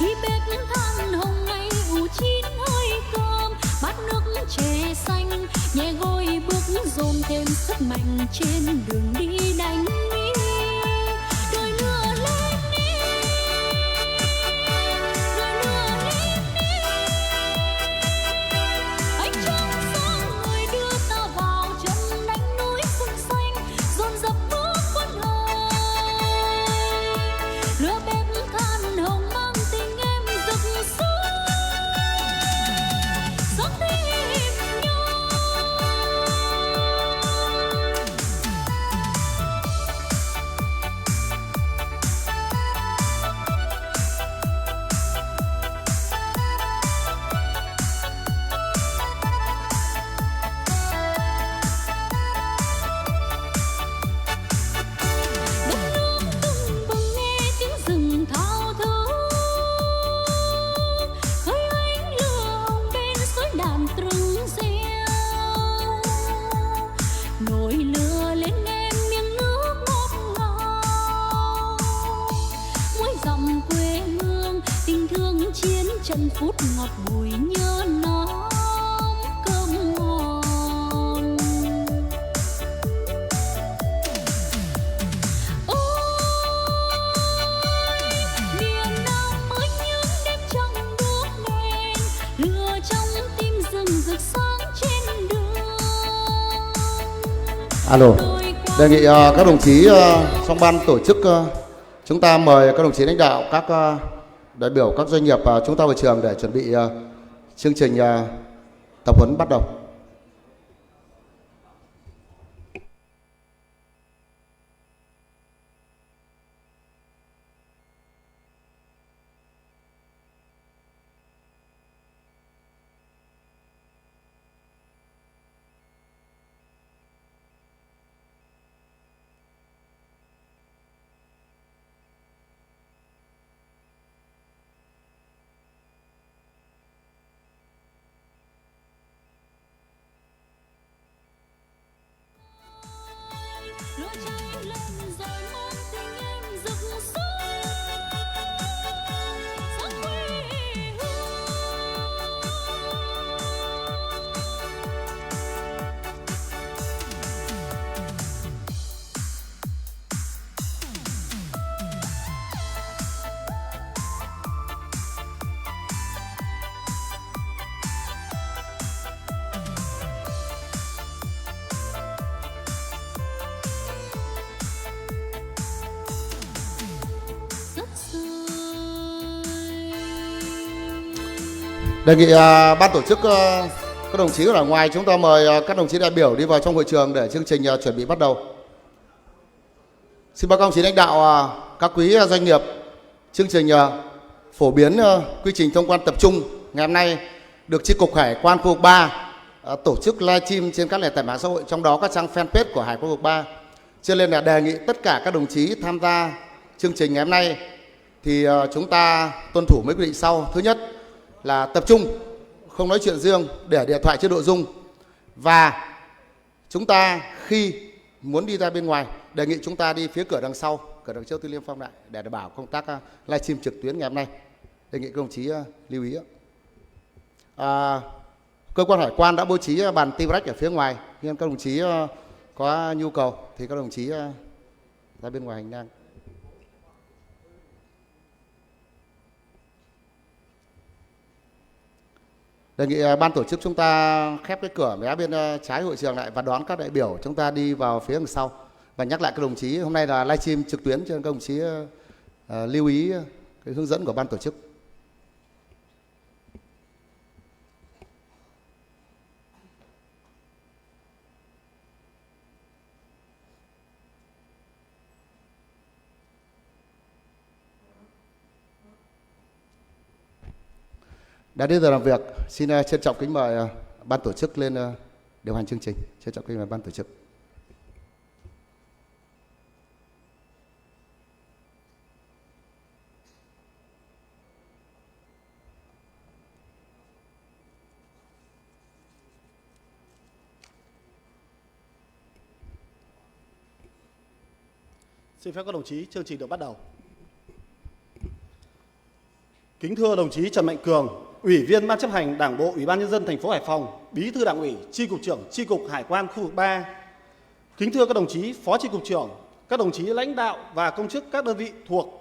chỉ bếp than hồng ngày ủ chín hơi cơm, bát nước chè xanh nhẹ gối bước dồn thêm sức mạnh trên đường đi đánh Mỹ. Đôi lửa lên đi, đôi lửa lên đi, ánh trăng sáng người đưa ta vào chân đánh núi sông xanh, dồn dập bước quân hơi. Lửa bếp than hồng mang tình em rực sáng, sống thêm nhau. Đất nước tưng bừng nghe tiếng rừng thao thức, khơi ánh lửa hồng bên suối đàn trưng reo. Nồi lửa lên em miếng nước ngọt ngào, muối dặm quê hương tình thương chiến trận phút ngọt bùi nhớ nóng cơm ngon. Miền Nam mới những đêm trăng đuốc đèn, lửa trong tim rừng rực sáng trên đường. Alo, Đôi qua đề nghị các đồng chí trong ban tổ chức chúng ta mời các đồng chí lãnh đạo các đại biểu các doanh nghiệp chúng ta vào trường để chuẩn bị chương trình tập huấn bắt đầu. lửa cháy lên rồi mang tình em rực sáng, sáng quê hương. Rất rơi. Đề nghị ban tổ chức các đồng chí ở ngoài chúng ta mời các đồng chí đại biểu đi vào trong hội trường để chương trình chuẩn bị bắt đầu. Xin báo cáo đồng chí lãnh đạo các quý doanh nghiệp, chương trình phổ biến quy trình thông quan tập trung ngày hôm nay được Chi cục Hải quan khu vực 3 tổ chức livestream trên các nền tảng mạng xã hội, trong đó các trang fanpage của Hải quan khu vực 3. Cho nên là đề nghị tất cả các đồng chí tham gia chương trình ngày hôm nay thì chúng ta tuân thủ mấy quy định sau. Thứ nhất là tập trung, không nói chuyện riêng, để điện thoại chế độ rung. Và chúng ta khi muốn đi ra bên ngoài, đề nghị chúng ta đi phía cửa đằng sau, cửa đằng trước Tư Liêm Phong lại để đảm bảo công tác livestream trực tuyến ngày hôm nay. Đề nghị các đồng chí lưu ý. Cơ quan hải quan đã bố trí bàn ti rách ở phía ngoài, nhưng các đồng chí có nhu cầu thì các đồng chí ra bên ngoài hành lang. Đề nghị ban tổ chức chúng ta khép cái cửa mé bên trái hội trường lại và đón các đại biểu chúng ta đi vào phía đằng sau. Và nhắc lại các đồng chí, hôm nay là livestream trực tuyến cho nên các đồng chí lưu ý cái hướng dẫn của ban tổ chức. Đã đến giờ làm việc, xin trân trọng kính mời ban tổ chức lên điều hành chương trình. Trân trọng kính mời ban tổ chức. Xin phép các đồng chí, chương trình được bắt đầu. Kính thưa đồng chí Trần Mạnh Cường, Ủy viên Ban chấp hành Đảng bộ Ủy ban Nhân dân thành phố Hải Phòng, Bí thư Đảng ủy, Chi cục trưởng Chi cục Hải quan khu vực 3. Kính thưa các đồng chí Phó Chi cục trưởng, các đồng chí lãnh đạo và công chức các đơn vị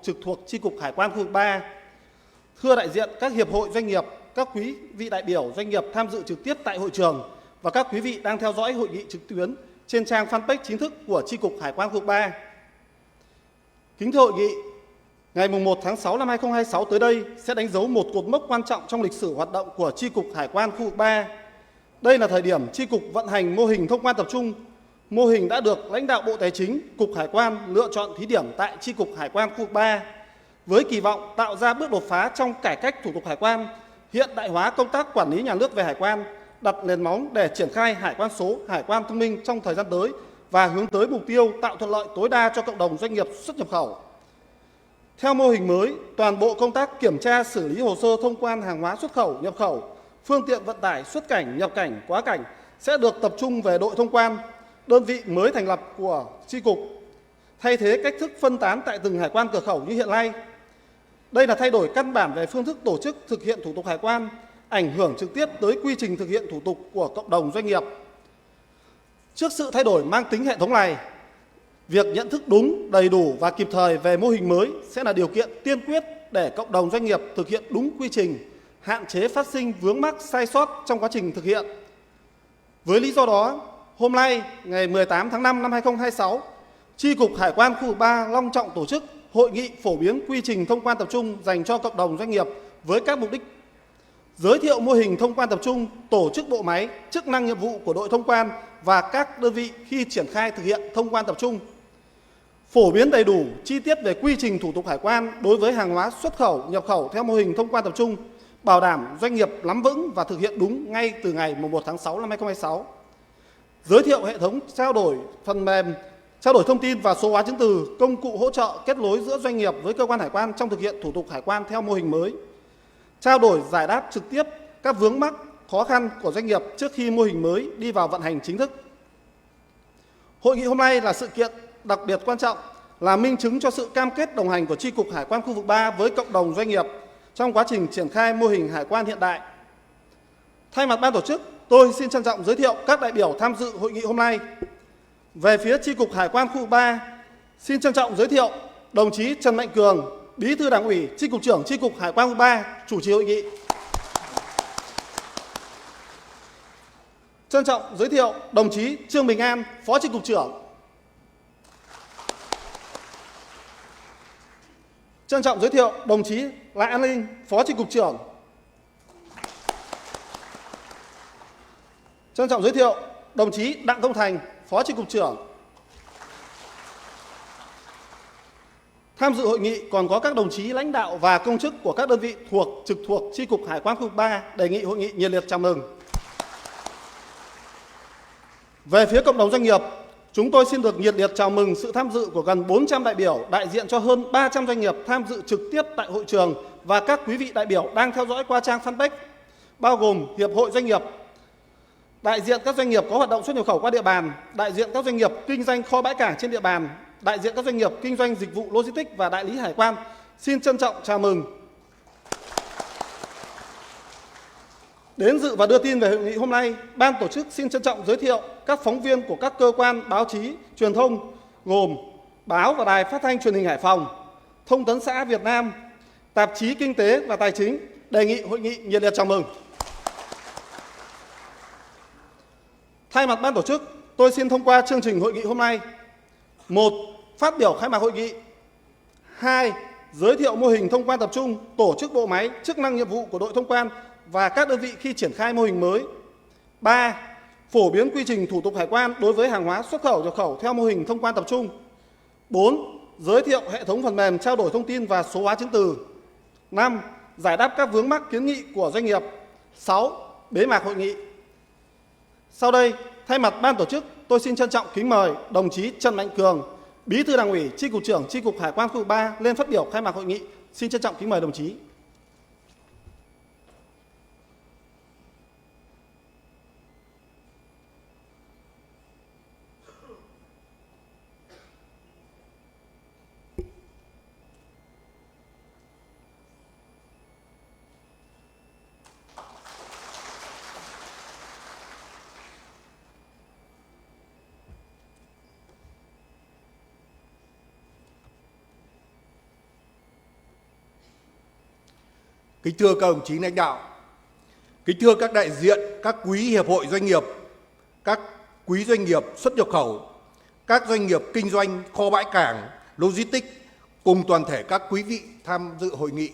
trực thuộc Chi cục Hải quan khu vực 3. Thưa đại diện các hiệp hội doanh nghiệp, các quý vị đại biểu doanh nghiệp tham dự trực tiếp tại hội trường và các quý vị đang theo dõi hội nghị trực tuyến trên trang fanpage chính thức của Chi cục Hải quan khu vực 3. Kính thưa hội nghị, ngày 1 tháng 6 năm 2026 tới đây sẽ đánh dấu một cột mốc quan trọng trong lịch sử hoạt động của Chi cục Hải quan khu vực 3. Đây là thời điểm Chi cục vận hành mô hình thông quan tập trung. Mô hình đã được lãnh đạo Bộ Tài chính, Cục Hải quan lựa chọn thí điểm tại Chi cục Hải quan khu vực 3 với kỳ vọng tạo ra bước đột phá trong cải cách thủ tục hải quan, hiện đại hóa công tác quản lý nhà nước về hải quan, đặt nền móng để triển khai hải quan số, hải quan thông minh trong thời gian tới và hướng tới mục tiêu tạo thuận lợi tối đa cho cộng đồng doanh nghiệp xuất nhập khẩu. Theo mô hình mới, toàn bộ công tác kiểm tra xử lý hồ sơ thông quan hàng hóa xuất khẩu, nhập khẩu, phương tiện vận tải xuất cảnh, nhập cảnh, quá cảnh sẽ được tập trung về đội thông quan, đơn vị mới thành lập của Chi cục, thay thế cách thức phân tán tại từng hải quan cửa khẩu như hiện nay. Đây là thay đổi căn bản về phương thức tổ chức thực hiện thủ tục hải quan, ảnh hưởng trực tiếp tới quy trình thực hiện thủ tục của cộng đồng doanh nghiệp. Trước sự thay đổi mang tính hệ thống này, việc nhận thức đúng, đầy đủ và kịp thời về mô hình mới sẽ là điều kiện tiên quyết để cộng đồng doanh nghiệp thực hiện đúng quy trình, hạn chế phát sinh vướng mắc sai sót trong quá trình thực hiện. Với lý do đó, hôm nay, ngày 18 tháng 5 năm 2026, Chi cục Hải quan khu vực 3 long trọng tổ chức hội nghị phổ biến quy trình thông quan tập trung dành cho cộng đồng doanh nghiệp với các mục đích: giới thiệu mô hình thông quan tập trung, tổ chức bộ máy, chức năng nhiệm vụ của đội thông quan và các đơn vị khi triển khai thực hiện thông quan tập trung, phổ biến đầy đủ chi tiết về quy trình thủ tục hải quan đối với hàng hóa xuất khẩu, nhập khẩu theo mô hình thông quan tập trung, bảo đảm doanh nghiệp nắm vững và thực hiện đúng ngay từ ngày 1 tháng 6 năm 2026. Giới thiệu hệ thống trao đổi phần mềm, trao đổi thông tin và số hóa chứng từ, công cụ hỗ trợ kết nối giữa doanh nghiệp với cơ quan hải quan trong thực hiện thủ tục hải quan theo mô hình mới. Trao đổi giải đáp trực tiếp các vướng mắc, khó khăn của doanh nghiệp trước khi mô hình mới đi vào vận hành chính thức. Hội nghị hôm nay là sự kiện đặc biệt quan trọng, là minh chứng cho sự cam kết đồng hành của Chi cục Hải quan khu vực 3 với cộng đồng doanh nghiệp trong quá trình triển khai mô hình hải quan hiện đại. Thay mặt ban tổ chức, tôi xin trân trọng giới thiệu các đại biểu tham dự hội nghị hôm nay. Về phía Chi cục Hải quan khu vực 3, xin trân trọng giới thiệu đồng chí Trần Mạnh Cường, Bí thư Đảng ủy, Chi cục trưởng Chi cục Hải quan khu vực 3 chủ trì hội nghị. Trân trọng giới thiệu đồng chí Trương Bình An, Phó Chi cục trưởng. Trân trọng giới thiệu đồng chí Lại An Ninh, Phó Chi cục trưởng. Trân trọng giới thiệu đồng chí Đặng Công Thành, Phó Chi cục trưởng. Tham dự hội nghị còn có các đồng chí lãnh đạo và công chức của các đơn vị trực thuộc Chi cục Hải quan khu vực 3, đề nghị hội nghị nhiệt liệt chào mừng. Về phía cộng đồng doanh nghiệp, chúng tôi xin được nhiệt liệt chào mừng sự tham dự của gần 400 đại biểu đại diện cho hơn 300 doanh nghiệp tham dự trực tiếp tại hội trường và các quý vị đại biểu đang theo dõi qua trang fanpage, bao gồm Hiệp hội Doanh nghiệp, đại diện các doanh nghiệp có hoạt động xuất nhập khẩu qua địa bàn, đại diện các doanh nghiệp kinh doanh kho bãi cảng trên địa bàn, đại diện các doanh nghiệp kinh doanh dịch vụ logistics và đại lý hải quan. Xin trân trọng chào mừng. Đến dự và đưa tin về hội nghị hôm nay, ban tổ chức xin trân trọng giới thiệu các phóng viên của các cơ quan báo chí, truyền thông gồm Báo và Đài Phát thanh Truyền hình Hải Phòng, Thông tấn xã Việt Nam, Tạp chí Kinh tế và Tài chính, đề nghị hội nghị nhiệt liệt chào mừng. Thay mặt ban tổ chức, tôi xin thông qua chương trình hội nghị hôm nay. 1. Phát biểu khai mạc hội nghị. 2. Giới thiệu mô hình thông quan tập trung, tổ chức bộ máy, chức năng nhiệm vụ của đội thông quan và các đơn vị khi triển khai mô hình mới. 3. Phổ biến quy trình thủ tục hải quan đối với hàng hóa xuất khẩu, nhập khẩu theo mô hình thông quan tập trung. 4. Giới thiệu hệ thống phần mềm trao đổi thông tin và số hóa chứng từ. 5. Giải đáp các vướng mắc kiến nghị của doanh nghiệp. 6. Bế mạc hội nghị. Sau đây, thay mặt ban tổ chức, tôi xin trân trọng kính mời đồng chí Trần Mạnh Cường, Bí thư Đảng ủy, Chi cục trưởng Chi cục Hải quan khu vực 3 lên phát biểu khai mạc hội nghị. Xin trân trọng kính mời đồng chí. Kính thưa các đồng chí lãnh đạo, kính thưa các đại diện, các quý hiệp hội doanh nghiệp, các quý doanh nghiệp xuất nhập khẩu, các doanh nghiệp kinh doanh kho bãi cảng, logistics cùng toàn thể các quý vị tham dự hội nghị.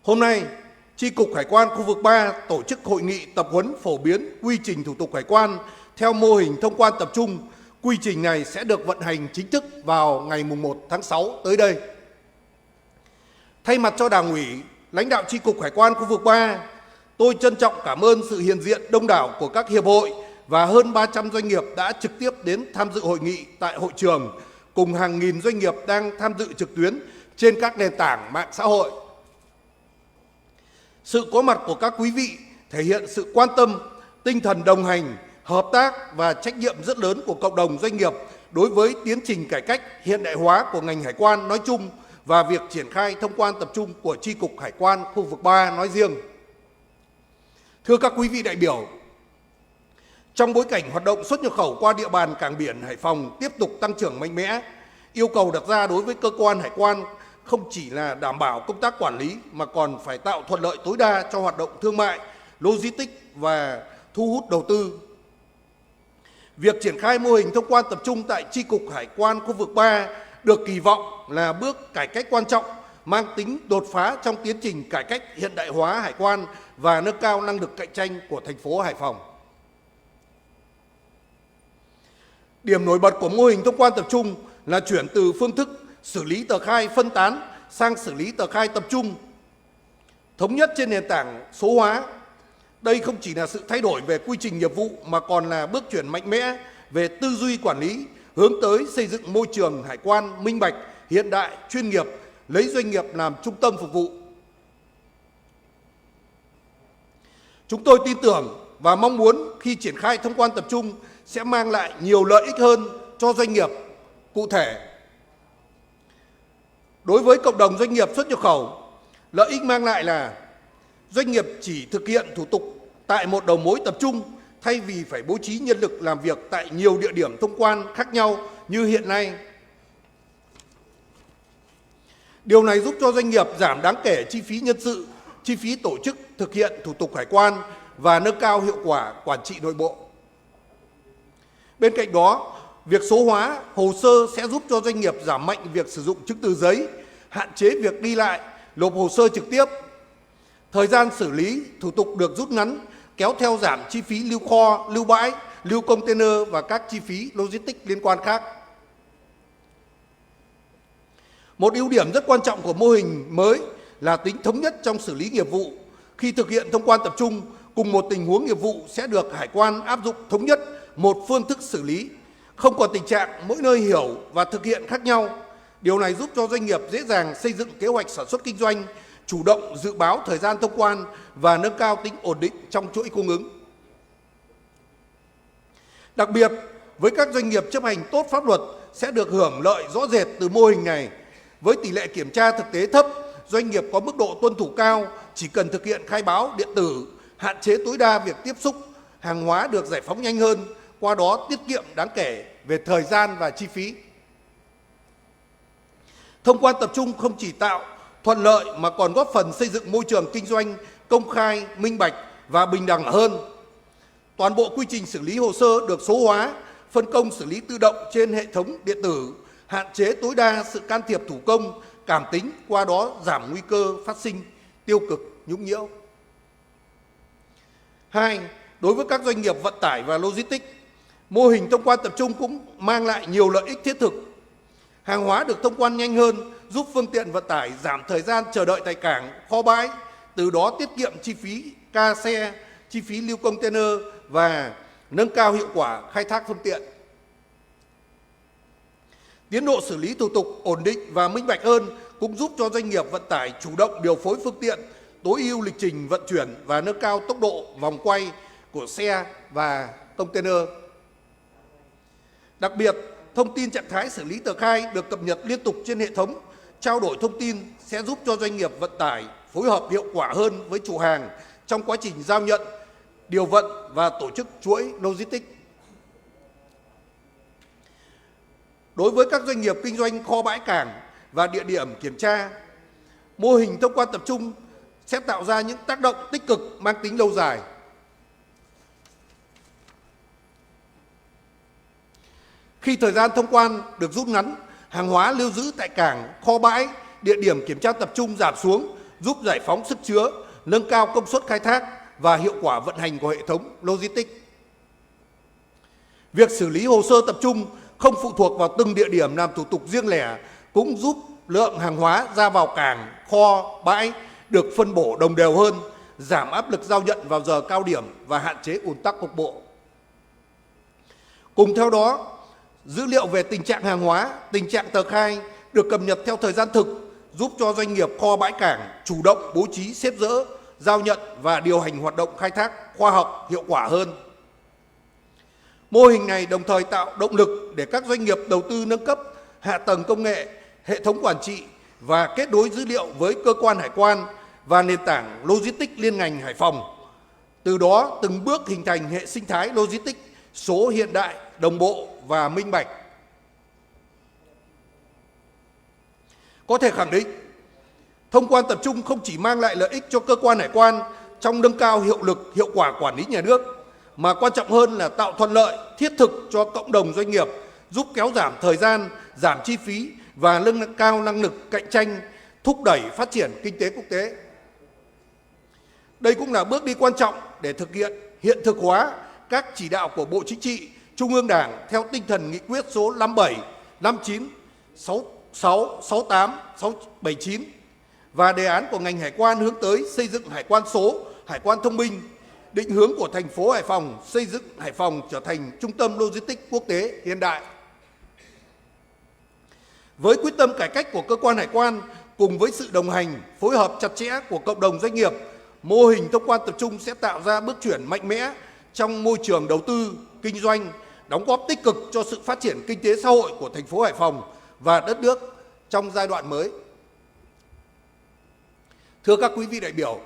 Hôm nay, Chi cục Hải quan khu vực 3 tổ chức hội nghị tập huấn phổ biến quy trình thủ tục hải quan theo mô hình thông quan tập trung. Quy trình này sẽ được vận hành chính thức vào ngày 1 tháng 6 tới đây. Thay mặt cho Đảng ủy, lãnh đạo Chi cục Hải quan khu vực 3, tôi trân trọng cảm ơn sự hiện diện đông đảo của các hiệp hội và hơn 300 doanh nghiệp đã trực tiếp đến tham dự hội nghị tại hội trường, cùng hàng nghìn doanh nghiệp đang tham dự trực tuyến trên các nền tảng mạng xã hội. Sự có mặt của các quý vị thể hiện sự quan tâm, tinh thần đồng hành, hợp tác và trách nhiệm rất lớn của cộng đồng doanh nghiệp đối với tiến trình cải cách hiện đại hóa của ngành hải quan nói chung và việc triển khai thông quan tập trung của Chi cục Hải quan khu vực 3 nói riêng. Thưa các quý vị đại biểu, trong bối cảnh hoạt động xuất nhập khẩu qua địa bàn cảng biển Hải Phòng tiếp tục tăng trưởng mạnh mẽ, yêu cầu đặt ra đối với cơ quan hải quan không chỉ là đảm bảo công tác quản lý mà còn phải tạo thuận lợi tối đa cho hoạt động thương mại, logistics và thu hút đầu tư. Việc triển khai mô hình thông quan tập trung tại Chi cục Hải quan khu vực 3 được kỳ vọng là bước cải cách quan trọng, mang tính đột phá trong tiến trình cải cách hiện đại hóa hải quan và nâng cao năng lực cạnh tranh của thành phố Hải Phòng. Điểm nổi bật của mô hình thông quan tập trung là chuyển từ phương thức xử lý tờ khai phân tán sang xử lý tờ khai tập trung, thống nhất trên nền tảng số hóa. Đây không chỉ là sự thay đổi về quy trình nghiệp vụ mà còn là bước chuyển mạnh mẽ về tư duy quản lý, hướng tới xây dựng môi trường hải quan minh bạch, hiện đại, chuyên nghiệp, lấy doanh nghiệp làm trung tâm phục vụ. Chúng tôi tin tưởng và mong muốn khi triển khai thông quan tập trung sẽ mang lại nhiều lợi ích hơn cho doanh nghiệp. Cụ thể, đối với cộng đồng doanh nghiệp xuất nhập khẩu, lợi ích mang lại là doanh nghiệp chỉ thực hiện thủ tục tại một đầu mối tập trung thay vì phải bố trí nhân lực làm việc tại nhiều địa điểm thông quan khác nhau như hiện nay. Điều này giúp cho doanh nghiệp giảm đáng kể chi phí nhân sự, chi phí tổ chức thực hiện thủ tục hải quan và nâng cao hiệu quả quản trị nội bộ. Bên cạnh đó, việc số hóa hồ sơ sẽ giúp cho doanh nghiệp giảm mạnh việc sử dụng chứng từ giấy, hạn chế việc đi lại, nộp hồ sơ trực tiếp. Thời gian xử lý thủ tục được rút ngắn, kéo theo giảm chi phí lưu kho, lưu bãi, lưu container và các chi phí logistics liên quan khác. Một ưu điểm rất quan trọng của mô hình mới là tính thống nhất trong xử lý nghiệp vụ. Khi thực hiện thông quan tập trung, cùng một tình huống nghiệp vụ sẽ được hải quan áp dụng thống nhất một phương thức xử lý, không còn tình trạng mỗi nơi hiểu và thực hiện khác nhau. Điều này giúp cho doanh nghiệp dễ dàng xây dựng kế hoạch sản xuất kinh doanh, chủ động dự báo thời gian thông quan và nâng cao tính ổn định trong chuỗi cung ứng. Đặc biệt, với các doanh nghiệp chấp hành tốt pháp luật sẽ được hưởng lợi rõ rệt từ mô hình này. Với tỷ lệ kiểm tra thực tế thấp, doanh nghiệp có mức độ tuân thủ cao, chỉ cần thực hiện khai báo điện tử, hạn chế tối đa việc tiếp xúc, hàng hóa được giải phóng nhanh hơn, qua đó tiết kiệm đáng kể về thời gian và chi phí. Thông quan tập trung không chỉ tạo thuận lợi mà còn góp phần xây dựng môi trường kinh doanh công khai, minh bạch và bình đẳng hơn. Toàn bộ quy trình xử lý hồ sơ được số hóa, phân công xử lý tự động trên hệ thống điện tử, hạn chế tối đa sự can thiệp thủ công, cảm tính, qua đó giảm nguy cơ phát sinh tiêu cực, nhũng nhiễu. 2. Đối với các doanh nghiệp vận tải và logistics, mô hình thông quan tập trung cũng mang lại nhiều lợi ích thiết thực. Hàng hóa được thông quan nhanh hơn, giúp phương tiện vận tải giảm thời gian chờ đợi tại cảng, kho bãi, từ đó tiết kiệm chi phí ca xe, chi phí lưu container và nâng cao hiệu quả khai thác phương tiện. Tiến độ xử lý thủ tục ổn định và minh bạch hơn cũng giúp cho doanh nghiệp vận tải chủ động điều phối phương tiện, tối ưu lịch trình vận chuyển và nâng cao tốc độ vòng quay của xe và container. Đặc biệt, thông tin trạng thái xử lý tờ khai được cập nhật liên tục trên hệ thống, trao đổi thông tin sẽ giúp cho doanh nghiệp vận tải phối hợp hiệu quả hơn với chủ hàng trong quá trình giao nhận, điều vận và tổ chức chuỗi logistics. Đối với các doanh nghiệp kinh doanh kho bãi cảng và địa điểm kiểm tra, Mô hình thông quan tập trung sẽ tạo ra những tác động tích cực mang tính lâu dài. Khi thời gian thông quan được rút ngắn, hàng hóa lưu giữ tại cảng, kho bãi, địa điểm kiểm tra tập trung giảm xuống, giúp giải phóng sức chứa, nâng cao công suất khai thác và hiệu quả vận hành của hệ thống logistics. Việc xử lý hồ sơ tập trung không phụ thuộc vào từng địa điểm làm thủ tục riêng lẻ cũng giúp lượng hàng hóa ra vào cảng, kho, bãi được phân bổ đồng đều hơn, giảm áp lực giao nhận vào giờ cao điểm và hạn chế ùn tắc cục bộ. Cùng theo đó, dữ liệu về tình trạng hàng hóa, tình trạng tờ khai được cập nhật theo thời gian thực, giúp cho doanh nghiệp kho bãi cảng chủ động bố trí xếp dỡ, giao nhận và điều hành hoạt động khai thác khoa học, hiệu quả hơn. Mô hình này đồng thời tạo động lực để các doanh nghiệp đầu tư nâng cấp hạ tầng công nghệ, hệ thống quản trị và kết nối dữ liệu với cơ quan hải quan và nền tảng logistics liên ngành Hải Phòng. Từ đó từng bước hình thành hệ sinh thái logistics số hiện đại, đồng bộ và minh bạch. Có thể khẳng định, thông quan tập trung không chỉ mang lại lợi ích cho cơ quan hải quan trong nâng cao hiệu lực, hiệu quả quản lý nhà nước, mà quan trọng hơn là tạo thuận lợi thiết thực cho cộng đồng doanh nghiệp, giúp kéo giảm thời gian, giảm chi phí và nâng cao năng lực cạnh tranh, thúc đẩy phát triển kinh tế quốc tế. Đây cũng là bước đi quan trọng để thực hiện hiện thực hóa các chỉ đạo của Bộ Chính trị, Trung ương Đảng theo tinh thần nghị quyết số 57, 59, 66, 68, 79 và đề án của ngành hải quan hướng tới xây dựng hải quan số, hải quan thông minh, định hướng của thành phố Hải Phòng xây dựng Hải Phòng trở thành trung tâm logistics quốc tế hiện đại. Với quyết tâm cải cách của cơ quan hải quan cùng với sự đồng hành, phối hợp chặt chẽ của cộng đồng doanh nghiệp, mô hình thông quan tập trung sẽ tạo ra bước chuyển mạnh mẽ trong môi trường đầu tư, kinh doanh, đóng góp tích cực cho sự phát triển kinh tế xã hội của thành phố Hải Phòng và đất nước trong giai đoạn mới. Thưa các quý vị đại biểu,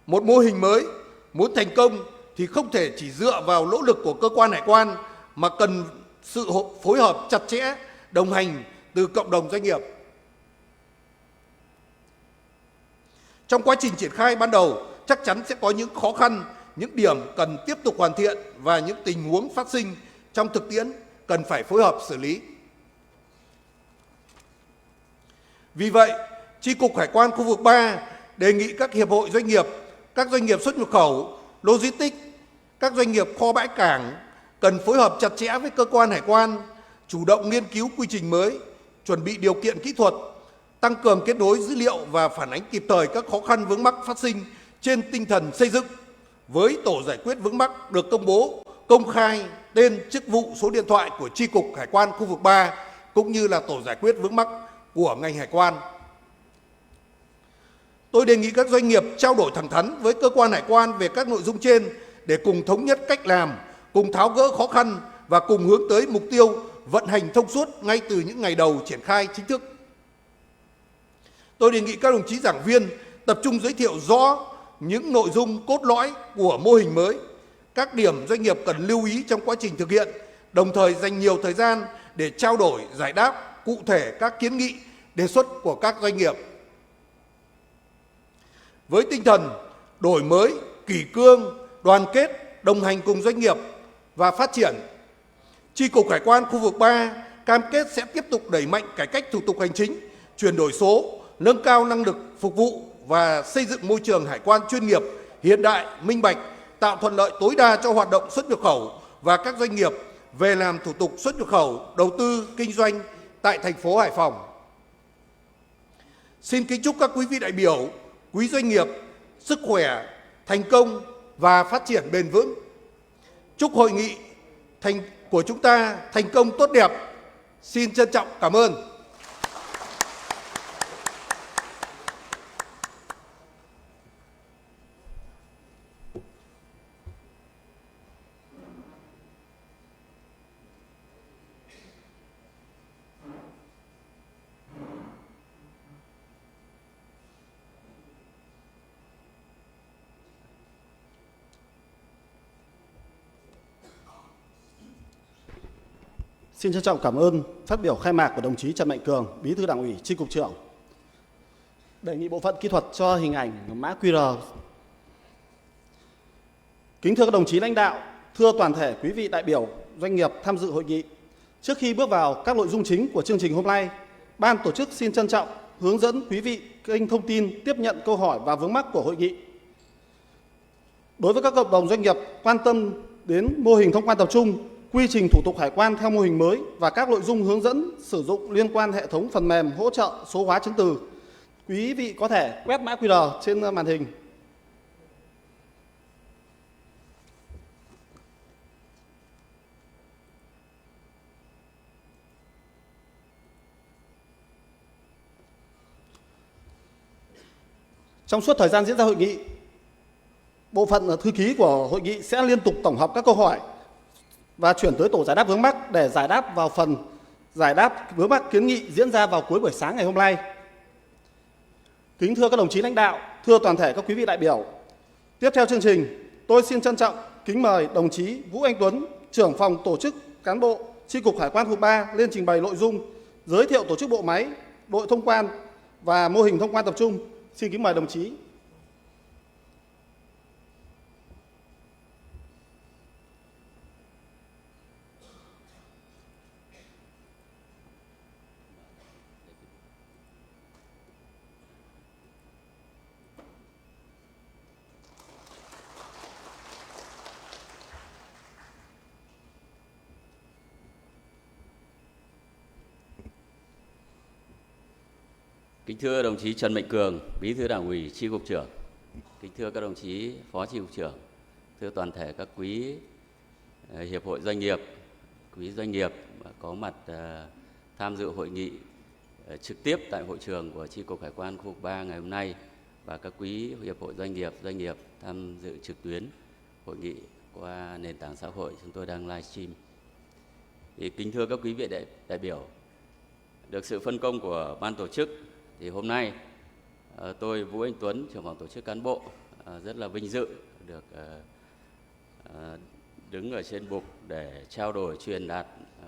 một mô hình mới muốn thành công thì không thể chỉ dựa vào nỗ lực của cơ quan hải quan mà cần sự phối hợp chặt chẽ, đồng hành từ cộng đồng doanh nghiệp. Trong quá trình triển khai ban đầu, chắc chắn sẽ có những khó khăn, những điểm cần tiếp tục hoàn thiện và những tình huống phát sinh trong thực tiễn cần phải phối hợp xử lý. Vì vậy, Chi cục Hải quan khu vực 3 đề nghị các hiệp hội doanh nghiệp, các doanh nghiệp xuất nhập khẩu, logistics, các doanh nghiệp kho bãi cảng cần phối hợp chặt chẽ với cơ quan hải quan, chủ động nghiên cứu quy trình mới, chuẩn bị điều kiện kỹ thuật, tăng cường kết nối dữ liệu và phản ánh kịp thời các khó khăn vướng mắc phát sinh trên tinh thần xây dựng, với tổ giải quyết vướng mắc được công bố công khai tên, chức vụ, số điện thoại của Chi cục Hải quan khu vực 3 cũng như là tổ giải quyết vướng mắc của ngành hải quan. Tôi đề nghị các doanh nghiệp trao đổi thẳng thắn với cơ quan hải quan về các nội dung trên để cùng thống nhất cách làm, cùng tháo gỡ khó khăn và cùng hướng tới mục tiêu vận hành thông suốt ngay từ những ngày đầu triển khai chính thức. Tôi đề nghị các đồng chí giảng viên tập trung giới thiệu rõ những nội dung cốt lõi của mô hình mới, các điểm doanh nghiệp cần lưu ý trong quá trình thực hiện, đồng thời dành nhiều thời gian để trao đổi, giải đáp cụ thể các kiến nghị, đề xuất của các doanh nghiệp. Với tinh thần đổi mới, kỷ cương, đoàn kết, đồng hành cùng doanh nghiệp và phát triển, Chi cục Hải quan khu vực 3 cam kết sẽ tiếp tục đẩy mạnh cải cách thủ tục hành chính, chuyển đổi số, nâng cao năng lực phục vụ và xây dựng môi trường hải quan chuyên nghiệp, hiện đại, minh bạch, tạo thuận lợi tối đa cho hoạt động xuất nhập khẩu và các doanh nghiệp về làm thủ tục xuất nhập khẩu, đầu tư, kinh doanh tại thành phố Hải Phòng. Xin kính chúc các quý vị đại biểu, quý doanh nghiệp sức khỏe, thành công và phát triển bền vững. Chúc hội nghị của chúng ta thành công tốt đẹp. Xin trân trọng cảm ơn. Xin trân trọng cảm ơn phát biểu khai mạc của đồng chí Trần Mạnh Cường, Bí thư Đảng ủy, Chi cục trưởng. Đề nghị bộ phận kỹ thuật cho hình ảnh mã QR. Kính thưa các đồng chí lãnh đạo, thưa toàn thể quý vị đại biểu doanh nghiệp tham dự hội nghị. Trước khi bước vào các nội dung chính của chương trình hôm nay, ban tổ chức xin trân trọng hướng dẫn quý vị kênh thông tin tiếp nhận câu hỏi và vướng mắc của hội nghị. Đối với các cộng đồng doanh nghiệp quan tâm đến mô hình thông quan tập trung, quy trình thủ tục hải quan theo mô hình mới và các nội dung hướng dẫn sử dụng liên quan hệ thống phần mềm hỗ trợ số hóa chứng từ, quý vị có thể quét mã QR trên màn hình. Trong suốt thời gian diễn ra hội nghị, bộ phận thư ký của hội nghị sẽ liên tục tổng hợp các câu hỏi và chuyển tới tổ giải đáp vướng mắc để giải đáp vào phần giải đáp vướng mắc kiến nghị diễn ra vào cuối buổi sáng ngày hôm nay. Kính thưa các đồng chí lãnh đạo, thưa toàn thể các quý vị đại biểu, tiếp theo chương trình, tôi xin trân trọng kính mời đồng chí Vũ Anh Tuấn, trưởng phòng tổ chức cán bộ Chi cục Hải quan khu vực 3 lên trình bày nội dung giới thiệu tổ chức bộ máy, đội thông quan và mô hình thông quan tập trung. Xin kính mời đồng chí. Kính thưa đồng chí Trần Mạnh Cường, Bí thư Đảng ủy, Chi cục trưởng. Kính thưa các đồng chí Phó Chi cục trưởng, thưa toàn thể các quý hiệp hội doanh nghiệp, quý doanh nghiệp có mặt tham dự hội nghị trực tiếp tại hội trường của Chi cục Hải quan khu vực 3 ngày hôm nay và các quý hiệp hội doanh nghiệp tham dự trực tuyến hội nghị qua nền tảng xã hội chúng tôi đang livestream. Kính thưa các quý vị đại biểu, được sự phân công của ban tổ chức thì hôm nay tôi Vũ Anh Tuấn, trưởng phòng tổ chức cán bộ, rất là vinh dự được đứng ở trên bục để trao đổi truyền đạt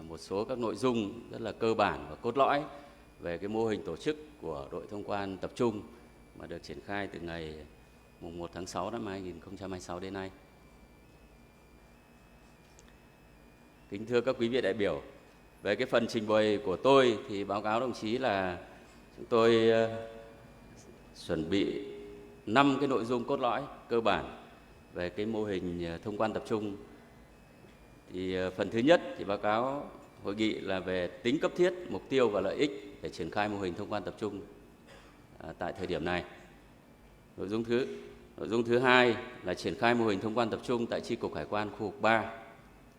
một số các nội dung rất là cơ bản và cốt lõi về cái mô hình tổ chức của đội thông quan tập trung mà được triển khai từ ngày mùng 1 tháng 6 năm 2026 đến nay. Kính thưa các quý vị đại biểu, về cái phần trình bày của tôi thì báo cáo đồng chí là chúng tôi chuẩn bị 5 cái nội dung cốt lõi cơ bản về cái mô hình thông quan tập trung. Thì phần thứ nhất thì báo cáo hội nghị là về tính cấp thiết, mục tiêu và lợi ích để triển khai mô hình thông quan tập trung tại thời điểm này. Nội dung thứ hai là triển khai mô hình thông quan tập trung tại Chi cục Hải quan khu vực 3.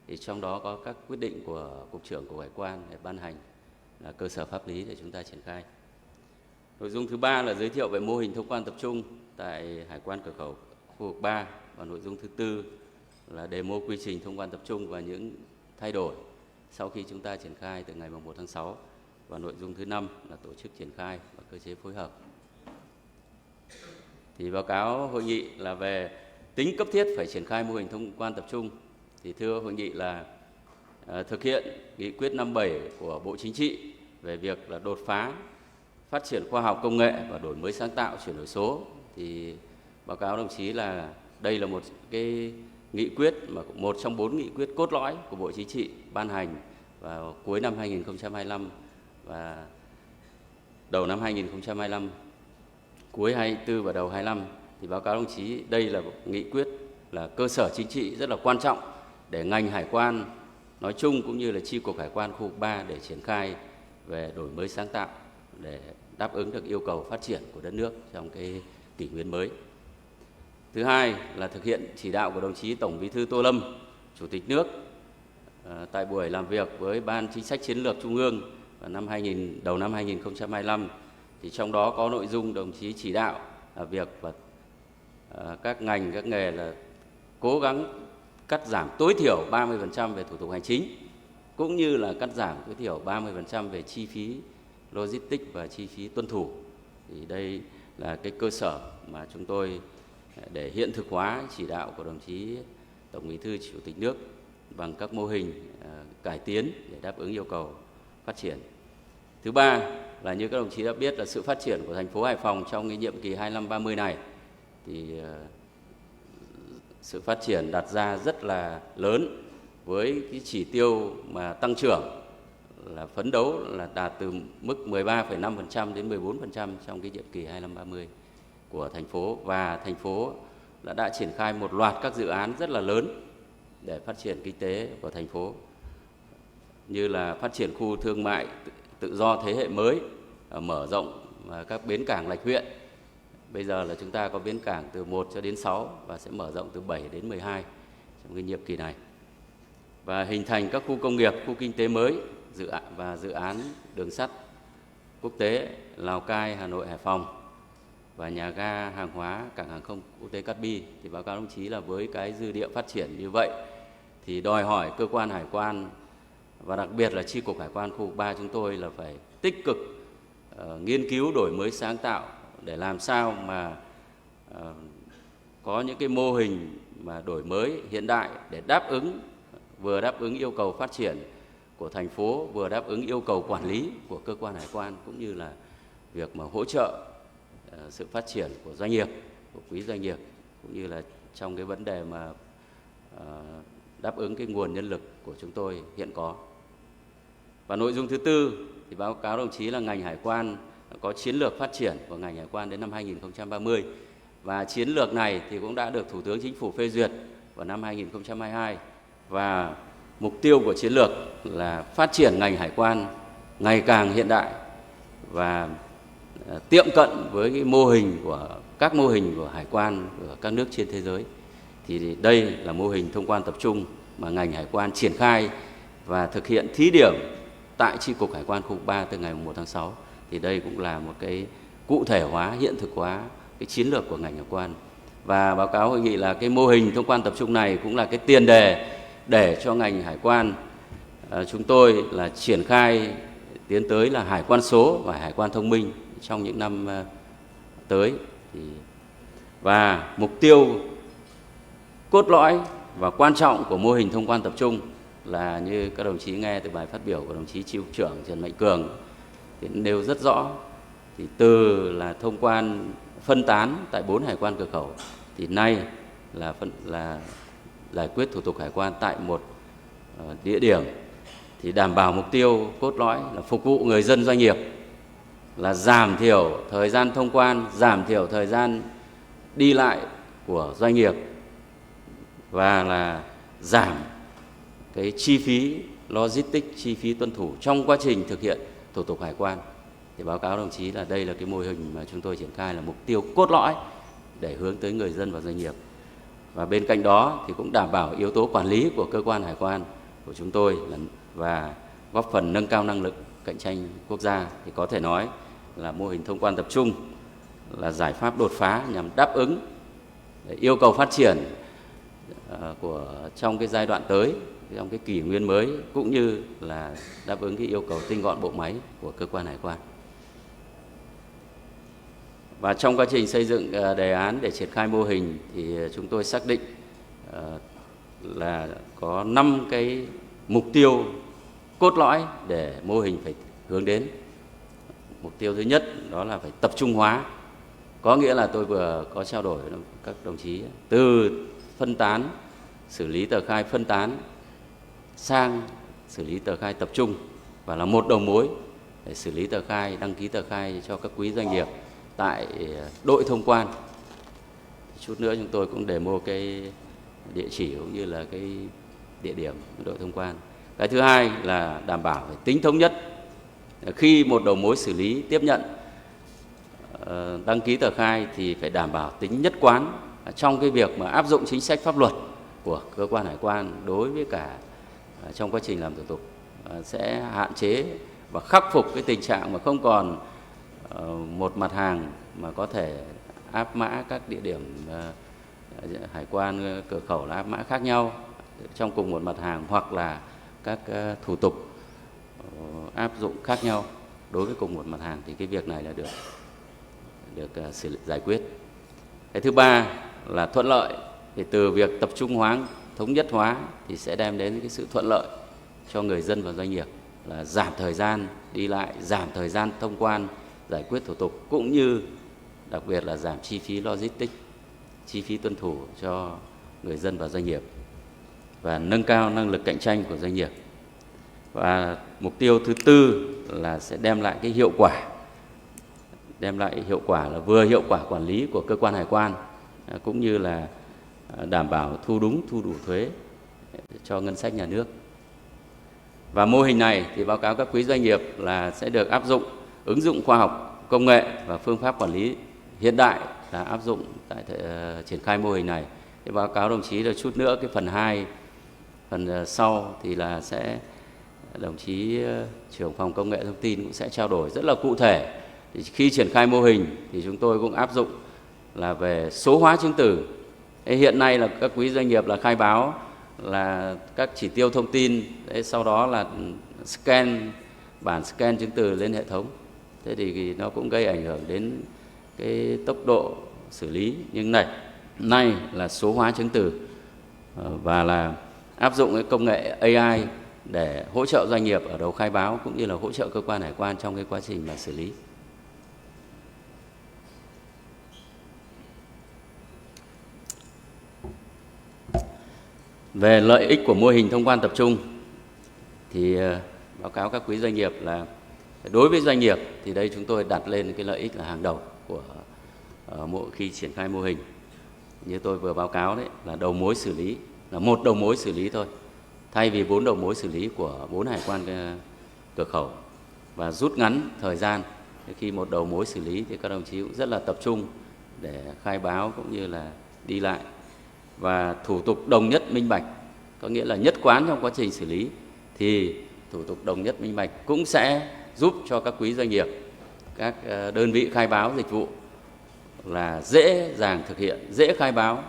Thì trong đó có các quyết định của Cục trưởng Cục Hải quan để ban hành là cơ sở pháp lý để chúng ta triển khai. Nội dung thứ ba là giới thiệu về mô hình thông quan tập trung tại Hải quan cửa khẩu khu vực 3. Và nội dung thứ tư là demo quy trình thông quan tập trung và những thay đổi sau khi chúng ta triển khai từ ngày 1 tháng 6. Và nội dung thứ 5 là tổ chức triển khai và cơ chế phối hợp. Thì báo cáo hội nghị là về tính cấp thiết phải triển khai mô hình thông quan tập trung. Thì thưa hội nghị là thực hiện nghị quyết 57 của Bộ Chính trị về việc là đột phá phát triển khoa học công nghệ và đổi mới sáng tạo, chuyển đổi số. Thì báo cáo đồng chí là đây là một cái nghị quyết mà một trong 4 nghị quyết cốt lõi của Bộ Chính trị ban hành vào cuối năm 2025 và đầu năm 2025, cuối 24 và đầu 25. Thì báo cáo đồng chí đây là một nghị quyết là cơ sở chính trị rất là quan trọng để ngành hải quan nói chung cũng như là Chi cục Hải quan khu vực 3 để triển khai về đổi mới sáng tạo để đáp ứng được yêu cầu phát triển của đất nước trong cái kỷ nguyên mới. Thứ hai là thực hiện chỉ đạo của đồng chí Tổng Bí thư Tô Lâm, Chủ tịch nước tại buổi làm việc với Ban Chính sách Chiến lược Trung ương vào đầu năm 2025. Thì trong đó có nội dung đồng chí chỉ đạo là việc các ngành, các nghề là cố gắng cắt giảm tối thiểu 30% về thủ tục hành chính, cũng như là cắt giảm tối thiểu 30% về chi phí logistics và chi phí tuân thủ. Thì đây là cái cơ sở mà chúng tôi để hiện thực hóa chỉ đạo của đồng chí Tổng Bí thư Chủ tịch nước bằng các mô hình cải tiến để đáp ứng yêu cầu phát triển. Thứ ba là như các đồng chí đã biết là sự phát triển của thành phố Hải Phòng trong cái nhiệm kỳ 25-30 này thì sự phát triển đặt ra rất là lớn, với cái chỉ tiêu mà tăng trưởng là phấn đấu là đạt từ mức 13,5% đến 14% trong cái nhiệm kỳ 25-30 của thành phố, và thành phố đã triển khai một loạt các dự án rất là lớn để phát triển kinh tế của thành phố, như là phát triển khu thương mại tự do thế hệ mới, mở rộng các bến cảng lạch huyện. Bây giờ là chúng ta có bến cảng từ 1 cho đến 6 và sẽ mở rộng từ 7 đến 12 trong cái nhiệm kỳ này. Và hình thành các khu công nghiệp, khu kinh tế mới và dự án đường sắt quốc tế Lào Cai, Hà Nội, Hải Phòng và nhà ga hàng hóa cảng hàng không quốc tế Cát Bi. Thì báo cáo đồng chí là với cái dư địa phát triển như vậy thì đòi hỏi cơ quan hải quan và đặc biệt là chi cục hải quan khu vực 3 chúng tôi là phải tích cực nghiên cứu, đổi mới, sáng tạo để làm sao mà có những cái mô hình mà đổi mới hiện đại để vừa đáp ứng yêu cầu phát triển của thành phố, vừa đáp ứng yêu cầu quản lý của cơ quan hải quan, cũng như là việc mà hỗ trợ sự phát triển của doanh nghiệp, của quý doanh nghiệp, cũng như là trong cái vấn đề mà đáp ứng cái nguồn nhân lực của chúng tôi hiện có. Và nội dung thứ tư thì báo cáo đồng chí là ngành hải quan có chiến lược phát triển của ngành hải quan đến năm 2030, và chiến lược này thì cũng đã được Thủ tướng Chính phủ phê duyệt vào năm 2022, và mục tiêu của chiến lược là phát triển ngành hải quan ngày càng hiện đại và tiệm cận với cái các mô hình của hải quan của các nước trên thế giới. Thì đây là mô hình thông quan tập trung mà ngành hải quan triển khai và thực hiện thí điểm tại chi cục hải quan khu vực 3 từ ngày 1 tháng 6. Thì đây cũng là một cái cụ thể hóa, hiện thực hóa cái chiến lược của ngành hải quan. Và báo cáo hội nghị là cái mô hình thông quan tập trung này cũng là cái tiền đề để cho ngành hải quan chúng tôi là triển khai tiến tới là hải quan số và hải quan thông minh trong những năm tới. Và mục tiêu cốt lõi và quan trọng của mô hình thông quan tập trung là như các đồng chí nghe từ bài phát biểu của đồng chí Chi cục trưởng Trần Mạnh Cường thì nêu rất rõ, thì từ là thông quan phân tán tại 4 hải quan cửa khẩu thì nay là giải quyết thủ tục hải quan tại một địa điểm, thì đảm bảo mục tiêu cốt lõi là phục vụ người dân doanh nghiệp, là giảm thiểu thời gian thông quan, giảm thiểu thời gian đi lại của doanh nghiệp, và là giảm cái chi phí logistics, chi phí tuân thủ trong quá trình thực hiện thủ tục hải quan. Thì báo cáo đồng chí là đây là cái mô hình mà chúng tôi triển khai là mục tiêu cốt lõi để hướng tới người dân và doanh nghiệp. Và bên cạnh đó thì cũng đảm bảo yếu tố quản lý của cơ quan hải quan của chúng tôi và góp phần nâng cao năng lực cạnh tranh quốc gia. Thì có thể nói là mô hình thông quan tập trung là giải pháp đột phá nhằm đáp ứng yêu cầu phát triển trong cái giai đoạn tới, trong cái kỷ nguyên mới, cũng như là đáp ứng cái yêu cầu tinh gọn bộ máy của cơ quan hải quan. Và trong quá trình xây dựng đề án để triển khai mô hình thì chúng tôi xác định là có 5 cái mục tiêu cốt lõi để mô hình phải hướng đến. Mục tiêu thứ nhất đó là phải tập trung hóa, có nghĩa là tôi vừa có trao đổi với các đồng chí, từ phân tán, xử lý tờ khai phân tán sang xử lý tờ khai tập trung, và là một đầu mối để xử lý tờ khai, đăng ký tờ khai cho các quý doanh nghiệp tại đội thông quan. Chút nữa chúng tôi cũng demo cái địa chỉ cũng như là cái địa điểm đội thông quan. Cái thứ hai là đảm bảo phải tính thống nhất. Khi một đầu mối xử lý tiếp nhận đăng ký tờ khai thì phải đảm bảo tính nhất quán trong cái việc mà áp dụng chính sách pháp luật của cơ quan hải quan đối với cả trong quá trình làm thủ tục, sẽ hạn chế và khắc phục cái tình trạng mà không còn một mặt hàng mà có thể áp mã các địa điểm hải quan cửa khẩu là áp mã khác nhau trong cùng một mặt hàng, hoặc là các thủ tục áp dụng khác nhau đối với cùng một mặt hàng, thì cái việc này là được giải quyết. Cái thứ ba là thuận lợi, thì từ việc tập trung hóa, thống nhất hóa thì sẽ đem đến cái sự thuận lợi cho người dân và doanh nghiệp. là giảm thời gian đi lại, giảm thời gian thông quan, giải quyết thủ tục, cũng như đặc biệt là giảm chi phí logistics, chi phí tuân thủ cho người dân và doanh nghiệp, và nâng cao năng lực cạnh tranh của doanh nghiệp. Và mục tiêu thứ tư là sẽ đem lại cái hiệu quả, là vừa hiệu quả quản lý của cơ quan hải quan, cũng như là đảm bảo thu đúng thu đủ thuế cho ngân sách nhà nước. Và mô hình này thì báo cáo các quý doanh nghiệp là sẽ được áp dụng, ứng dụng khoa học, công nghệ và phương pháp quản lý hiện đại là áp dụng tại triển khai mô hình này. Thì báo cáo đồng chí là chút nữa cái phần 2, phần sau thì là sẽ đồng chí trưởng phòng công nghệ thông tin cũng sẽ trao đổi rất là cụ thể. Thì khi triển khai mô hình thì chúng tôi cũng áp dụng là về số hóa chứng từ. Hiện nay là các quý doanh nghiệp là khai báo là các chỉ tiêu thông tin, sau đó là bản scan chứng từ lên hệ thống. Thế thì nó cũng gây ảnh hưởng đến cái tốc độ xử lý. Nhưng nay là số hóa chứng từ và là áp dụng cái công nghệ AI để hỗ trợ doanh nghiệp ở đầu khai báo, cũng như là hỗ trợ cơ quan hải quan trong cái quá trình mà xử lý. Về lợi ích của mô hình thông quan tập trung thì báo cáo các quý doanh nghiệp là đối với doanh nghiệp thì đây chúng tôi đặt lên cái lợi ích là hàng đầu của mỗi khi triển khai mô hình. Như tôi vừa báo cáo đấy, là đầu mối xử lý, là một đầu mối xử lý thôi, thay vì 4 đầu mối xử lý của 4 hải quan cửa khẩu, và rút ngắn thời gian. Khi một đầu mối xử lý thì các đồng chí cũng rất là tập trung để khai báo cũng như là đi lại. Và thủ tục đồng nhất minh bạch, có nghĩa là nhất quán trong quá trình xử lý, thì thủ tục đồng nhất minh bạch cũng sẽ giúp cho các quý doanh nghiệp, các đơn vị khai báo dịch vụ là dễ dàng thực hiện, dễ khai báo.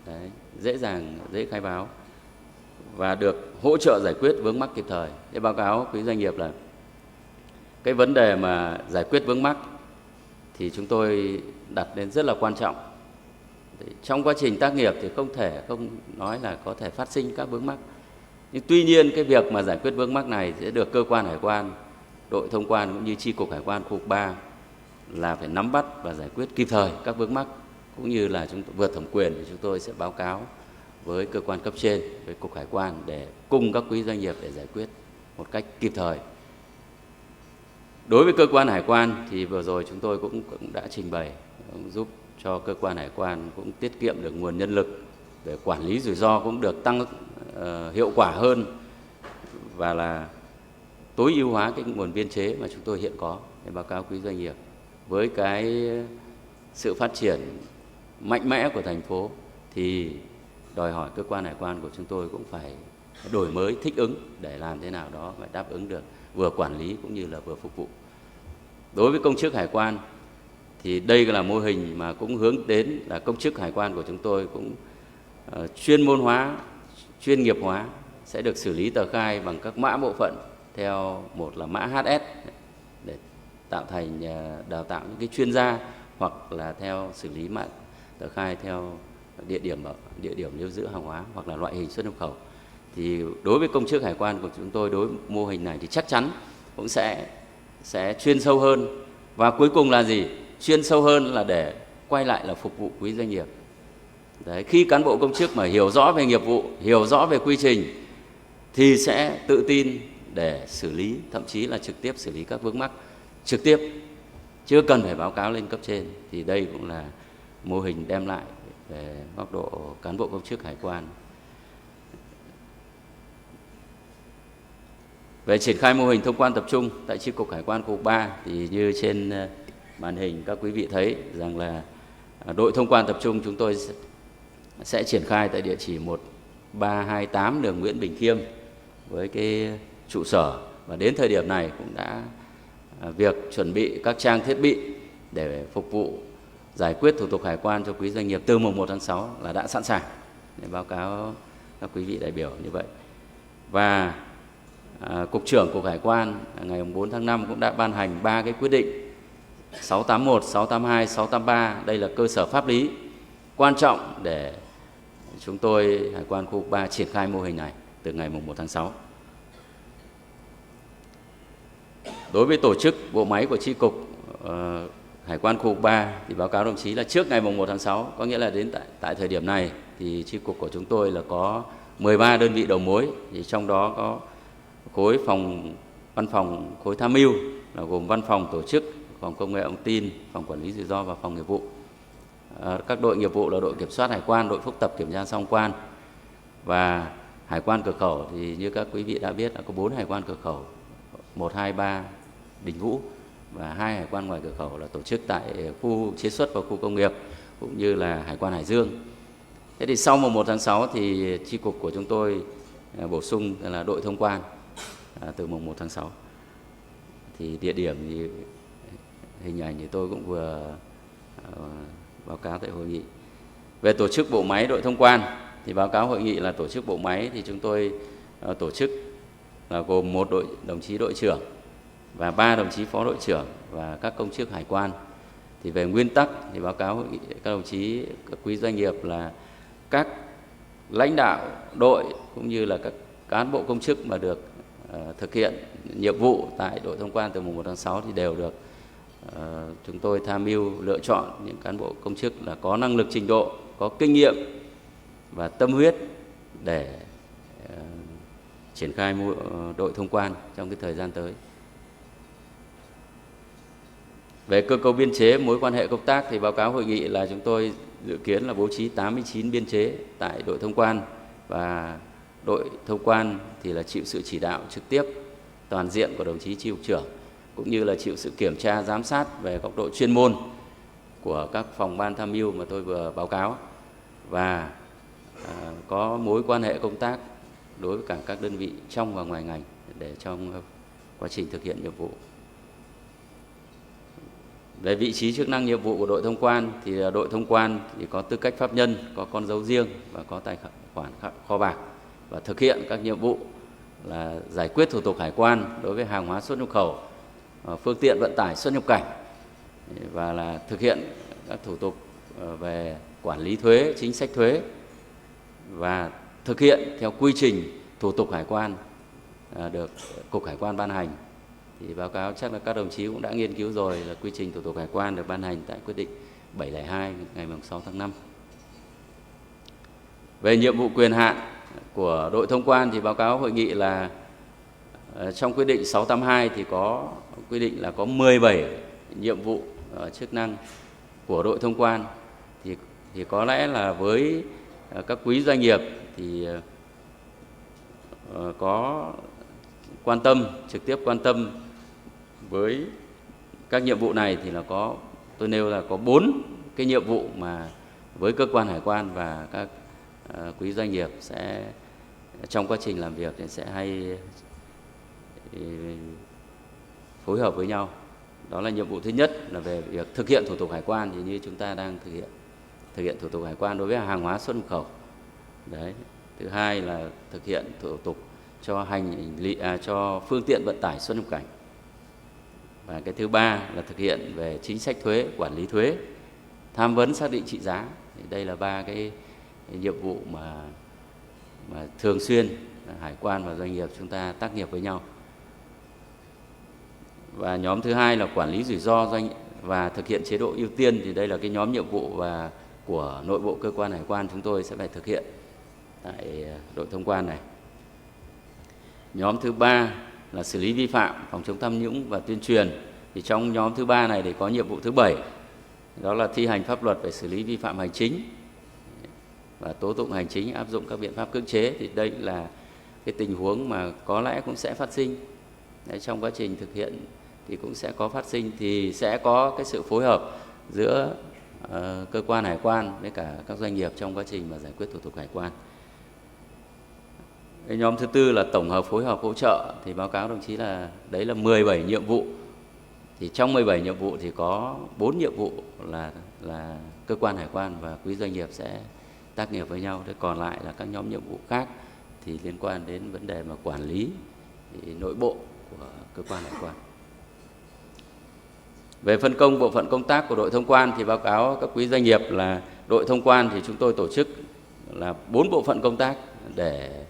Đấy, dễ khai báo và được hỗ trợ giải quyết vướng mắc kịp thời. Để báo cáo quý doanh nghiệp là cái vấn đề mà giải quyết vướng mắc thì chúng tôi đặt lên rất là quan trọng. Trong quá trình tác nghiệp thì không nói là có thể phát sinh các vướng mắc. Nhưng tuy nhiên cái việc mà giải quyết vướng mắc này sẽ được cơ quan hải quan, đội thông quan cũng như chi cục hải quan khu vực 3 là phải nắm bắt và giải quyết kịp thời các vướng mắc, cũng như là chúng tôi vượt thẩm quyền thì chúng tôi sẽ báo cáo với cơ quan cấp trên, với cục hải quan để cùng các quý doanh nghiệp để giải quyết một cách kịp thời. Đối với cơ quan hải quan thì vừa rồi chúng tôi cũng đã trình bày, giúp cho cơ quan hải quan cũng tiết kiệm được nguồn nhân lực, để quản lý rủi ro cũng được tăng hiệu quả hơn, và là tối ưu hóa cái nguồn biên chế mà chúng tôi hiện có. Để báo cáo quý doanh nghiệp, với cái sự phát triển mạnh mẽ của thành phố thì đòi hỏi cơ quan hải quan của chúng tôi cũng phải đổi mới, thích ứng để làm thế nào đó phải đáp ứng được vừa quản lý cũng như là vừa phục vụ. Đối với công chức hải quan thì đây là mô hình mà cũng hướng đến là công chức hải quan của chúng tôi cũng chuyên môn hóa, chuyên nghiệp hóa, sẽ được xử lý tờ khai bằng các mã bộ phận theo một là mã HS để tạo thành đào tạo những cái chuyên gia, hoặc là theo xử lý mã tờ khai theo địa điểm lưu giữ hàng hóa hoặc là loại hình xuất nhập khẩu. Thì đối với công chức hải quan của chúng tôi, đối với mô hình này thì chắc chắn cũng sẽ chuyên sâu hơn. Và cuối cùng là gì? Chuyên sâu hơn là để quay lại là phục vụ quý doanh nghiệp. Đấy, khi cán bộ công chức mà hiểu rõ về nghiệp vụ, hiểu rõ về quy trình thì sẽ tự tin để xử lý, thậm chí là trực tiếp xử lý các vướng mắc trực tiếp, chưa cần phải báo cáo lên cấp trên. Thì đây cũng là mô hình đem lại về góc độ cán bộ công chức hải quan. Về triển khai mô hình thông quan tập trung tại chi cục hải quan khu vực 3 thì như trên màn hình các quý vị thấy rằng là đội thông quan tập trung chúng tôi sẽ triển khai tại địa chỉ 1328 đường Nguyễn Bình Khiêm với cái trụ sở, và đến thời điểm này cũng đã việc chuẩn bị các trang thiết bị để phục vụ giải quyết thủ tục hải quan cho quý doanh nghiệp từ mùng 1 tháng 6 là đã sẵn sàng, để báo cáo các quý vị đại biểu như vậy. Và Cục trưởng Cục Hải quan ngày 4 tháng 5 cũng đã ban hành 3 cái quyết định 681, 682, 683. Đây là cơ sở pháp lý quan trọng để chúng tôi Hải quan khu vực 3 triển khai mô hình này từ ngày 1 tháng 6. Đối với tổ chức bộ máy của chi cục Hải quan khu vực 3 thì báo cáo đồng chí là trước ngày 1 tháng 6, có nghĩa là đến tại thời điểm này thì chi cục của chúng tôi là có 13 đơn vị đầu mối, thì trong đó có khối văn phòng khối tham mưu là gồm văn phòng tổ chức, phòng công nghệ thông tin, phòng quản lý rủi ro và phòng nghiệp vụ. Các đội nghiệp vụ là đội kiểm soát hải quan, đội phúc tập kiểm tra song quan, và hải quan cửa khẩu thì như các quý vị đã biết là có 4 hải quan cửa khẩu, 1, 2, 3 Đình Vũ, và 2 hải quan ngoài cửa khẩu là tổ chức tại khu chế xuất và khu công nghiệp, cũng như là hải quan Hải Dương. Thế thì sau 1 tháng 6 thì chi cục của chúng tôi bổ sung là đội thông quan từ 1 tháng 6. Thì địa điểm thì hình ảnh thì tôi cũng vừa báo cáo tại hội nghị. Về tổ chức bộ máy đội thông quan thì báo cáo hội nghị là tổ chức bộ máy thì chúng tôi tổ chức là gồm 1 đồng chí đội trưởng và 3 đồng chí phó đội trưởng và các công chức hải quan. Thì về nguyên tắc thì báo cáo hội nghị các đồng chí, các quý doanh nghiệp là các lãnh đạo đội cũng như là các cán bộ công chức mà được thực hiện nhiệm vụ tại đội thông quan từ 1 tháng 6 thì đều được chúng tôi tham mưu lựa chọn những cán bộ công chức là có năng lực, trình độ, có kinh nghiệm và tâm huyết để triển khai đội thông quan trong cái thời gian tới. Về cơ cấu biên chế, mối quan hệ công tác thì báo cáo hội nghị là chúng tôi dự kiến là bố trí 89 biên chế tại đội thông quan, và đội thông quan thì là chịu sự chỉ đạo trực tiếp toàn diện của đồng chí chi cục trưởng, cũng như là chịu sự kiểm tra giám sát về góc độ chuyên môn của các phòng ban tham mưu mà tôi vừa báo cáo, và có mối quan hệ công tác đối với cả các đơn vị trong và ngoài ngành để trong quá trình thực hiện nhiệm vụ. Về vị trí chức năng nhiệm vụ của đội thông quan thì đội thông quan thì có tư cách pháp nhân, có con dấu riêng và có tài khoản kho bạc, và thực hiện các nhiệm vụ là giải quyết thủ tục hải quan đối với hàng hóa xuất nhập khẩu, phương tiện vận tải xuất nhập cảnh, và là thực hiện các thủ tục về quản lý thuế, chính sách thuế, và thực hiện theo quy trình thủ tục hải quan được Cục Hải quan ban hành. Thì báo cáo chắc là các đồng chí cũng đã nghiên cứu rồi, là quy trình thủ tục hải quan được ban hành tại quyết định 702 ngày 6 tháng 5. Về nhiệm vụ quyền hạn của đội thông quan thì báo cáo hội nghị là trong quyết định 682 thì có quy định là có 17 nhiệm vụ chức năng của đội thông quan. Thì có lẽ là với các quý doanh nghiệp thì có quan tâm, trực tiếp quan tâm với các nhiệm vụ này thì là tôi nêu là có 4 cái nhiệm vụ mà với cơ quan hải quan và các quý doanh nghiệp sẽ trong quá trình làm việc thì sẽ hay phối hợp với nhau. Đó là nhiệm vụ thứ nhất là về việc thực hiện thủ tục hải quan, thì như chúng ta đang thực hiện thủ tục hải quan đối với hàng hóa xuất nhập khẩu. Đấy. Thứ hai là thực hiện thủ tục cho phương tiện vận tải xuất nhập cảnh. Và cái thứ ba là thực hiện về chính sách thuế, quản lý thuế, tham vấn xác định trị giá. Thì đây là 3 cái nhiệm vụ mà thường xuyên hải quan và doanh nghiệp chúng ta tác nghiệp với nhau. Và nhóm thứ hai là quản lý rủi ro và thực hiện chế độ ưu tiên, thì đây là cái nhóm nhiệm vụ và của nội bộ cơ quan hải quan chúng tôi sẽ phải thực hiện tại đội thông quan này. Nhóm thứ ba là xử lý vi phạm, phòng chống tham nhũng và tuyên truyền. Thì trong nhóm thứ ba này thì có nhiệm vụ thứ 7, đó là thi hành pháp luật về xử lý vi phạm hành chính và tố tụng hành chính, áp dụng các biện pháp cưỡng chế. Thì đây là cái tình huống mà có lẽ cũng sẽ phát sinh. Đấy, trong quá trình thực hiện thì cũng sẽ có phát sinh, thì sẽ có cái sự phối hợp giữa cơ quan hải quan với cả các doanh nghiệp trong quá trình mà giải quyết thủ tục hải quan. Cái nhóm thứ tư là tổng hợp phối hợp hỗ trợ, thì báo cáo đồng chí là đấy là 17 nhiệm vụ. Thì trong 17 nhiệm vụ thì có 4 nhiệm vụ là cơ quan hải quan và quý doanh nghiệp sẽ tác nghiệp với nhau. Thế còn lại là các nhóm nhiệm vụ khác thì liên quan đến vấn đề mà quản lý nội bộ của cơ quan hải quan. Về phân công bộ phận công tác của đội thông quan thì báo cáo các quý doanh nghiệp là đội thông quan thì chúng tôi tổ chức là 4 bộ phận công tác để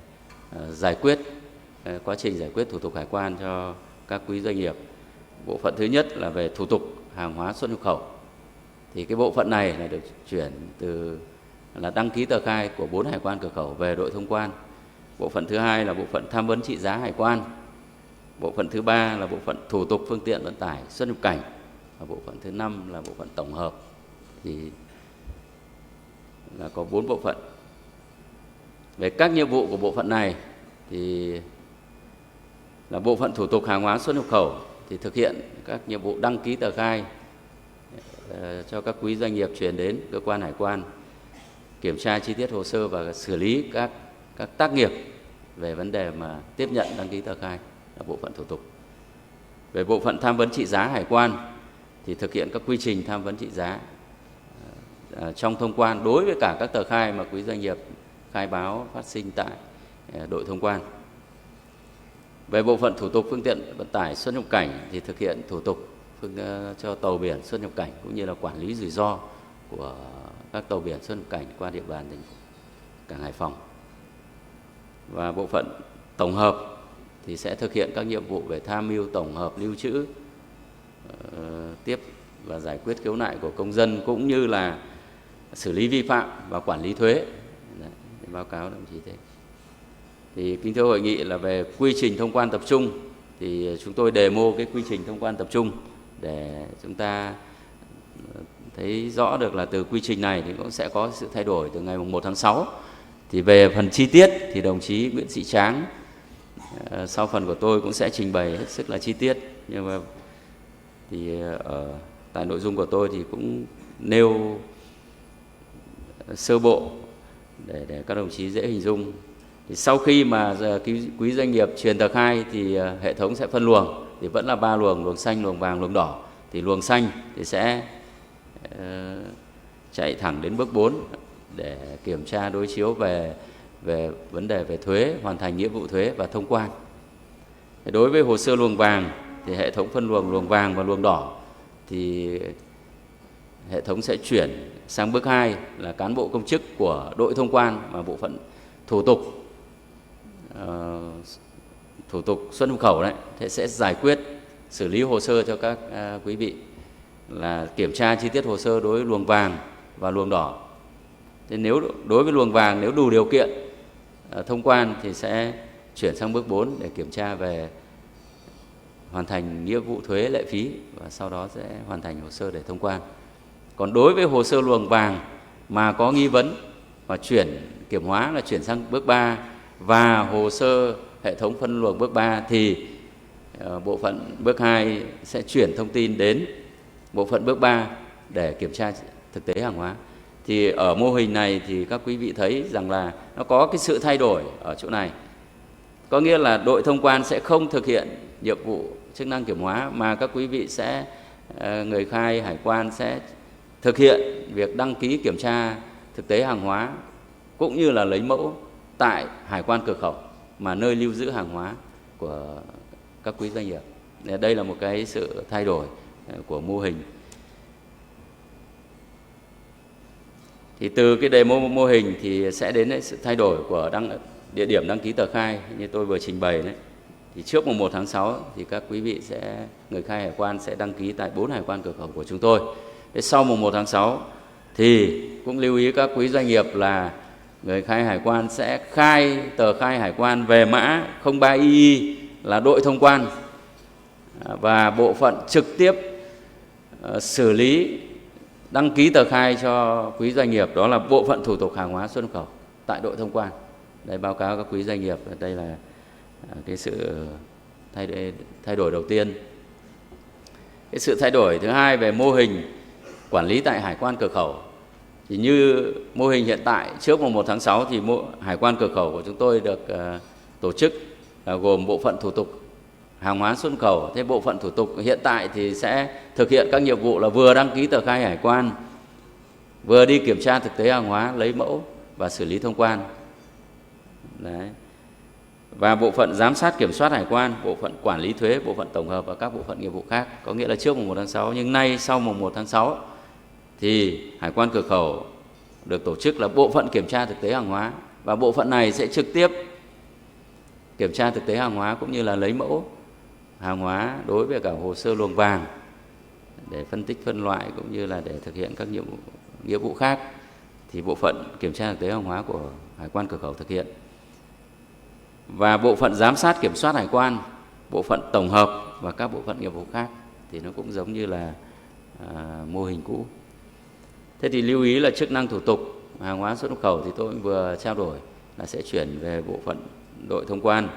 giải quyết quá trình giải quyết thủ tục hải quan cho các quý doanh nghiệp. bộ phận thứ nhất là về thủ tục hàng hóa xuất nhập khẩu. Thì cái bộ phận này là được chuyển từ là đăng ký tờ khai của 4 hải quan cửa khẩu về đội thông quan. Bộ phận thứ hai là bộ phận tham vấn trị giá hải quan. Bộ phận thứ ba là bộ phận thủ tục phương tiện vận tải xuất nhập cảnh. Và bộ phận thứ 5 là bộ phận tổng hợp. Thì là có 4 bộ phận. Về các nhiệm vụ của bộ phận này thì là bộ phận thủ tục hàng hóa xuất nhập khẩu thì thực hiện các nhiệm vụ đăng ký tờ khai cho các quý doanh nghiệp chuyển đến cơ quan hải quan, kiểm tra chi tiết hồ sơ và xử lý các tác nghiệp về vấn đề mà tiếp nhận đăng ký tờ khai là bộ phận thủ tục. Về bộ phận tham vấn trị giá hải quan thì thực hiện các quy trình tham vấn trị giá trong thông quan đối với cả các tờ khai mà quý doanh nghiệp khai báo phát sinh tại đội thông quan. Về bộ phận thủ tục phương tiện vận tải xuất nhập cảnh thì thực hiện thủ tục cho tàu biển xuất nhập cảnh cũng như là quản lý rủi ro của các tàu biển xuất nhập cảnh qua địa bàn cảng Hải Phòng. Và bộ phận tổng hợp thì sẽ thực hiện các nhiệm vụ về tham mưu tổng hợp lưu trữ, tiếp và giải quyết khiếu nại của công dân cũng như là xử lý vi phạm và quản lý thuế. Đấy, báo cáo đồng chí thế. Thì kính thưa hội nghị là về quy trình thông quan tập trung thì chúng tôi demo cái quy trình thông quan tập trung để chúng ta thấy rõ được là từ quy trình này thì cũng sẽ có sự thay đổi từ ngày 1 tháng 6. Thì về phần chi tiết thì đồng chí Nguyễn Sĩ Tráng sau phần của tôi cũng sẽ trình bày hết sức là chi tiết, nhưng mà thì tại nội dung của tôi thì cũng nêu sơ bộ để các đồng chí dễ hình dung. Thì sau khi mà quý doanh nghiệp truyền tờ khai thì hệ thống sẽ phân luồng, thì vẫn là 3 luồng: luồng xanh, luồng vàng, luồng đỏ. Thì luồng xanh thì sẽ chạy thẳng đến bước 4 để kiểm tra đối chiếu về vấn đề về thuế, hoàn thành nghĩa vụ thuế và thông quan. Đối với hồ sơ luồng vàng thì hệ thống phân luồng luồng vàng và luồng đỏ thì hệ thống sẽ chuyển sang bước 2 là cán bộ công chức của đội thông quan và bộ phận thủ tục xuất nhập khẩu đấy, thế sẽ giải quyết xử lý hồ sơ cho các quý vị là kiểm tra chi tiết hồ sơ đối với luồng vàng và luồng đỏ. Thế nếu đối với luồng vàng nếu đủ điều kiện thông quan thì sẽ chuyển sang bước 4 để kiểm tra về hoàn thành nghĩa vụ thuế lệ phí và sau đó sẽ hoàn thành hồ sơ để thông quan. Còn đối với hồ sơ luồng vàng mà có nghi vấn và chuyển kiểm hóa là chuyển sang bước 3 và hồ sơ hệ thống phân luồng bước 3 thì bộ phận bước 2 sẽ chuyển thông tin đến bộ phận bước 3 để kiểm tra thực tế hàng hóa. Thì ở mô hình này thì các quý vị thấy rằng là nó có cái sự thay đổi ở chỗ này. Có nghĩa là đội thông quan sẽ không thực hiện nhiệm vụ chức năng kiểm hóa mà các quý vị sẽ người khai hải quan sẽ thực hiện việc đăng ký kiểm tra thực tế hàng hóa cũng như là lấy mẫu tại hải quan cửa khẩu mà nơi lưu giữ hàng hóa của các quý doanh nghiệp. Đây là một cái sự thay đổi của mô hình. Thì từ cái demo mô hình thì sẽ đến sự thay đổi của địa điểm đăng ký tờ khai như tôi vừa trình bày đấy. Thì trước mùng 1 tháng 6 thì các quý vị người khai hải quan sẽ đăng ký tại 4 hải quan cửa khẩu của chúng tôi. Thế sau mùng 1 tháng 6 thì cũng lưu ý các quý doanh nghiệp là người khai hải quan sẽ khai tờ khai hải quan về mã 03II là đội thông quan và bộ phận trực tiếp xử lý đăng ký tờ khai cho quý doanh nghiệp đó là bộ phận thủ tục hàng hóa xuất nhập khẩu tại đội thông quan. Đây báo cáo các quý doanh nghiệp, đây là cái sự thay đổi đầu tiên. Cái sự thay đổi thứ hai về mô hình quản lý tại hải quan cửa khẩu. Thì như mô hình hiện tại trước mùng 1 tháng 6 thì hải quan cửa khẩu của chúng tôi được tổ chức gồm bộ phận thủ tục hàng hóa xuất khẩu. Thế bộ phận thủ tục hiện tại thì sẽ thực hiện các nhiệm vụ là vừa đăng ký tờ khai hải quan, vừa đi kiểm tra thực tế hàng hóa, lấy mẫu và xử lý thông quan. Đấy. Và bộ phận giám sát kiểm soát hải quan, bộ phận quản lý thuế, bộ phận tổng hợp và các bộ phận nghiệp vụ khác. Có nghĩa là trước mùng 1 tháng 6 nhưng nay sau mùng 1 tháng 6 thì hải quan cửa khẩu được tổ chức là bộ phận kiểm tra thực tế hàng hóa và bộ phận này sẽ trực tiếp kiểm tra thực tế hàng hóa cũng như là lấy mẫu hàng hóa đối với cả hồ sơ luồng vàng để phân tích phân loại cũng như là để thực hiện các nghĩa vụ khác thì bộ phận kiểm tra thực tế hàng hóa của Hải quan cửa khẩu thực hiện. Và bộ phận giám sát kiểm soát hải quan, bộ phận tổng hợp và các bộ phận nghiệp vụ khác thì nó cũng giống như là mô hình cũ. Thế thì lưu ý là chức năng thủ tục hàng hóa xuất nhập khẩu thì tôi vừa trao đổi là sẽ chuyển về bộ phận đội thông quan,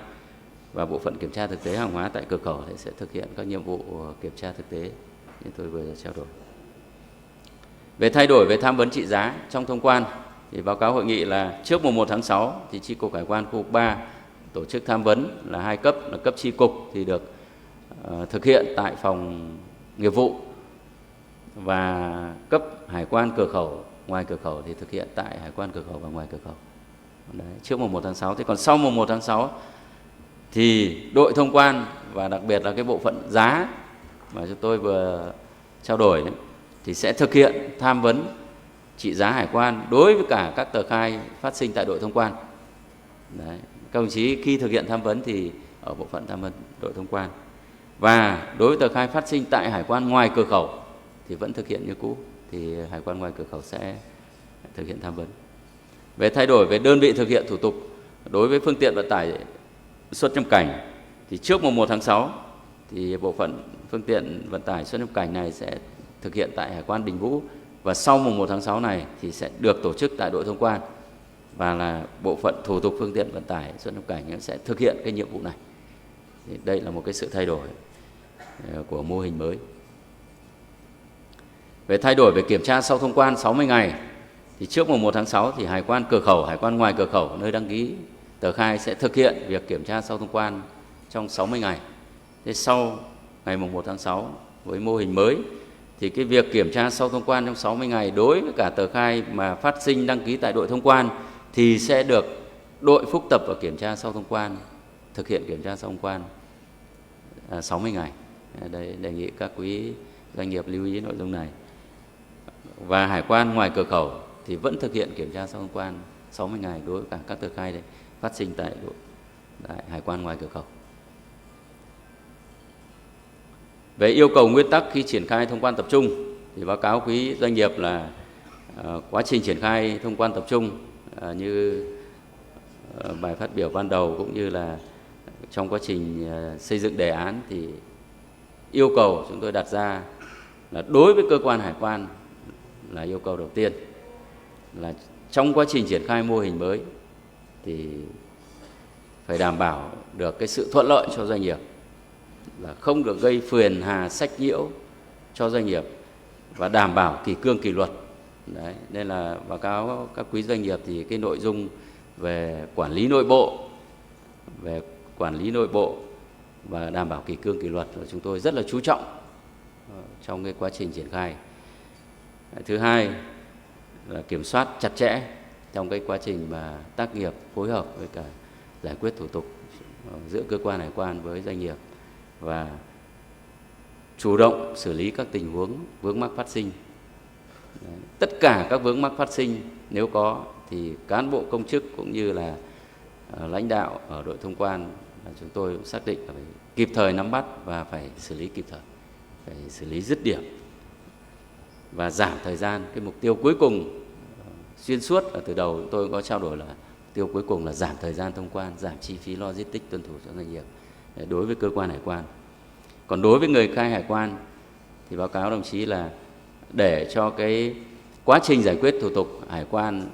và bộ phận kiểm tra thực tế hàng hóa tại cửa khẩu thì sẽ thực hiện các nhiệm vụ kiểm tra thực tế như tôi vừa trao đổi. Về thay đổi về tham vấn trị giá trong thông quan thì báo cáo hội nghị là trước mùng 1 tháng 6 thì Chi cục Hải quan khu vực 3 tổ chức tham vấn là 2 cấp, là cấp chi cục thì được thực hiện tại phòng nghiệp vụ, và cấp hải quan cửa khẩu ngoài cửa khẩu thì thực hiện tại hải quan cửa khẩu và ngoài cửa khẩu. Đấy, trước mùng 1 tháng 6. Thế còn sau mùng 1 tháng 6 thì đội thông quan và đặc biệt là cái bộ phận giá mà chúng tôi vừa trao đổi đấy, thì sẽ thực hiện tham vấn trị giá hải quan đối với cả các tờ khai phát sinh tại đội thông quan. Đấy, các đồng chí khi thực hiện tham vấn thì ở bộ phận tham vấn đội thông quan, và đối với tờ khai phát sinh tại hải quan ngoài cửa khẩu thì vẫn thực hiện như cũ, thì hải quan ngoài cửa khẩu sẽ thực hiện tham vấn. Về thay đổi về đơn vị thực hiện thủ tục đối với phương tiện vận tải xuất nhập cảnh thì trước mùng 1 tháng 6 thì bộ phận phương tiện vận tải xuất nhập cảnh này sẽ thực hiện tại hải quan Đình Vũ, và sau mùng 1 tháng 6 này thì sẽ được tổ chức tại đội thông quan, và là bộ phận thủ tục phương tiện vận tải xuất nhập cảnh sẽ thực hiện cái nhiệm vụ này. Thì đây là một cái sự thay đổi của mô hình mới. Về thay đổi về kiểm tra sau thông quan 60 ngày thì trước mùng 1 tháng 6 thì hải quan cửa khẩu, hải quan ngoài cửa khẩu nơi đăng ký tờ khai sẽ thực hiện việc kiểm tra sau thông quan trong 60 ngày. Thế sau ngày mùng 1 tháng 6 với mô hình mới thì cái việc kiểm tra sau thông quan trong 60 ngày đối với cả tờ khai mà phát sinh đăng ký tại đội thông quan thì sẽ được đội phúc tập và kiểm tra sau thông quan thực hiện kiểm tra sau thông quan 60 ngày. Đây, đề nghị các quý doanh nghiệp lưu ý nội dung này. Và hải quan ngoài cửa khẩu thì vẫn thực hiện kiểm tra sau thông quan 60 ngày đối với cả các tờ khai phát sinh tại hải quan ngoài cửa khẩu. Về yêu cầu nguyên tắc khi triển khai thông quan tập trung thì báo cáo quý doanh nghiệp là quá trình triển khai thông quan tập trung như bài phát biểu ban đầu cũng như là trong quá trình xây dựng đề án thì yêu cầu chúng tôi đặt ra là đối với cơ quan hải quan là yêu cầu đầu tiên là trong quá trình triển khai mô hình mới thì phải đảm bảo được cái sự thuận lợi cho doanh nghiệp, là không được gây phiền hà sách nhiễu cho doanh nghiệp và đảm bảo kỷ cương kỷ luật. Đấy, nên là báo cáo các quý doanh nghiệp thì cái nội dung về quản lý nội bộ và đảm bảo kỷ cương kỷ luật là chúng tôi rất là chú trọng trong cái quá trình triển khai. Thứ hai là kiểm soát chặt chẽ trong cái quá trình mà tác nghiệp phối hợp với cả giải quyết thủ tục giữa cơ quan hải quan với doanh nghiệp, và chủ động xử lý các tình huống vướng mắc phát sinh. Tất cả các vướng mắc phát sinh nếu có thì cán bộ công chức cũng như là lãnh đạo ở đội thông quan chúng tôi xác định là phải kịp thời nắm bắt và phải xử lý kịp thời, phải xử lý dứt điểm và giảm thời gian. Cái mục tiêu cuối cùng xuyên suốt ở từ đầu tôi có trao đổi là tiêu cuối cùng là giảm thời gian thông quan, giảm chi phí logistics tuân thủ cho doanh nghiệp đối với cơ quan hải quan. Còn đối với người khai hải quan thì báo cáo đồng chí là để cho cái quá trình giải quyết thủ tục hải quan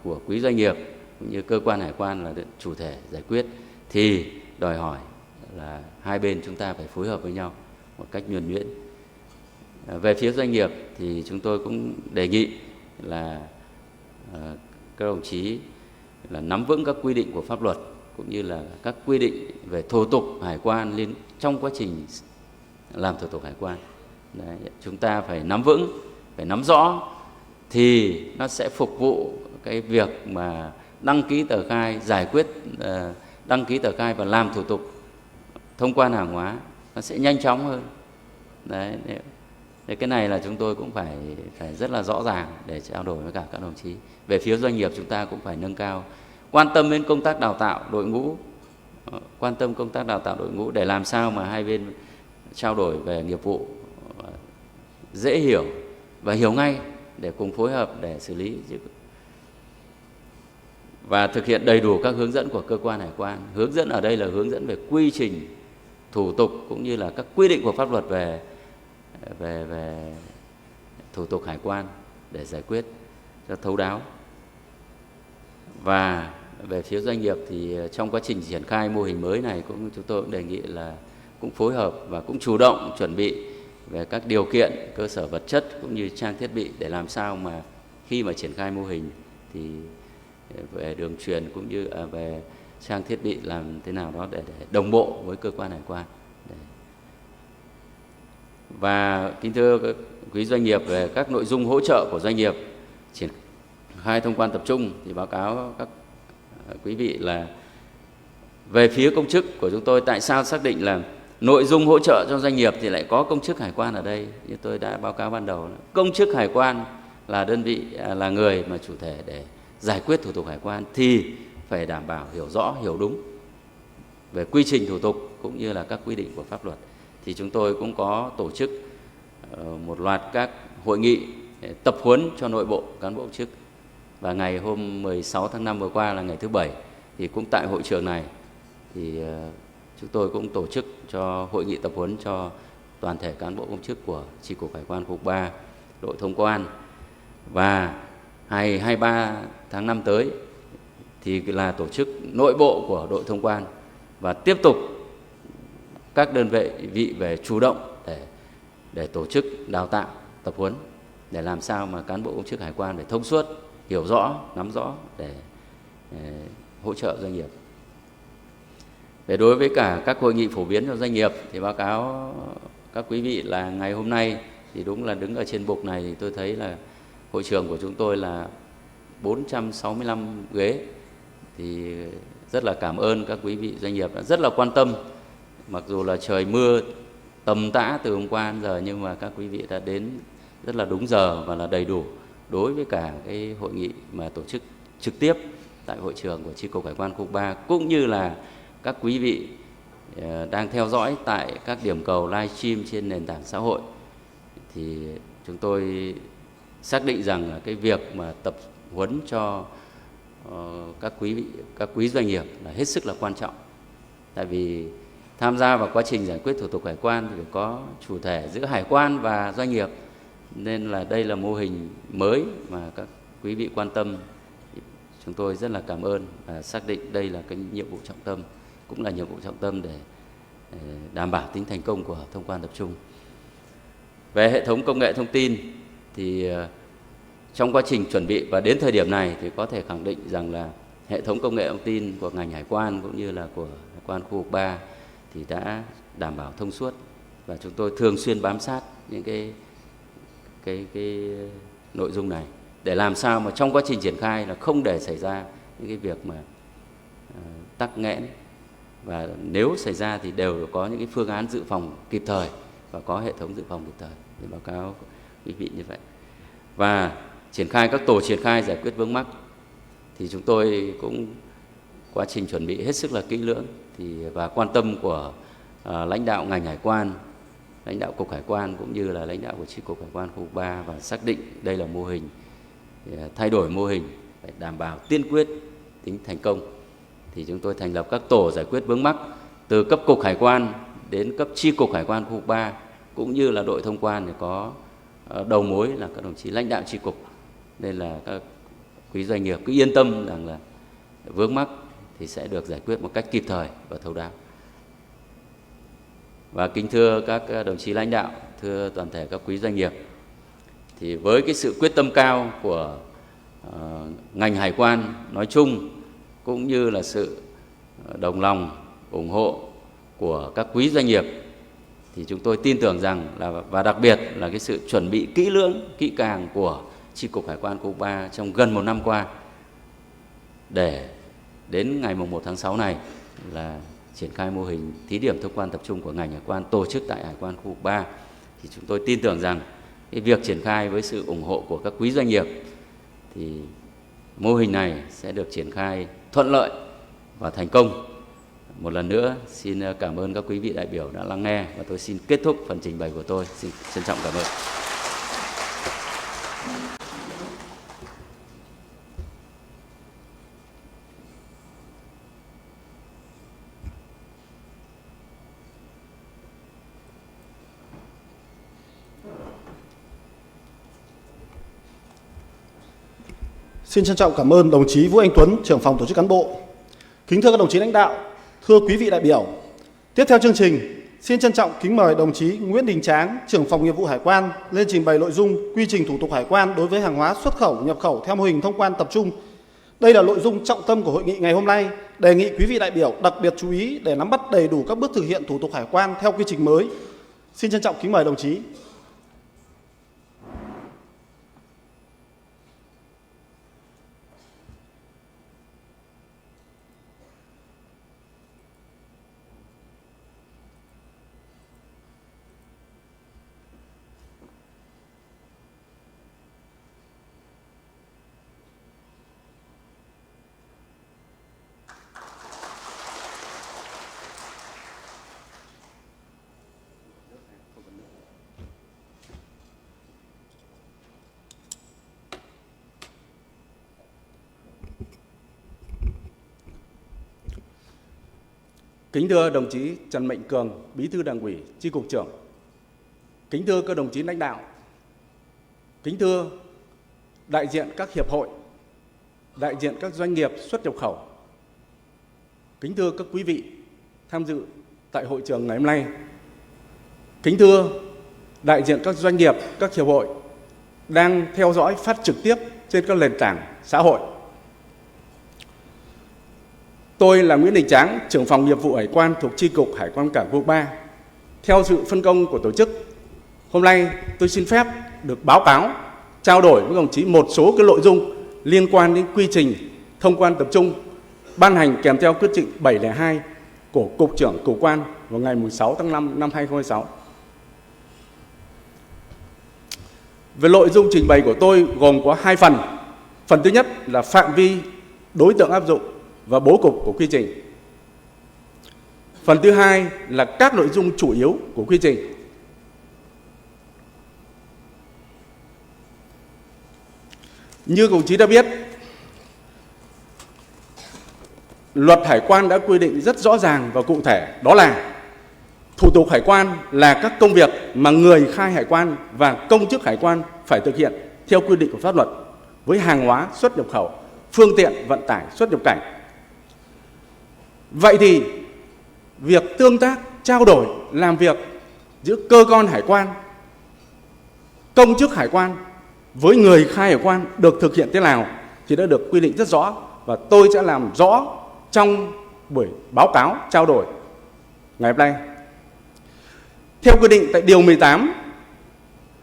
của quý doanh nghiệp cũng như cơ quan hải quan là chủ thể giải quyết thì đòi hỏi là hai bên chúng ta phải phối hợp với nhau một cách nhuần nhuyễn. Về phía doanh nghiệp thì chúng tôi cũng đề nghị là các đồng chí là nắm vững các quy định của pháp luật cũng như là các quy định về thủ tục hải quan trong quá trình làm thủ tục hải quan. Đấy, chúng ta phải nắm vững, phải nắm rõ thì nó sẽ phục vụ cái việc mà đăng ký tờ khai, giải quyết đăng ký tờ khai và làm thủ tục thông quan hàng hóa nó sẽ nhanh chóng hơn. Đấy, thì cái này là chúng tôi cũng phải rất là rõ ràng để trao đổi với cả các đồng chí. Về phía doanh nghiệp chúng ta cũng phải nâng cao, quan tâm đến công tác đào tạo đội ngũ quan tâm công tác đào tạo đội ngũ để làm sao mà hai bên trao đổi về nghiệp vụ dễ hiểu và hiểu ngay để cùng phối hợp để xử lý và thực hiện đầy đủ các hướng dẫn của cơ quan hải quan. Hướng dẫn ở đây là hướng dẫn về quy trình, thủ tục cũng như là các quy định của pháp luật về thủ tục hải quan để giải quyết cho thấu đáo. Và về phía doanh nghiệp thì trong quá trình triển khai mô hình mới này chúng tôi cũng đề nghị là cũng phối hợp và cũng chủ động chuẩn bị về các điều kiện cơ sở vật chất cũng như trang thiết bị để làm sao mà khi mà triển khai mô hình thì về đường truyền cũng như về trang thiết bị làm thế nào đó để đồng bộ với cơ quan hải quan. Và kính thưa quý doanh nghiệp, về các nội dung hỗ trợ của doanh nghiệp triển khai thông quan tập trung thì báo cáo các quý vị là về phía công chức của chúng tôi, tại sao xác định là nội dung hỗ trợ cho doanh nghiệp thì lại có công chức hải quan ở đây. Như tôi đã báo cáo ban đầu, công chức hải quan là đơn vị, là người mà chủ thể để giải quyết thủ tục hải quan thì phải đảm bảo hiểu rõ, hiểu đúng về quy trình thủ tục cũng như là các quy định của pháp luật. Thì chúng tôi cũng có tổ chức một loạt các hội nghị tập huấn cho nội bộ cán bộ công chức. Và ngày hôm 16 tháng 5 vừa qua là ngày thứ Bảy thì cũng tại hội trường này thì chúng tôi cũng tổ chức cho hội nghị tập huấn cho toàn thể cán bộ công chức của Chi cục Hải quan khu vực 3, đội thông quan. Và ngày 23 tháng 5 tới thì là tổ chức nội bộ của đội thông quan và tiếp tục các đơn vị về chủ động để tổ chức đào tạo, tập huấn để làm sao mà cán bộ công chức hải quan phải thông suốt, hiểu rõ, nắm rõ để hỗ trợ doanh nghiệp. Về đối với cả các hội nghị phổ biến cho doanh nghiệp thì báo cáo các quý vị là ngày hôm nay thì đúng là đứng ở trên bục này thì tôi thấy là hội trường của chúng tôi là 465 ghế. Thì rất là cảm ơn các quý vị doanh nghiệp đã rất là quan tâm. Mặc dù là trời mưa tầm tã từ hôm qua đến giờ nhưng mà các quý vị đã đến rất là đúng giờ và là đầy đủ đối với cả cái hội nghị mà tổ chức trực tiếp tại hội trường của Chi cục Hải quan khu vực 3, cũng như là các quý vị đang theo dõi tại các điểm cầu live stream trên nền tảng xã hội. Thì chúng tôi xác định rằng là cái việc mà tập huấn cho các quý doanh nghiệp là hết sức là quan trọng. Tại vì tham gia vào quá trình giải quyết thủ tục hải quan thì phải có chủ thể giữa hải quan và doanh nghiệp. Nên là đây là mô hình mới mà các quý vị quan tâm. Chúng tôi rất là cảm ơn và xác định đây là cái nhiệm vụ trọng tâm, cũng là nhiệm vụ trọng tâm để đảm bảo tính thành công của thông quan tập trung. Về hệ thống công nghệ thông tin thì trong quá trình chuẩn bị và đến thời điểm này thì có thể khẳng định rằng là hệ thống công nghệ thông tin của ngành hải quan cũng như là của hải quan khu vực 3 thì đã đảm bảo thông suốt, và chúng tôi thường xuyên bám sát những cái nội dung này để làm sao mà trong quá trình triển khai là không để xảy ra những cái việc mà tắc nghẽn, và nếu xảy ra thì đều có những cái phương án dự phòng kịp thời và có hệ thống dự phòng kịp thời để báo cáo quý vị như vậy. Và triển khai các tổ triển khai giải quyết vướng mắc thì chúng tôi cũng quá trình chuẩn bị hết sức là kỹ lưỡng và quan tâm của lãnh đạo ngành hải quan, lãnh đạo cục hải quan cũng như là lãnh đạo của Chi cục Hải quan khu vực 3, và xác định đây là mô hình, thay đổi mô hình để đảm bảo tiên quyết tính thành công. Thì chúng tôi thành lập các tổ giải quyết vướng mắc từ cấp cục hải quan đến cấp Chi cục Hải quan khu vực 3, cũng như là đội thông quan để có đầu mối là các đồng chí lãnh đạo chi cục. Nên là các quý doanh nghiệp cứ yên tâm rằng là vướng mắc thì sẽ được giải quyết một cách kịp thời và thấu đáo. Và kính thưa các đồng chí lãnh đạo, thưa toàn thể các quý doanh nghiệp, thì với cái sự quyết tâm cao của ngành hải quan nói chung cũng như là sự đồng lòng ủng hộ của các quý doanh nghiệp thì chúng tôi tin tưởng rằng và đặc biệt là cái sự chuẩn bị kỹ lưỡng, kỹ càng của Chi cục Hải quan khu vực 3 trong gần một năm qua để đến ngày 1 tháng 6 này là triển khai mô hình thí điểm thông quan tập trung của ngành hải quan tổ chức tại Hải quan khu vực 3. Thì chúng tôi tin tưởng rằng cái việc triển khai với sự ủng hộ của các quý doanh nghiệp thì mô hình này sẽ được triển khai thuận lợi và thành công, một lần nữa xin cảm ơn các quý vị đại biểu đã lắng nghe và tôi xin kết thúc phần trình bày của tôi. Xin trân trọng cảm ơn. Xin trân trọng cảm ơn đồng chí Vũ Anh Tuấn, trưởng phòng tổ chức cán bộ. Kính thưa các đồng chí lãnh đạo, thưa quý vị đại biểu. Tiếp theo chương trình, xin trân trọng kính mời đồng chí Nguyễn Đình Tráng, trưởng phòng nghiệp vụ hải quan lên trình bày nội dung quy trình thủ tục hải quan đối với hàng hóa xuất khẩu, nhập khẩu theo mô hình thông quan tập trung. Đây là nội dung trọng tâm của hội nghị ngày hôm nay. Đề nghị quý vị đại biểu đặc biệt chú ý để nắm bắt đầy đủ các bước thực hiện thủ tục hải quan theo quy trình mới. Xin trân trọng kính mời đồng chí. Kính thưa đồng chí Trần Mạnh Cường, Bí thư Đảng ủy, Chi cục trưởng. Kính thưa các đồng chí lãnh đạo. Kính thưa đại diện các hiệp hội, đại diện các doanh nghiệp xuất nhập khẩu. Kính thưa các quý vị tham dự tại hội trường ngày hôm nay. Kính thưa đại diện các doanh nghiệp, các hiệp hội đang theo dõi phát trực tiếp trên các nền tảng xã hội. Tôi là Nguyễn Đình Tráng, trưởng phòng nghiệp vụ hải quan thuộc Chi cục Hải quan Cảng Vụ 3. Theo sự phân công của tổ chức, hôm nay tôi xin phép được báo cáo, trao đổi với đồng chí một số cái nội dung liên quan đến quy trình thông quan tập trung ban hành kèm theo quyết định 702 của Cục trưởng Cục Quan vào ngày 16 tháng 5 năm 2026. Về nội dung trình bày của tôi gồm có hai phần. Phần thứ nhất là phạm vi, đối tượng áp dụng và bố cục của quy trình. Phần thứ hai là các nội dung chủ yếu của quy trình. Như đồng chí đã biết, luật hải quan đã quy định rất rõ ràng và cụ thể, đó là thủ tục hải quan là các công việc mà người khai hải quan và công chức hải quan phải thực hiện theo quy định của pháp luật với hàng hóa xuất nhập khẩu, phương tiện vận tải xuất nhập cảnh. Vậy thì việc tương tác, trao đổi, làm việc giữa cơ quan hải quan, công chức hải quan với người khai hải quan được thực hiện thế nào thì đã được quy định rất rõ, và tôi sẽ làm rõ trong buổi báo cáo trao đổi ngày hôm nay. Theo quy định tại điều 18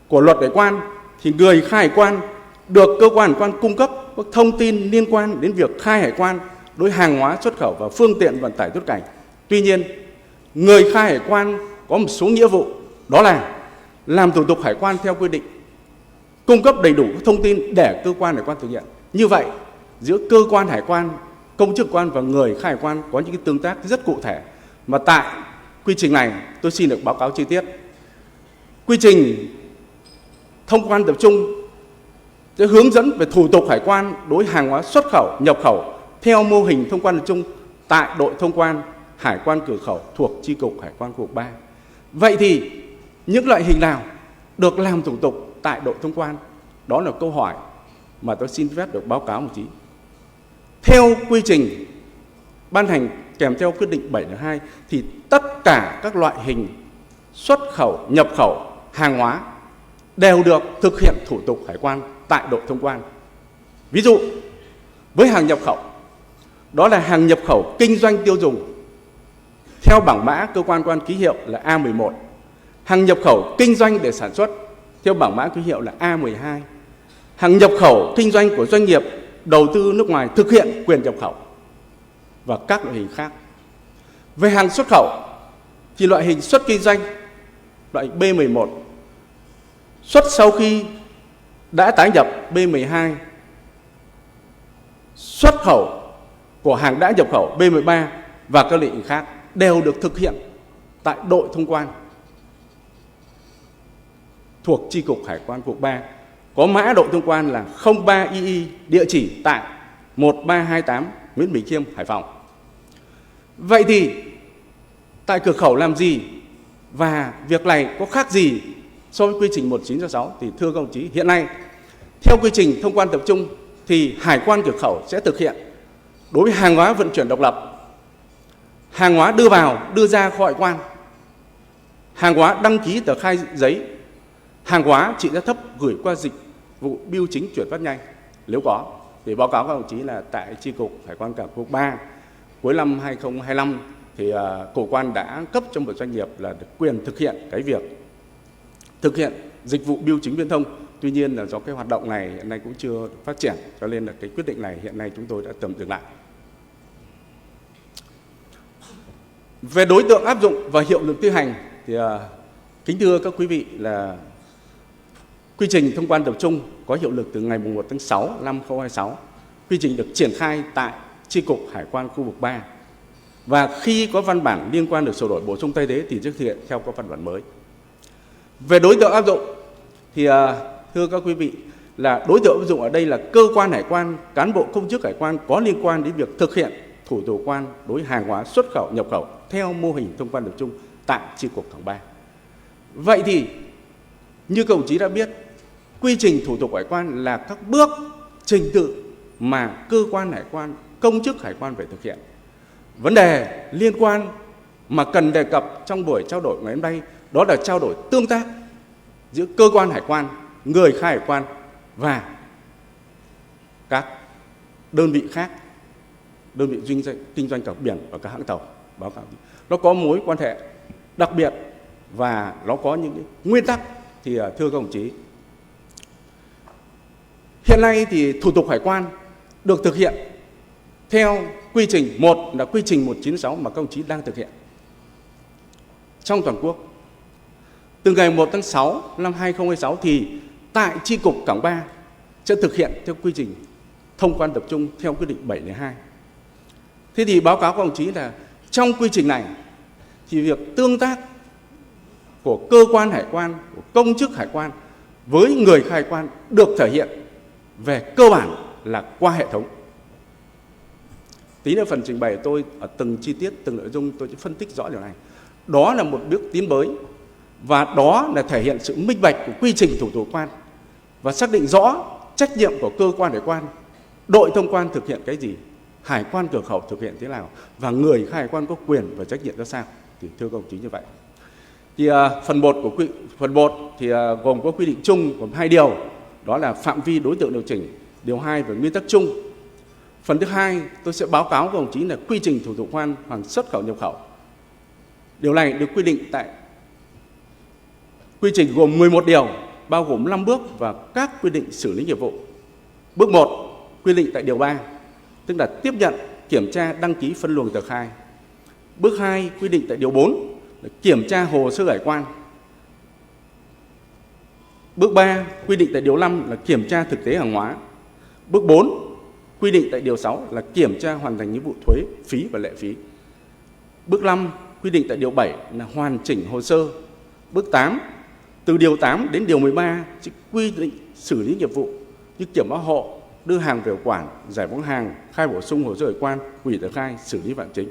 của luật hải quan thì người khai hải quan được cơ quan hải quan cung cấp các thông tin liên quan đến việc khai hải quan đối hàng hóa xuất khẩu và phương tiện vận tải xuất cảnh. Tuy nhiên, người khai hải quan có một số nghĩa vụ, đó là làm thủ tục hải quan theo quy định, cung cấp đầy đủ các thông tin để cơ quan hải quan thực hiện. Như vậy, giữa cơ quan hải quan, công chức quan và người khai hải quan có những cái tương tác rất cụ thể. Mà tại quy trình này, tôi xin được báo cáo chi tiết. Quy trình thông quan tập trung sẽ hướng dẫn về thủ tục hải quan đối hàng hóa xuất khẩu, nhập khẩu theo mô hình thông quan tập trung tại đội thông quan hải quan cửa khẩu thuộc Chi cục Hải quan khu vực 3. Vậy thì những loại hình nào được làm thủ tục tại đội thông quan? Đó là câu hỏi mà tôi xin phép được báo cáo một tí. Theo quy trình ban hành kèm theo quyết định 702 thì tất cả các loại hình xuất khẩu, nhập khẩu hàng hóa đều được thực hiện thủ tục hải quan tại đội thông quan. Ví dụ, với hàng nhập khẩu, đó là hàng nhập khẩu kinh doanh tiêu dùng theo bảng mã cơ quan ký hiệu là A11, hàng nhập khẩu kinh doanh để sản xuất theo bảng mã ký hiệu là A12, hàng nhập khẩu kinh doanh của doanh nghiệp đầu tư nước ngoài thực hiện quyền nhập khẩu và các loại hình khác. Về hàng xuất khẩu thì loại hình xuất kinh doanh loại B11, xuất sau khi đã tái nhập B12, xuất khẩu của hàng đã nhập khẩu B13 và các lệnh khác đều được thực hiện tại đội thông quan thuộc Chi cục Hải quan khu vực 3, có mã đội thông quan là 03II, địa chỉ tại 1328 Nguyễn Bỉnh Khiêm, Hải Phòng. Vậy thì tại cửa khẩu làm gì và việc này có khác gì so với quy trình 1966? Thì thưa các đồng chí, hiện nay theo quy trình thông quan tập trung thì hải quan cửa khẩu sẽ thực hiện đối với hàng hóa vận chuyển độc lập, hàng hóa đưa vào đưa ra khỏi hải quan, hàng hóa đăng ký tờ khai giấy, hàng hóa trị giá thấp gửi qua dịch vụ bưu chính chuyển phát nhanh nếu có. Thì báo cáo các đồng chí là tại Chi cục Hải quan cảng khu vực 3 cuối năm 2025 thì Cục Quan đã cấp cho một doanh nghiệp là được quyền thực hiện cái việc thực hiện dịch vụ bưu chính viễn thông. Tuy nhiên là do cái hoạt động này hiện nay cũng chưa phát triển, cho nên là cái quyết định này hiện nay chúng tôi đã tạm dừng lại. Về đối tượng áp dụng và hiệu lực thi hành thì kính thưa các quý vị là quy trình thông quan tập trung có hiệu lực từ ngày 1 tháng 6 năm 2026. Quy trình được triển khai tại Chi cục Hải quan khu vực 3. Và khi có văn bản liên quan được sửa đổi bổ sung thay thế thì thực hiện theo các văn bản mới. Về đối tượng áp dụng thì thưa các quý vị là đối tượng áp dụng ở đây là cơ quan hải quan, cán bộ công chức hải quan có liên quan đến việc thực hiện thủ tục quan đối hàng hóa xuất khẩu nhập khẩu theo mô hình thông quan tập trung tại Chi cục Cảng 3. Vậy thì như các đồng chí đã biết, quy trình thủ tục hải quan là các bước trình tự mà cơ quan hải quan, công chức hải quan phải thực hiện. Vấn đề liên quan mà cần đề cập trong buổi trao đổi ngày hôm nay đó là trao đổi tương tác giữa cơ quan hải quan, người khai hải quan và các đơn vị khác, đơn vị kinh doanh cảng biển và các hãng tàu. Báo cáo nó có mối quan hệ đặc biệt và nó có những cái nguyên tắc. Thì thưa các đồng chí, hiện nay thì thủ tục hải quan được thực hiện theo quy trình, một là quy trình 196 mà các đồng chí đang thực hiện trong toàn quốc. Từ ngày 1 tháng 6 năm 2026 thì tại Chi cục Cảng 3 sẽ thực hiện theo quy trình thông quan tập trung theo quyết định 702. Thế thì báo cáo các đồng chí là trong quy trình này thì việc tương tác của cơ quan hải quan, của công chức hải quan với người khai hải quan được thể hiện về cơ bản là qua hệ thống. Tí nữa phần trình bày tôi ở từng chi tiết, từng nội dung tôi sẽ phân tích rõ điều này. Đó là một bước tiến mới và đó là thể hiện sự minh bạch của quy trình thủ tục quan và xác định rõ trách nhiệm của cơ quan hải quan, đội thông quan thực hiện cái gì, hải quan cửa khẩu thực hiện thế nào và người khai hải quan có quyền và trách nhiệm ra sao. Thì thưa các đồng chí như vậy. Thì phần 1 thì gồm có quy định chung gồm 2 điều, đó là phạm vi đối tượng điều chỉnh, điều 2 về nguyên tắc chung. Phần thứ 2 tôi sẽ báo cáo các đồng chí là quy trình thủ tục quan hàng xuất khẩu nhập khẩu. Điều này được quy định tại quy trình gồm 11 điều, bao gồm 5 bước và các quy định xử lý nghiệp vụ. Bước 1 quy định tại điều 3, tức là tiếp nhận, kiểm tra, đăng ký, phân luồng tờ khai. Bước 2 quy định tại điều 4 là kiểm tra hồ sơ hải quan. Bước 3 quy định tại điều 5 là kiểm tra thực tế hàng hóa. Bước 4 quy định tại điều 6 là kiểm tra hoàn thành nghĩa vụ thuế, phí và lệ phí. Bước 5 quy định tại điều 7 là hoàn chỉnh hồ sơ. Bước 8 từ điều 8 đến điều 13 chỉ quy định xử lý nghiệp vụ như kiểm báo hộ, đưa hàng về quản, giải phóng hàng, khai bổ sung hồ sơ hải quan, hủy tờ khai, xử lý phạm chính.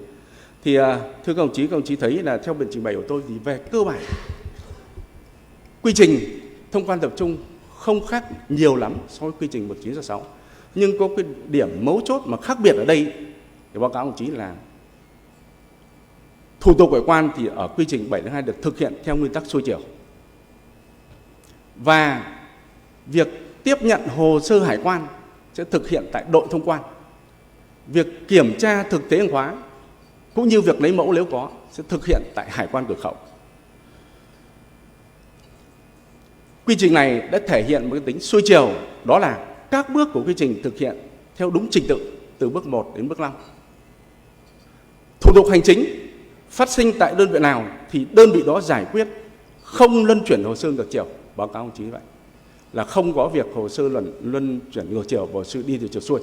Thì thưa các đồng chí thấy là theo biện trình bày của tôi thì về cơ bản quy trình thông quan tập trung không khác nhiều lắm so với quy trình 1966. Nhưng có cái điểm mấu chốt mà khác biệt ở đây thì báo cáo đồng chí là thủ tục hải quan thì ở quy trình 702 được thực hiện theo nguyên tắc xuôi chiều. Và việc tiếp nhận hồ sơ hải quan sẽ thực hiện tại đội thông quan. Việc kiểm tra thực tế hàng hóa cũng như việc lấy mẫu nếu có sẽ thực hiện tại hải quan cửa khẩu. Quy trình này đã thể hiện một cái tính xuôi chiều, đó là các bước của quy trình thực hiện theo đúng trình tự từ bước 1 đến bước 5. Thủ tục hành chính phát sinh tại đơn vị nào thì đơn vị đó giải quyết, không luân chuyển hồ sơ ngược chiều. Báo cáo ông chí vậy là không có việc hồ sơ luân chuyển ngược chiều, hồ sơ đi từ chiều xuôi.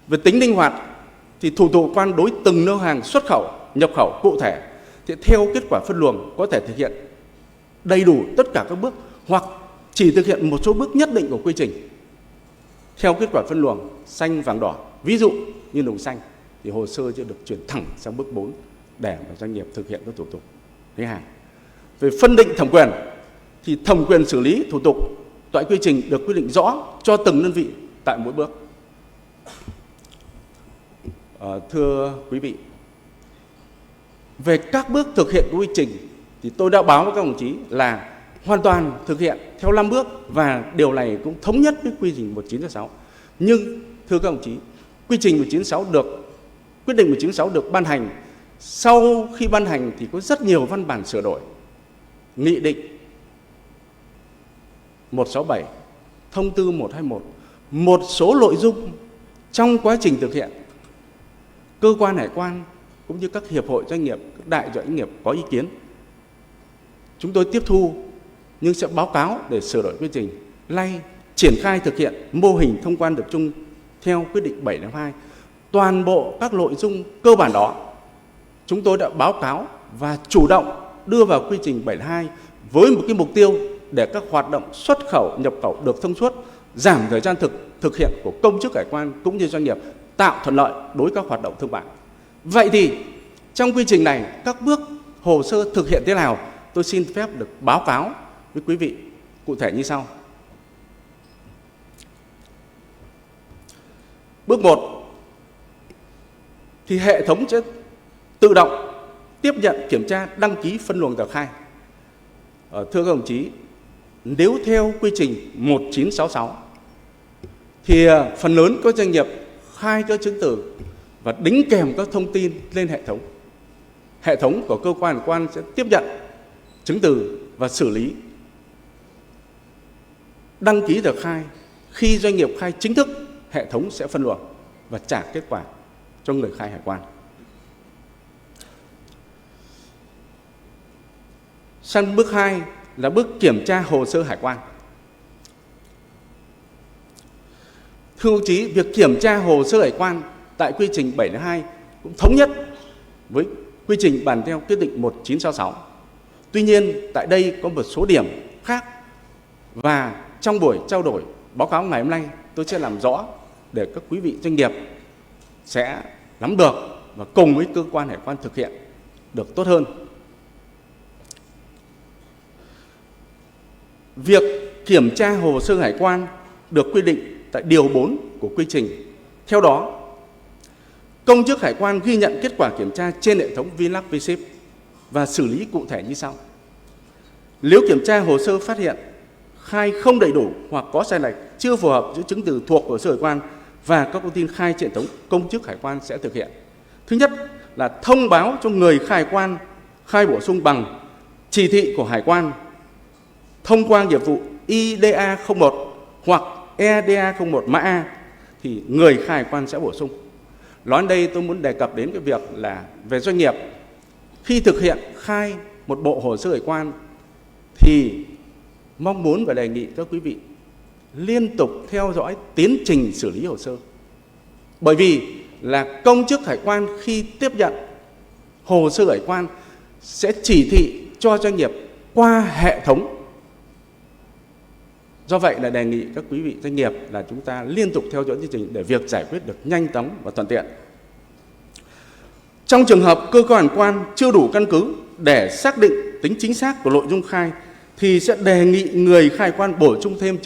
Về tính linh hoạt thì thủ tục hải quan đối từng lô hàng xuất khẩu, nhập khẩu cụ thể thì theo kết quả phân luồng có thể thực hiện đầy đủ tất cả các bước hoặc chỉ thực hiện một số bước nhất định của quy trình theo kết quả phân luồng xanh, vàng, đỏ. Ví dụ như luồng xanh thì hồ sơ sẽ được chuyển thẳng sang bước 4 để mà doanh nghiệp thực hiện các thủ tục lấy hàng. Về phân định thẩm quyền thì thẩm quyền xử lý thủ tục tại quy trình được quy định rõ cho từng đơn vị tại mỗi bước. Thưa quý vị, về các bước thực hiện quy trình thì tôi đã báo với các đồng chí là hoàn toàn thực hiện theo 5 bước và điều này cũng thống nhất với quy trình 1966. Nhưng thưa các đồng chí, quy trình 1966 quyết định 1966 được ban hành. Sau khi ban hành thì có rất nhiều văn bản sửa đổi, nghị định 167, thông tư 121, một số nội dung trong quá trình thực hiện, cơ quan hải quan cũng như các hiệp hội doanh nghiệp, các đại doanh nghiệp có ý kiến. Chúng tôi tiếp thu nhưng sẽ báo cáo để sửa đổi quy trình. Nay triển khai thực hiện mô hình thông quan tập trung theo quyết định 7/2. Toàn bộ các nội dung cơ bản đó chúng tôi đã báo cáo và chủ động đưa vào quy trình 7/2 với một cái mục tiêu để các hoạt động xuất khẩu, nhập khẩu được thông suốt, giảm thời gian thực hiện của công chức hải quan cũng như doanh nghiệp, tạo thuận lợi đối với các hoạt động thương mại. Vậy thì trong quy trình này các bước hồ sơ thực hiện thế nào? Tôi xin phép được báo cáo với quý vị cụ thể như sau. Bước 1 thì hệ thống sẽ tự động tiếp nhận, kiểm tra, đăng ký phân luồng tờ khai. Thưa các đồng chí, nếu theo quy trình 1966 thì phần lớn các doanh nghiệp khai các chứng từ và đính kèm các thông tin lên hệ thống. Hệ thống của cơ quan hải quan sẽ tiếp nhận chứng từ và xử lý, đăng ký tờ khai. Khi doanh nghiệp khai chính thức, hệ thống sẽ phân luồng và trả kết quả cho người khai hải quan. Sang bước 2 là bước kiểm tra hồ sơ hải quan. Thưa đồng chí, việc kiểm tra hồ sơ hải quan tại quy trình 7/2 cũng thống nhất với quy trình bàn theo quyết định 1966. Tuy nhiên, tại đây có một số điểm khác và trong buổi trao đổi báo cáo ngày hôm nay tôi sẽ làm rõ để các quý vị doanh nghiệp sẽ nắm được và cùng với cơ quan hải quan thực hiện được tốt hơn. Việc kiểm tra hồ sơ hải quan được quy định tại điều 4 của quy trình. Theo đó, công chức hải quan ghi nhận kết quả kiểm tra trên hệ thống VNLAC VShip và xử lý cụ thể như sau. Nếu kiểm tra hồ sơ phát hiện khai không đầy đủ hoặc có sai lệch, chưa phù hợp giữa chứng từ thuộc hồ sơ hải quan và các thông tin khai trên hệ thống, công chức hải quan sẽ thực hiện. Thứ nhất là thông báo cho người khai hải quan khai bổ sung bằng chỉ thị của hải quan thông qua nghiệp vụ IDA 01 hoặc EDA 01 mã A thì người khai hải quan sẽ bổ sung. Nói đến đây tôi muốn đề cập đến cái việc là về doanh nghiệp khi thực hiện khai một bộ hồ sơ hải quan thì mong muốn và đề nghị các quý vị liên tục theo dõi tiến trình xử lý hồ sơ. Bởi vì là công chức hải quan khi tiếp nhận hồ sơ hải quan sẽ chỉ thị cho doanh nghiệp qua hệ thống. Do vậy là đề nghị các quý vị doanh nghiệp là chúng ta liên tục theo dõi tiến trình để việc giải quyết được nhanh chóng và thuận tiện. Trong trường hợp cơ quan hải quan chưa đủ căn cứ để xác định tính chính xác của nội dung khai thì sẽ đề nghị người khai quan bổ sung thêm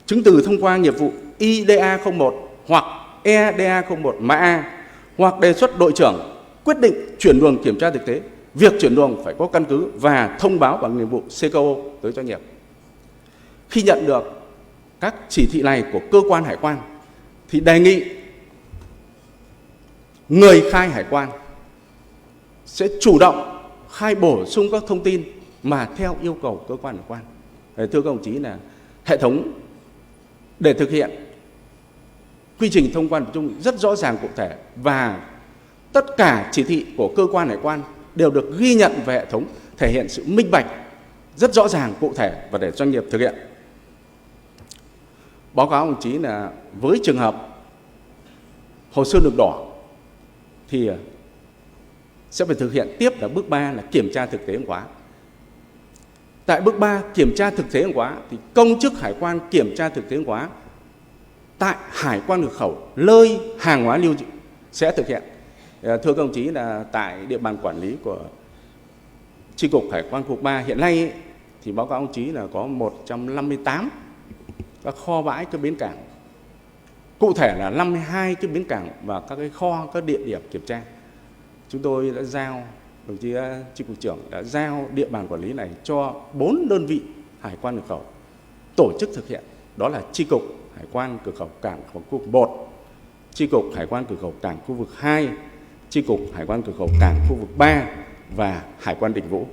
chứng từ thông qua nghiệp vụ IDA 01 hoặc EDA 01 mã A, hoặc đề xuất đội trưởng quyết định chuyển luồng kiểm tra thực tế. Việc chuyển luồng phải có căn cứ và thông báo bằng nghiệp vụ CKO tới doanh nghiệp. Khi nhận được các chỉ thị này của cơ quan hải quan thì đề nghị người khai hải quan sẽ chủ động khai bổ sung các thông tin mà theo yêu cầu cơ quan hải quan. Thưa các đồng chí, là hệ thống để thực hiện quy trình thông quan tập trung rất rõ ràng cụ thể và tất cả chỉ thị của cơ quan hải quan đều được ghi nhận về hệ thống, thể hiện sự minh bạch rất rõ ràng cụ thể và để doanh nghiệp thực hiện. Báo cáo đồng chí là với trường hợp hồ sơ đường đỏ thì sẽ phải thực hiện tiếp là bước 3 là kiểm tra thực tế hàng hóa. Tại bước 3 kiểm tra thực tế hàng hóa thì công chức hải quan kiểm tra thực tế hàng hóa tại hải quan cửa khẩu nơi hàng hóa lưu trữ sẽ thực hiện. Thưa các đồng chí là tại địa bàn quản lý của Chi cục Hải quan khu vực 3 hiện nay thì báo cáo ông chí là có 158 các kho bãi, các bến cảng. Cụ thể là 52 cái bến cảng và các cái kho, các địa điểm kiểm tra. Chúng tôi đã giao, đồng chí Chi cục trưởng đã giao địa bàn quản lý này cho 4 đơn vị hải quan cửa khẩu tổ chức thực hiện. Đó là Chi cục Hải quan cửa khẩu cảng khu vực 1, Chi cục Hải quan cửa khẩu cảng khu vực 2, Chi cục Hải quan cửa khẩu cảng khu vực 3 và Hải quan Đình Vũ.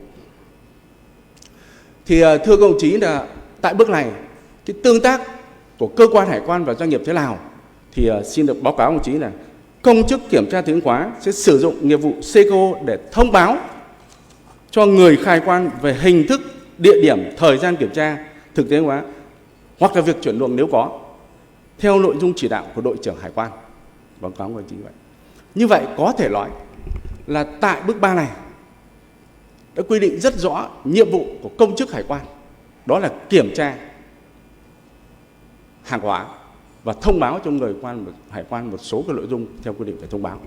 Thì thưa các đồng chí là tại bước này cái tương tác của cơ quan hải quan và doanh nghiệp thế nào thì xin được báo cáo đồng chí là công chức kiểm tra thực tế hàng hóa sẽ sử dụng nghiệp vụ CECO để thông báo cho người khai quan về hình thức, địa điểm, thời gian kiểm tra thực tế hàng hóa hoặc là việc chuyển luồng nếu có, theo nội dung chỉ đạo của đội trưởng hải quan. Báo cáo của chị vậy. Như vậy có thể nói là tại bước 3 này đã quy định rất rõ nhiệm vụ của công chức hải quan, đó là kiểm tra hàng hóa và thông báo cho người hải quan một số cái nội dung theo quy định phải thông báo.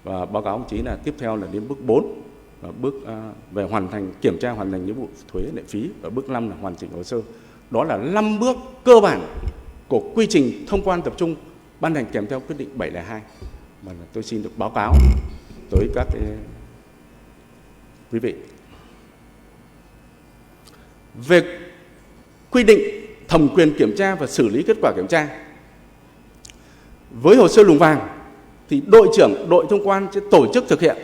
Và báo cáo ông chí là tiếp theo là đến bước 4 và bước về hoàn thành kiểm tra hoàn thành nghĩa vụ thuế lệ phí, và bước 5 là hoàn chỉnh hồ sơ. Đó là 5 bước cơ bản của quy trình thông quan tập trung ban hành kèm theo quyết định 702 mà tôi xin được báo cáo tới các quý vị. Về quy định thẩm quyền kiểm tra và xử lý kết quả kiểm tra, với hồ sơ luồng vàng thì đội trưởng đội thông quan sẽ tổ chức thực hiện.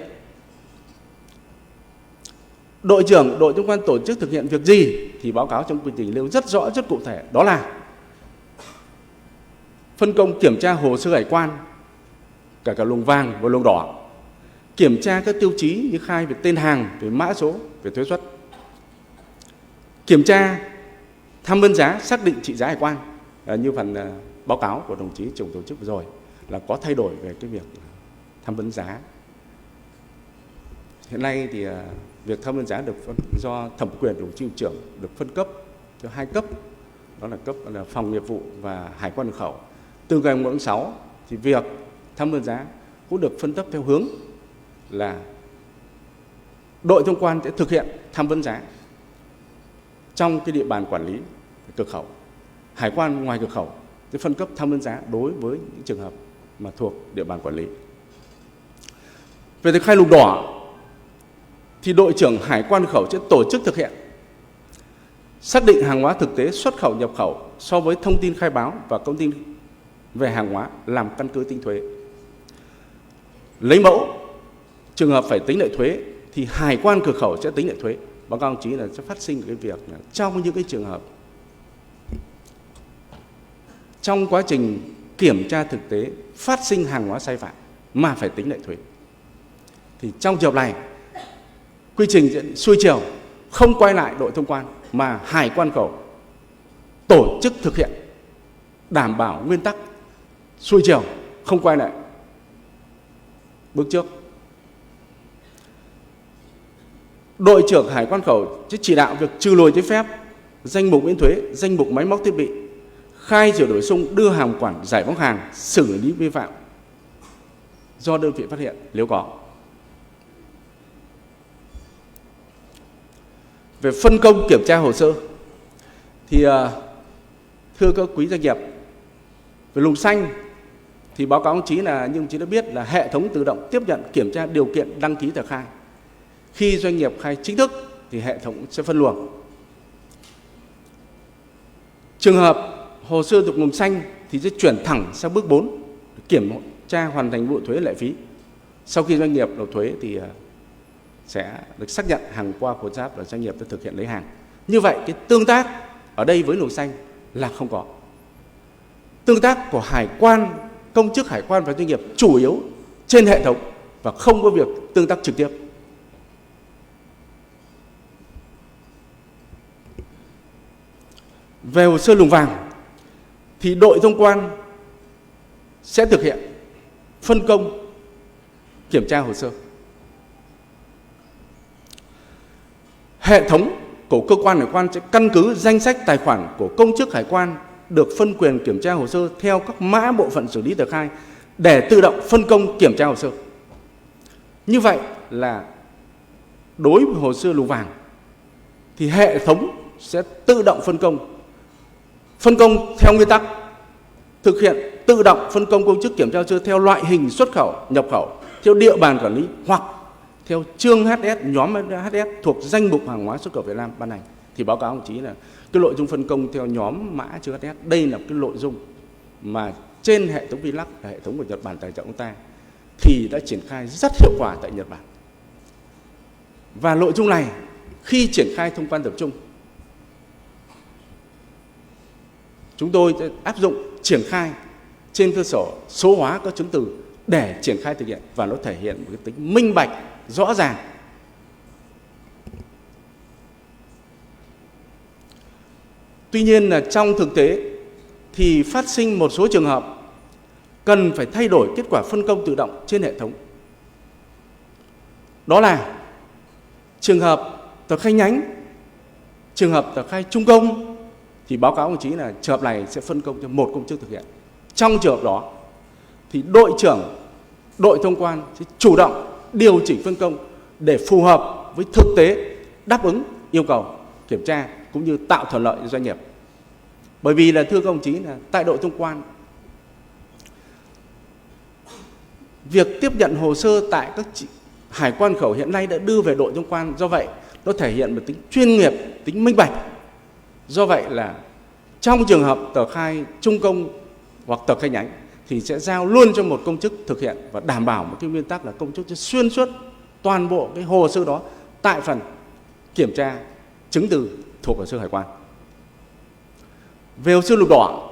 Đội trưởng đội thông quan tổ chức thực hiện việc gì thì báo cáo trong quy trình nêu rất rõ, rất cụ thể, đó là phân công kiểm tra hồ sơ hải quan cả luồng vàng và luồng đỏ, kiểm tra các tiêu chí như khai về tên hàng, về mã số, về thuế suất, kiểm tra tham vấn giá, xác định trị giá hải quan. Như phần báo cáo của đồng chí trưởng tổ chức vừa rồi là có thay đổi về cái việc tham vấn giá. Hiện nay thì việc tham vấn giá được do thẩm quyền của đồng chí trưởng được phân cấp cho 2 cấp, đó là cấp là phòng nghiệp vụ và hải quan cửa khẩu. Từ ngày 1 tháng 6 thì việc tham vấn giá cũng được phân cấp theo hướng là đội thông quan sẽ thực hiện tham vấn giá trong cái địa bàn quản lý cửa khẩu. Hải quan ngoài cửa khẩu sẽ phân cấp tham vấn giá đối với những trường hợp mà thuộc địa bàn quản lý. Về tờ khai luồng đỏ thì đội trưởng hải quan cửa khẩu sẽ tổ chức thực hiện xác định hàng hóa thực tế xuất khẩu nhập khẩu so với thông tin khai báo và thông tin về hàng hóa làm căn cứ tính thuế. Lấy mẫu trường hợp phải tính lệ thuế thì hải quan cửa khẩu sẽ tính lệ thuế. Báo cáo đồng chí là sẽ phát sinh cái việc là trong những cái trường hợp trong quá trình kiểm tra thực tế phát sinh hàng hóa sai phạm mà phải tính lệ thuế, thì trong trường hợp này quy trình sẽ xuôi chiều, không quay lại đội thông quan mà hải quan khẩu tổ chức thực hiện, đảm bảo nguyên tắc xuôi chiều, không quay lại bước trước. Đội trưởng hải quan khẩu sẽ chỉ đạo việc trừ lùi giấy phép, danh mục miễn thuế, danh mục máy móc thiết bị, khai sửa đổi sung, đưa hàng quản, giải phóng hàng, xử lý vi phạm do đơn vị phát hiện nếu có. Về phân công kiểm tra hồ sơ thì thưa các quý doanh nghiệp, về luồng xanh thì báo cáo ông chí là như ông chí đã biết là hệ thống tự động tiếp nhận kiểm tra điều kiện đăng ký tờ khai. Khi doanh nghiệp khai chính thức thì hệ thống sẽ phân luồng. Trường hợp hồ sơ thuộc luồng xanh thì sẽ chuyển thẳng sang bước 4, kiểm tra hoàn thành vụ thuế lệ phí. Sau khi doanh nghiệp nộp thuế thì sẽ được xác nhận hàng qua cột giáp là doanh nghiệp đã thực hiện lấy hàng. Như vậy cái tương tác ở đây với luồng xanh là không có. Tương tác của hải quan, công chức hải quan và doanh nghiệp chủ yếu trên hệ thống và không có việc tương tác trực tiếp. Về hồ sơ luồng vàng thì đội thông quan sẽ thực hiện phân công kiểm tra hồ sơ. Hệ thống của cơ quan hải quan sẽ căn cứ danh sách tài khoản của công chức hải quan được phân quyền kiểm tra hồ sơ theo các mã bộ phận xử lý tờ khai để tự động phân công kiểm tra hồ sơ. Như vậy là đối với hồ sơ lùng vàng thì hệ thống sẽ tự động phân công theo nguyên tắc thực hiện tự động phân công công chức kiểm tra hồ sơ theo loại hình xuất khẩu, nhập khẩu, theo địa bàn quản lý hoặc theo chương HS, nhóm HS thuộc danh mục hàng hóa xuất khẩu Việt Nam ban hành. Thì báo cáo đồng chí là cái nội dung phân công theo nhóm mã chương HS, đây là cái nội dung mà trên hệ thống VLAC, hệ thống của Nhật Bản tài trợ chúng ta thì đã triển khai rất hiệu quả tại Nhật Bản. Và nội dung này khi triển khai thông quan tập trung, chúng tôi sẽ áp dụng triển khai trên cơ sở số hóa các chứng từ để triển khai thực hiện, và nó thể hiện một cái tính minh bạch, rõ ràng. Tuy nhiên là trong thực tế thì phát sinh một số trường hợp cần phải thay đổi kết quả phân công tự động trên hệ thống. Đó là trường hợp tờ khai nhánh, trường hợp tờ khai trung công, thì báo cáo đồng chí là trường hợp này sẽ phân công cho một công chức thực hiện. Trong trường hợp đó thì đội trưởng đội thông quan sẽ chủ động điều chỉnh phân công để phù hợp với thực tế, đáp ứng yêu cầu kiểm tra cũng như tạo thuận lợi cho doanh nghiệp. Bởi vì là thưa các đồng chí là tại đội thông quan, việc tiếp nhận hồ sơ tại các hải quan khẩu hiện nay đã đưa về đội thông quan, do vậy nó thể hiện một tính chuyên nghiệp, tính minh bạch. Do vậy là trong trường hợp tờ khai trung công hoặc tờ khai nhánh thì sẽ giao luôn cho một công chức thực hiện, và đảm bảo một cái nguyên tắc là công chức sẽ xuyên suốt toàn bộ cái hồ sơ đó tại phần kiểm tra chứng từ thuộc hồ sơ hải quan. Về hồ sơ lục đỏ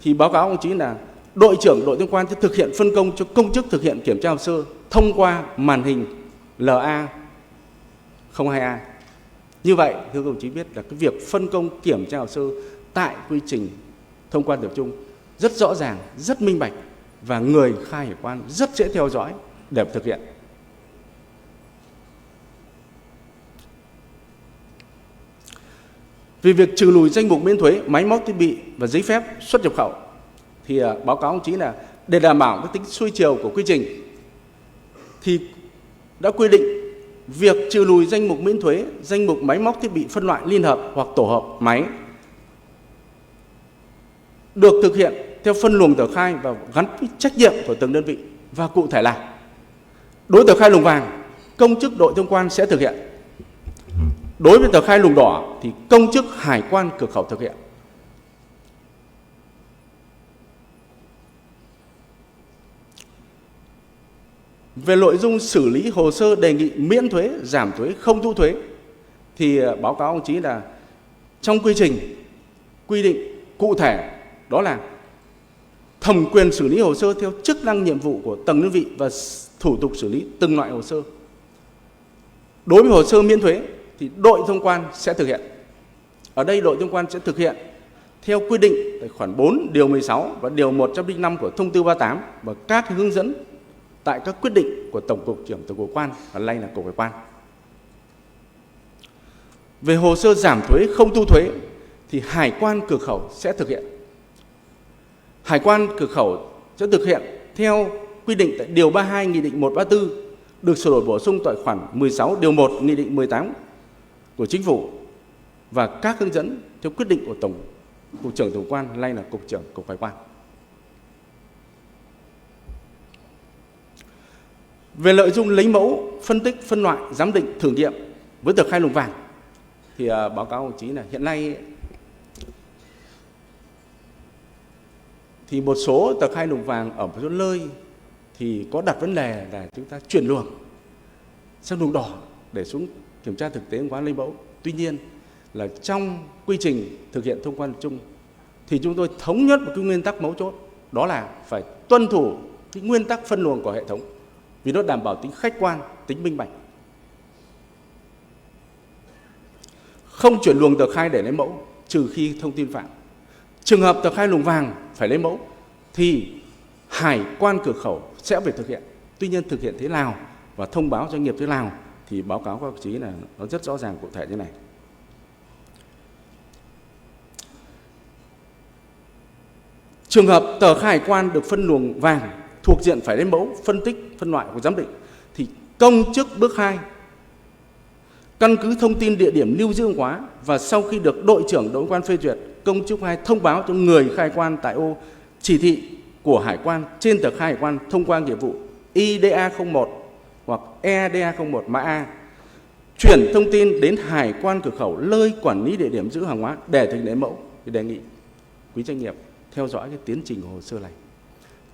thì báo cáo ông chí là đội trưởng đội thông quan sẽ thực hiện phân công cho công chức thực hiện kiểm tra hồ sơ thông qua màn hình LA02A. Như vậy thưa các đồng chí biết là cái việc phân công kiểm tra hồ sơ tại quy trình thông quan tập trung rất rõ ràng, rất minh bạch, và người khai hải quan rất dễ theo dõi để thực hiện. Vì việc trừ lùi danh mục miễn thuế máy móc thiết bị và giấy phép xuất nhập khẩu thì báo cáo ông chí là để đảm bảo cái tính xuôi chiều của quy trình thì đã quy định việc trừ lùi danh mục miễn thuế, danh mục máy móc thiết bị phân loại liên hợp hoặc tổ hợp máy được thực hiện theo phân luồng tờ khai và gắn với trách nhiệm của từng đơn vị. Và cụ thể là đối với tờ khai lùng vàng, công chức đội thông quan sẽ thực hiện. Đối với tờ khai lùng đỏ thì công chức hải quan cửa khẩu thực hiện. Về nội dung xử lý hồ sơ đề nghị miễn thuế, giảm thuế, không thu thuế thì báo cáo ông chí là trong quy trình quy định cụ thể, đó là thẩm quyền xử lý hồ sơ theo chức năng nhiệm vụ của từng đơn vị và thủ tục xử lý từng loại hồ sơ. Đối với hồ sơ miễn thuế thì đội thông quan sẽ thực hiện. Ở đây đội thông quan sẽ thực hiện theo quy định tại khoản 4 điều 16 và điều 105 của thông tư 38 và các hướng dẫn tại các quyết định của Tổng cục trưởng Tổng cục Quan và nay là Cục Hải quan. Về hồ sơ giảm thuế không thu thuế thì hải quan cửa khẩu sẽ thực hiện. Hải quan cửa khẩu sẽ thực hiện theo quy định tại điều 32 Nghị định 134 được sửa đổi bổ sung tại khoản 16 điều 1 Nghị định 18 của Chính phủ và các hướng dẫn theo quyết định của Tổng cục trưởng Tổng cục Quan nay là Cục trưởng Cục Hải quan. Về nội dung lấy mẫu, phân tích, phân loại, giám định, thử nghiệm với tờ khai lùng vàng thì báo cáo đồng chí là hiện nay thì một số tờ khai lùng vàng ở một số nơi thì có đặt vấn đề là chúng ta chuyển luồng sang luồng đỏ để xuống kiểm tra thực tế hàng hóa lấy mẫu. Tuy nhiên là trong quy trình thực hiện thông quan chung thì chúng tôi thống nhất một cái nguyên tắc mấu chốt, đó là phải tuân thủ cái nguyên tắc phân luồng của hệ thống, vì nó đảm bảo tính khách quan, tính minh bạch. Không chuyển luồng tờ khai để lấy mẫu trừ khi thông tin phạm. Trường hợp tờ khai lùng vàng phải lấy mẫu thì hải quan cửa khẩu sẽ phải thực hiện. Tuy nhiên thực hiện thế nào và thông báo doanh nghiệp thế nào thì báo cáo các đồng chí là nó rất rõ ràng cụ thể như này. Trường hợp tờ khai hải quan được phân luồng vàng thuộc diện phải lấy mẫu, phân tích, phân loại và giám định thì công chức bước 2 căn cứ thông tin địa điểm lưu giữ hàng hóa và sau khi được đội trưởng đội quan phê duyệt, công chức 2 thông báo cho người khai quan tại ô chỉ thị của hải quan trên tờ khai hải quan thông qua nghiệp vụ IDA 01 hoặc EDA 01 mã A, chuyển thông tin đến hải quan cửa khẩu nơi quản lý địa điểm giữ hàng hóa để thực hiện lấy mẫu. Thì đề nghị quý doanh nghiệp theo dõi cái tiến trình của hồ sơ này.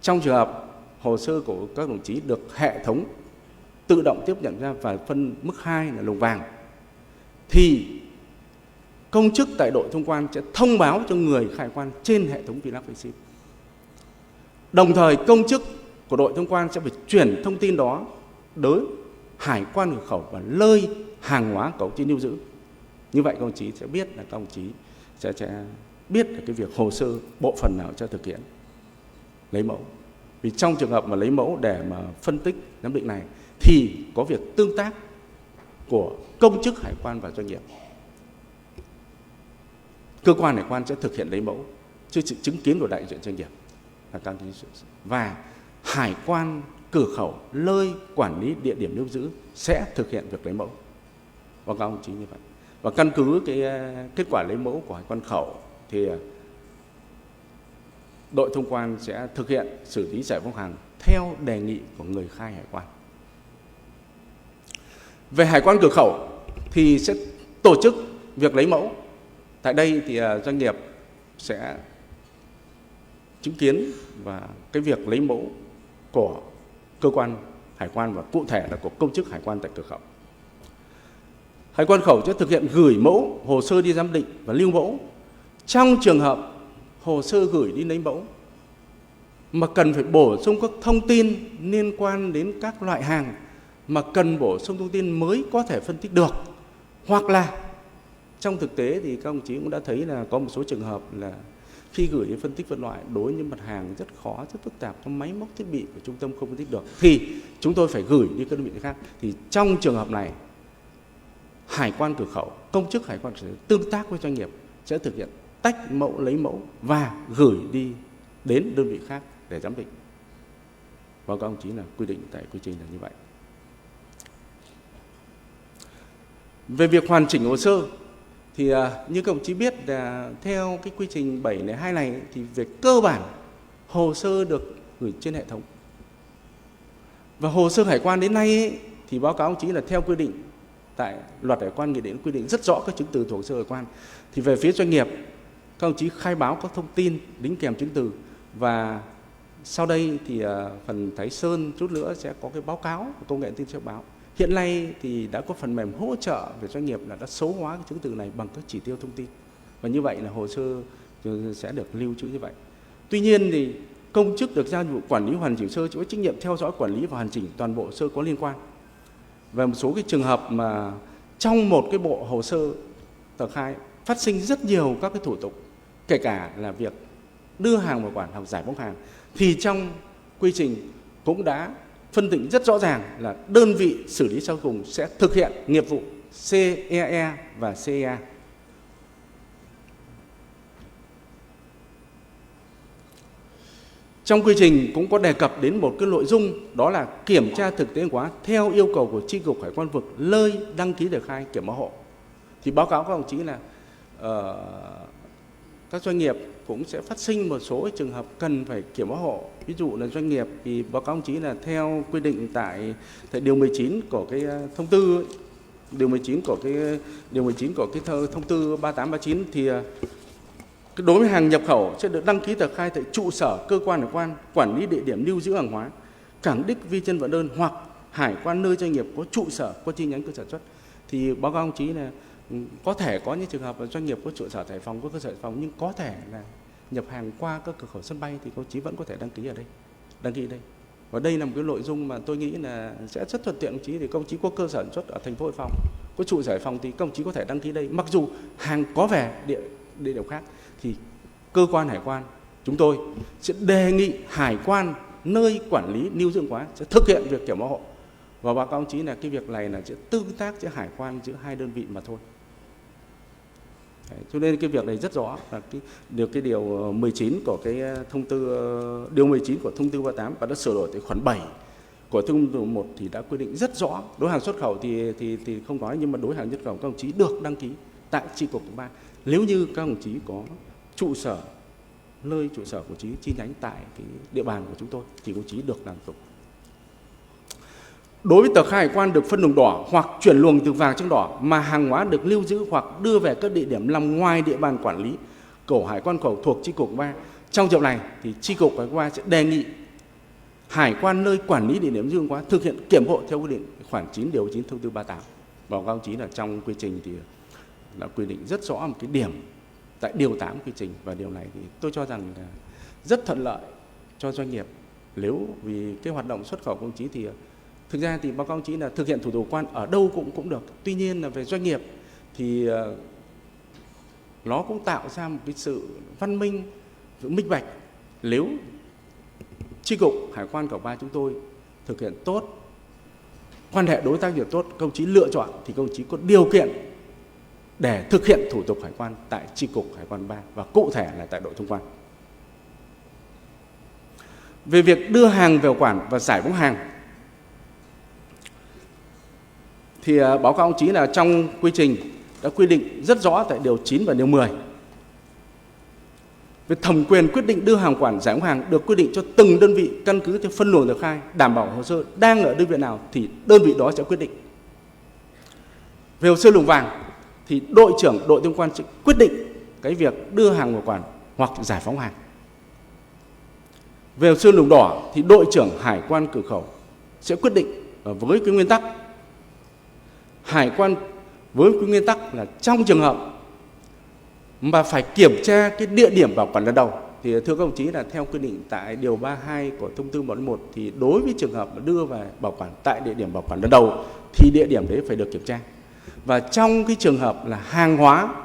Trong trường hợp hồ sơ của các đồng chí được hệ thống tự động tiếp nhận ra và phân mức 2 là luồng vàng, thì công chức tại đội thông quan sẽ thông báo cho người khai quan trên hệ thống Vinafacip. Đồng thời công chức của đội thông quan sẽ phải chuyển thông tin đó đến hải quan cửa khẩu và nơi hàng hóa cậu chí lưu giữ. Như vậy các đồng chí sẽ biết là các đồng chí sẽ biết là cái việc hồ sơ bộ phận nào sẽ thực hiện lấy mẫu. Vì trong trường hợp mà lấy mẫu để mà phân tích giám định này thì có việc tương tác của công chức hải quan và doanh nghiệp. Cơ quan hải quan sẽ thực hiện lấy mẫu chứ sự chứng kiến của đại diện doanh nghiệp và hải quan cửa khẩu nơi quản lý địa điểm lưu giữ sẽ thực hiện việc lấy mẫu. Báo cáo đồng chí như vậy. Và căn cứ cái kết quả lấy mẫu của hải quan khẩu thì đội thông quan sẽ thực hiện xử lý giải phóng hàng theo đề nghị của người khai hải quan. Về hải quan cửa khẩu thì sẽ tổ chức việc lấy mẫu. Tại đây thì doanh nghiệp sẽ chứng kiến và cái việc lấy mẫu của cơ quan hải quan và cụ thể là của công chức hải quan tại cửa khẩu. Hải quan khẩu sẽ thực hiện gửi mẫu, hồ sơ đi giám định và lưu mẫu. Trong trường hợp hồ sơ gửi đi lấy mẫu mà cần phải bổ sung các thông tin liên quan đến các loại hàng mà cần bổ sung thông tin mới có thể phân tích được, hoặc là trong thực tế thì các ông chí cũng đã thấy là có một số trường hợp là khi gửi đi phân tích phân loại đối với những mặt hàng rất khó, rất phức tạp, có máy móc thiết bị của trung tâm không phân tích được thì chúng tôi phải gửi đi các đơn vị khác. Thì trong trường hợp này hải quan cửa khẩu, công chức hải quan cửa khẩu tương tác với doanh nghiệp sẽ thực hiện tách mẫu, lấy mẫu và gửi đi đến đơn vị khác để giám định. Và các ông chí là quy định tại quy trình là như vậy. Về việc hoàn chỉnh hồ sơ thì như các ông chí biết là theo cái quy trình 702 này thì về cơ bản hồ sơ được gửi trên hệ thống. Và hồ sơ hải quan đến nay ấy, thì báo cáo ông chí là theo quy định tại luật hải quan, nghị định quy định rất rõ các chứng từ thuộc hồ sơ hải quan. Thì về phía doanh nghiệp các ông chí khai báo các thông tin đính kèm chứng từ, và sau đây thì phần Thái Sơn chút nữa sẽ có cái báo cáo của công nghệ tin sẽ báo. Hiện nay thì đã có phần mềm hỗ trợ về doanh nghiệp là đã số hóa cái chứng từ này bằng các chỉ tiêu thông tin, và như vậy là hồ sơ sẽ được lưu trữ như vậy. Tuy nhiên thì công chức được giao nhiệm vụ quản lý hoàn chỉnh hồ sơ chịu trách nhiệm theo dõi, quản lý và hoàn chỉnh toàn bộ hồ sơ có liên quan. Và một số cái trường hợp mà trong một cái bộ hồ sơ tờ khai phát sinh rất nhiều các cái thủ tục, kể cả là việc đưa hàng vào quản hoặc giải phóng hàng, thì trong quy trình cũng đã phân định rất rõ ràng là đơn vị xử lý sau cùng sẽ thực hiện nghiệp vụ CEE và CEA. Trong quy trình cũng có đề cập đến một cái nội dung, đó là kiểm tra thực tế hàng hóa theo yêu cầu của chi cục hải quan vực nơi đăng ký tờ khai kiểm mẫu hộ. Thì báo cáo các đồng chí là các doanh nghiệp cũng sẽ phát sinh một số trường hợp cần phải kiểm mẫu hộ. Ví dụ là doanh nghiệp thì báo cáo đồng chí là theo quy định tại điều 19 của cái thông tư ấy, điều 19 của cái thông tư 3839 thì đối với hàng nhập khẩu sẽ được đăng ký tờ khai tại trụ sở cơ quan hải quan quản lý địa điểm lưu giữ hàng hóa, cảng đích vi chân vận đơn hoặc hải quan nơi doanh nghiệp có trụ sở, có chi nhánh cơ sở xuất. Thì báo cáo ông chí là có thể có những trường hợp là doanh nghiệp có trụ sở tại Hải Phòng, có cơ sở Hải Phòng, nhưng có thể là nhập hàng qua các cửa khẩu sân bay thì công chí vẫn có thể đăng ký ở đây, đăng ký ở đây. Và đây là một cái nội dung mà tôi nghĩ là sẽ rất thuận tiện công chí, thì công chí có cơ sở sản xuất ở thành phố Hải Phòng, có trụ sở Hải Phòng thì công chí có thể đăng ký đây. Mặc dù hàng có về địa điểm khác thì cơ quan hải quan chúng tôi sẽ đề nghị hải quan nơi quản lý lưu giữ hàng hóa sẽ thực hiện việc kiểm bảo hộ. Và báo cáo ông chí là cái việc này là sẽ tương tác giữa hải quan giữa hai đơn vị mà thôi. Đấy, cho nên cái việc này rất rõ là cái điều 19 của cái thông tư, điều 19 của thông tư 38 và đã sửa đổi tới khoản 7 của thông tư 1 thì đã quy định rất rõ. Đối hàng xuất khẩu thì không nói, nhưng mà đối hàng nhập khẩu các đồng chí được đăng ký tại chi cục 3. Nếu như các đồng chí có trụ sở, nơi trụ sở của chí chi nhánh tại cái địa bàn của chúng tôi thì đồng chí được làm thủ tục. Đối với tờ khai hải quan được phân luồng đỏ hoặc chuyển luồng từ vàng sang đỏ mà hàng hóa được lưu giữ hoặc đưa về các địa điểm nằm ngoài địa bàn quản lý của hải quan khẩu thuộc chi cục 3, trong trường này thì chi cục hải quan sẽ đề nghị hải quan nơi quản lý địa điểm lưu giữ hàng hóa thực hiện kiểm hộ theo quy định khoản 9 điều 9 thông tư 38. Báo cáo chí là trong quy trình thì đã quy định rất rõ một cái điểm tại điều 8 quy trình, và điều này thì tôi cho rằng là rất thuận lợi cho doanh nghiệp. Nếu vì cái hoạt động xuất khẩu của ông chí thì thực ra thì báo cáo ông chí là thực hiện thủ tục quan ở đâu cũng được. Tuy nhiên là về doanh nghiệp thì nó cũng tạo ra một cái sự văn minh, sự minh bạch. Nếu chi cục hải quan khẩu 3 chúng tôi thực hiện tốt, quan hệ đối tác việc tốt, công chí lựa chọn thì công chí có điều kiện để thực hiện thủ tục hải quan tại chi cục hải quan 3 và cụ thể là tại đội thông quan. Về việc đưa hàng vào quản và giải phóng hàng thì báo cáo ông chí là trong quy trình đã quy định rất rõ tại điều 9 và điều 10. Về thẩm quyền quyết định đưa hàng quản giải phóng hàng được quy định cho từng đơn vị căn cứ theo phân luồng tờ khai, đảm bảo hồ sơ đang ở đơn vị nào thì đơn vị đó sẽ quyết định. Về hồ sơ luồng vàng thì đội trưởng đội thông quan sẽ quyết định cái việc đưa hàng vào quản hoặc giải phóng hàng. Về hồ sơ luồng đỏ thì đội trưởng hải quan cửa khẩu sẽ quyết định với cái nguyên tắc hải quan với cái nguyên tắc là trong trường hợp mà phải kiểm tra cái địa điểm bảo quản lần đầu thì thưa các đồng chí là theo quy định tại điều 32 của thông tư 101 thì đối với trường hợp mà đưa về bảo quản tại địa điểm bảo quản lần đầu thì địa điểm đấy phải được kiểm tra. Và trong cái trường hợp là hàng hóa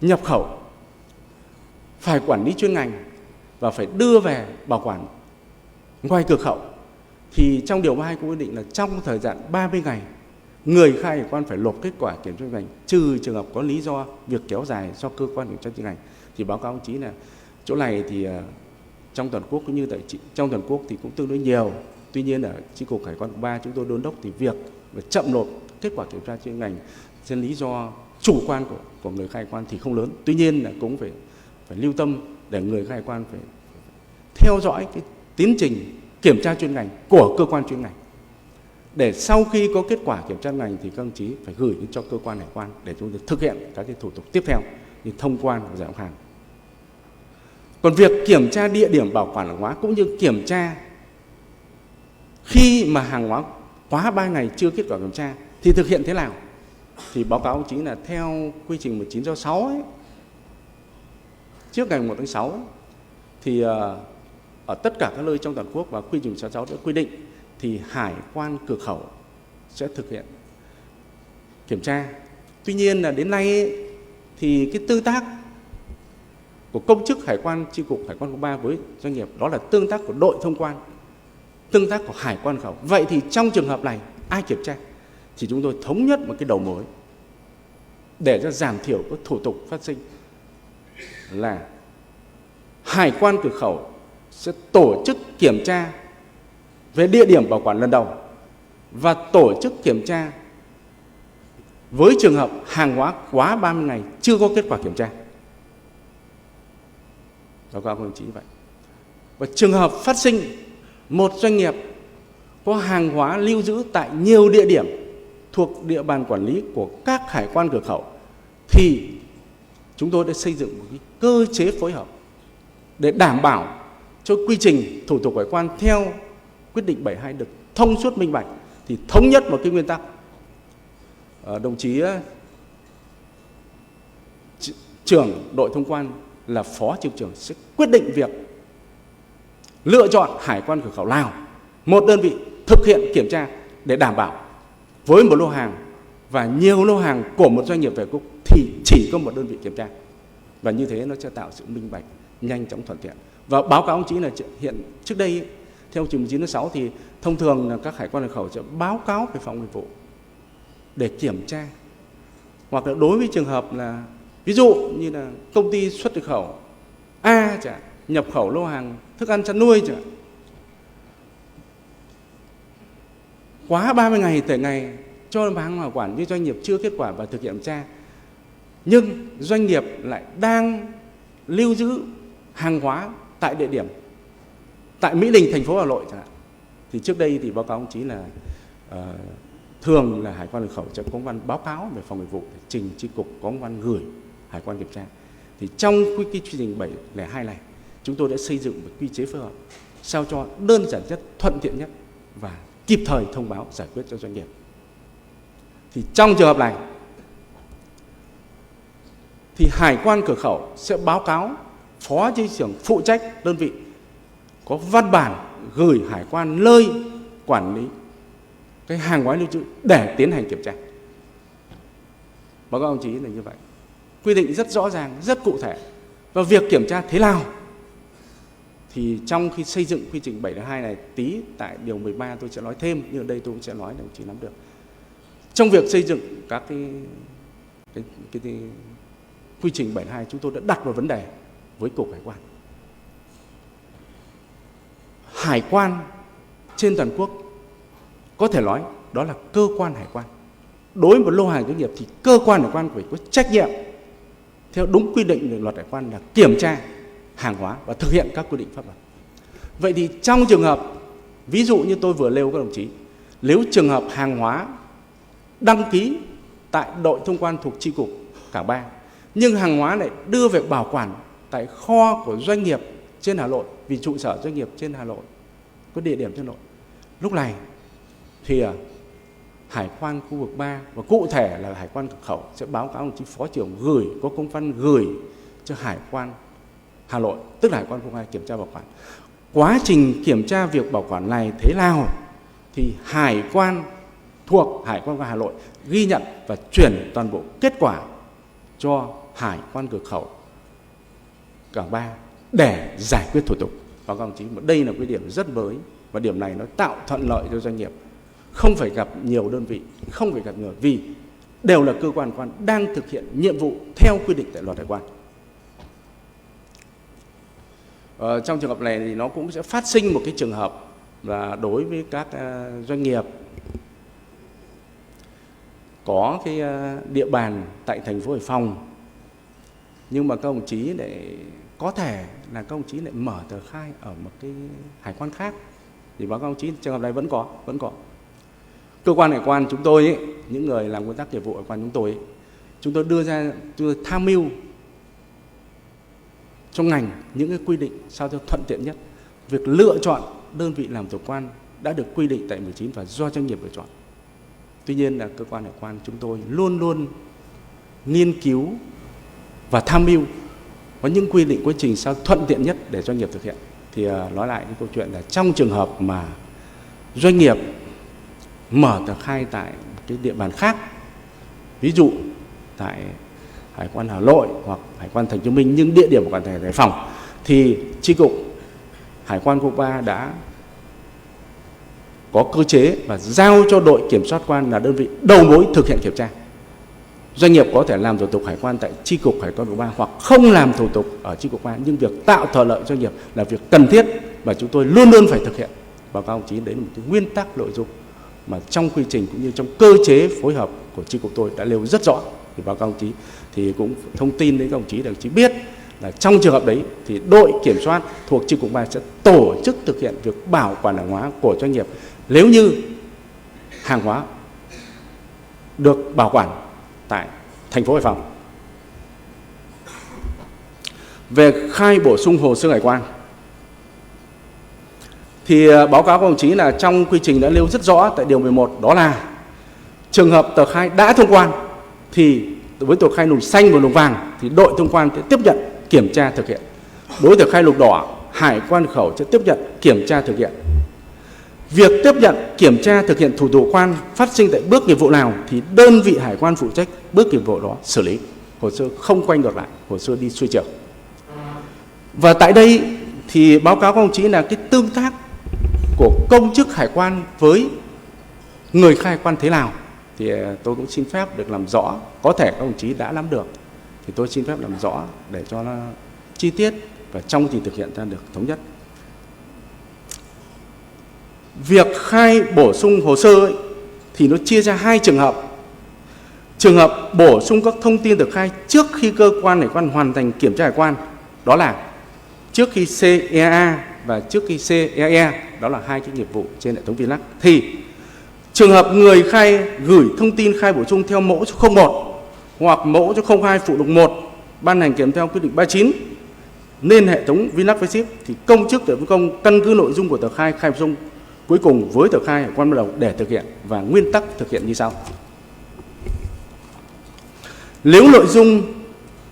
nhập khẩu phải quản lý chuyên ngành và phải đưa về bảo quản ngoài cửa khẩu thì trong điều 32 có quy định là trong thời gian 30 ngày người khai hải quan phải nộp kết quả kiểm tra chuyên ngành, trừ trường hợp có lý do việc kéo dài do cơ quan kiểm tra chuyên ngành. Thì báo cáo ông chí là chỗ này thì trong toàn quốc cũng như tại trong toàn quốc thì cũng tương đối nhiều. Tuy nhiên ở chi cục hải quan 3 chúng tôi đôn đốc thì việc chậm nộp kết quả kiểm tra chuyên ngành trên lý do chủ quan của người khai hải quan thì không lớn. Tuy nhiên là cũng phải lưu tâm để người khai hải quan phải theo dõi cái tiến trình kiểm tra chuyên ngành của cơ quan chuyên ngành. Để sau khi có kết quả kiểm tra ngành thì các đồng chí phải gửi cho cơ quan hải quan để chúng tôi thực hiện các cái thủ tục tiếp theo như thông quan và giải phóng hàng. Còn việc kiểm tra địa điểm bảo quản hàng hóa cũng như kiểm tra khi mà hàng hóa quá 3 ngày chưa kết quả kiểm tra thì thực hiện thế nào? Thì báo cáo ông chí là theo quy trình 1966 ấy, trước ngày 1 tháng 6 ấy, thì ở tất cả các nơi trong toàn quốc và quy trình 66 đã quy định thì hải quan cửa khẩu sẽ thực hiện kiểm tra. Tuy nhiên là đến nay ấy, thì cái tương tác của công chức hải quan chi cục hải quan 3 với doanh nghiệp đó là tương tác của đội thông quan, tương tác của hải quan khẩu. Vậy thì trong trường hợp này ai kiểm tra? Thì chúng tôi thống nhất một cái đầu mối để cho giảm thiểu các thủ tục phát sinh là hải quan cửa khẩu sẽ tổ chức kiểm tra về địa điểm bảo quản lần đầu và tổ chức kiểm tra với trường hợp hàng hóa quá 30 ngày chưa có kết quả kiểm tra. Báo cáo các đồng chí vậy. Và trường hợp phát sinh một doanh nghiệp có hàng hóa lưu giữ tại nhiều địa điểm thuộc địa bàn quản lý của các hải quan cửa khẩu thì chúng tôi đã xây dựng một cái cơ chế phối hợp để đảm bảo cho quy trình thủ tục hải quan theo quyết định 72 được thông suốt minh bạch. Thì thống nhất một cái nguyên tắc, đồng chí trưởng đội thông quan là phó chi cục trưởng sẽ quyết định việc lựa chọn hải quan cửa khẩu nào một đơn vị thực hiện kiểm tra để đảm bảo với một lô hàng và nhiều lô hàng của một doanh nghiệp về cục thì chỉ có một đơn vị kiểm tra, và như thế nó sẽ tạo sự minh bạch, nhanh chóng, thuận tiện. Và báo cáo ông chí là hiện trước đây theo Điều 19/6 thì thông thường là các hải quan nhập khẩu sẽ báo cáo về phòng nghiệp vụ để kiểm tra. Hoặc là đối với trường hợp là ví dụ như là công ty xuất nhập khẩu A chẳng nhập khẩu lô hàng thức ăn chăn nuôi chẳng quá 30 ngày tới ngày cho hàng bảo quản như doanh nghiệp chưa kết quả và thực hiện kiểm tra, nhưng doanh nghiệp lại đang lưu giữ hàng hóa tại địa điểm tại Mỹ Đình, thành phố Hà Nội chẳng hạn, thì trước đây thì báo cáo ông chí là thường là hải quan nhập khẩu sẽ có văn báo cáo về phòng nghiệp vụ để trình chi cục có văn gửi hải quan kiểm tra. Thì trong quy trình 702 này, chúng tôi đã xây dựng một quy chế phối hợp sao cho đơn giản nhất, thuận tiện nhất và kịp thời thông báo giải quyết cho doanh nghiệp. Thì trong trường hợp này thì hải quan cửa khẩu sẽ báo cáo phó chi trưởng phụ trách đơn vị có văn bản gửi hải quan nơi quản lý cái hàng hóa lưu trữ để tiến hành kiểm tra. Báo cáo ông chí là như vậy. Quy định rất rõ ràng, rất cụ thể. Và việc kiểm tra thế nào thì trong khi xây dựng quy trình 702 này, tí tại điều 13 tôi sẽ nói thêm, nhưng ở đây tôi cũng sẽ nói để ông chí nắm được. Trong việc xây dựng các cái quy trình 72, chúng tôi đã đặt vào vấn đề với Cục Hải quan. Hải quan trên toàn quốc có thể nói đó là cơ quan hải quan. Đối với một lô hàng doanh nghiệp thì cơ quan hải quan phải có trách nhiệm theo đúng quy định của luật hải quan là kiểm tra hàng hóa và thực hiện các quy định pháp luật. Vậy thì trong trường hợp ví dụ như tôi vừa nêu các đồng chí, nếu trường hợp hàng hóa đăng ký tại đội thông quan thuộc chi cục Cảng 3 nhưng hàng hóa lại đưa về bảo quản tại kho của doanh nghiệp trên Hà Nội, vì trụ sở doanh nghiệp trên Hà Nội có địa điểm trên Hà Nội, lúc này thì Hải quan khu vực 3 và cụ thể là Hải quan cửa khẩu sẽ báo cáo đồng chí phó trưởng gửi có công văn gửi cho Hải quan Hà Nội, tức là Hải quan khu 2 kiểm tra bảo quản. Quá trình kiểm tra việc bảo quản này thế nào thì Hải quan thuộc Hải quan Hà Nội ghi nhận và chuyển toàn bộ kết quả cho Hải quan cửa khẩu Cảng 3 để giải quyết thủ tục. Báo cáo đồng chí, đây là cái điểm rất mới và điểm này nó tạo thuận lợi cho doanh nghiệp, không phải gặp nhiều đơn vị, không phải gặp nhiều, vì đều là cơ quan hải quan đang thực hiện nhiệm vụ theo quy định tại luật hải quan. Trong trường hợp này thì nó cũng sẽ phát sinh một cái trường hợp là đối với các doanh nghiệp có cái địa bàn tại thành phố Hải Phòng, nhưng mà các đồng chí lại có thể là các đồng chí lại mở tờ khai ở một cái hải quan khác, thì báo các đồng chí trường hợp này vẫn có. Cơ quan hải quan chúng tôi ấy, những người làm công tác nghiệp vụ hải quan chúng tôi đưa ra, chúng tôi tham mưu trong ngành những cái quy định sao cho thuận tiện nhất. Việc lựa chọn đơn vị làm chủ quan đã được quy định tại 19 và do doanh nghiệp lựa chọn. Tuy nhiên là cơ quan hải quan chúng tôi luôn luôn nghiên cứu và tham mưu có những quy định quy trình sao thuận tiện nhất để doanh nghiệp thực hiện. Thì nói lại cái câu chuyện là trong trường hợp mà doanh nghiệp mở tờ khai tại cái địa bàn khác, ví dụ tại Hải quan Hà Nội hoặc Hải quan Thành phố Hồ Chí Minh nhưng địa điểm của tại Hải Phòng, thì chi cục Hải quan khu 3 đã có cơ chế và giao cho đội kiểm soát quan là đơn vị đầu mối thực hiện kiểm tra. Doanh nghiệp có thể làm thủ tục hải quan tại chi cục Hải quan khu 3 hoặc không làm thủ tục ở chi cục 3, nhưng việc tạo thuận lợi doanh nghiệp là việc cần thiết và chúng tôi luôn luôn phải thực hiện. Báo cáo đồng chí, đấy là một cái nguyên tắc nội dung mà trong quy trình cũng như trong cơ chế phối hợp của chi cục tôi đã nêu rất rõ. Thì báo cáo đồng chí thì cũng thông tin đến các đồng chí để đồng chí biết là trong trường hợp đấy thì đội kiểm soát thuộc chi cục 3 sẽ tổ chức thực hiện việc bảo quản hàng hóa của doanh nghiệp nếu như hàng hóa được bảo quản tại thành phố Hải Phòng. Về khai bổ sung hồ sơ hải quan thì báo cáo các đồng chí là trong quy trình đã nêu rất rõ tại điều 11, đó là trường hợp tờ khai đã thông quan thì với tờ khai lục xanh và lục vàng thì đội thông quan sẽ tiếp nhận kiểm tra thực hiện. Đối với tờ khai lục đỏ, Hải quan khẩu sẽ tiếp nhận kiểm tra thực hiện. Việc tiếp nhận kiểm tra thực hiện thủ tục quan phát sinh tại bước nghiệp vụ nào thì đơn vị hải quan phụ trách bước nghiệp vụ đó xử lý, hồ sơ không quay ngược lại, hồ sơ đi xuôi chiều. Và tại đây thì báo cáo các ông chí là cái tương tác của công chức hải quan với người khai hải quan thế nào thì tôi cũng xin phép được làm rõ. Có thể các đồng chí đã nắm được thì tôi xin phép làm rõ để cho nó chi tiết và trong thì thực hiện ra được thống nhất. Việc khai bổ sung hồ sơ ấy, thì nó chia ra 2 trường hợp. Trường hợp bổ sung các thông tin được khai trước khi cơ quan hải quan hoàn thành kiểm tra hải quan, đó là trước khi CEA và trước khi CEE, đó là 2 cái nghiệp vụ trên hệ thống VNac. Thì trường hợp người khai gửi thông tin khai bổ sung theo mẫu số 01 hoặc mẫu số 02 phụ lục 1 ban hành kèm theo quyết định 39 nên hệ thống VNac với ship thì công chức để phân công căn cứ nội dung của tờ khai khai bổ sung cuối cùng với tờ khai hải quan ban đầu để thực hiện, và nguyên tắc thực hiện như sau. Nếu nội dung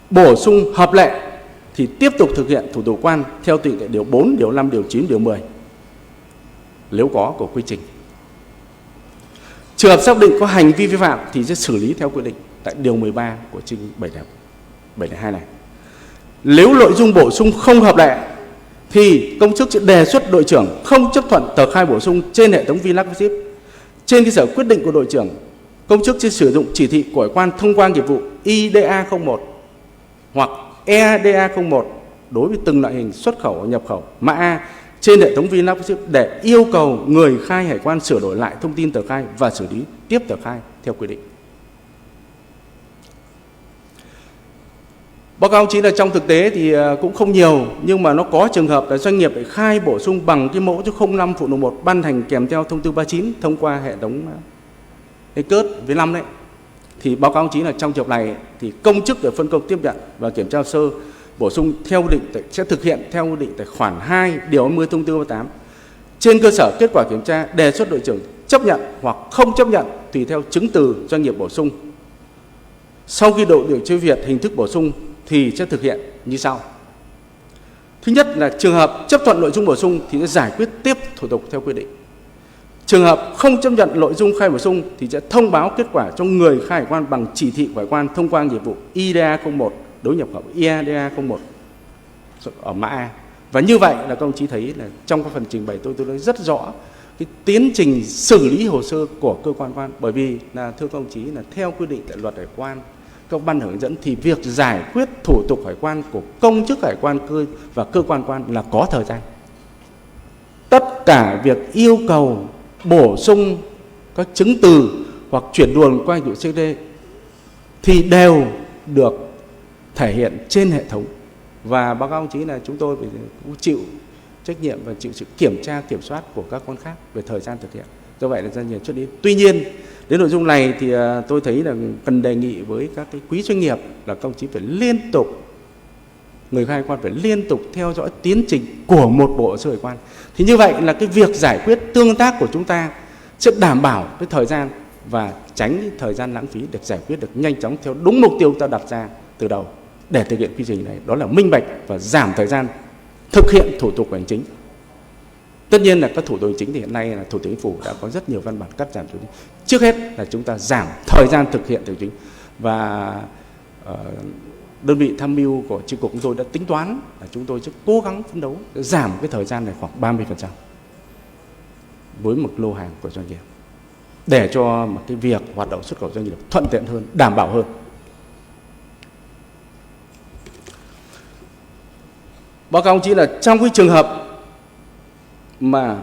bổ sung hợp lệ thì tiếp tục thực hiện thủ tục quan theo quy định tại điều 4, điều 5, điều 9, điều 10 nếu có của quy trình. Trường hợp xác định có hành vi vi phạm thì sẽ xử lý theo quy định tại điều 13 của chương 702 này. Nếu nội dung bổ sung không hợp lệ thì công chức sẽ đề xuất đội trưởng không chấp thuận tờ khai bổ sung trên hệ thống VNac với ship. Trên cơ sở quyết định của đội trưởng, công chức sẽ sử dụng chỉ thị của hải quan thông qua nghiệp vụ IDA 01 hoặc EDA 01 đối với từng loại hình xuất khẩu và nhập khẩu mã A trên hệ thống VNac với ship để yêu cầu người khai hải quan sửa đổi lại thông tin tờ khai và xử lý tiếp tờ khai theo quy định. Báo cáo chỉ là trong thực tế thì cũng không nhiều, nhưng mà nó có trường hợp là doanh nghiệp để khai bổ sung bằng cái mẫu số 05 phụ lục 1 ban hành kèm theo thông tư 39 thông qua hệ thống ECớt với 5 đấy. Thì báo cáo chí là trong trường hợp này thì công chức để phân công tiếp nhận và kiểm tra hồ sơ bổ sung theo quy định sẽ thực hiện theo quy định tại khoản 2 điều 20 thông tư 38. Trên cơ sở kết quả kiểm tra đề xuất đội trưởng chấp nhận hoặc không chấp nhận tùy theo chứng từ doanh nghiệp bổ sung. Sau khi đội trưởng phê duyệt hình thức bổ sung thì sẽ thực hiện như sau. Thứ nhất là trường hợp chấp thuận nội dung bổ sung thì sẽ giải quyết tiếp thủ tục theo quy định. Trường hợp không chấp nhận nội dung khai bổ sung thì sẽ thông báo kết quả cho người khai hải quan bằng chỉ thị của hải quan thông qua nghiệp vụ IDA 01 đối nhập khẩu IDA 01 ở mã A. Và như vậy là các ông chí thấy là trong các phần trình bày tôi nói rất rõ cái tiến trình xử lý hồ sơ của cơ quan quan, bởi vì là thưa các ông chí là theo quy định tại luật hải quan, các ban hướng dẫn thì việc giải quyết thủ tục hải quan của công chức hải quan và cơ quan quan là có thời gian. Tất cả việc yêu cầu bổ sung các chứng từ hoặc chuyển luồng qua dịch vụ COD thì đều được thể hiện trên hệ thống. Và báo cáo ông chí là chúng tôi phải chịu trách nhiệm và chịu sự kiểm tra kiểm soát của các con khác về thời gian thực hiện. Do vậy là doanh nghiệp xuất đi. Tuy nhiên đến nội dung này thì tôi thấy là cần đề nghị với các cái quý doanh nghiệp là các ông chí phải liên tục, người khai hải quan phải liên tục theo dõi tiến trình của một bộ hồ sơ hải quan. Thì như vậy là cái việc giải quyết tương tác của chúng ta sẽ đảm bảo cái thời gian và tránh cái thời gian lãng phí, được giải quyết được nhanh chóng theo đúng mục tiêu ta đặt ra từ đầu để thực hiện quy trình này, đó là minh bạch và giảm thời gian thực hiện thủ tục hành chính. Tất nhiên là các thủ tục hành chính thì hiện nay là Thủ tướng Chính phủ đã có rất nhiều văn bản cắt giảm thủ tục. Trước hết là chúng ta giảm thời gian thực hiện thủ tục chính, và đơn vị tham mưu của chi cục chúng tôi đã tính toán là chúng tôi sẽ cố gắng phấn đấu để giảm cái thời gian này khoảng 30% với một lô hàng của doanh nghiệp, để cho một cái việc hoạt động xuất khẩu doanh nghiệp thuận tiện hơn, đảm bảo hơn. Báo cáo chỉ là trong cái trường hợp mà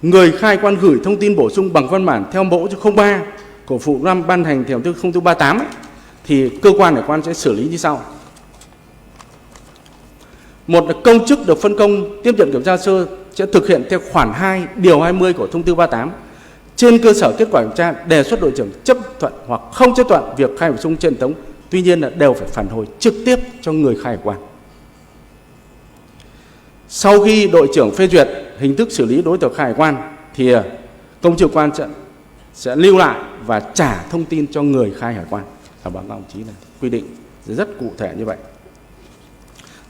người khai quan gửi thông tin bổ sung bằng văn bản theo mẫu số 03 của phụ 5 ban hành theo thông tư 38 ấy, thì cơ quan hải quan sẽ xử lý như sau. Một là công chức được phân công tiếp nhận kiểm tra hồ sơ sẽ thực hiện theo khoản 2 điều 20 của thông tư 38. Trên cơ sở kết quả kiểm tra đề xuất đội trưởng chấp thuận hoặc không chấp thuận việc khai bổ sung trên hệ thống, tuy nhiên là đều phải phản hồi trực tiếp cho người khai hải quan. Sau khi đội trưởng phê duyệt hình thức xử lý đối tượng khai hải quan thì công chức quan sẽ lưu lại và trả thông tin cho người khai hải quan. Báo cáo ông chí là quy định rất cụ thể như vậy.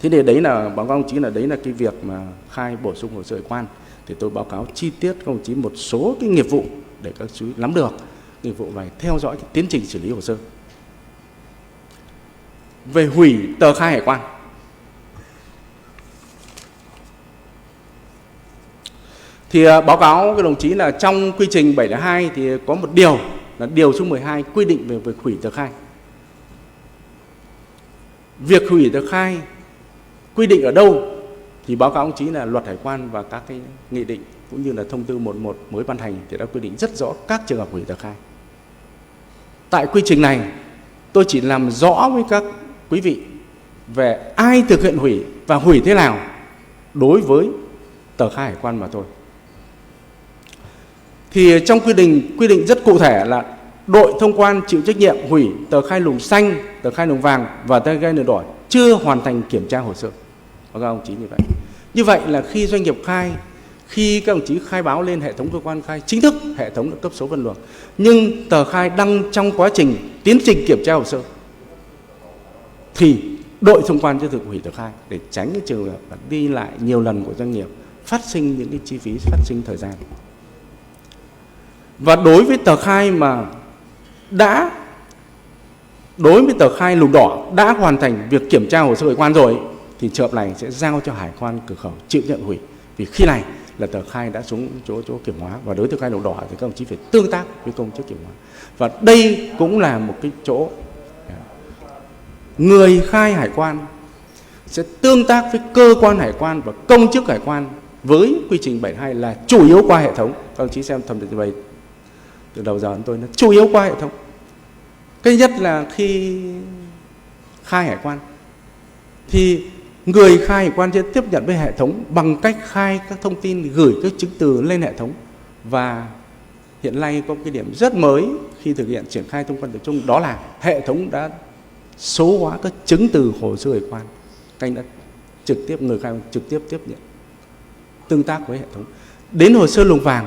Thế thì đấy là báo cáo ông chí là đấy là cái việc mà khai bổ sung hồ sơ hải quan. Thì tôi báo cáo chi tiết các ông chí một số cái nghiệp vụ để các chú nắm được nghiệp vụ này, theo dõi cái tiến trình xử lý hồ sơ. Về hủy tờ khai hải quan, Thì báo cáo các đồng chí là trong quy trình 702 thì có một điều là điều số 12 quy định về việc hủy tờ khai. Việc hủy tờ khai quy định ở đâu thì báo cáo ông chí là Luật Hải quan và các cái nghị định cũng như là thông tư 11 mới ban hành thì đã quy định rất rõ các trường hợp hủy tờ khai. Tại quy trình này tôi chỉ làm rõ với các quý vị về ai thực hiện hủy và hủy thế nào đối với tờ khai hải quan mà thôi. Thì trong quy định rất cụ thể là đội thông quan chịu trách nhiệm hủy tờ khai luồng xanh, tờ khai luồng vàng và tờ khai luồng đỏ chưa hoàn thành kiểm tra hồ sơ. Báo cáo ông chí như vậy. Như vậy là khi doanh nghiệp khai, khi các đồng chí khai báo lên hệ thống cơ quan khai chính thức, hệ thống đã cấp số phân luồng, nhưng tờ khai đăng trong quá trình tiến trình kiểm tra hồ sơ thì đội thông quan chưa thực hủy tờ khai để tránh cái trường hợp đi lại nhiều lần của doanh nghiệp, phát sinh những cái chi phí, phát sinh thời gian. Và đối với tờ khai mà đối với tờ khai luồng đỏ đã hoàn thành việc kiểm tra hồ sơ hải quan rồi thì trường hợp này sẽ giao cho hải quan cửa khẩu chịu nhận hủy, vì khi này là tờ khai đã xuống chỗ kiểm hóa, và đối với tờ khai luồng đỏ thì các đồng chí phải tương tác với công chức kiểm hóa. Và đây cũng là một cái chỗ người khai hải quan sẽ tương tác với cơ quan hải quan và công chức hải quan với quy trình 72 là chủ yếu qua hệ thống. Các đồng chí xem thẩm định bày từ đầu giờ đến tôi nó chủ yếu qua hệ thống. Cái nhất là khi khai hải quan thì người khai hải quan sẽ tiếp nhận với hệ thống bằng cách khai các thông tin, gửi các chứng từ lên hệ thống. Và hiện nay có một cái điểm rất mới khi thực hiện triển khai thông quan tập trung, đó là hệ thống đã số hóa các chứng từ hồ sơ hải quan. Các anh đã trực tiếp, người khai trực tiếp tiếp nhận, tương tác với hệ thống. Đến hồ sơ luồng vàng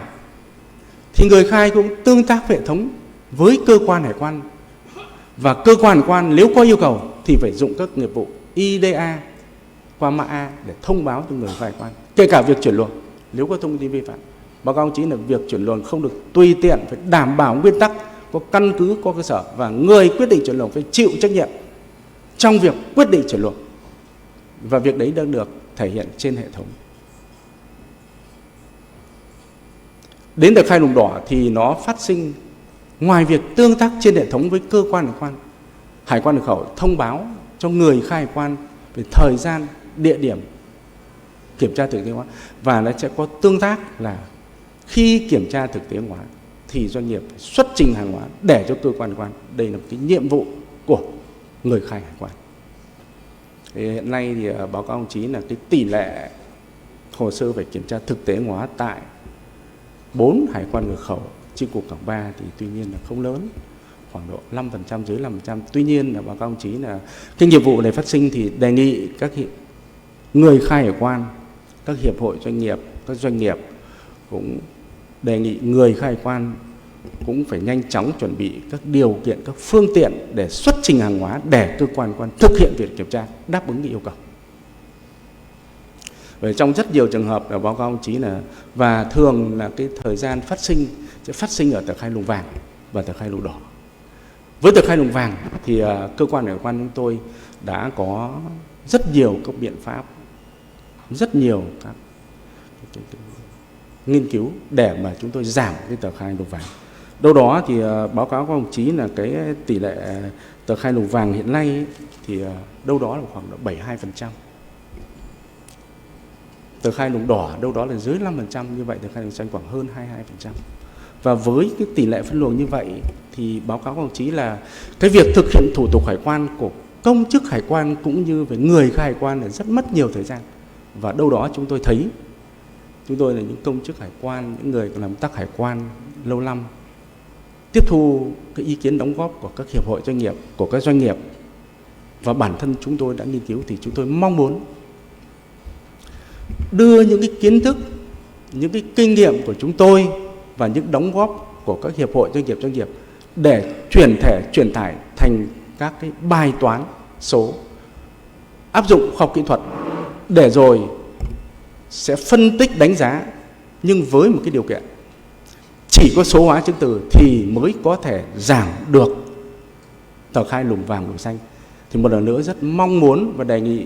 thì người khai cũng tương tác với hệ thống với cơ quan hải quan, và cơ quan hải quan nếu có yêu cầu thì phải dụng các nghiệp vụ IDA qua mã A để thông báo cho người khai hải quan, kể cả việc chuyển luồng nếu có thông tin vi phạm. Báo cáo ông chí là việc chuyển luồng không được tùy tiện, phải đảm bảo nguyên tắc, có căn cứ, có cơ sở, và người quyết định chuyển luồng phải chịu trách nhiệm trong việc quyết định chuyển luồng, và việc đấy đang được thể hiện trên hệ thống. Đến tờ khai luồng đỏ thì nó phát sinh ngoài việc tương tác trên hệ thống với cơ quan hải quan cửa khẩu thông báo cho người khai hải quan về thời gian, địa điểm kiểm tra thực tế hóa, và nó sẽ có tương tác là khi kiểm tra thực tế hóa thì doanh nghiệp xuất trình hàng hóa để cho cơ quan hải quan. Đây là một cái nhiệm vụ của người khai hải quan. Thì hiện nay thì báo cáo ông chí là cái tỷ lệ hồ sơ phải kiểm tra thực tế hóa tại 4 hải quan cửa khẩu chi cục cảng 3 thì tuy nhiên là không lớn, khoảng độ 5%, dưới 5%. Tuy nhiên là báo cáo ông chí là cái nghiệp vụ này phát sinh thì đề nghị các người khai hải quan, các hiệp hội doanh nghiệp, các doanh nghiệp cũng đề nghị người khai hải quan cũng phải nhanh chóng chuẩn bị các điều kiện, các phương tiện để xuất trình hàng hóa để cơ quan hải quan thực hiện việc kiểm tra đáp ứng cái yêu cầu. Bởi trong rất nhiều trường hợp là báo cáo ông chí là, và thường là cái thời gian phát sinh sẽ phát sinh ở tờ khai luồng vàng và tờ khai luồng đỏ. Với tờ khai luồng vàng thì cơ quan hải quan chúng tôi đã có rất nhiều các biện pháp, rất nhiều các nghiên cứu để mà chúng tôi giảm cái tờ khai luồng vàng. Đâu đó thì báo cáo các ông chí là cái tỷ lệ tờ khai luồng vàng hiện nay thì đâu đó là khoảng 72%. Tờ khai luồng đỏ đâu đó là dưới 5%, như vậy tờ khai luồng xanh khoảng hơn 22%. Và với cái tỷ lệ phân luồng như vậy thì báo cáo các đồng chí là cái việc thực hiện thủ tục hải quan của công chức hải quan cũng như về người khai hải quan là rất mất nhiều thời gian. Và đâu đó chúng tôi thấy, chúng tôi là những công chức hải quan, những người làm tác hải quan lâu năm, tiếp thu cái ý kiến đóng góp của các hiệp hội doanh nghiệp, của các doanh nghiệp, và bản thân chúng tôi đã nghiên cứu, thì chúng tôi mong muốn đưa những cái kiến thức, những cái kinh nghiệm của chúng tôi và những đóng góp của các hiệp hội doanh nghiệp để truyền tải thành các cái bài toán số áp dụng khoa học kỹ thuật, để rồi sẽ phân tích đánh giá, nhưng với một cái điều kiện chỉ có số hóa chứng từ thì mới có thể giảm được tờ khai luồng vàng luồng xanh. Thì một lần nữa rất mong muốn và đề nghị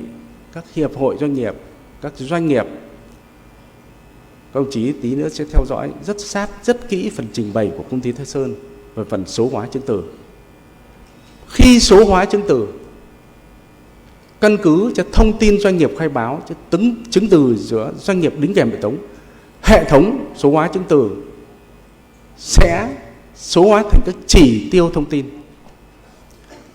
các hiệp hội doanh nghiệp, các doanh nghiệp Các đồng chí tí nữa sẽ theo dõi rất sát, rất kỹ phần trình bày của công ty Thái Sơn về phần số hóa chứng từ. Khi số hóa chứng từ, căn cứ cho thông tin doanh nghiệp khai báo, cho chứng từ giữa doanh nghiệp đính kèm hệ thống số hóa chứng từ sẽ số hóa thành các chỉ tiêu thông tin.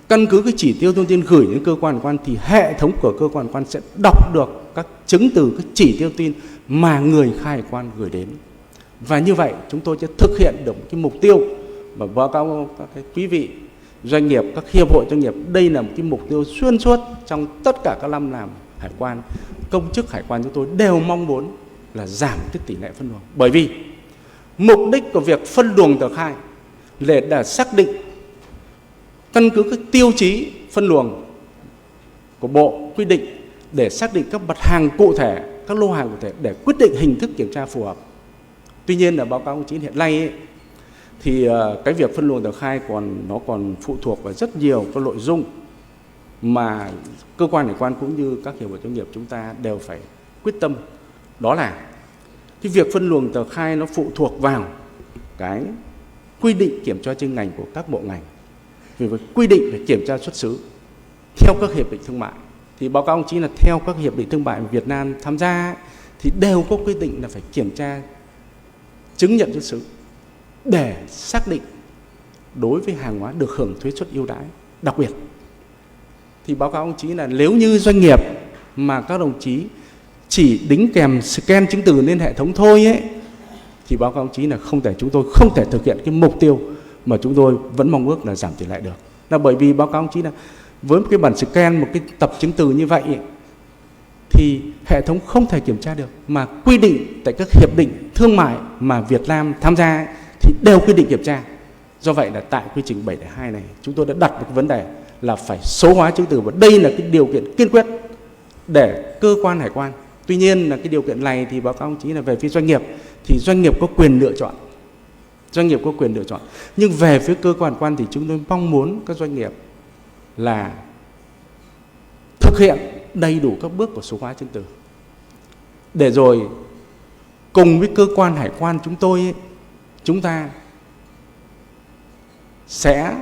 Căn cứ cái chỉ tiêu thông tin gửi đến cơ quan hải quan thì hệ thống của cơ quan hải quan sẽ đọc được các chứng từ, các chỉ tiêu thông tin mà người khai hải quan gửi đến. Và như vậy chúng tôi sẽ thực hiện được một cái mục tiêu mà báo cáo các cái quý vị doanh nghiệp, các hiệp hội doanh nghiệp, đây là một cái mục tiêu xuyên suốt trong tất cả các năm làm hải quan. Công chức hải quan chúng tôi đều mong muốn là giảm cái tỷ lệ phân luồng. Bởi vì mục đích của việc phân luồng tờ khai là để xác định căn cứ các tiêu chí phân luồng của Bộ quy định để xác định các mặt hàng cụ thể, các lô hàng cụ thể để quyết định hình thức kiểm tra phù hợp. Tuy nhiên là báo cáo công chí hiện nay ấy, thì cái việc phân luồng tờ khai nó còn phụ thuộc vào rất nhiều các nội dung mà cơ quan hải quan cũng như các hiệp hội doanh nghiệp chúng ta đều phải quyết tâm. Đó là cái việc phân luồng tờ khai nó phụ thuộc vào cái quy định kiểm tra chuyên ngành của các bộ ngành, về quy định về kiểm tra xuất xứ theo các hiệp định thương mại. Thì báo cáo ông chí là theo các hiệp định thương mại mà Việt Nam tham gia thì đều có quy định là phải kiểm tra chứng nhận xuất xứ để xác định đối với hàng hóa được hưởng thuế suất ưu đãi đặc biệt. Thì báo cáo ông chí là nếu như doanh nghiệp mà các đồng chí chỉ đính kèm scan chứng từ lên hệ thống thôi ấy, thì báo cáo ông chí là chúng tôi không thể thực hiện cái mục tiêu mà chúng tôi vẫn mong ước là giảm tỷ lệ được. Là bởi vì báo cáo ông chí là với một cái bản scan, một cái tập chứng từ như vậy ấy, thì hệ thống không thể kiểm tra được, mà quy định tại các hiệp định thương mại mà Việt Nam tham gia thì đều quy định kiểm tra. Do vậy là tại quy trình 7.2 này chúng tôi đã đặt một vấn đề là phải số hóa chứng từ, và đây là cái điều kiện kiên quyết để cơ quan hải quan. Tuy nhiên là cái điều kiện này thì báo cáo ông chí là về phía doanh nghiệp thì doanh nghiệp có quyền lựa chọn. Doanh nghiệp có quyền lựa chọn. Nhưng về phía cơ quan hải quan thì chúng tôi mong muốn các doanh nghiệp là thực hiện đầy đủ các bước của số hóa chứng từ. Để rồi cùng với cơ quan hải quan chúng ta sẽ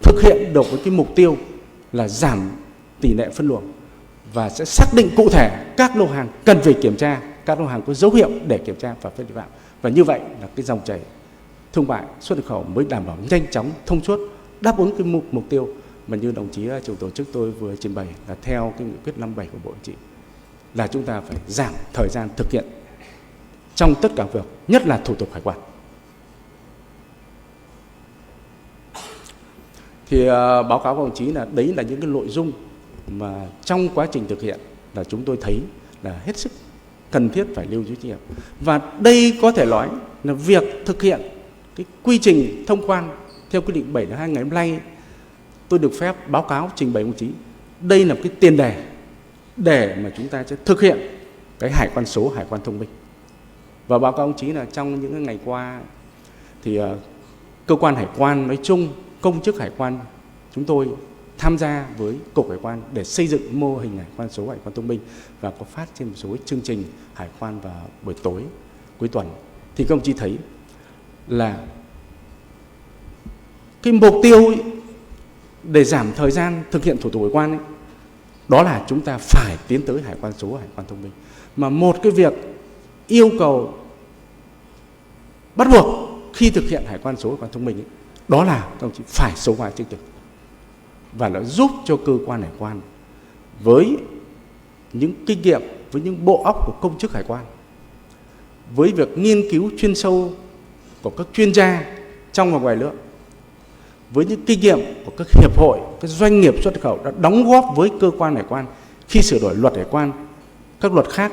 thực hiện được với cái mục tiêu là giảm tỷ lệ phân luồng và sẽ xác định cụ thể các lô hàng cần phải kiểm tra, các lô hàng có dấu hiệu để kiểm tra và vi phạm. Và như vậy là cái dòng chảy thương mại xuất nhập khẩu mới đảm bảo nhanh chóng, thông suốt, đáp ứng cái mục tiêu mà như đồng chí chủ tổ chức tôi vừa trình bày là theo cái nghị quyết 57 của Bộ Chính trị, là chúng ta phải giảm thời gian thực hiện trong tất cả việc, nhất là thủ tục hải quan. Thì báo cáo của đồng chí là đấy là những cái nội dung mà trong quá trình thực hiện là chúng tôi thấy là hết sức cần thiết phải lưu giữ trách nhiệm. Và đây có thể nói là việc thực hiện cái quy trình thông quan theo quy định 7.2 ngày hôm nay, tôi được phép báo cáo trình bày công chí. Đây là một cái tiền đề để mà chúng ta sẽ thực hiện cái hải quan số, hải quan thông minh. Và báo cáo ông chí là trong những ngày qua thì cơ quan hải quan nói chung, công chức hải quan chúng tôi tham gia với Cục Hải quan để xây dựng mô hình hải quan số, hải quan thông minh và có phát trên một số chương trình hải quan vào buổi tối cuối tuần. Thì các ông chí thấy là cái mục tiêu ấy, để giảm thời gian thực hiện thủ tục hải quan ấy, đó là chúng ta phải tiến tới hải quan số, hải quan thông minh. Mà một cái việc yêu cầu bắt buộc khi thực hiện hải quan số, hải quan thông minh ấy, đó là các ông chí phải số hóa chứng từ. Và nó giúp cho cơ quan hải quan với những kinh nghiệm, với những bộ óc của công chức hải quan, với việc nghiên cứu chuyên sâu của các chuyên gia trong và ngoài nước, với những kinh nghiệm của các hiệp hội, các doanh nghiệp xuất khẩu đã đóng góp với cơ quan hải quan khi sửa đổi luật hải quan, các luật khác,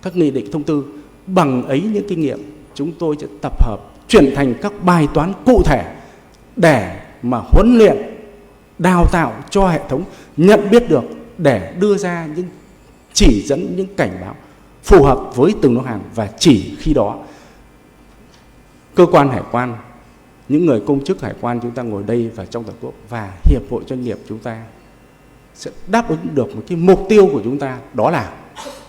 các nghị định thông tư. Bằng ấy những kinh nghiệm, chúng tôi sẽ tập hợp chuyển thành các bài toán cụ thể để mà huấn luyện, đào tạo cho hệ thống nhận biết được để đưa ra những chỉ dẫn, những cảnh báo phù hợp với từng lô hàng. Và chỉ khi đó cơ quan hải quan, những người công chức hải quan chúng ta ngồi đây và trong toàn quốc và hiệp hội doanh nghiệp chúng ta sẽ đáp ứng được một cái mục tiêu của chúng ta, đó là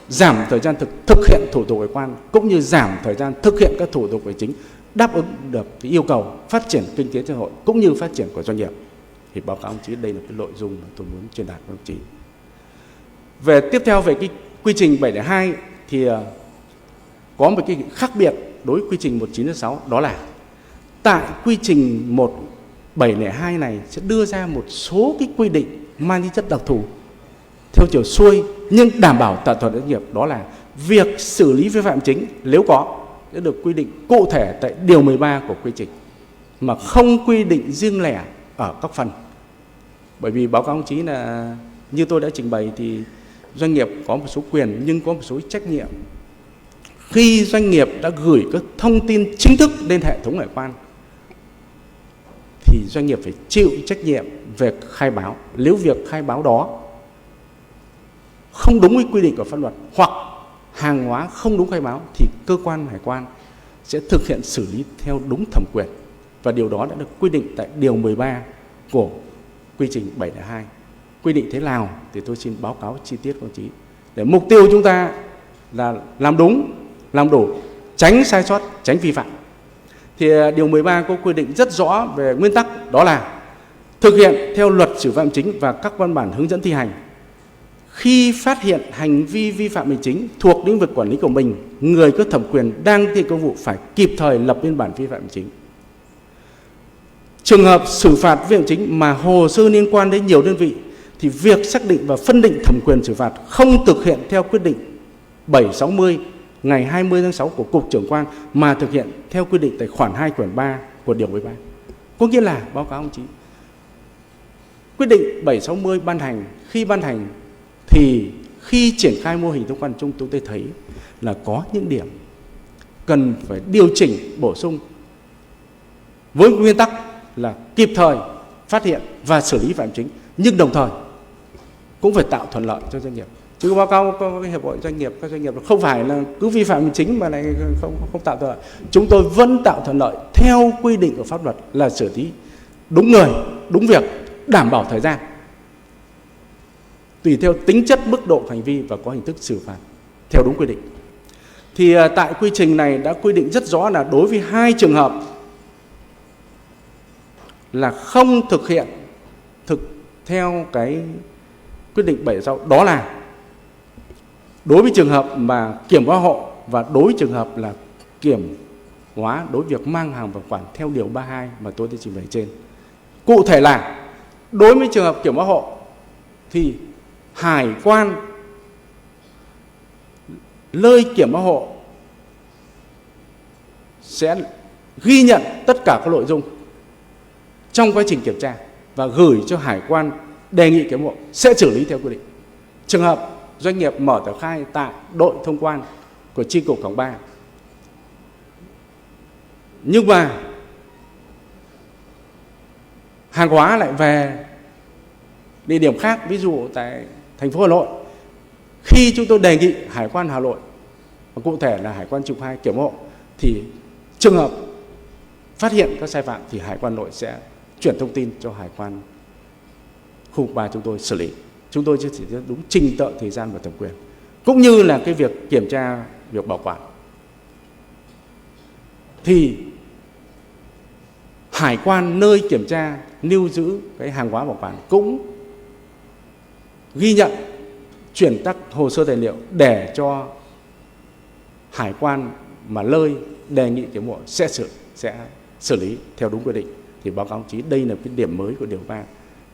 giảm thời gian thực hiện thủ tục hải quan cũng như giảm thời gian thực hiện các thủ tục hành chính, đáp ứng được cái yêu cầu phát triển kinh tế xã hội cũng như phát triển của doanh nghiệp. Thì báo cáo ông chí đây là cái nội dung mà tôi muốn truyền đạt với ông chí. Về tiếp theo về cái quy trình 702 thì có một cái khác biệt đối với quy trình 1906, đó là tại quy trình 1702 này sẽ đưa ra một số cái quy định mang tính chất đặc thù theo chiều xuôi nhưng đảm bảo tạo thuận doanh nghiệp, đó là việc xử lý vi phạm chính nếu có sẽ được quy định cụ thể tại điều 13 của quy trình mà không quy định riêng lẻ ở các phần. Bởi vì báo cáo ông chí là như tôi đã trình bày thì doanh nghiệp có một số quyền nhưng có một số trách nhiệm. Khi doanh nghiệp đã gửi các thông tin chính thức lên hệ thống hải quan thì doanh nghiệp phải chịu trách nhiệm về khai báo. Nếu việc khai báo đó không đúng với quy định của pháp luật hoặc hàng hóa không đúng khai báo thì cơ quan hải quan sẽ thực hiện xử lý theo đúng thẩm quyền. Và điều đó đã được quy định tại điều 13 của quy trình 702. Quy định thế nào thì tôi xin báo cáo chi tiết các ông chí. Để mục tiêu chúng ta là làm đúng, làm đủ, tránh sai sót, tránh vi phạm. Thì điều 13 có quy định rất rõ về nguyên tắc, đó là thực hiện theo luật xử phạm chính và các văn bản hướng dẫn thi hành. Khi phát hiện hành vi vi phạm hành chính thuộc lĩnh vực quản lý của mình, người có thẩm quyền đang thi hành công vụ phải kịp thời lập biên bản vi phạm hành chính. Trường hợp xử phạt vi phạm hành chính mà hồ sơ liên quan đến nhiều đơn vị thì việc xác định và phân định thẩm quyền xử phạt không thực hiện theo quyết định 760 ngày 20 tháng 6 của Cục Trưởng quan mà thực hiện theo quy định tại khoản 2 quyển 3 của điều 13. Có nghĩa là báo cáo ông chí, quyết định 760 ban hành, khi ban hành thì khi triển khai mô hình thông quan chung chúng tôi thấy là có những điểm cần phải điều chỉnh bổ sung với nguyên tắc là kịp thời phát hiện và xử lý phạm chính, nhưng đồng thời cũng phải tạo thuận lợi cho doanh nghiệp. Chứ báo cáo có cái hiệp hội doanh nghiệp, các doanh nghiệp không phải là cứ vi phạm chính mà lại không tạo thuận lợi. Chúng tôi vẫn tạo thuận lợi theo quy định của pháp luật là xử lý đúng người, đúng việc, đảm bảo thời gian, tùy theo tính chất mức độ hành vi và có hình thức xử phạt theo đúng quy định. Thì tại quy trình này đã quy định rất rõ là đối với 2 trường hợp là không thực hiện theo cái quyết định 76, đó là đối với trường hợp mà kiểm hóa hộ và đối với trường hợp là kiểm hóa đối với việc mang hàng vào quản theo điều 32 mà tôi đã trình bày trên. Cụ thể là đối với trường hợp kiểm hóa hộ thì hải quan nơi kiểm hóa hộ sẽ ghi nhận tất cả các nội dung trong quá trình kiểm tra và gửi cho hải quan đề nghị kiểm hộ sẽ xử lý theo quy định. Trường hợp doanh nghiệp mở tờ khai tại đội thông quan của chi cục Cổng 3 nhưng mà hàng hóa lại về địa điểm khác, ví dụ tại thành phố Hà Nội, khi chúng tôi đề nghị hải quan Hà Nội và cụ thể là hải quan trục 2 kiểm hộ thì trường hợp phát hiện các sai phạm thì hải quan Nội sẽ chuyển thông tin cho hải quan khu vực 3 chúng tôi xử lý. Chúng tôi chỉ đúng trình tự thời gian và thẩm quyền, cũng như là cái việc kiểm tra, việc bảo quản. Thì hải quan nơi kiểm tra lưu giữ cái hàng hóa bảo quản cũng ghi nhận, chuyển các hồ sơ tài liệu để cho hải quan mà nơi đề nghị kiểm hộ sẽ xử lý theo đúng quy định. Thì báo cáo chí đây là cái điểm mới của điều 3.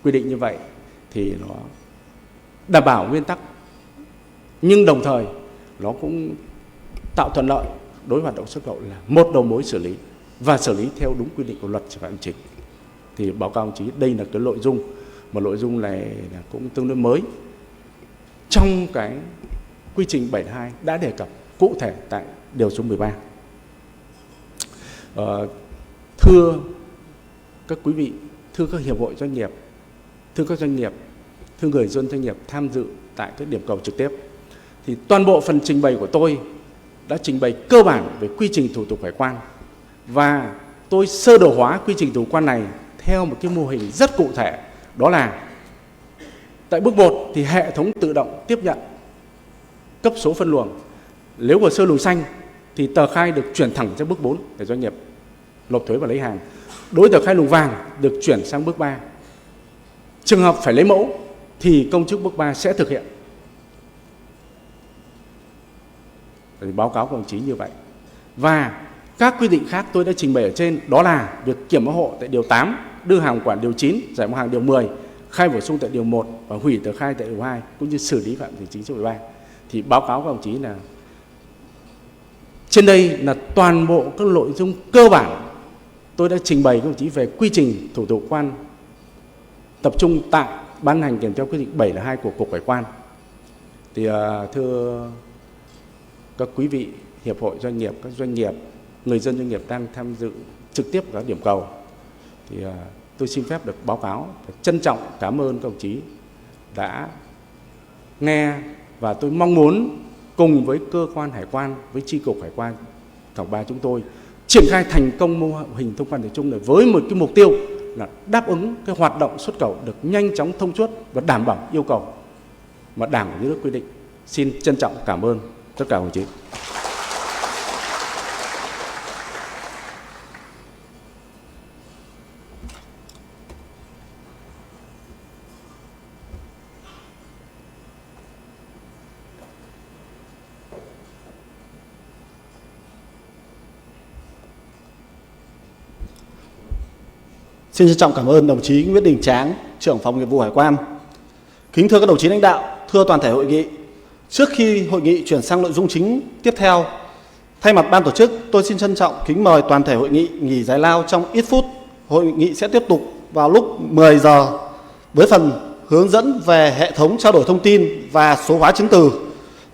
Quy định như vậy thì nó đảm bảo nguyên tắc nhưng đồng thời nó cũng tạo thuận lợi đối với hoạt động xuất khẩu là một đầu mối xử lý và xử lý theo đúng quy định của luật xử phạt hành chính. Thì báo cáo chí đây là cái nội dung, mà nội dung này là cũng tương đối mới trong cái quy trình 72 đã đề cập cụ thể tại điều số 13. Thưa các quý vị, thưa các hiệp hội doanh nghiệp, thưa các doanh nghiệp, thưa người dân doanh nghiệp tham dự tại các điểm cầu trực tiếp, thì toàn bộ phần trình bày của tôi đã trình bày cơ bản về quy trình thủ tục hải quan và tôi sơ đồ hóa quy trình thủ tục hải quan này theo một cái mô hình rất cụ thể, đó là tại bước 1 thì hệ thống tự động tiếp nhận cấp số phân luồng. Nếu hồ sơ luồng xanh thì tờ khai được chuyển thẳng sang bước 4 để doanh nghiệp nộp thuế và lấy hàng. Đối với tờ khai luồng vàng được chuyển sang bước 3. Trường hợp phải lấy mẫu thì công chức bước 3 sẽ thực hiện. Thì báo cáo các đồng chí như vậy. Và các quy định khác tôi đã trình bày ở trên, đó là việc kiểm mẫu hộ tại điều 8, đưa hàng quản điều 9, giải mẫu hàng điều 10, khai bổ sung tại điều 1 và hủy tờ khai tại điều 2, cũng như xử lý phạm hành chính số 13. Thì báo cáo các đồng chí là trên đây là toàn bộ các nội dung cơ bản tôi đã trình bày các đồng chí về quy trình thủ tục quan tập trung tại ban hành kèm theo quyết định 702 của Cục Hải quan. Thì thưa các quý vị hiệp hội doanh nghiệp, các doanh nghiệp, người dân doanh nghiệp đang tham dự trực tiếp các điểm cầu, thì tôi xin phép được báo cáo và trân trọng cảm ơn các đồng chí đã nghe, và tôi mong muốn cùng với cơ quan hải quan, với chi cục hải quan tổng 3 chúng tôi triển khai thành công mô hình thông quan tập trung này với một cái mục tiêu là đáp ứng cái hoạt động xuất khẩu được nhanh chóng, thông suốt và đảm bảo yêu cầu mà Đảng và Nhà nước quy định. Xin trân trọng cảm ơn tất cả các đồng chí. Xin trân trọng cảm ơn đồng chí Nguyễn Đình Tráng, trưởng phòng nghiệp vụ Hải quan. Kính thưa các đồng chí lãnh đạo, thưa toàn thể hội nghị, trước khi hội nghị chuyển sang nội dung chính tiếp theo, thay mặt ban tổ chức, tôi xin trân trọng kính mời toàn thể hội nghị nghỉ giải lao trong ít phút. Hội nghị sẽ tiếp tục vào lúc 10 giờ với phần hướng dẫn về hệ thống trao đổi thông tin và số hóa chứng từ.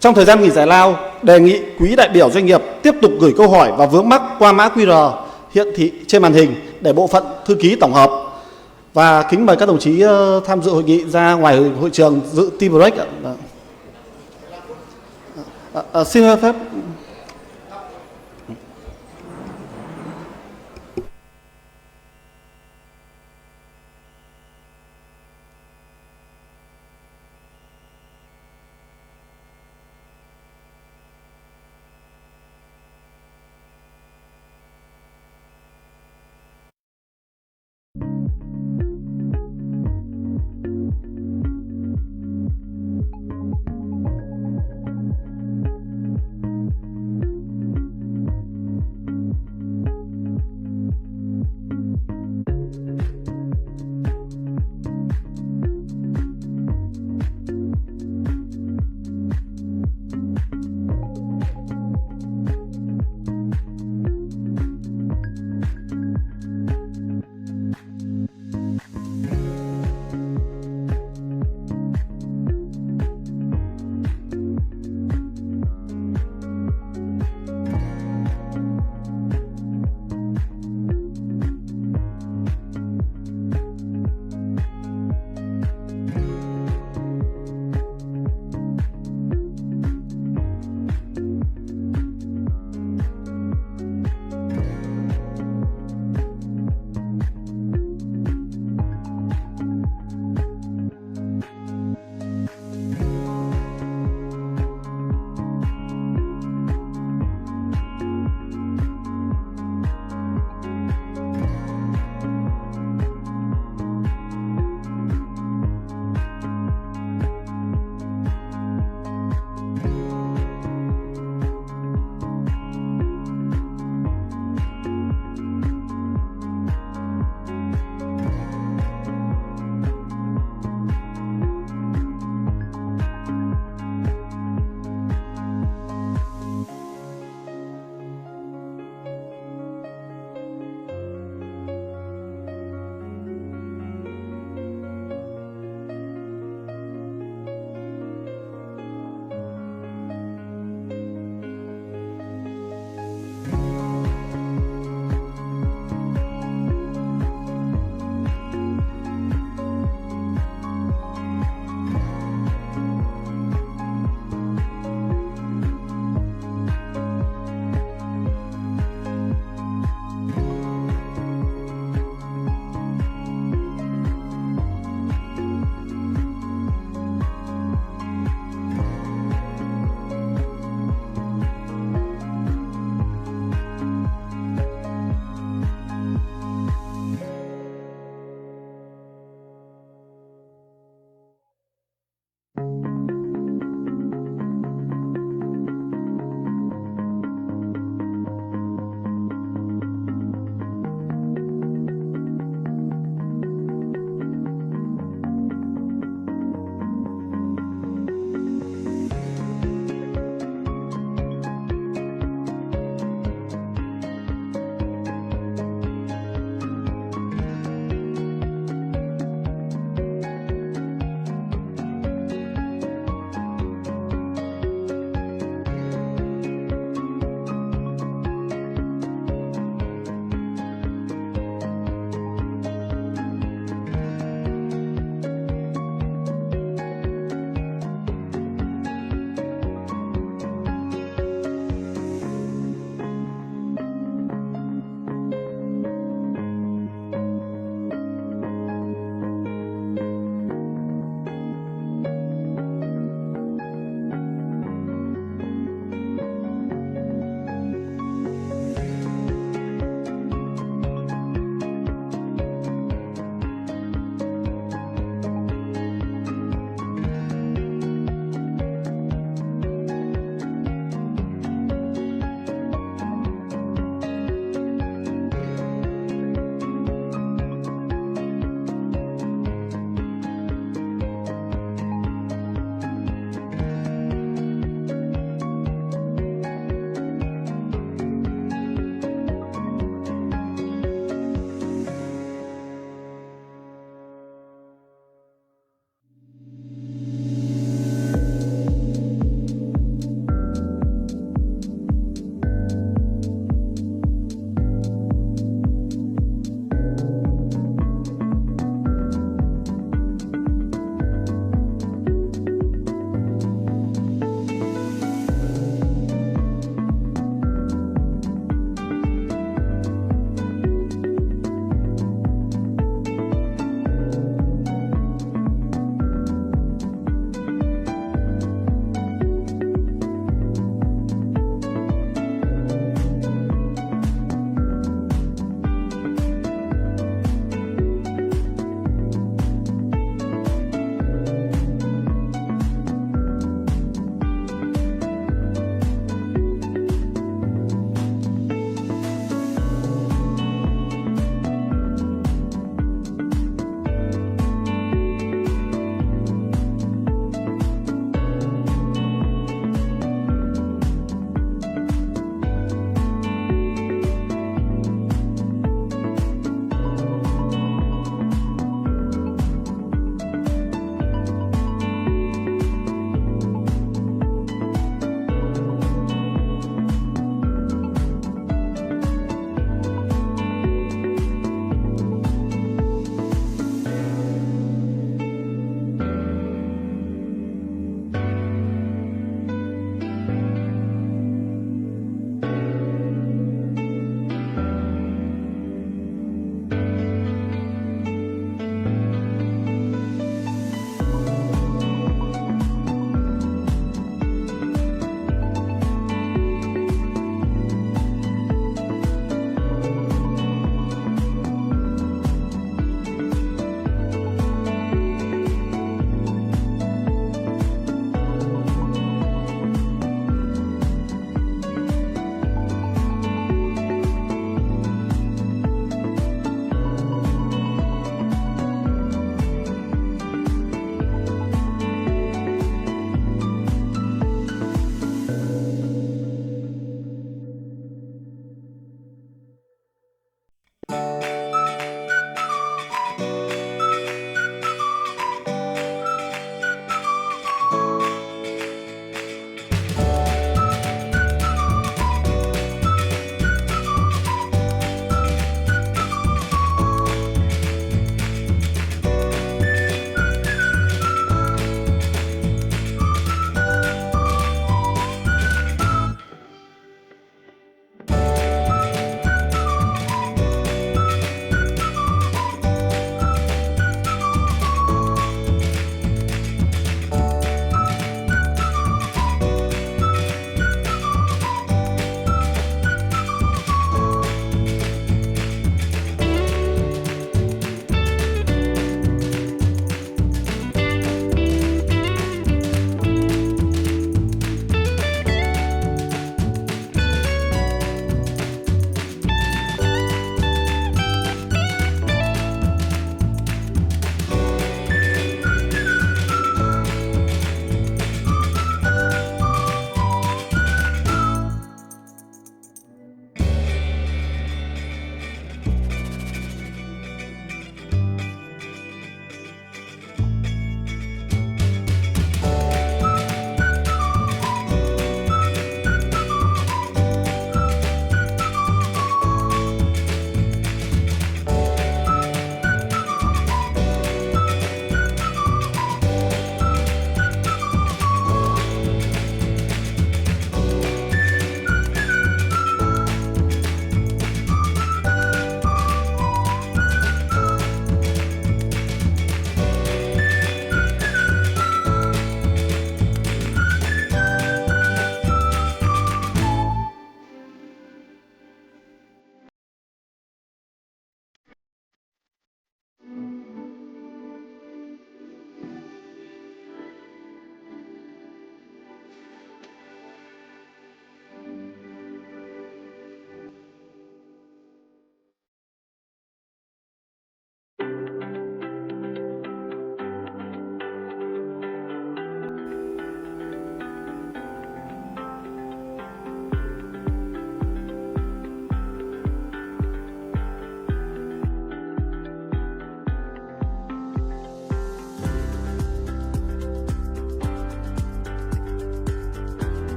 Trong thời gian nghỉ giải lao, đề nghị quý đại biểu doanh nghiệp tiếp tục gửi câu hỏi và vướng mắc qua mã QR hiện thị trên màn hình để bộ phận thư ký tổng hợp. Và kính mời các đồng chí tham dự hội nghị ra ngoài hội trường dự tea break. Xin phép.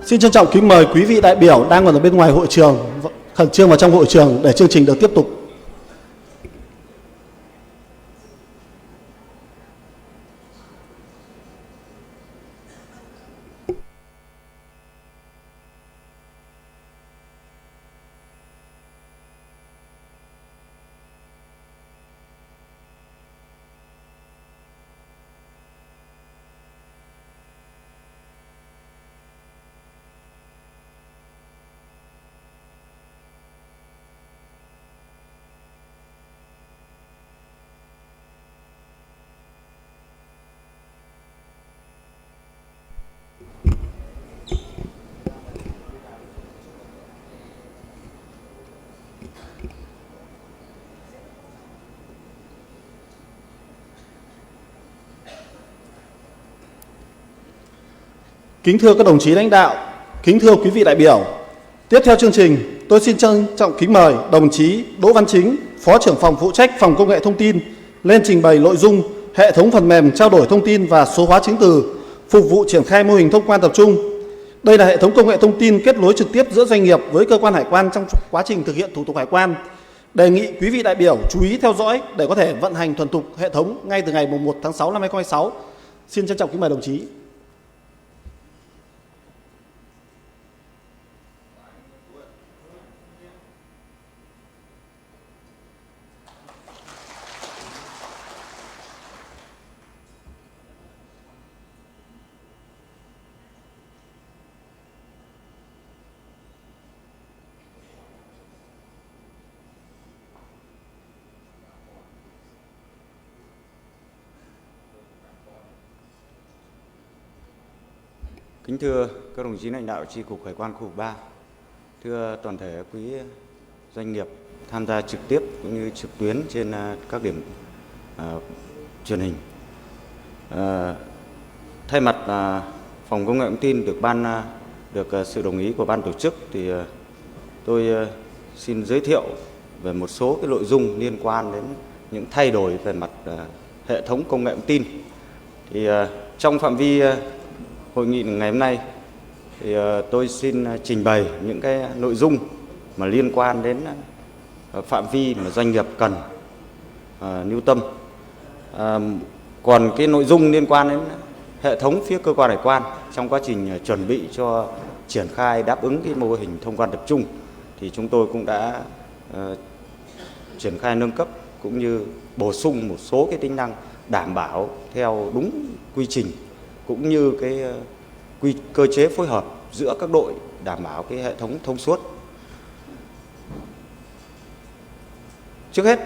Xin trân trọng kính mời quý vị đại biểu đang còn ở bên ngoài hội trường khẩn trương vào trong hội trường để chương trình được tiếp tục. Kính thưa các đồng chí lãnh đạo, kính thưa quý vị đại biểu, tiếp theo chương trình, tôi xin trân trọng kính mời đồng chí Đỗ Văn Chính, Phó trưởng phòng phụ trách Phòng Công nghệ Thông tin lên trình bày nội dung hệ thống phần mềm trao đổi thông tin và số hóa chứng từ phục vụ triển khai mô hình thông quan tập trung. Đây là hệ thống công nghệ thông tin kết nối trực tiếp giữa doanh nghiệp với cơ quan hải quan trong quá trình thực hiện thủ tục hải quan. Đề nghị quý vị đại biểu chú ý theo dõi để có thể vận hành thuần thục hệ thống ngay từ ngày 1 tháng 6 năm 2026. Xin trân trọng kính mời đồng chí. Kính thưa các đồng chí lãnh đạo Chi cục Hải quan khu vực 3, thưa toàn thể quý doanh nghiệp tham gia trực tiếp cũng như trực tuyến trên các điểm truyền hình. Thay mặt Phòng Công nghệ Thông tin được sự đồng ý của ban tổ chức thì tôi xin giới thiệu về một số cái nội dung liên quan đến những thay đổi về mặt hệ thống công nghệ thông tin. Thì trong phạm vi hội nghị ngày hôm nay thì tôi xin trình bày những cái nội dung mà liên quan đến phạm vi mà doanh nghiệp cần lưu tâm. Còn cái nội dung liên quan đến hệ thống phía cơ quan hải quan trong quá trình chuẩn bị cho triển khai đáp ứng cái mô hình thông quan tập trung thì chúng tôi cũng đã triển khai nâng cấp cũng như bổ sung một số cái tính năng đảm bảo theo đúng quy trình cũng như cái cơ chế phối hợp giữa các đội đảm bảo cái hệ thống thông suốt. Trước hết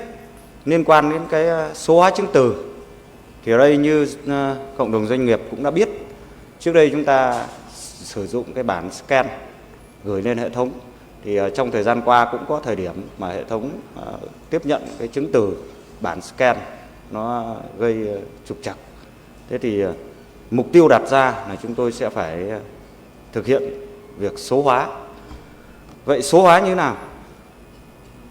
liên quan đến cái số hóa chứng từ thì ở đây như cộng đồng doanh nghiệp cũng đã biết, trước đây chúng ta sử dụng cái bản scan gửi lên hệ thống thì trong thời gian qua cũng có thời điểm mà hệ thống tiếp nhận cái chứng từ bản scan nó gây trục trặc. Thế thì mục tiêu đặt ra là chúng tôi sẽ phải thực hiện việc số hóa. Vậy số hóa như thế nào?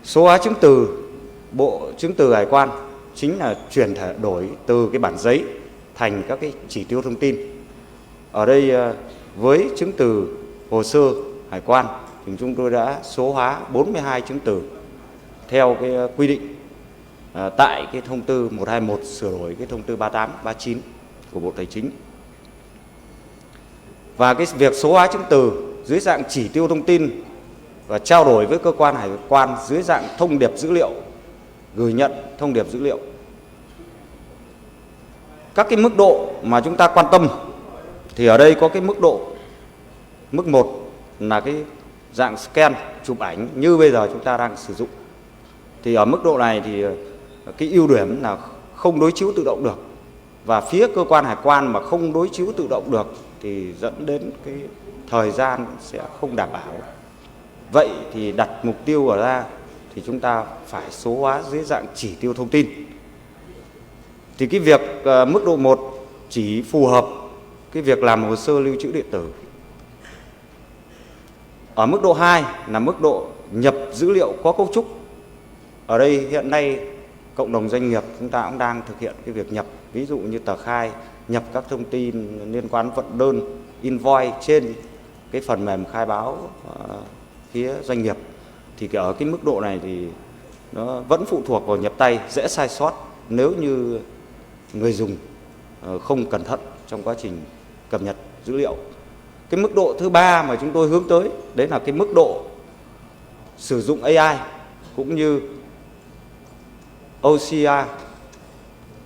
Số hóa chứng từ, bộ chứng từ hải quan chính là chuyển đổi từ cái bản giấy thành các cái chỉ tiêu thông tin. Ở đây với chứng từ hồ sơ hải quan thì chúng tôi đã số hóa 42 chứng từ theo cái quy định tại cái thông tư 121 sửa đổi cái thông tư 38, 39 của Bộ Tài chính. Và cái việc số hóa chứng từ dưới dạng chỉ tiêu thông tin và trao đổi với cơ quan hải quan dưới dạng thông điệp dữ liệu, gửi nhận thông điệp dữ liệu. Các cái mức độ mà chúng ta quan tâm thì ở đây có cái mức độ, mức 1 là cái dạng scan chụp ảnh như bây giờ chúng ta đang sử dụng. Thì ở mức độ này thì cái ưu điểm là không đối chiếu tự động được, và phía cơ quan hải quan mà không đối chiếu tự động được thì dẫn đến cái thời gian sẽ không đảm bảo. Vậy thì đặt mục tiêu ở ra thì chúng ta phải số hóa dưới dạng chỉ tiêu thông tin. Thì cái việc mức độ 1 chỉ phù hợp cái việc làm hồ sơ lưu trữ điện tử. Ở mức độ 2 là mức độ nhập dữ liệu có cấu trúc. Ở đây hiện nay cộng đồng doanh nghiệp chúng ta cũng đang thực hiện cái việc nhập, ví dụ như tờ khai, nhập các thông tin liên quan vận đơn, invoice trên cái phần mềm khai báo phía doanh nghiệp, thì ở cái mức độ này thì nó vẫn phụ thuộc vào nhập tay, dễ sai sót nếu như người dùng không cẩn thận trong quá trình cập nhật dữ liệu. Cái mức độ thứ ba mà chúng tôi hướng tới đấy là cái mức độ sử dụng AI cũng như OCR.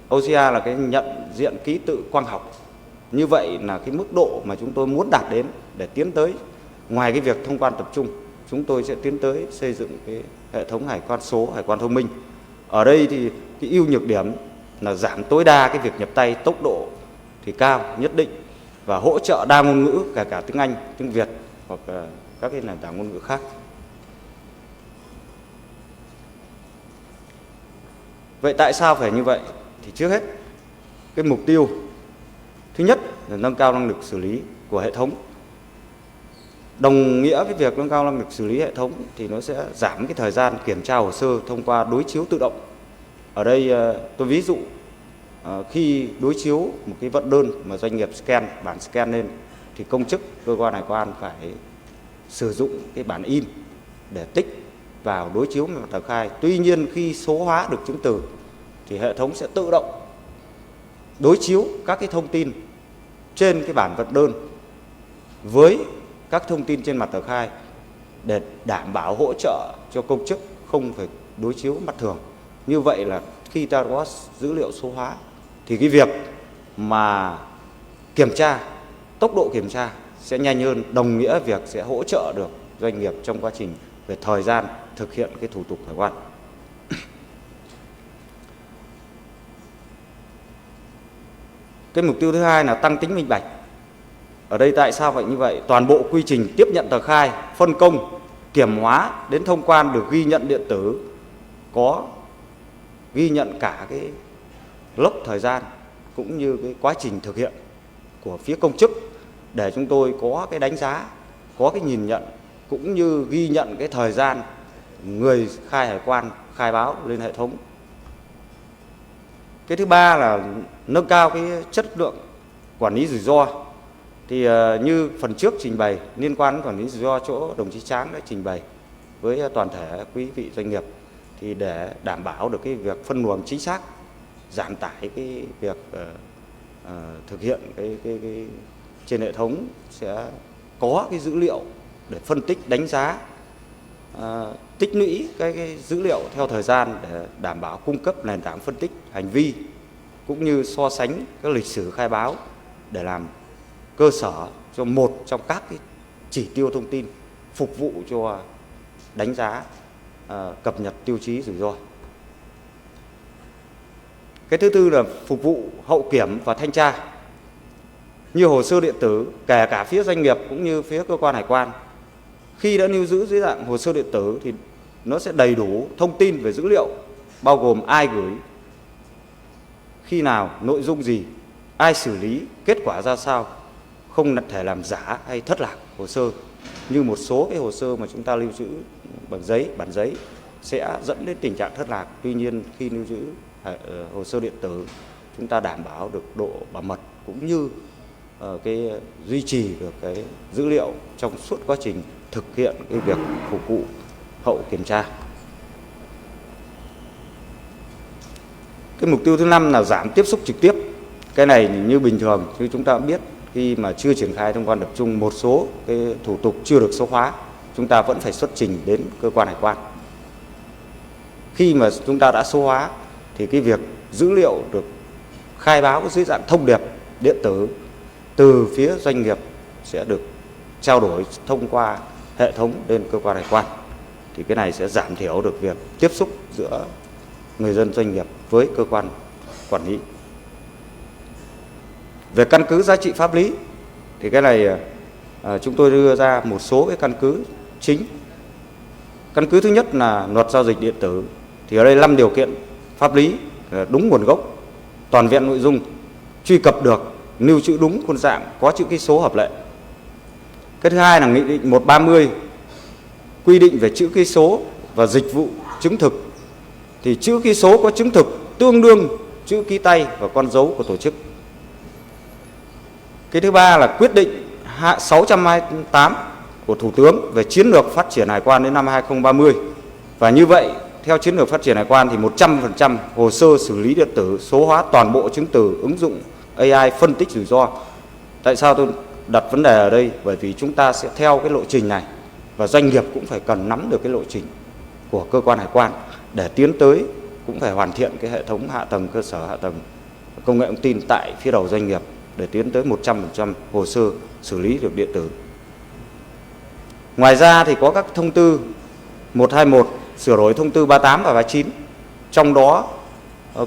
OCR là cái nhận diện ký tự quang học. Như vậy là cái mức độ mà chúng tôi muốn đạt đến để tiến tới. Ngoài cái việc thông quan tập trung, chúng tôi sẽ tiến tới xây dựng cái hệ thống hải quan số, hải quan thông minh. Ở đây thì cái ưu nhược điểm là giảm tối đa cái việc nhập tay, tốc độ thì cao nhất định và hỗ trợ đa ngôn ngữ, kể cả tiếng Anh, tiếng Việt hoặc các cái nền tảng ngôn ngữ khác. Vậy tại sao phải như vậy? Thì trước hết, cái mục tiêu thứ nhất là nâng cao năng lực xử lý của hệ thống. Đồng nghĩa với việc nâng cao năng lực xử lý hệ thống thì nó sẽ giảm cái thời gian kiểm tra hồ sơ thông qua đối chiếu tự động. Ở đây tôi ví dụ khi đối chiếu một cái vận đơn mà doanh nghiệp scan, bản scan lên thì công chức cơ quan hải quan phải sử dụng cái bản in để tích vào đối chiếu với tờ khai. Tuy nhiên khi số hóa được chứng từ thì hệ thống sẽ tự động đối chiếu các cái thông tin trên cái bản vận đơn với các thông tin trên mặt tờ khai để đảm bảo hỗ trợ cho công chức không phải đối chiếu mắt thường. Như vậy là khi ta có dữ liệu số hóa thì cái việc mà kiểm tra, tốc độ kiểm tra sẽ nhanh hơn, đồng nghĩa việc sẽ hỗ trợ được doanh nghiệp trong quá trình về thời gian thực hiện cái thủ tục hải quan. Cái mục tiêu thứ hai là tăng tính minh bạch. Ở đây tại sao vậy như vậy? Toàn bộ quy trình tiếp nhận tờ khai, phân công, kiểm hóa đến thông quan được ghi nhận điện tử, có ghi nhận cả cái lốc thời gian cũng như cái quá trình thực hiện của phía công chức để chúng tôi có cái đánh giá, có cái nhìn nhận cũng như ghi nhận cái thời gian người khai hải quan khai báo lên hệ thống. Cái thứ ba là nâng cao cái chất lượng quản lý rủi ro. Thì như phần trước trình bày liên quan đến quản lý rủi ro chỗ đồng chí Tráng đã trình bày với toàn thể quý vị doanh nghiệp, thì để đảm bảo được cái việc phân luồng chính xác, giảm tải cái việc thực hiện cái trên hệ thống sẽ có cái dữ liệu để phân tích, đánh giá, tích lũy cái dữ liệu theo thời gian để đảm bảo cung cấp nền tảng phân tích hành vi cũng như so sánh các lịch sử khai báo để làm cơ sở cho một trong các cái chỉ tiêu thông tin phục vụ cho đánh giá, cập nhật tiêu chí rủi ro. Cái thứ tư là phục vụ hậu kiểm và thanh tra. Như hồ sơ điện tử, kể cả phía doanh nghiệp cũng như phía cơ quan hải quan, khi đã lưu giữ dưới dạng hồ sơ điện tử thì nó sẽ đầy đủ thông tin về dữ liệu, bao gồm ai gửi, khi nào, nội dung gì, ai xử lý, kết quả ra sao, không thể làm giả hay thất lạc hồ sơ. Như một số cái hồ sơ mà chúng ta lưu trữ bằng giấy, bản giấy sẽ dẫn đến tình trạng thất lạc. Tuy nhiên khi lưu trữ hồ sơ điện tử, chúng ta đảm bảo được độ bảo mật cũng như cái duy trì được cái dữ liệu trong suốt quá trình thực hiện cái việc phục vụ hậu kiểm tra. Cái mục tiêu thứ năm là giảm tiếp xúc trực tiếp. Cái này như bình thường như chúng ta biết, khi mà chưa triển khai thông quan tập trung, một số cái thủ tục chưa được số hóa, chúng ta vẫn phải xuất trình đến cơ quan hải quan. Khi mà chúng ta đã số hóa thì cái việc dữ liệu được khai báo dưới dạng thông điệp điện tử từ phía doanh nghiệp sẽ được trao đổi thông qua hệ thống lên cơ quan hải quan. Thì cái này sẽ giảm thiểu được việc tiếp xúc giữa người dân doanh nghiệp với cơ quan quản lý. Về căn cứ giá trị pháp lý thì cái này chúng tôi đưa ra một số cái căn cứ chính. Căn cứ thứ nhất là luật giao dịch điện tử, thì ở đây 5 điều kiện pháp lý đúng nguồn gốc, toàn vẹn nội dung, truy cập được, lưu trữ đúng khuôn dạng, có chữ ký số hợp lệ. Cái thứ hai là Nghị định 130 quy định về chữ ký số và dịch vụ chứng thực. Thì chữ ký số có chứng thực tương đương chữ ký tay và con dấu của tổ chức. Cái thứ ba là quyết định 628 của Thủ tướng về chiến lược phát triển hải quan đến năm 2030. Và như vậy, theo chiến lược phát triển hải quan thì 100% hồ sơ xử lý điện tử, số hóa toàn bộ chứng từ, ứng dụng AI phân tích rủi ro. Tại sao tôi đặt vấn đề ở đây? Bởi vì chúng ta sẽ theo cái lộ trình này và doanh nghiệp cũng phải cần nắm được cái lộ trình của cơ quan hải quan để tiến tới cũng phải hoàn thiện cái hệ thống hạ tầng, cơ sở hạ tầng công nghệ thông tin tại phía đầu doanh nghiệp để tiến tới 100% hồ sơ xử lý được điện tử. Ngoài ra thì có các thông tư 121 sửa đổi thông tư 38 và 39, trong đó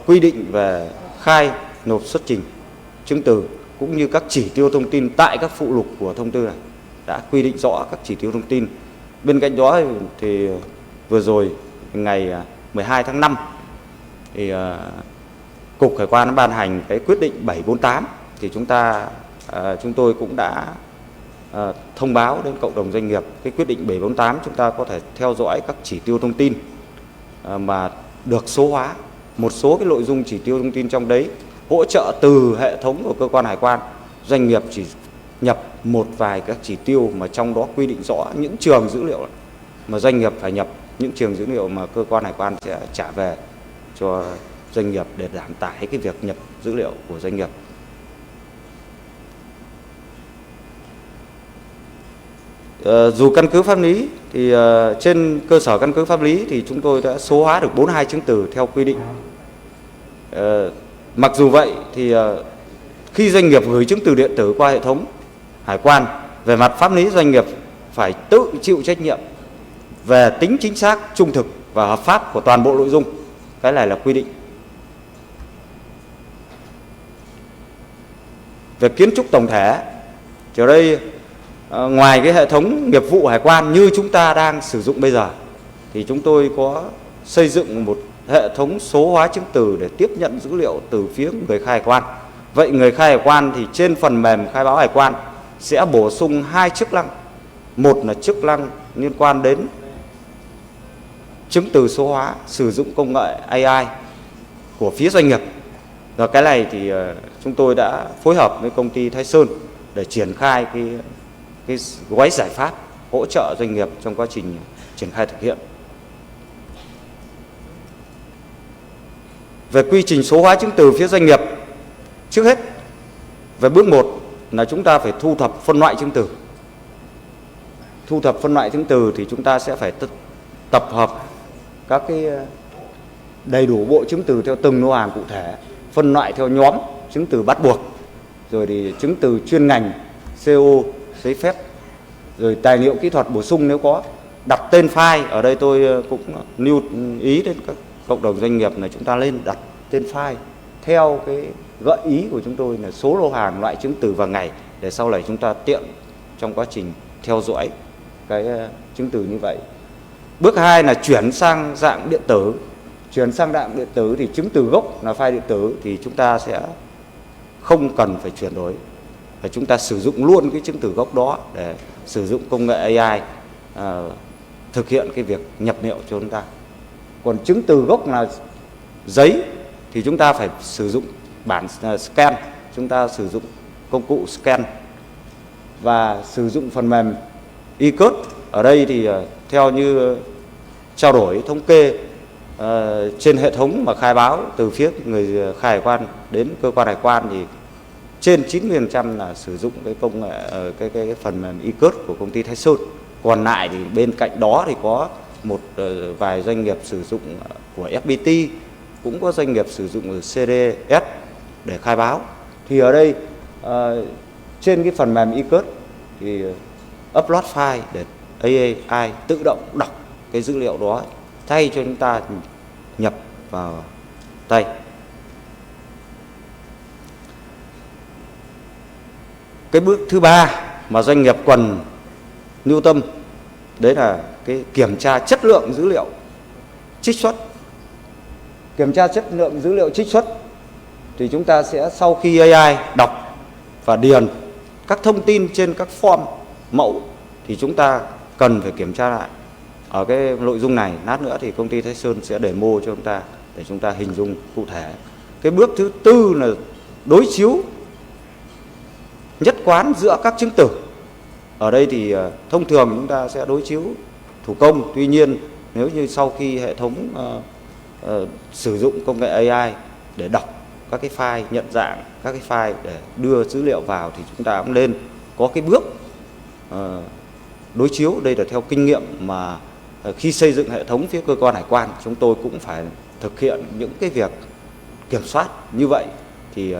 quy định về khai nộp xuất trình chứng từ cũng như các chỉ tiêu thông tin tại các phụ lục của thông tư này đã quy định rõ các chỉ tiêu thông tin. Bên cạnh đó thì vừa rồi ngày 12 tháng 5 thì Cục Hải quan đã ban hành cái quyết định 748 thì chúng tôi cũng đã thông báo đến cộng đồng doanh nghiệp cái quyết định 748. Chúng ta có thể theo dõi các chỉ tiêu thông tin mà được số hóa. Một số cái nội dung chỉ tiêu thông tin trong đấy hỗ trợ từ hệ thống của cơ quan hải quan, doanh nghiệp chỉ nhập một vài các chỉ tiêu mà trong đó quy định rõ những trường dữ liệu mà doanh nghiệp phải nhập, những trường dữ liệu mà cơ quan hải quan sẽ trả về cho doanh nghiệp để giảm tải cái việc nhập dữ liệu của doanh nghiệp. Dù căn cứ pháp lý thì trên cơ sở căn cứ pháp lý thì chúng tôi đã số hóa được 42 chứng từ theo quy định. Mặc dù vậy thì khi doanh nghiệp gửi chứng từ điện tử qua hệ thống hải quan, về mặt pháp lý doanh nghiệp phải tự chịu trách nhiệm về tính chính xác, trung thực và hợp pháp của toàn bộ nội dung. Cái này là quy định. Về kiến trúc tổng thể, ở đây ngoài cái hệ thống nghiệp vụ hải quan như chúng ta đang sử dụng bây giờ thì chúng tôi có xây dựng một hệ thống số hóa chứng từ để tiếp nhận dữ liệu từ phía người khai hải quan. Vậy người khai hải quan thì trên phần mềm khai báo hải quan sẽ bổ sung 2 chức năng. Một là chức năng liên quan đến chứng từ số hóa sử dụng công nghệ AI của phía doanh nghiệp. Và cái này thì chúng tôi đã phối hợp với công ty Thái Sơn để triển khai cái gói giải pháp hỗ trợ doanh nghiệp trong quá trình triển khai thực hiện. Về quy trình số hóa chứng từ phía doanh nghiệp, trước hết về bước 1 là chúng ta phải thu thập phân loại chứng từ. Thu thập phân loại chứng từ thì chúng ta sẽ phải tập hợp các cái đầy đủ bộ chứng từ theo từng lô hàng cụ thể, phân loại theo nhóm chứng từ bắt buộc, rồi thì chứng từ chuyên ngành, CO, giấy phép, rồi tài liệu kỹ thuật bổ sung nếu có, đặt tên file. Ở đây tôi cũng lưu ý đến các cộng đồng doanh nghiệp là chúng ta lên đặt tên file theo cái gợi ý của chúng tôi là số lô hàng, loại chứng từ và ngày, để sau này chúng ta tiện trong quá trình theo dõi cái chứng từ như vậy. Bước 2 là chuyển sang dạng điện tử. Chuyển sang dạng điện tử thì chứng từ gốc là file điện tử thì chúng ta sẽ không cần phải chuyển đổi, và chúng ta sử dụng luôn cái chứng từ gốc đó để sử dụng công nghệ AI thực hiện cái việc nhập liệu cho chúng ta. Còn chứng từ gốc là giấy thì chúng ta phải sử dụng bản scan, chúng ta sử dụng công cụ scan và sử dụng phần mềm e-code. Ở đây thì theo như trao đổi thống kê trên hệ thống mà khai báo từ phía người khai hải quan đến cơ quan hải quan thì trên 90% là sử dụng cái công nghệ cái phần mềm e-code của công ty Thái Sơn. Còn lại thì bên cạnh đó thì có một vài doanh nghiệp sử dụng của FPT, cũng có doanh nghiệp sử dụng CDS để khai báo. Thì ở đây trên cái phần mềm e-code thì upload file để AI tự động đọc cái dữ liệu đó thay cho chúng ta nhập vào tay. Cái bước thứ 3 mà doanh nghiệp cần lưu tâm đấy là cái kiểm tra chất lượng dữ liệu trích xuất. Kiểm tra chất lượng dữ liệu trích xuất thì chúng ta sẽ sau khi AI đọc và điền các thông tin trên các form mẫu thì chúng ta cần phải kiểm tra lại. Ở cái nội dung này lát nữa thì công ty Thái Sơn sẽ demo cho chúng ta để chúng ta hình dung cụ thể. Cái bước thứ 4 là đối chiếu nhất quán giữa các chứng từ Ở đây thì thông thường chúng ta sẽ đối chiếu thủ công. Tuy nhiên nếu như sau khi hệ thống sử dụng công nghệ AI để đọc các cái file, nhận dạng các cái file để đưa dữ liệu vào, thì chúng ta cũng nên có cái bước đối chiếu. Đây là theo kinh nghiệm mà khi xây dựng hệ thống phía cơ quan hải quan, chúng tôi cũng phải thực hiện những cái việc kiểm soát như vậy. Thì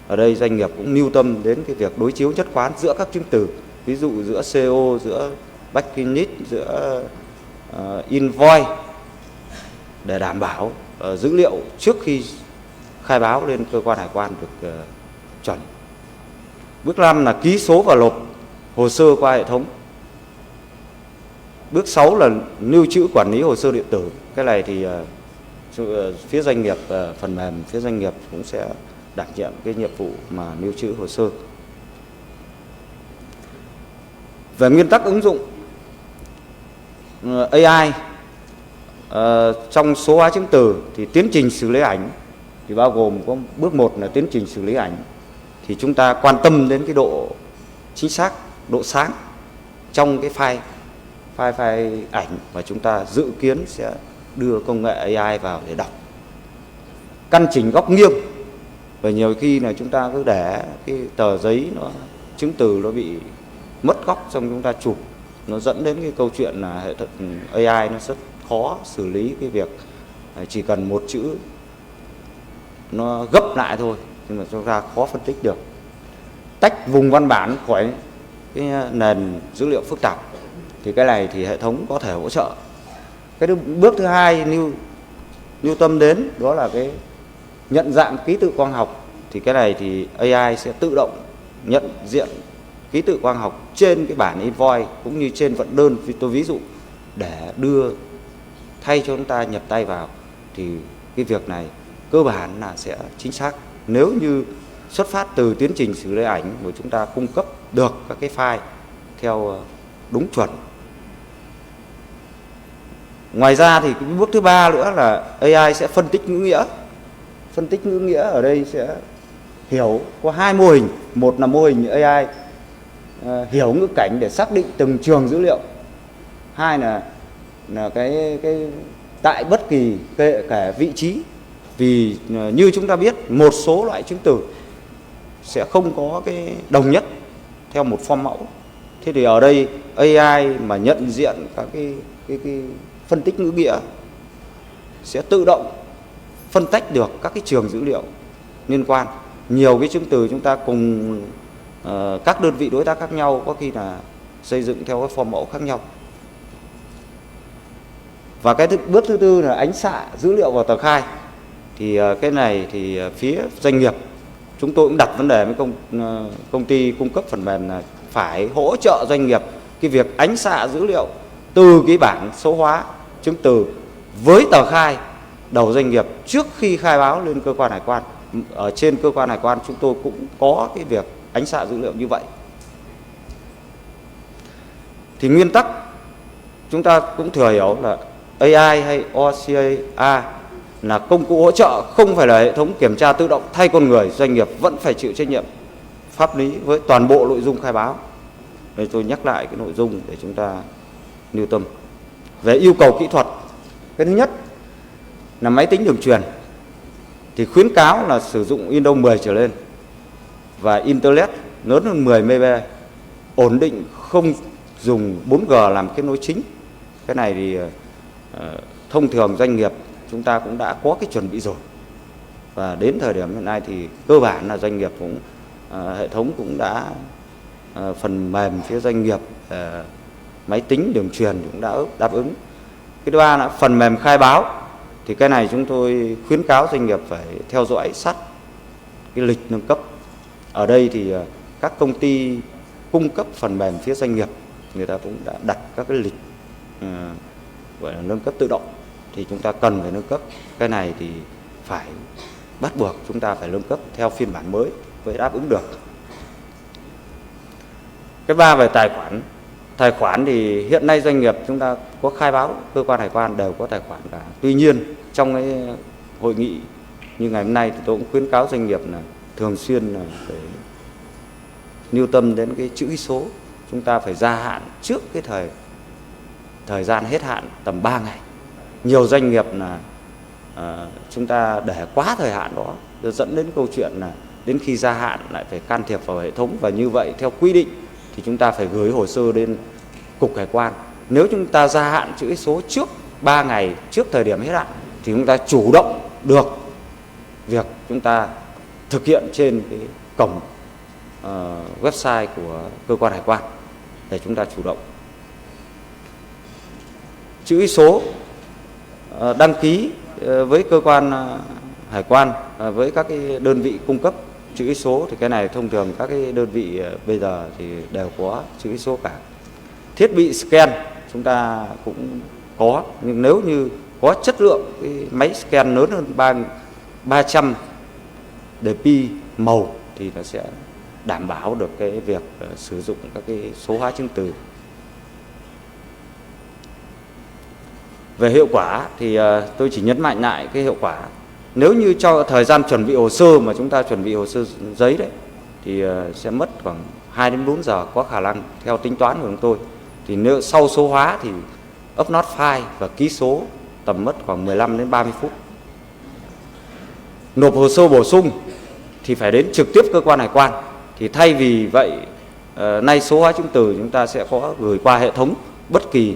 ở đây doanh nghiệp cũng lưu tâm đến cái việc đối chiếu nhất quán giữa các chứng từ, ví dụ giữa CO, giữa backinit, giữa invoice, để đảm bảo dữ liệu trước khi khai báo lên cơ quan hải quan được chuẩn. Bước 5 là ký số và nộp hồ sơ qua hệ thống. Bước 6 là lưu trữ quản lý hồ sơ điện tử. Cái này thì phía doanh nghiệp, phần mềm phía doanh nghiệp cũng sẽ đảm nhiệm cái nhiệm vụ mà lưu trữ hồ sơ. Về nguyên tắc ứng dụng AI trong số hóa chứng từ thì tiến trình xử lý ảnh thì bao gồm có bước 1 là tiến trình xử lý ảnh. Thì chúng ta quan tâm đến cái độ chính xác, độ sáng trong cái file ảnh, và chúng ta dự kiến sẽ đưa công nghệ AI vào để đọc. Căn chỉnh góc nghiêng, và nhiều khi là chúng ta cứ để cái tờ giấy nó chứng từ nó bị mất góc, xong chúng ta chụp, nó dẫn đến cái câu chuyện là hệ thống AI nó rất khó xử lý cái việc chỉ cần một chữ nó gấp lại thôi, nhưng mà chúng ta khó phân tích được. Tách vùng văn bản khỏi cái nền dữ liệu phức tạp, thì cái này thì hệ thống có thể hỗ trợ. Cái bước thứ hai lưu tâm đến đó là cái nhận dạng ký tự quang học. Thì cái này thì AI sẽ tự động nhận diện ký tự quang học trên cái bản invoice cũng như trên vận đơn, tôi ví dụ, để đưa thay cho chúng ta nhập tay vào. Thì cái việc này cơ bản là sẽ chính xác nếu như xuất phát từ tiến trình xử lý ảnh của chúng ta cung cấp được các cái file theo đúng chuẩn. Ngoài ra thì cái bước thứ ba nữa là AI sẽ phân tích ngữ nghĩa. Phân tích ngữ nghĩa ở đây sẽ hiểu có hai mô hình. Một là mô hình AI hiểu ngữ cảnh để xác định từng trường dữ liệu. Hai là cái tại bất kỳ cả vị trí. Vì như chúng ta biết, một số loại chứng từ sẽ không có cái đồng nhất theo một form mẫu. Thế thì ở đây AI mà nhận diện các cái phân tích ngữ nghĩa sẽ tự động phân tách được các cái trường dữ liệu liên quan. Nhiều cái chứng từ chúng ta cùng các đơn vị đối tác khác nhau có khi là xây dựng theo cái form mẫu khác nhau. Và cái bước thứ tư là ánh xạ dữ liệu vào tờ khai. Thì cái này thì phía doanh nghiệp chúng tôi cũng đặt vấn đề với công ty cung cấp phần mềm là phải hỗ trợ doanh nghiệp cái việc ánh xạ dữ liệu từ cái bảng số hóa chứng từ với tờ khai đầu doanh nghiệp trước khi khai báo lên cơ quan hải quan. Ở trên cơ quan hải quan chúng tôi cũng có cái việc ánh xạ dữ liệu như vậy. Thì nguyên tắc chúng ta cũng thừa hiểu là AI hay OCA là công cụ hỗ trợ, không phải là hệ thống kiểm tra tự động thay con người. Doanh nghiệp vẫn phải chịu trách nhiệm pháp lý với toàn bộ nội dung khai báo. Đây tôi nhắc lại cái nội dung để chúng ta lưu tâm. Về yêu cầu kỹ thuật, cái thứ nhất là máy tính đường truyền thì khuyến cáo là sử dụng Windows 10 trở lên và Internet lớn hơn 10 MB, ổn định, không dùng 4G làm kết nối chính. Cái này thì thông thường doanh nghiệp chúng ta cũng đã có cái chuẩn bị rồi, và đến thời điểm hiện nay thì cơ bản là doanh nghiệp cũng hệ thống cũng đã phần mềm phía doanh nghiệp máy tính đường truyền cũng đã đáp ứng. Cái thứ ba là phần mềm khai báo, thì cái này chúng tôi khuyến cáo doanh nghiệp phải theo dõi sát cái lịch nâng cấp. Ở đây thì các công ty cung cấp phần mềm phía doanh nghiệp người ta cũng đã đặt các cái lịch gọi là nâng cấp tự động, thì chúng ta cần phải nâng cấp. Cái này thì phải bắt buộc chúng ta phải nâng cấp theo phiên bản mới mới đáp ứng được. Cái ba về tài khoản. Tài khoản thì hiện nay doanh nghiệp chúng ta có khai báo cơ quan hải quan đều có tài khoản cả. Tuy nhiên trong cái hội nghị như ngày hôm nay thì tôi cũng khuyến cáo doanh nghiệp là thường xuyên là phải lưu tâm đến cái chữ ký số chúng ta phải gia hạn trước cái thời gian hết hạn tầm 3 ngày. Nhiều doanh nghiệp là chúng ta để quá thời hạn đó, dẫn đến câu chuyện là đến khi gia hạn lại phải can thiệp vào hệ thống, và như vậy theo quy định thì chúng ta phải gửi hồ sơ đến Cục Hải quan. Nếu chúng ta gia hạn chữ số trước 3 ngày trước thời điểm hết hạn thì chúng ta chủ động được việc chúng ta thực hiện trên cái cổng website của cơ quan hải quan để chúng ta chủ động. Chữ số đăng ký với cơ quan hải quan với các cái đơn vị cung cấp chữ số thì cái này thông thường các cái đơn vị bây giờ thì đều có chữ số cả. Thiết bị scan chúng ta cũng có, nhưng nếu như có chất lượng cái máy scan lớn hơn 300 dpi màu thì nó sẽ đảm bảo được cái việc sử dụng các cái số hóa chứng từ. Về hiệu quả thì tôi chỉ nhấn mạnh lại cái hiệu quả. Nếu như cho thời gian chuẩn bị hồ sơ mà chúng ta chuẩn bị hồ sơ giấy đấy thì sẽ mất khoảng 2 đến 4 giờ có khả năng theo tính toán của chúng tôi. Thì nếu sau số hóa thì upload file và ký số tầm mất khoảng 15 đến 30 phút. Nộp hồ sơ bổ sung thì phải đến trực tiếp cơ quan hải quan. Thì thay vì vậy nay số hóa chứng từ chúng ta sẽ có gửi qua hệ thống bất kỳ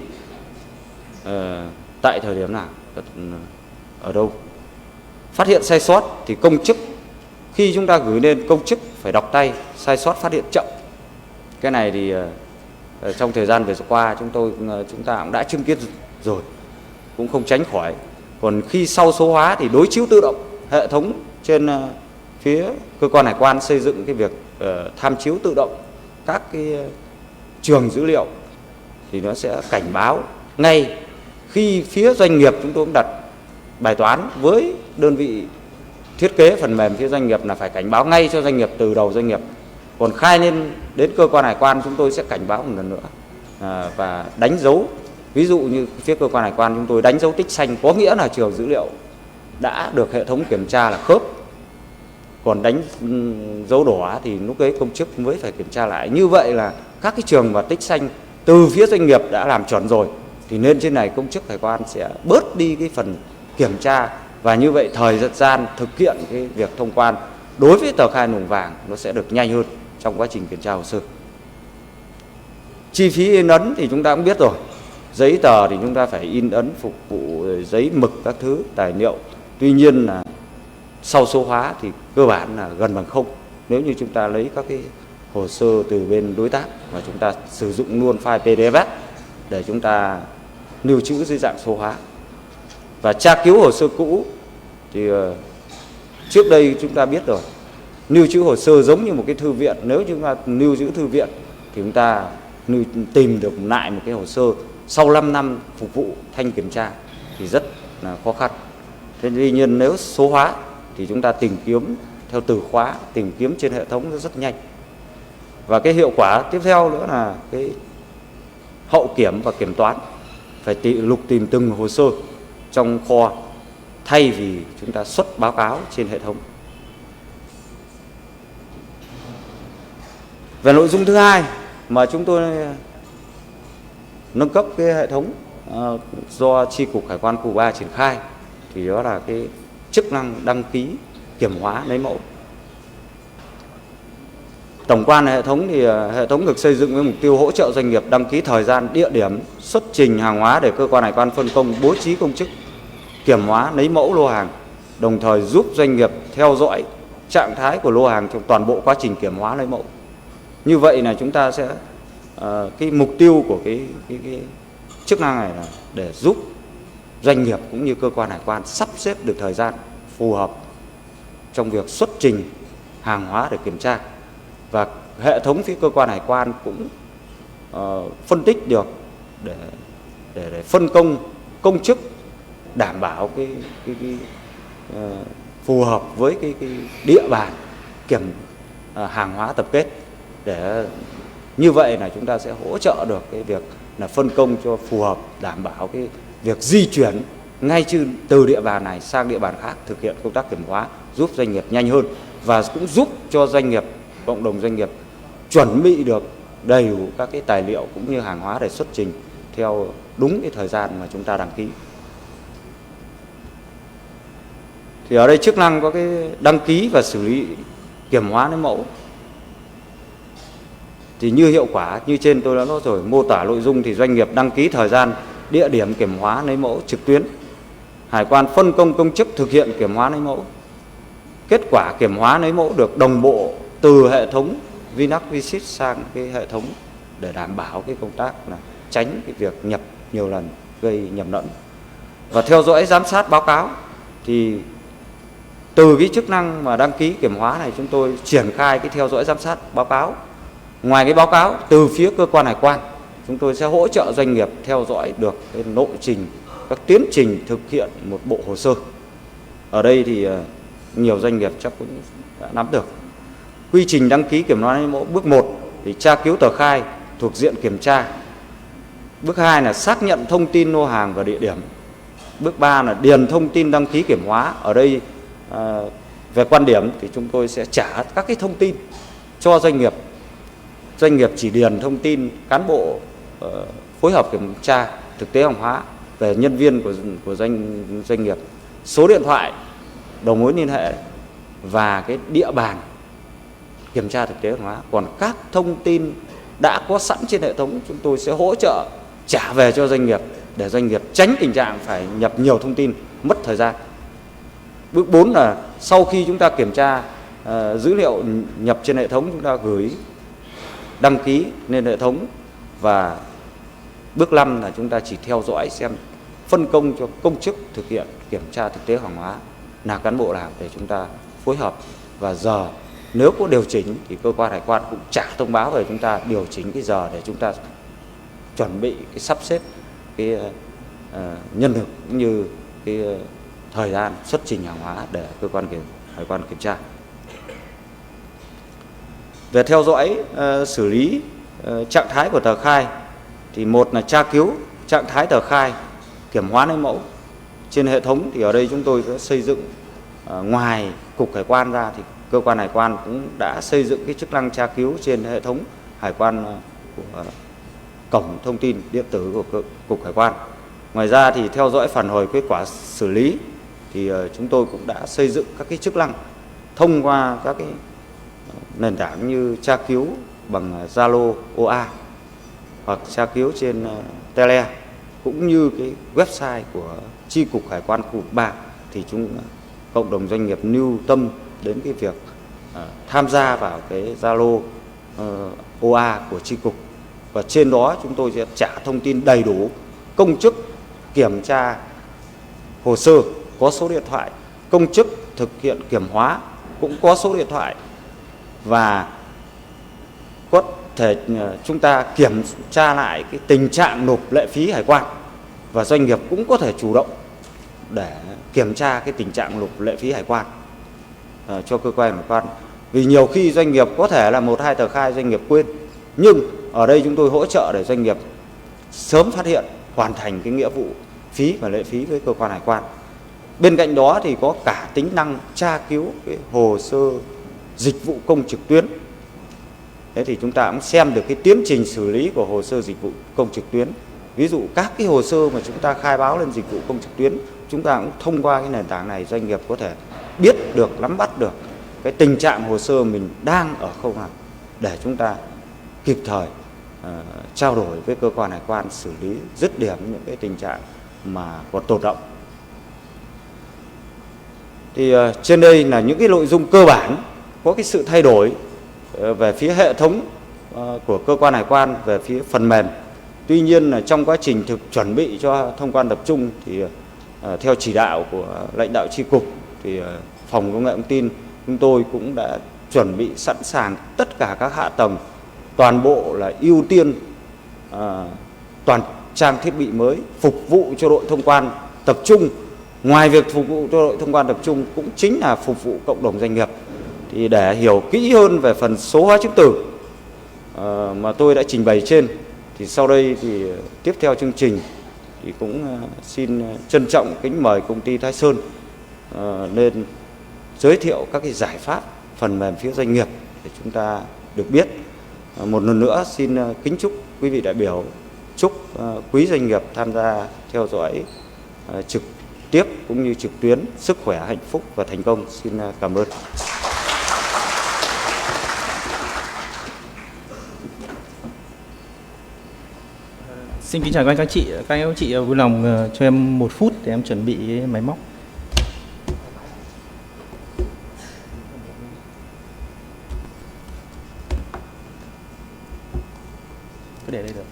tại thời điểm nào ở đâu. Phát hiện sai sót thì công chức khi chúng ta gửi lên công chức phải đọc tay, sai sót phát hiện chậm. Cái này thì trong thời gian vừa qua chúng ta cũng đã chứng kiến rồi, cũng không tránh khỏi. Còn khi sau số hóa thì đối chiếu tự động, hệ thống trên phía cơ quan hải quan xây dựng cái việc tham chiếu tự động các cái trường dữ liệu thì nó sẽ cảnh báo ngay. Khi phía doanh nghiệp chúng tôi cũng đặt bài toán với đơn vị thiết kế phần mềm phía doanh nghiệp là phải cảnh báo ngay cho doanh nghiệp từ đầu doanh nghiệp. Còn khai lên đến cơ quan hải quan chúng tôi sẽ cảnh báo một lần nữa và đánh dấu. Ví dụ như phía cơ quan hải quan chúng tôi đánh dấu tích xanh có nghĩa là trường dữ liệu đã được hệ thống kiểm tra là khớp. Còn đánh dấu đỏ thì lúc ấy công chức mới phải kiểm tra lại. Như vậy là các cái trường và tích xanh từ phía doanh nghiệp đã làm chuẩn rồi thì nên trên này công chức hải quan sẽ bớt đi cái phần kiểm tra, và như vậy thời gian thực hiện cái việc thông quan đối với tờ khai luồng vàng nó sẽ được nhanh hơn trong quá trình kiểm tra hồ sơ. Chi phí in ấn thì chúng ta cũng biết rồi. Giấy tờ thì chúng ta phải in ấn phục vụ giấy mực các thứ tài liệu. Tuy nhiên là sau số hóa thì cơ bản là gần bằng không. Nếu như chúng ta lấy các cái hồ sơ từ bên đối tác và chúng ta sử dụng luôn file PDF để chúng ta lưu trữ dưới dạng số hóa. Và tra cứu hồ sơ cũ thì trước đây chúng ta biết rồi, lưu trữ hồ sơ giống như một cái thư viện. Nếu chúng ta lưu trữ thư viện thì chúng ta tìm được lại một cái hồ sơ sau 5 năm phục vụ thanh kiểm tra thì rất là khó khăn. Thế tuy nhiên nếu số hóa thì chúng ta tìm kiếm theo từ khóa, tìm kiếm trên hệ thống nó rất nhanh. Và cái hiệu quả tiếp theo nữa là cái hậu kiểm và kiểm toán. Phải lục tìm từng hồ sơ trong kho thay vì chúng ta xuất báo cáo trên hệ thống. Về nội dung thứ hai mà chúng tôi nâng cấp cái hệ thống do Chi cục Hải quan khu 3 triển khai thì đó là cái chức năng đăng ký kiểm hóa lấy mẫu. Tổng quan hệ thống thì hệ thống được xây dựng với mục tiêu hỗ trợ doanh nghiệp đăng ký thời gian, địa điểm, xuất trình hàng hóa để cơ quan hải quan phân công bố trí công chức kiểm hóa lấy mẫu lô hàng, đồng thời giúp doanh nghiệp theo dõi trạng thái của lô hàng trong toàn bộ quá trình kiểm hóa lấy mẫu. Như vậy là chúng ta sẽ cái mục tiêu của cái chức năng này là để giúp doanh nghiệp cũng như cơ quan hải quan sắp xếp được thời gian phù hợp trong việc xuất trình hàng hóa để kiểm tra. Và hệ thống phía cơ quan hải quan cũng phân tích được để phân công công chức đảm bảo cái phù hợp với cái địa bàn kiểm hàng hóa tập kết. Để như vậy là chúng ta sẽ hỗ trợ được cái việc là phân công cho phù hợp, đảm bảo cái việc di chuyển ngay từ địa bàn này sang địa bàn khác thực hiện công tác kiểm hóa, giúp doanh nghiệp nhanh hơn và cũng giúp cho doanh nghiệp, cộng đồng doanh nghiệp chuẩn bị được đầy đủ các cái tài liệu cũng như hàng hóa để xuất trình theo đúng cái thời gian mà chúng ta đăng ký. Thì ở đây chức năng có cái đăng ký và xử lý kiểm hóa lấy mẫu. Thì như hiệu quả như trên tôi đã nói rồi, mô tả nội dung thì doanh nghiệp đăng ký thời gian, địa điểm kiểm hóa lấy mẫu trực tuyến. Hải quan phân công công chức thực hiện kiểm hóa lấy mẫu. Kết quả kiểm hóa lấy mẫu được đồng bộ từ hệ thống Vinac Visit sang cái hệ thống để đảm bảo cái công tác là tránh cái việc nhập nhiều lần gây nhầm lẫn. Và theo dõi giám sát báo cáo thì từ cái chức năng mà đăng ký kiểm hóa này chúng tôi triển khai cái theo dõi giám sát báo cáo. Ngoài cái báo cáo từ phía cơ quan hải quan, chúng tôi sẽ hỗ trợ doanh nghiệp theo dõi được cái lộ trình, các tiến trình thực hiện một bộ hồ sơ. Ở đây thì nhiều doanh nghiệp chắc cũng đã nắm được. Quy trình đăng ký kiểm hóa lấy mẫu bước 1 thì tra cứu tờ khai thuộc diện kiểm tra. Bước 2 là xác nhận thông tin lô hàng và địa điểm. Bước 3 là điền thông tin đăng ký kiểm hóa. Ở đây về quan điểm thì chúng tôi sẽ trả các cái thông tin cho doanh nghiệp. Doanh nghiệp chỉ điền thông tin cán bộ phối hợp kiểm tra thực tế hàng hóa về nhân viên của doanh nghiệp, số điện thoại, đầu mối liên hệ và cái địa bàn kiểm tra thực tế hàng hóa. Còn các thông tin đã có sẵn trên hệ thống chúng tôi sẽ hỗ trợ trả về cho doanh nghiệp để doanh nghiệp tránh tình trạng phải nhập nhiều thông tin, mất thời gian. Bước 4 là sau khi chúng ta kiểm tra dữ liệu nhập trên hệ thống, chúng ta gửi đăng ký lên hệ thống. Và bước 5 là chúng ta chỉ theo dõi xem phân công cho công chức thực hiện kiểm tra thực tế hàng hóa là cán bộ làm để chúng ta phối hợp. Và giờ nếu có điều chỉnh thì cơ quan hải quan cũng trả thông báo về chúng ta điều chỉnh cái giờ để chúng ta chuẩn bị cái sắp xếp cái nhân lực cũng như cái thời gian xuất trình hàng hóa để cơ quan hải quan kiểm tra. Về theo dõi xử lý trạng thái của tờ khai thì một là tra cứu trạng thái tờ khai kiểm hóa lấy mẫu trên hệ thống. Thì ở đây chúng tôi có xây dựng ngoài cục hải quan ra thì cơ quan hải quan cũng đã xây dựng cái chức năng tra cứu trên hệ thống hải quan của cổng thông tin điện tử của cục hải quan. Ngoài ra thì theo dõi phản hồi kết quả xử lý thì chúng tôi cũng đã xây dựng các cái chức năng thông qua các cái nền tảng như tra cứu bằng Zalo OA hoặc tra cứu trên Tele, cũng như cái website của chi cục hải quan khu vực 3 thì cộng đồng doanh nghiệp lưu tâm đến cái việc tham gia vào cái Zalo OA của chi cục. Và trên đó chúng tôi sẽ trả thông tin đầy đủ công chức kiểm tra hồ sơ có số điện thoại, công chức thực hiện kiểm hóa cũng có số điện thoại, và có thể chúng ta kiểm tra lại cái tình trạng nộp lệ phí hải quan, và doanh nghiệp cũng có thể chủ động để kiểm tra cái tình trạng nộp lệ phí hải quan cho cơ quan hải quan. Vì nhiều khi doanh nghiệp có thể là 1-2 tờ khai doanh nghiệp quên, nhưng ở đây chúng tôi hỗ trợ để doanh nghiệp sớm phát hiện, hoàn thành cái nghĩa vụ phí và lệ phí với cơ quan hải quan. Bên cạnh đó thì có cả tính năng tra cứu cái hồ sơ dịch vụ công trực tuyến. Thế thì chúng ta cũng xem được cái tiến trình xử lý của hồ sơ dịch vụ công trực tuyến. Ví dụ các cái hồ sơ mà chúng ta khai báo lên dịch vụ công trực tuyến, chúng ta cũng thông qua cái nền tảng này doanh nghiệp có thể biết được, nắm bắt được cái tình trạng hồ sơ mình đang ở khâu nào để chúng ta kịp thời trao đổi với cơ quan hải quan xử lý dứt điểm những cái tình trạng mà còn tồn động. Thì trên đây là những cái nội dung cơ bản có cái sự thay đổi về phía hệ thống của cơ quan hải quan, về phía phần mềm. Tuy nhiên là trong quá trình chuẩn bị cho thông quan tập trung thì theo chỉ đạo của lãnh đạo chi cục thì phòng công nghệ thông tin chúng tôi cũng đã chuẩn bị sẵn sàng tất cả các hạ tầng, toàn bộ là ưu tiên toàn trang thiết bị mới phục vụ cho đội thông quan tập trung. Ngoài việc phục vụ cho đội thông quan tập trung cũng chính là phục vụ cộng đồng doanh nghiệp. Thì để hiểu kỹ hơn về phần số hóa chứng từ mà tôi đã trình bày trên, thì sau đây thì tiếp theo chương trình thì cũng xin trân trọng kính mời công ty Thái Sơn lên giới thiệu các cái giải pháp phần mềm phía doanh nghiệp để chúng ta được biết Một lần nữa xin kính chúc quý vị đại biểu, chúc quý doanh nghiệp tham gia theo dõi trực tiếp cũng như trực tuyến sức khỏe, hạnh phúc và thành công. Xin cảm ơn. Xin kính chào các anh chị. Các anh chị vui lòng cho em 1 phút để em chuẩn bị máy móc. Cứ để đây được.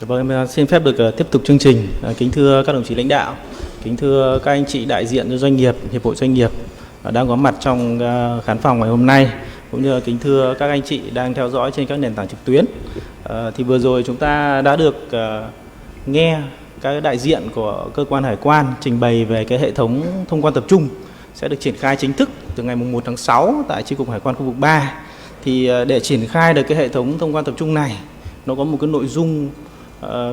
Vâng, em xin phép được tiếp tục chương trình. Kính thưa các đồng chí lãnh đạo, kính thưa các anh chị đại diện cho doanh nghiệp, hiệp hội doanh nghiệp đang có mặt trong khán phòng ngày hôm nay, cũng như kính thưa các anh chị đang theo dõi trên các nền tảng trực tuyến. Thì vừa rồi chúng ta đã được nghe các đại diện của cơ quan hải quan trình bày về cái hệ thống thông quan tập trung sẽ được triển khai chính thức từ ngày 1 tháng 6 tại chi cục hải quan khu vực 3. Thì để triển khai được cái hệ thống thông quan tập trung này, nó có một cái nội dung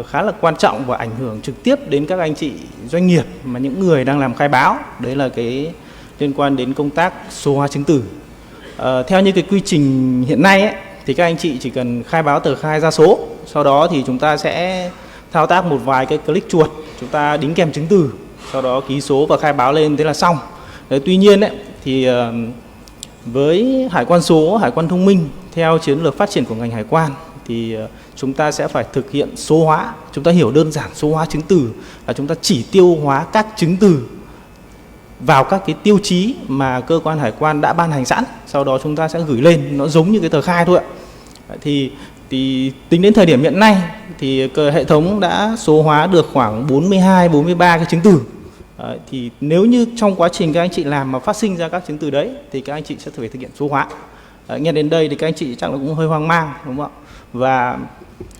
khá là quan trọng và ảnh hưởng trực tiếp đến các anh chị doanh nghiệp mà những người đang làm khai báo. Đấy là cái liên quan đến công tác số hóa chứng từ. Theo như cái quy trình hiện nay ấy, thì các anh chị chỉ cần khai báo tờ khai ra số, sau đó thì chúng ta sẽ thao tác một vài cái click chuột, chúng ta đính kèm chứng từ, sau đó ký số và khai báo lên, thế là xong. Đấy, tuy nhiên ấy, thì với hải quan số, hải quan thông minh theo chiến lược phát triển của ngành hải quan thì chúng ta sẽ phải thực hiện số hóa. Chúng ta hiểu đơn giản số hóa chứng từ là chúng ta chỉ tiêu hóa các chứng từ vào các cái tiêu chí mà cơ quan hải quan đã ban hành sẵn, sau đó chúng ta sẽ gửi lên, nó giống như cái tờ khai thôi ạ. Thì tính đến thời điểm hiện nay thì hệ thống đã số hóa được khoảng 42-43 cái chứng từ. Thì nếu như trong quá trình các anh chị làm mà phát sinh ra các chứng từ đấy thì các anh chị sẽ phải thực hiện số hóa. Nghe đến đây thì các anh chị chắc là cũng hơi hoang mang, đúng không ạ? Và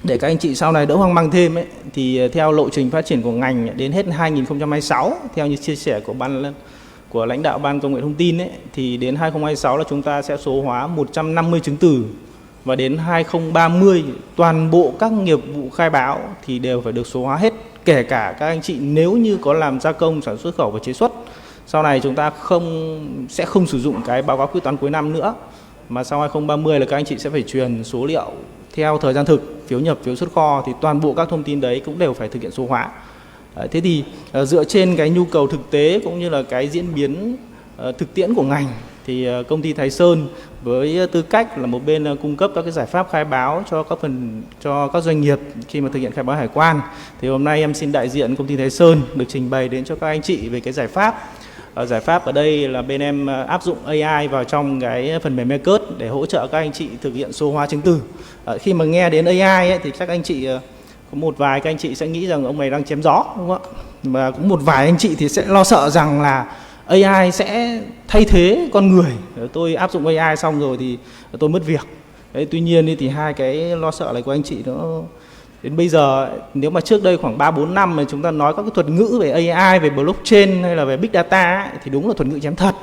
để các anh chị sau này đỡ hoang mang thêm ấy, thì theo lộ trình phát triển của ngành đến hết 2026, theo như chia sẻ của lãnh đạo Ban Công nghệ Thông tin ấy, thì đến 2026 là chúng ta sẽ số hóa 150 chứng từ, và đến 2030 toàn bộ các nghiệp vụ khai báo thì đều phải được số hóa hết, kể cả các anh chị nếu như có làm gia công, sản xuất khẩu và chế xuất. Sau này chúng ta sẽ không sử dụng cái báo cáo quyết toán cuối năm nữa, mà sau 2030 là các anh chị sẽ phải truyền số liệu theo thời gian thực, phiếu nhập, phiếu xuất kho, thì toàn bộ các thông tin đấy cũng đều phải thực hiện số hóa. Thế thì dựa trên cái nhu cầu thực tế cũng như là cái diễn biến thực tiễn của ngành, thì công ty Thái Sơn với tư cách là một bên cung cấp các cái giải pháp khai báo cho các doanh nghiệp khi mà thực hiện khai báo hải quan, thì hôm nay em xin đại diện công ty Thái Sơn được trình bày đến cho các anh chị về cái giải pháp. Giải pháp ở đây là bên em áp dụng AI vào trong cái phần mềm Ecert để hỗ trợ các anh chị thực hiện số hóa chứng từ. Khi mà nghe đến AI ấy, thì các anh chị có một vài các anh chị sẽ nghĩ rằng ông này đang chém gió, đúng không ạ? Mà cũng một vài anh chị thì sẽ lo sợ rằng là AI sẽ thay thế con người. Tôi áp dụng AI xong rồi thì tôi mất việc. Đấy, tuy nhiên thì hai cái lo sợ này của anh chị nó đến bây giờ, nếu mà trước đây khoảng 3-4 năm mà chúng ta nói các cái thuật ngữ về AI, về blockchain hay là về big data ấy, thì đúng là thuật ngữ chém thật.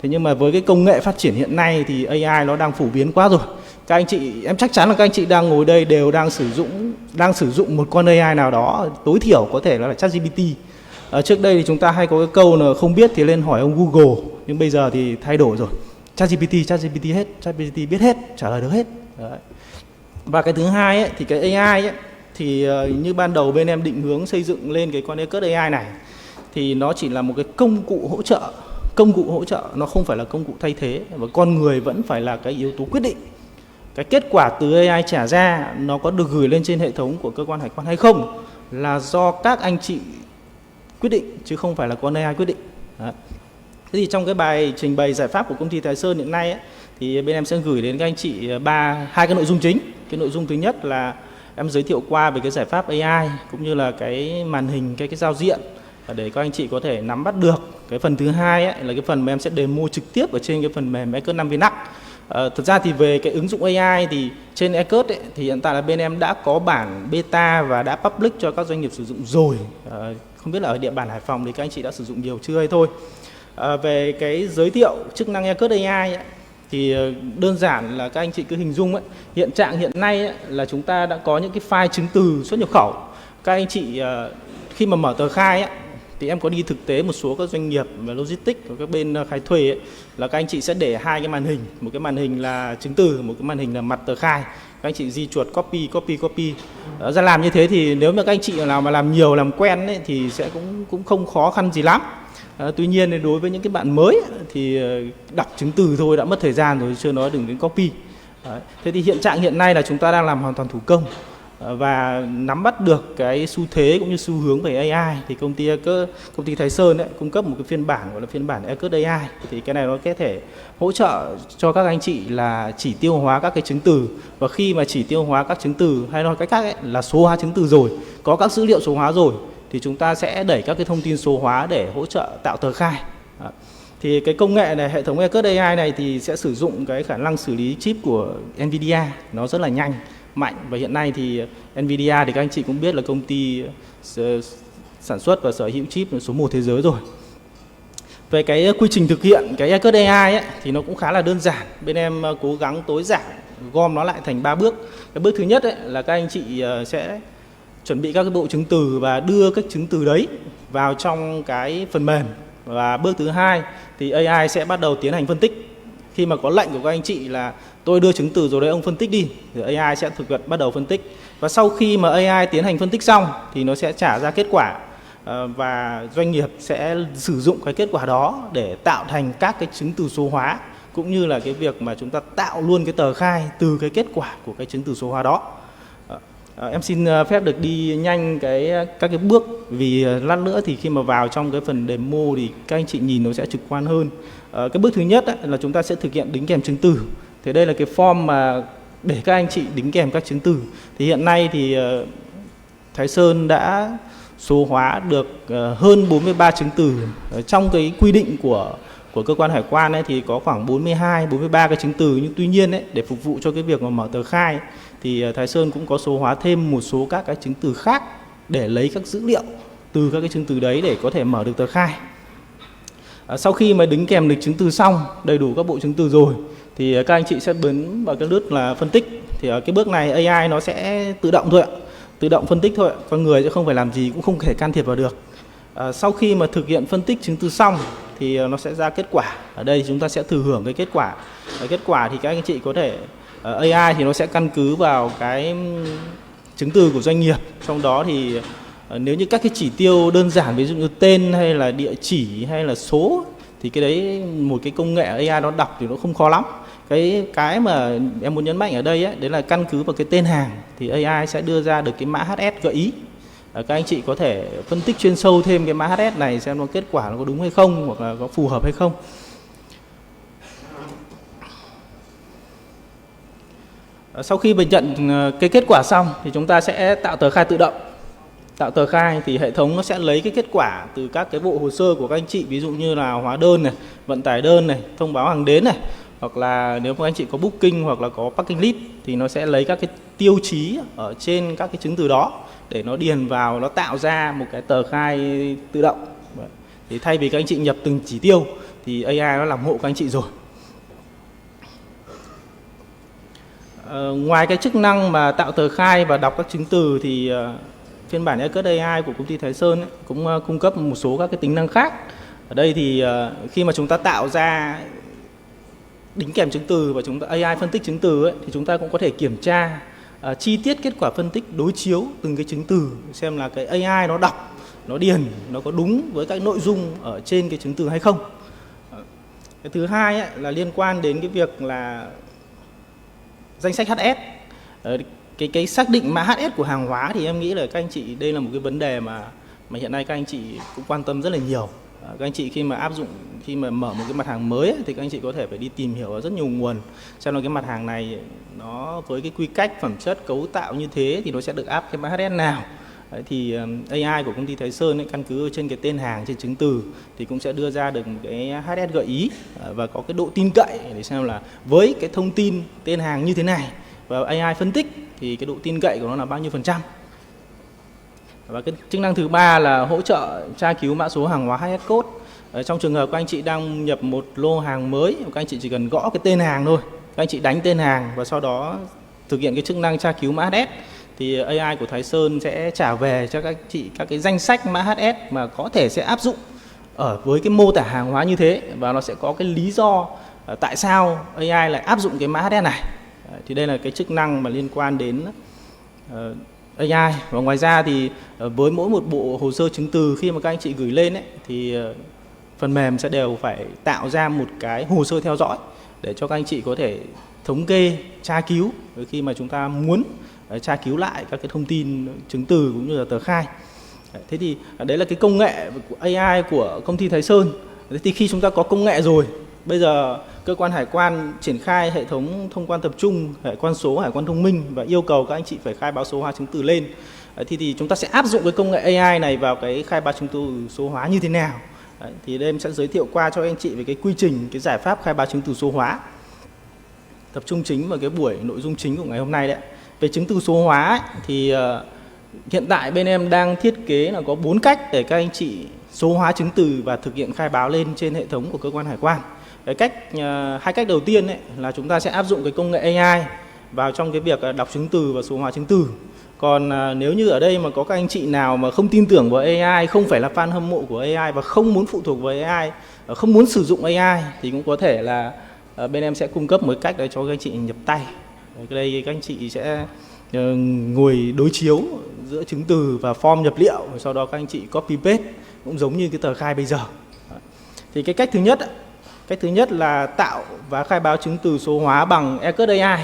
Thế nhưng mà với cái công nghệ phát triển hiện nay thì AI nó đang phổ biến quá rồi. Các anh chị, em chắc chắn là các anh chị đang ngồi đây đều đang sử dụng một con AI nào đó, tối thiểu có thể là ChatGPT. Trước đây thì chúng ta hay có cái câu là không biết thì lên hỏi ông Google, nhưng bây giờ thì thay đổi rồi. ChatGPT hết, ChatGPT biết hết, trả lời được hết. Đấy. Và cái thứ hai ấy, thì cái AI ấy, thì như ban đầu bên em định hướng xây dựng lên cái con Ecert AI này thì nó chỉ là một cái công cụ hỗ trợ, nó không phải là công cụ thay thế, và con người vẫn phải là cái yếu tố quyết định. Cái kết quả từ AI trả ra nó có được gửi lên trên hệ thống của cơ quan hải quan hay không là do các anh chị quyết định, chứ không phải là con AI quyết định. Đấy. Thế thì trong cái bài trình bày giải pháp của công ty Thái Sơn hiện nay ấy, thì bên em sẽ gửi đến các anh chị hai cái nội dung chính. Cái nội dung thứ nhất là em giới thiệu qua về cái giải pháp AI cũng như là cái màn hình, cái giao diện để các anh chị có thể nắm bắt được. Cái phần thứ hai ấy, là cái phần mà em sẽ demo trực tiếp ở trên cái phần mềm Ecert 5 Vnac. Thực ra thì về cái ứng dụng AI thì trên Ecert thì hiện tại là bên em đã có bản beta và đã public cho các doanh nghiệp sử dụng rồi. không biết là ở địa bàn Hải Phòng thì các anh chị đã sử dụng nhiều chưa hay thôi. Về cái giới thiệu chức năng Ecurt AI ấy, thì đơn giản là các anh chị cứ hình dung ấy, hiện trạng hiện nay ấy, là chúng ta đã có những cái file chứng từ xuất nhập khẩu. Các anh chị khi mà mở tờ khai ấy, thì em có đi thực tế một số các doanh nghiệp về logistics của các bên khai thuê ấy, là các anh chị sẽ để hai cái màn hình, một cái màn hình là chứng từ, một cái màn hình là mặt tờ khai. Các anh chị di chuột copy ra làm như thế thì nếu mà các anh chị nào mà làm nhiều, làm quen ấy, thì sẽ cũng không khó khăn gì lắm. Tuy nhiên thì đối với những cái bạn mới thì đọc chứng từ thôi đã mất thời gian rồi, chưa nói đừng đến copy. Đấy. Thế thì hiện trạng hiện nay là chúng ta đang làm hoàn toàn thủ công và nắm bắt được cái xu thế cũng như xu hướng về AI thì công ty Thái Sơn ấy, cung cấp một cái phiên bản gọi là phiên bản Ecurt AI. Thì cái này nó có thể hỗ trợ cho các anh chị là chỉ tiêu hóa các cái chứng từ, và khi mà chỉ tiêu hóa các chứng từ hay nói cách khác ấy, là số hóa chứng từ rồi, có các dữ liệu số hóa rồi, thì chúng ta sẽ đẩy các cái thông tin số hóa để hỗ trợ tạo tờ khai. Đó. Thì cái công nghệ này, hệ thống Ecurt AI này thì sẽ sử dụng cái khả năng xử lý chip của Nvidia, nó rất là nhanh, mạnh, và hiện nay thì Nvidia thì các anh chị cũng biết là công ty sản xuất và sở hữu chip số 1 thế giới rồi. Về cái quy trình thực hiện cái Ecurt AI ấy, thì nó cũng khá là đơn giản. Bên em cố gắng tối giản, gom nó lại thành 3 bước. Cái bước thứ nhất ấy, là các anh chị sẽ chuẩn bị các cái bộ chứng từ và đưa các chứng từ đấy vào trong cái phần mềm. Và bước thứ hai thì AI sẽ bắt đầu tiến hành phân tích. Khi mà có lệnh của các anh chị là tôi đưa chứng từ rồi đấy, ông phân tích đi, thì AI sẽ thực hiện bắt đầu phân tích. Và sau khi mà AI tiến hành phân tích xong thì nó sẽ trả ra kết quả, và doanh nghiệp sẽ sử dụng cái kết quả đó để tạo thành các cái chứng từ số hóa, cũng như là cái việc mà chúng ta tạo luôn cái tờ khai từ cái kết quả của cái chứng từ số hóa đó. Em xin phép được đi nhanh các cái bước, vì lát nữa thì khi mà vào trong cái phần demo thì các anh chị nhìn nó sẽ trực quan hơn. Cái bước thứ nhất ấy, là chúng ta sẽ thực hiện đính kèm chứng từ. Thì đây là cái form mà để các anh chị đính kèm các chứng từ. Thì hiện nay thì Thái Sơn đã số hóa được hơn 43 chứng từ. Trong cái quy định của cơ quan hải quan ấy, thì có khoảng 43 cái chứng từ, nhưng tuy nhiên ấy, để phục vụ cho cái việc mà mở tờ khai ấy, thì Thái Sơn cũng có số hóa thêm một số các cái chứng từ khác để lấy các dữ liệu từ các cái chứng từ đấy để có thể mở được tờ khai. Sau khi mà đính kèm được chứng từ xong, đầy đủ các bộ chứng từ rồi, thì các anh chị sẽ bấm vào cái nút là phân tích. Thì ở cái bước này AI nó sẽ tự động thôi ạ, tự động phân tích thôi ạ. Con người sẽ không phải làm gì, cũng không thể can thiệp vào được. Sau khi mà thực hiện phân tích chứng từ xong thì nó sẽ ra kết quả. Ở đây chúng ta sẽ thừa hưởng cái kết quả. Kết quả thì các anh chị có thể AI thì nó sẽ căn cứ vào cái chứng từ của doanh nghiệp. Trong đó thì nếu như các cái chỉ tiêu đơn giản, ví dụ như tên hay là địa chỉ hay là số, thì cái đấy một cái công nghệ AI nó đọc thì nó không khó lắm. Cái mà em muốn nhấn mạnh ở đây ấy, đấy là căn cứ vào cái tên hàng thì AI sẽ đưa ra được cái mã HS gợi ý. Các anh chị có thể phân tích chuyên sâu thêm cái mã HS này xem nó kết quả nó có đúng hay không, hoặc là có phù hợp hay không. Sau khi mình nhận cái kết quả xong thì chúng ta sẽ tạo tờ khai tự động. Tạo tờ khai thì hệ thống nó sẽ lấy cái kết quả từ các cái bộ hồ sơ của các anh chị, ví dụ như là hóa đơn này, vận tải đơn này, thông báo hàng đến này, hoặc là nếu mà anh chị có booking hoặc là có parking list thì nó sẽ lấy các cái tiêu chí ở trên các cái chứng từ đó để nó điền vào, nó tạo ra một cái tờ khai tự động. Thì thay vì các anh chị nhập từng chỉ tiêu thì AI nó làm hộ các anh chị rồi. Ngoài cái chức năng mà tạo tờ khai và đọc các chứng từ thì phiên bản Ecurt AI của công ty Thái Sơn ấy, cũng cung cấp một số các cái tính năng khác. Ở đây thì khi mà chúng ta tạo ra đính kèm chứng từ và chúng ta AI phân tích chứng từ ấy, thì chúng ta cũng có thể kiểm tra chi tiết kết quả phân tích, đối chiếu từng cái chứng từ xem là cái AI nó đọc, nó điền, nó có đúng với các nội dung ở trên cái chứng từ hay không. Cái thứ hai ấy, là liên quan đến cái việc là danh sách HS. Cái xác định mã HS của hàng hóa thì em nghĩ là các anh chị đây là một cái vấn đề mà hiện nay các anh chị cũng quan tâm rất là nhiều. Các anh chị khi mà áp dụng, khi mà mở một cái mặt hàng mới ấy, thì các anh chị có thể phải đi tìm hiểu ở rất nhiều nguồn xem là cái mặt hàng này nó với cái quy cách, phẩm chất, cấu tạo như thế thì nó sẽ được áp cái mã HS nào. Đấy, thì AI của công ty Thái Sơn ấy, căn cứ trên cái tên hàng, trên chứng từ thì cũng sẽ đưa ra được một cái HS gợi ý và có cái độ tin cậy để xem là với cái thông tin tên hàng như thế này và AI phân tích thì cái độ tin cậy của nó là bao nhiêu %. Và cái chức năng thứ ba là hỗ trợ tra cứu mã số hàng hóa HS code. Trong trường hợp các anh chị đang nhập một lô hàng mới, các anh chị chỉ cần gõ cái tên hàng thôi, các anh chị đánh tên hàng và sau đó thực hiện cái chức năng tra cứu mã HS, thì AI của Thái Sơn sẽ trả về cho các anh chị các cái danh sách mã HS mà có thể sẽ áp dụng ở với cái mô tả hàng hóa như thế, và nó sẽ có cái lý do tại sao AI lại áp dụng cái mã HS này. Thì đây là cái chức năng mà liên quan đến AI. Và ngoài ra thì với mỗi một bộ hồ sơ chứng từ khi mà các anh chị gửi lên ấy, thì phần mềm sẽ đều phải tạo ra một cái hồ sơ theo dõi để cho các anh chị có thể thống kê, tra cứu khi mà chúng ta muốn tra cứu lại các cái thông tin chứng từ cũng như là tờ khai. Thế thì đấy là cái công nghệ của AI của công ty Thái Sơn. Thế thì khi chúng ta có công nghệ rồi, bây giờ cơ quan hải quan triển khai hệ thống thông quan tập trung, hải quan số, hải quan thông minh và yêu cầu các anh chị phải khai báo số hóa chứng từ lên. Thì chúng ta sẽ áp dụng cái công nghệ AI này vào cái khai báo chứng từ số hóa như thế nào. Thì đây em sẽ giới thiệu qua cho anh chị về cái quy trình, cái giải pháp khai báo chứng từ số hóa. Tập trung chính vào cái buổi nội dung chính của ngày hôm nay đấy. Về chứng từ số hóa ấy, thì hiện tại bên em đang thiết kế là có 4 cách để các anh chị số hóa chứng từ và thực hiện khai báo lên trên hệ thống của cơ quan hải quan. Hai cách đầu tiên ấy, là chúng ta sẽ áp dụng cái công nghệ AI vào trong cái việc đọc chứng từ và số hóa chứng từ. Còn nếu như ở đây mà có các anh chị nào mà không tin tưởng vào AI, không phải là fan hâm mộ của AI và không muốn phụ thuộc vào AI, không muốn sử dụng AI, thì cũng có thể là bên em sẽ cung cấp một cách để cho các anh chị nhập tay. Ở đây các anh chị sẽ ngồi đối chiếu giữa chứng từ và form nhập liệu, sau đó các anh chị copy paste cũng giống như cái tờ khai bây giờ. Thì cái cách thứ nhất là tạo và khai báo chứng từ số hóa bằng eCut AI.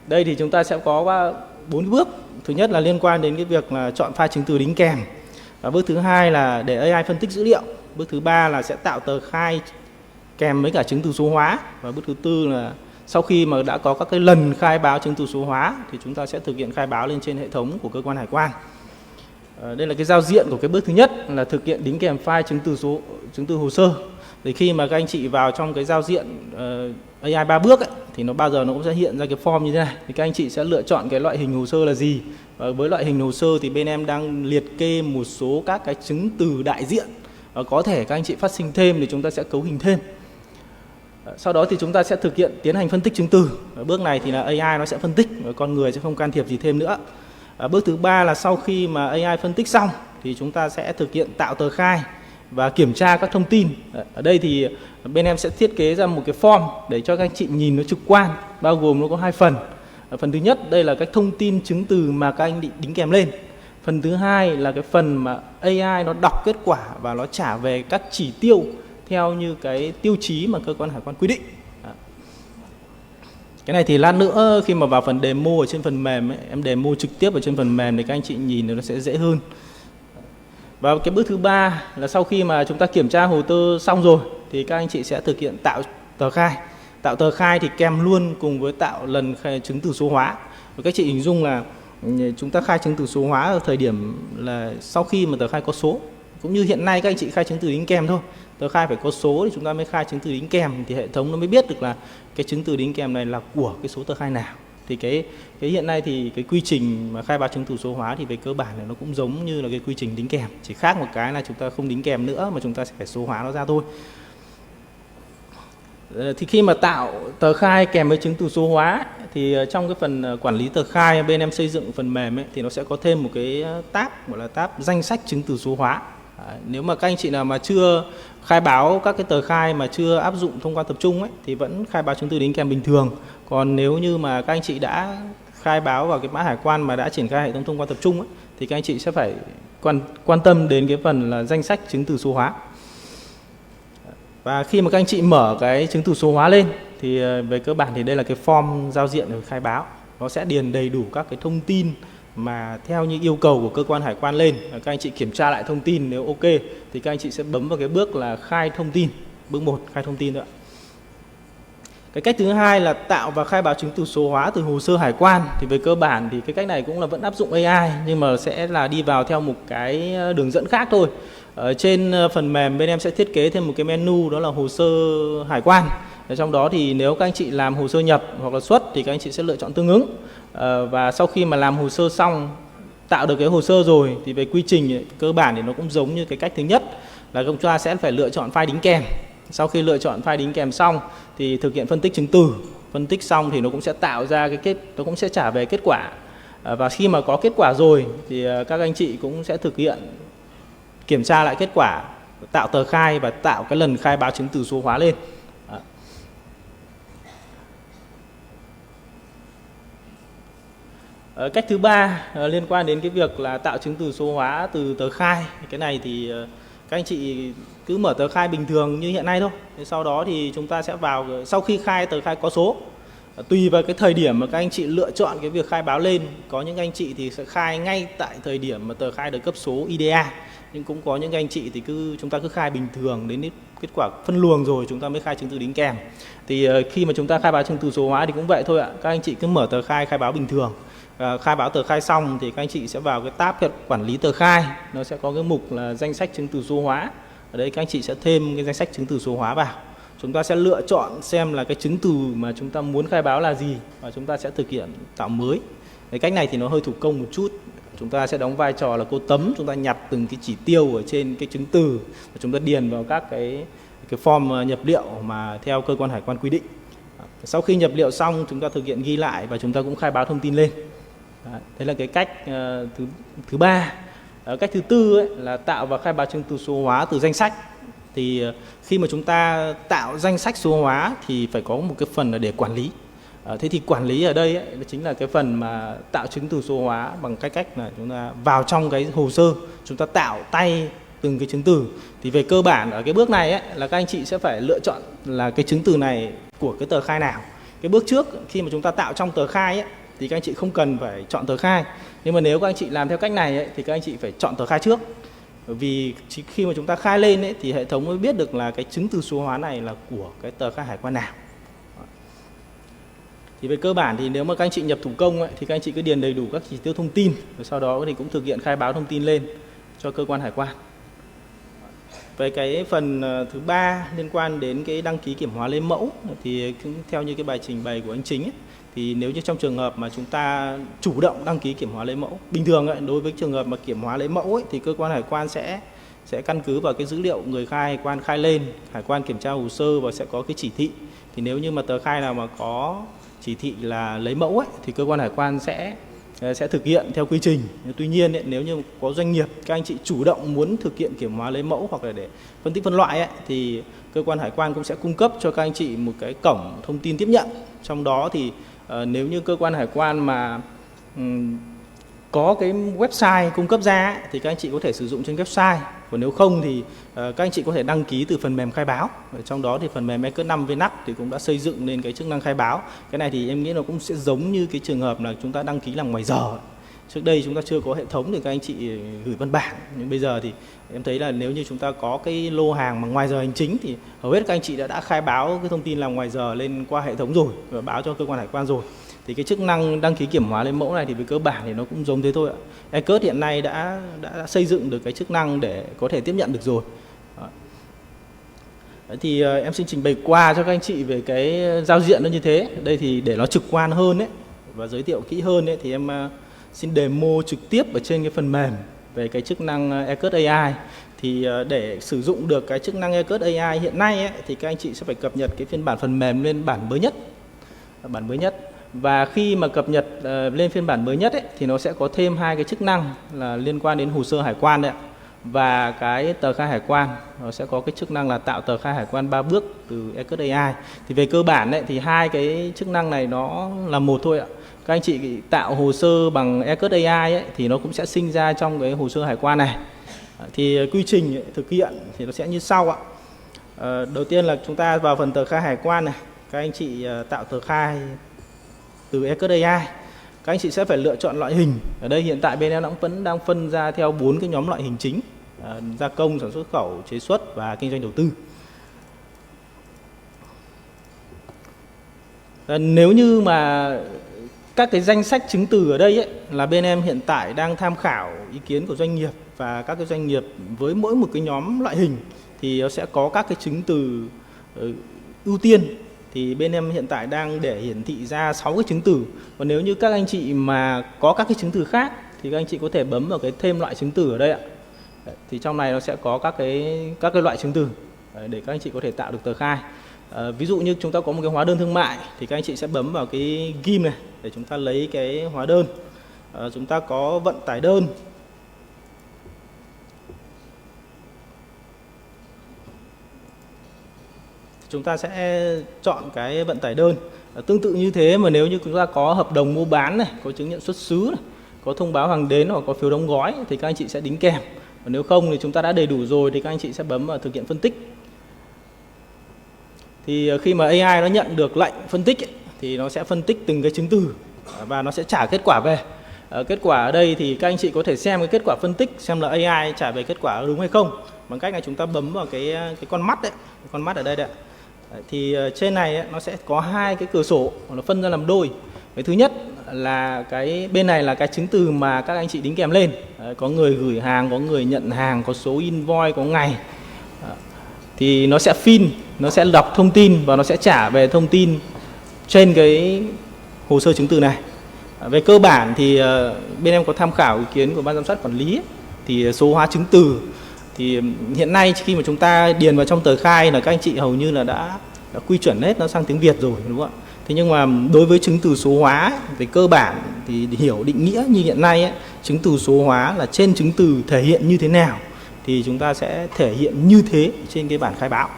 Đây thì chúng ta sẽ có 4 bước. Thứ nhất là liên quan đến cái việc là chọn file chứng từ đính kèm. Và bước thứ hai là để AI phân tích dữ liệu. Bước thứ ba là sẽ tạo tờ khai kèm với cả chứng từ số hóa. Và bước thứ tư là sau khi mà đã có các cái lần khai báo chứng từ số hóa thì chúng ta sẽ thực hiện khai báo lên trên hệ thống của cơ quan hải quan. Đây là cái giao diện của cái bước thứ nhất là thực hiện đính kèm file chứng từ hồ sơ. Thì khi mà các anh chị vào trong cái giao diện AI 3 bước ấy, thì nó bao giờ nó cũng sẽ hiện ra cái form như thế này. Thì các anh chị sẽ lựa chọn cái loại hình hồ sơ là gì. Và với loại hình hồ sơ thì bên em đang liệt kê một số các cái chứng từ đại diện. Có thể các anh chị phát sinh thêm thì chúng ta sẽ cấu hình thêm. Sau đó thì chúng ta sẽ thực hiện tiến hành phân tích chứng từ. Bước này thì là AI nó sẽ phân tích, con người sẽ không can thiệp gì thêm nữa. Bước thứ ba là sau khi mà AI phân tích xong thì chúng ta sẽ thực hiện tạo tờ khai và kiểm tra các thông tin. Ở đây thì bên em sẽ thiết kế ra một cái form để cho các anh chị nhìn nó trực quan, bao gồm nó có 2 phần. Phần thứ nhất đây là các thông tin chứng từ mà các anh đính kèm lên. Phần thứ hai là cái phần mà AI nó đọc kết quả và nó trả về các chỉ tiêu theo như cái tiêu chí mà cơ quan hải quan quy định. Cái này thì lát nữa khi mà vào phần demo ở trên phần mềm ấy, em demo trực tiếp ở trên phần mềm để các anh chị nhìn thì nó sẽ dễ hơn. Và cái bước thứ ba là sau khi mà chúng ta kiểm tra hồ sơ xong rồi thì các anh chị sẽ thực hiện tạo tờ khai. Tạo tờ khai thì kèm luôn cùng với tạo lần khai chứng từ số hóa. Và các chị hình dung là chúng ta khai chứng từ số hóa ở thời điểm là sau khi mà tờ khai có số. Cũng như hiện nay các anh chị khai chứng từ đính kèm thôi. Tờ khai phải có số thì chúng ta mới khai chứng từ đính kèm, thì hệ thống nó mới biết được là cái chứng từ đính kèm này là của cái số tờ khai nào. Thì cái hiện nay thì cái quy trình mà khai báo chứng từ số hóa thì về cơ bản là nó cũng giống như là cái quy trình đính kèm, chỉ khác một cái là chúng ta không đính kèm nữa mà chúng ta sẽ phải số hóa nó ra thôi. Thì khi mà tạo tờ khai kèm với chứng từ số hóa thì trong cái phần quản lý tờ khai bên em xây dựng phần mềm ấy, thì nó sẽ có thêm một cái tab gọi là tab danh sách chứng từ số hóa. Nếu mà các anh chị nào mà chưa khai báo các cái tờ khai mà chưa áp dụng thông quan tập trung ấy, thì vẫn khai báo chứng từ đính kèm bình thường. Còn nếu như mà các anh chị đã khai báo vào cái mã hải quan mà đã triển khai hệ thống thông quan tập trung ấy, thì các anh chị sẽ phải quan tâm đến cái phần là danh sách chứng từ số hóa. Và khi mà các anh chị mở cái chứng từ số hóa lên thì về cơ bản thì đây là cái form giao diện để khai báo. Nó sẽ điền đầy đủ các cái thông tin mà theo như yêu cầu của cơ quan hải quan lên. Các anh chị kiểm tra lại thông tin, nếu ok thì các anh chị sẽ bấm vào cái bước là khai thông tin. Bước 1 khai thông tin thôi ạ. Cái cách thứ hai là tạo và khai báo chứng từ số hóa từ hồ sơ hải quan. Thì về cơ bản thì cái cách này cũng là vẫn áp dụng AI, nhưng mà sẽ là đi vào theo một cái đường dẫn khác thôi. Ở trên phần mềm bên em sẽ thiết kế thêm một cái menu, đó là hồ sơ hải quan. Ở trong đó thì nếu các anh chị làm hồ sơ nhập hoặc là xuất thì các anh chị sẽ lựa chọn tương ứng. Và sau khi mà làm hồ sơ xong tạo được cái hồ sơ rồi thì về quy trình ấy, cơ bản thì nó cũng giống như cái cách thứ nhất là chúng ta sẽ phải lựa chọn file đính kèm. Sau khi lựa chọn file đính kèm xong thì thực hiện phân tích chứng từ. Phân tích xong thì nó cũng sẽ tạo ra nó cũng sẽ trả về kết quả. Và khi mà có kết quả rồi thì các anh chị cũng sẽ thực hiện kiểm tra lại kết quả, tạo tờ khai và tạo cái lần khai báo chứng từ số hóa lên. Cách thứ ba liên quan đến cái việc là tạo chứng từ số hóa từ tờ khai. Cái này thì các anh chị cứ mở tờ khai bình thường như hiện nay thôi. Sau đó thì chúng ta sẽ vào, sau khi khai tờ khai có số, tùy vào cái thời điểm mà các anh chị lựa chọn cái việc khai báo lên. Có những anh chị thì sẽ khai ngay tại thời điểm mà tờ khai được cấp số IDA. Nhưng cũng có những anh chị thì chúng ta cứ khai bình thường, đến kết quả phân luồng rồi chúng ta mới khai chứng từ đính kèm. Thì khi mà chúng ta khai báo chứng từ số hóa thì cũng vậy thôi ạ. Các anh chị cứ mở tờ khai báo bình thường. Khai báo tờ khai xong thì các anh chị sẽ vào cái tab quản lý tờ khai, nó sẽ có cái mục là danh sách chứng từ số hóa. Ở đây các anh chị sẽ thêm cái danh sách chứng từ số hóa vào. Chúng ta sẽ lựa chọn xem là cái chứng từ mà chúng ta muốn khai báo là gì và chúng ta sẽ thực hiện tạo mới. Cái cách này thì nó hơi thủ công một chút. Chúng ta sẽ đóng vai trò là cô tấm, chúng ta nhặt từng cái chỉ tiêu ở trên cái chứng từ và chúng ta điền vào các cái form nhập liệu mà theo cơ quan hải quan quy định. Sau khi nhập liệu xong chúng ta thực hiện ghi lại và chúng ta cũng khai báo thông tin lên. Đấy là cái cách thứ ba. Cách thứ tư ấy, là tạo và khai báo chứng từ số hóa từ danh sách. Thì khi mà chúng ta tạo danh sách số hóa thì phải có một cái phần là để quản lý. Thế thì quản lý ở đây ấy, chính là cái phần mà tạo chứng từ số hóa bằng cách là chúng ta vào trong cái hồ sơ, chúng ta tạo tay từng cái chứng từ. Thì về cơ bản ở cái bước này ấy, là các anh chị sẽ phải lựa chọn là cái chứng từ này của cái tờ khai nào. Cái bước trước khi mà chúng ta tạo trong tờ khai ấy, thì các anh chị không cần phải chọn tờ khai. Nhưng mà nếu các anh chị làm theo cách này ấy, thì các anh chị phải chọn tờ khai trước. Bởi vì khi mà chúng ta khai lên ấy, thì hệ thống mới biết được là cái chứng từ số hóa này là của cái tờ khai hải quan nào. Thì về cơ bản thì nếu mà các anh chị nhập thủ công ấy, thì các anh chị cứ điền đầy đủ các chỉ tiêu thông tin. Rồi sau đó thì cũng thực hiện khai báo thông tin lên cho cơ quan hải quan. Về cái phần thứ ba liên quan đến cái đăng ký kiểm hóa lấy mẫu thì cũng theo như cái bài trình bày của anh Chính ấy, thì nếu như trong trường hợp mà chúng ta chủ động đăng ký kiểm hóa lấy mẫu, bình thường ấy, đối với trường hợp mà kiểm hóa lấy mẫu ấy, thì cơ quan hải quan sẽ căn cứ vào cái dữ liệu người khai hải quan khai lên, hải quan kiểm tra hồ sơ và sẽ có cái chỉ thị. Thì nếu như mà tờ khai nào mà có chỉ thị là lấy mẫu ấy, thì cơ quan hải quan sẽ thực hiện theo quy trình. Tuy nhiên ấy, nếu như có doanh nghiệp các anh chị chủ động muốn thực hiện kiểm hóa lấy mẫu hoặc là để phân tích phân loại ấy, thì cơ quan hải quan cũng sẽ cung cấp cho các anh chị một cái cổng thông tin tiếp nhận. Trong đó thì nếu như cơ quan hải quan mà có cái website cung cấp ra ấy, thì các anh chị có thể sử dụng trên website. Còn nếu không thì các anh chị có thể đăng ký từ phần mềm khai báo. Ở trong đó thì phần mềm ECRT5 VNAC thì cũng đã xây dựng lên cái chức năng khai báo. Cái này thì em nghĩ nó cũng sẽ giống như cái trường hợp là chúng ta đăng ký làm ngoài giờ. Trước đây chúng ta chưa có hệ thống thì các anh chị gửi văn bản. Nhưng bây giờ thì em thấy là nếu như chúng ta có cái lô hàng mà ngoài giờ hành chính thì hầu hết các anh chị đã khai báo cái thông tin làm ngoài giờ lên qua hệ thống rồi và báo cho cơ quan hải quan rồi. Thì cái chức năng đăng ký kiểm hóa lấy mẫu này thì về cơ bản thì nó cũng giống thế thôi ạ. ECRT hiện nay đã xây dựng được cái chức năng để có thể tiếp nhận được rồi. Thì em xin trình bày qua cho các anh chị về cái giao diện nó như thế. Đây thì để nó trực quan hơn ấy và giới thiệu kỹ hơn ấy, thì em xin demo trực tiếp ở trên cái phần mềm về cái chức năng ECRT AI. Thì để sử dụng được cái chức năng ECRT AI hiện nay ấy, thì các anh chị sẽ phải cập nhật cái phiên bản phần mềm lên bản mới nhất. Và khi mà cập nhật lên phiên bản mới nhất ấy, thì nó sẽ có thêm hai cái chức năng là liên quan đến hồ sơ hải quan đấy ạ. Và cái tờ khai hải quan, nó sẽ có cái chức năng là tạo tờ khai hải quan 3 bước từ ECRT AI. Thì về cơ bản ấy, thì hai cái chức năng này nó là một thôi ạ. Các anh chị tạo hồ sơ bằng ECRT AI ấy, thì nó cũng sẽ sinh ra trong cái hồ sơ hải quan này. Thì quy trình thực hiện thì nó sẽ như sau ạ. Đầu tiên là chúng ta vào phần tờ khai hải quan này, các anh chị tạo tờ khai từ ECRT AI. Các anh chị sẽ phải lựa chọn loại hình. Ở đây hiện tại bên em vẫn đang phân ra theo 4 cái nhóm loại hình chính: gia công, sản xuất khẩu, chế xuất và kinh doanh đầu tư. Nếu như mà các cái danh sách chứng từ ở đây ấy, là bên em hiện tại đang tham khảo ý kiến của doanh nghiệp, và các cái doanh nghiệp với mỗi một cái nhóm loại hình thì nó sẽ có các cái chứng từ ưu tiên. Thì bên em hiện tại đang để hiển thị ra 6 cái chứng từ. Còn nếu như các anh chị mà có các cái chứng từ khác thì các anh chị có thể bấm vào cái thêm loại chứng từ ở đây ạ. Đấy, thì trong này nó sẽ có các cái loại chứng từ để các anh chị có thể tạo được tờ khai. Ví dụ như chúng ta có một cái hóa đơn thương mại thì các anh chị sẽ bấm vào cái ghim này để chúng ta lấy cái hóa đơn. Chúng ta có vận tải đơn. Chúng ta sẽ chọn cái vận tải đơn. Tương tự như thế mà nếu như chúng ta có hợp đồng mua bán này, có chứng nhận xuất xứ này, có thông báo hàng đến hoặc có phiếu đóng gói thì các anh chị sẽ đính kèm. Và nếu không thì chúng ta đã đầy đủ rồi thì các anh chị sẽ bấm vào thực hiện phân tích. Thì khi mà AI nó nhận được lệnh phân tích ấy, thì nó sẽ phân tích từng cái chứng từ và nó sẽ trả kết quả về. Kết quả ở đây thì các anh chị có thể xem cái kết quả phân tích xem là AI trả về kết quả đúng hay không bằng cách là chúng ta bấm vào cái con mắt đấy, con mắt ở đây đấy. Thì trên này ấy, nó sẽ có hai cái cửa sổ, nó phân ra làm đôi. Cái thứ nhất là cái bên này là cái chứng từ mà các anh chị đính kèm lên. Có người gửi hàng, có người nhận hàng, có số invoice, có ngày. Thì nó sẽ nó sẽ đọc thông tin và nó sẽ trả về thông tin trên cái hồ sơ chứng từ này. Về cơ bản thì bên em có tham khảo ý kiến của ban giám sát quản lý ấy, thì số hóa chứng từ thì hiện nay khi mà chúng ta điền vào trong tờ khai là các anh chị hầu như là đã quy chuẩn hết nó sang tiếng Việt rồi, đúng không ạ? Thế nhưng mà đối với chứng từ số hóa về cơ bản thì hiểu định nghĩa như hiện nay ấy, chứng từ số hóa là trên chứng từ thể hiện như thế nào thì chúng ta sẽ thể hiện như thế trên cái bản khai báo.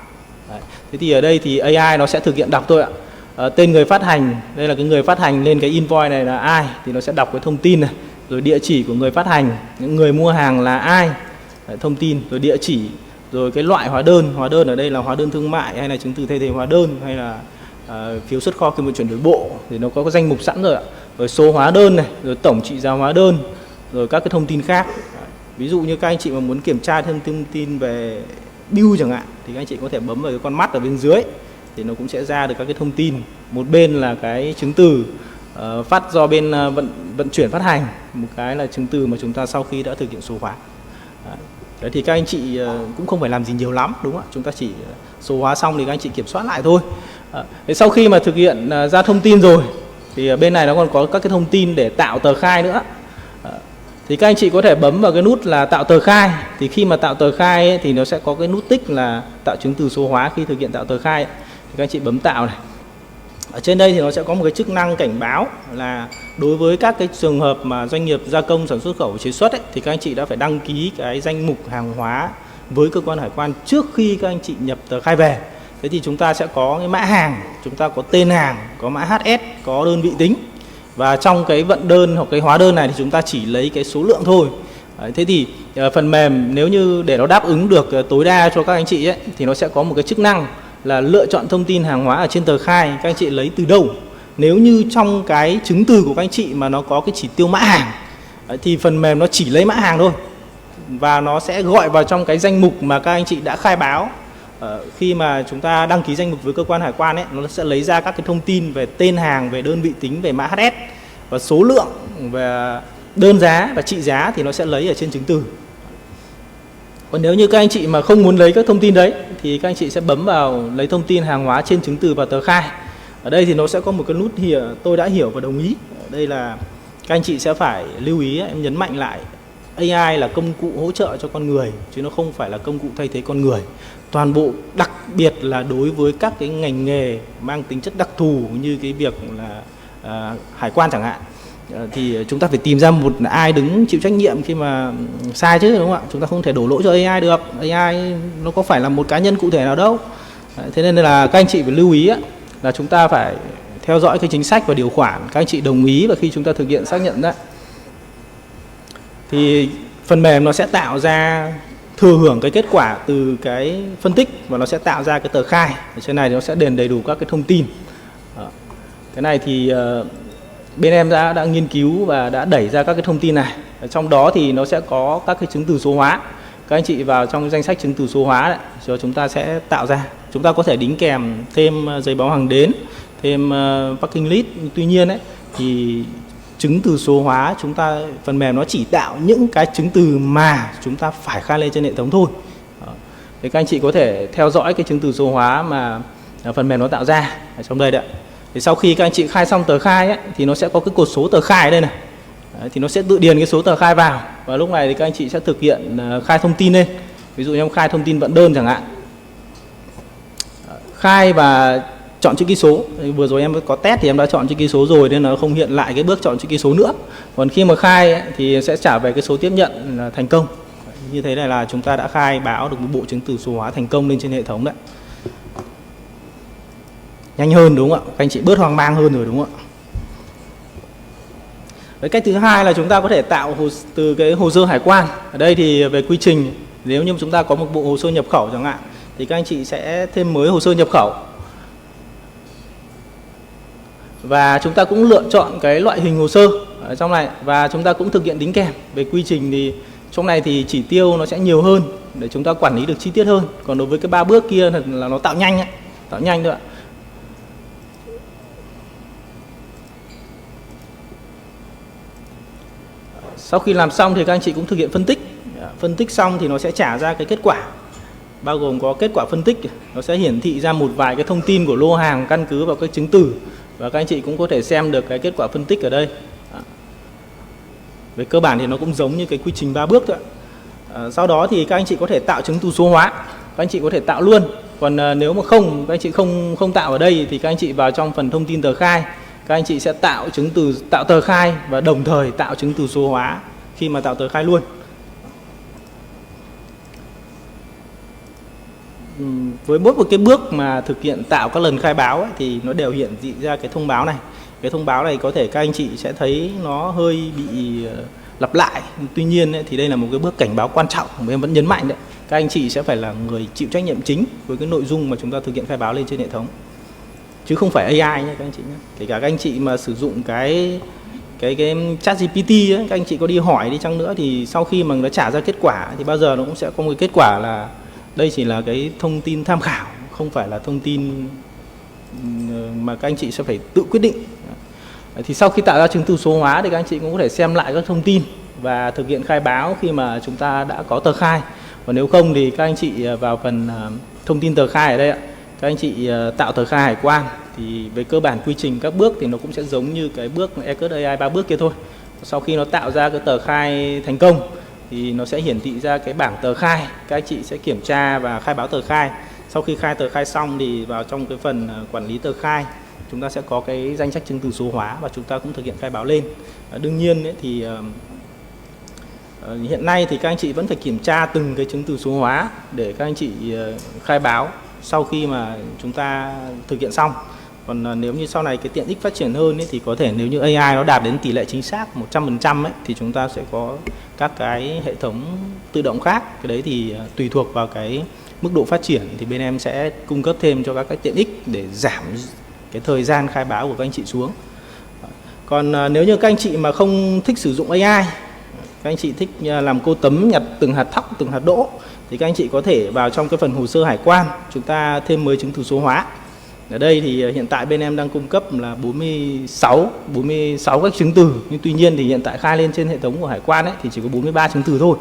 Đấy. Thế thì ở đây thì AI nó sẽ thực hiện đọc thôi ạ. Tên người phát hành, đây là cái người phát hành lên cái invoice này là ai thì nó sẽ đọc cái thông tin này, rồi địa chỉ của người phát hành, những người mua hàng là ai, thông tin, rồi địa chỉ, rồi cái loại hóa đơn ở đây là hóa đơn thương mại hay là chứng từ thay thế hóa đơn hay là phiếu xuất kho khi vận chuyển nội bộ thì nó có danh mục sẵn rồi ạ. Rồi số hóa đơn này, rồi tổng trị giá hóa đơn, rồi các cái thông tin khác. Ví dụ như các anh chị mà muốn kiểm tra thêm thông tin về bill chẳng hạn thì các anh chị có thể bấm vào cái con mắt ở bên dưới thì nó cũng sẽ ra được các cái thông tin. Một bên là cái chứng từ phát do bên vận chuyển phát hành, một cái là chứng từ mà chúng ta sau khi đã thực hiện số hóa. Đấy thì các anh chị cũng không phải làm gì nhiều lắm, đúng không ạ? Chúng ta chỉ số hóa xong thì các anh chị kiểm soát lại thôi. Thế sau khi mà thực hiện ra thông tin rồi thì bên này nó còn có các cái thông tin để tạo tờ khai nữa. Thì các anh chị có thể bấm vào cái nút là tạo tờ khai. Thì khi mà tạo tờ khai ấy, thì nó sẽ có cái nút tích là tạo chứng từ số hóa khi thực hiện tạo tờ khai ấy. Thì các anh chị bấm tạo này. Ở trên đây thì nó sẽ có một cái chức năng cảnh báo là đối với các cái trường hợp mà doanh nghiệp gia công, sản xuất, khẩu, chế xuất ấy, thì các anh chị đã phải đăng ký cái danh mục hàng hóa với cơ quan hải quan trước khi các anh chị nhập tờ khai về. Thế thì chúng ta sẽ có cái mã hàng, chúng ta có tên hàng, có mã HS, có đơn vị tính. Và trong cái vận đơn hoặc cái hóa đơn này thì chúng ta chỉ lấy cái số lượng thôi. Đấy, thế thì phần mềm nếu như để nó đáp ứng được tối đa cho các anh chị ấy, thì nó sẽ có một cái chức năng là lựa chọn thông tin hàng hóa ở trên tờ khai các anh chị lấy từ đâu. Nếu như trong cái chứng từ của các anh chị mà nó có cái chỉ tiêu mã hàng thì phần mềm nó chỉ lấy mã hàng thôi và nó sẽ gọi vào trong cái danh mục mà các anh chị đã khai báo. Khi mà chúng ta đăng ký danh mục với cơ quan hải quan ấy, nó sẽ lấy ra các cái thông tin về tên hàng, về đơn vị tính, về mã HS và số lượng, về đơn giá và trị giá thì nó sẽ lấy ở trên chứng từ. Còn nếu như các anh chị mà không muốn lấy các thông tin đấy thì các anh chị sẽ bấm vào lấy thông tin hàng hóa trên chứng từ và tờ khai. Ở đây thì nó sẽ có một cái nút tôi đã hiểu và đồng ý. Ở đây là các anh chị sẽ phải lưu ý, em nhấn mạnh lại, AI là công cụ hỗ trợ cho con người chứ nó không phải là công cụ thay thế con người. Toàn bộ, đặc biệt là đối với các cái ngành nghề mang tính chất đặc thù như cái việc là hải quan chẳng hạn, thì chúng ta phải tìm ra một ai đứng chịu trách nhiệm khi mà sai chứ, đúng không ạ? Chúng ta không thể đổ lỗi cho AI được. AI nó có phải là một cá nhân cụ thể nào đâu. Thế nên là các anh chị phải lưu ý là chúng ta phải theo dõi cái chính sách và điều khoản các anh chị đồng ý, và khi chúng ta thực hiện xác nhận đó thì phần mềm nó sẽ tạo ra thừa hưởng cái kết quả từ cái phân tích và nó sẽ tạo ra cái tờ khai. Ở trên này thì nó sẽ điền đầy đủ các cái thông tin. Cái này thì bên em đã nghiên cứu và đã đẩy ra các cái thông tin này. Ở trong đó thì nó sẽ có các cái chứng từ số hóa. Các anh chị vào trong danh sách chứng từ số hóa đấy, rồi chúng ta sẽ tạo ra. Chúng ta có thể đính kèm thêm giấy báo hàng đến, thêm packing list. Tuy nhiên ấy, thì chứng từ số hóa chúng ta, phần mềm nó chỉ tạo những cái chứng từ mà chúng ta phải khai lên trên hệ thống thôi. Thì các anh chị có thể theo dõi cái chứng từ số hóa mà phần mềm nó tạo ra ở trong đây đấy. Thì sau khi các anh chị khai xong tờ khai ấy, thì nó sẽ có cái cột số tờ khai ở đây này. Đấy, thì nó sẽ tự điền cái số tờ khai vào, và lúc này thì các anh chị sẽ thực hiện khai thông tin lên. Ví dụ như em khai thông tin vận đơn chẳng hạn, khai và chọn chữ ký số. Vừa rồi em có test thì em đã chọn chữ ký số rồi nên nó không hiện lại cái bước chọn chữ ký số nữa. Còn khi mà khai ấy, thì sẽ trả về cái số tiếp nhận là thành công. Như thế này là chúng ta đã khai báo được một bộ chứng từ số hóa thành công lên trên hệ thống đấy. Nhanh hơn đúng không ạ? Các anh chị bớt hoang mang hơn rồi đúng không ạ? Cái cách thứ hai là chúng ta có thể tạo từ cái hồ sơ hải quan. Ở đây thì về quy trình, nếu như chúng ta có một bộ hồ sơ nhập khẩu chẳng hạn thì các anh chị sẽ thêm mới hồ sơ nhập khẩu. Và chúng ta cũng lựa chọn cái loại hình hồ sơ ở trong này, và chúng ta cũng thực hiện đính kèm. Về quy trình thì trong này thì chỉ tiêu nó sẽ nhiều hơn để chúng ta quản lý được chi tiết hơn. Còn đối với cái 3 bước kia là nó tạo nhanh ấy, tạo nhanh thôi ạ. Sau khi làm xong thì các anh chị cũng thực hiện phân tích. Phân tích xong thì nó sẽ trả ra cái kết quả, bao gồm có kết quả phân tích, nó sẽ hiển thị ra một vài cái thông tin của lô hàng căn cứ vào các chứng từ, và các anh chị cũng có thể xem được cái kết quả phân tích ở đây. Về cơ bản thì nó cũng giống như cái quy trình 3 bước thôi. Sau đó thì các anh chị có thể tạo chứng từ số hóa, các anh chị có thể tạo luôn. Còn nếu mà không, các anh chị không tạo ở đây thì các anh chị vào trong phần thông tin tờ khai, các anh chị sẽ tạo chứng từ, tạo tờ khai và đồng thời tạo chứng từ số hóa khi mà tạo tờ khai luôn. Với mỗi một cái bước mà thực hiện tạo các lần khai báo ấy, thì nó đều hiển thị ra cái thông báo này. Cái thông báo này có thể các anh chị sẽ thấy nó hơi bị lặp lại. Tuy nhiên ấy, thì đây là một cái bước cảnh báo quan trọng mà em vẫn nhấn mạnh đấy. Các anh chị sẽ phải là người chịu trách nhiệm chính với cái nội dung mà chúng ta thực hiện khai báo lên trên hệ thống, chứ không phải AI nhé các anh chị nhé. Kể cả các anh chị mà sử dụng cái ChatGPT ấy, các anh chị có đi hỏi đi chăng nữa thì sau khi mà nó trả ra kết quả thì bao giờ nó cũng sẽ có một kết quả là đây chỉ là cái thông tin tham khảo, không phải là thông tin mà các anh chị sẽ phải tự quyết định. Thì sau khi tạo ra chứng từ số hóa thì các anh chị cũng có thể xem lại các thông tin và thực hiện khai báo khi mà chúng ta đã có tờ khai. Và nếu không thì các anh chị vào phần thông tin tờ khai ở đây ạ, các anh chị tạo tờ khai hải quan thì về cơ bản quy trình các bước thì nó cũng sẽ giống như cái bước ECUT AI 3 bước kia thôi. Sau khi nó tạo ra cái tờ khai thành công thì nó sẽ hiển thị ra cái bảng tờ khai, các anh chị sẽ kiểm tra và khai báo tờ khai. Sau khi khai tờ khai xong thì vào trong cái phần quản lý tờ khai chúng ta sẽ có cái danh sách chứng từ số hóa và chúng ta cũng thực hiện khai báo lên. Đương nhiên ấy, thì hiện nay thì các anh chị vẫn phải kiểm tra từng cái chứng từ số hóa để các anh chị khai báo sau khi mà chúng ta thực hiện xong. Còn nếu như sau này cái tiện ích phát triển hơn ấy, thì có thể nếu như AI nó đạt đến tỷ lệ chính xác 100% ấy, thì chúng ta sẽ có các cái hệ thống tự động khác. Cái đấy thì tùy thuộc vào cái mức độ phát triển thì bên em sẽ cung cấp thêm cho các cái tiện ích để giảm cái thời gian khai báo của các anh chị xuống. Còn nếu như các anh chị mà không thích sử dụng AI, các anh chị thích làm cô tấm nhặt từng hạt thóc, từng hạt đỗ thì các anh chị có thể vào trong cái phần hồ sơ hải quan chúng ta thêm mới chứng từ số hóa. Ở đây thì hiện tại bên em đang cung cấp là 46 các chứng từ, nhưng tuy nhiên thì hiện tại khai lên trên hệ thống của hải quan ấy thì chỉ có 43 chứng từ thôi.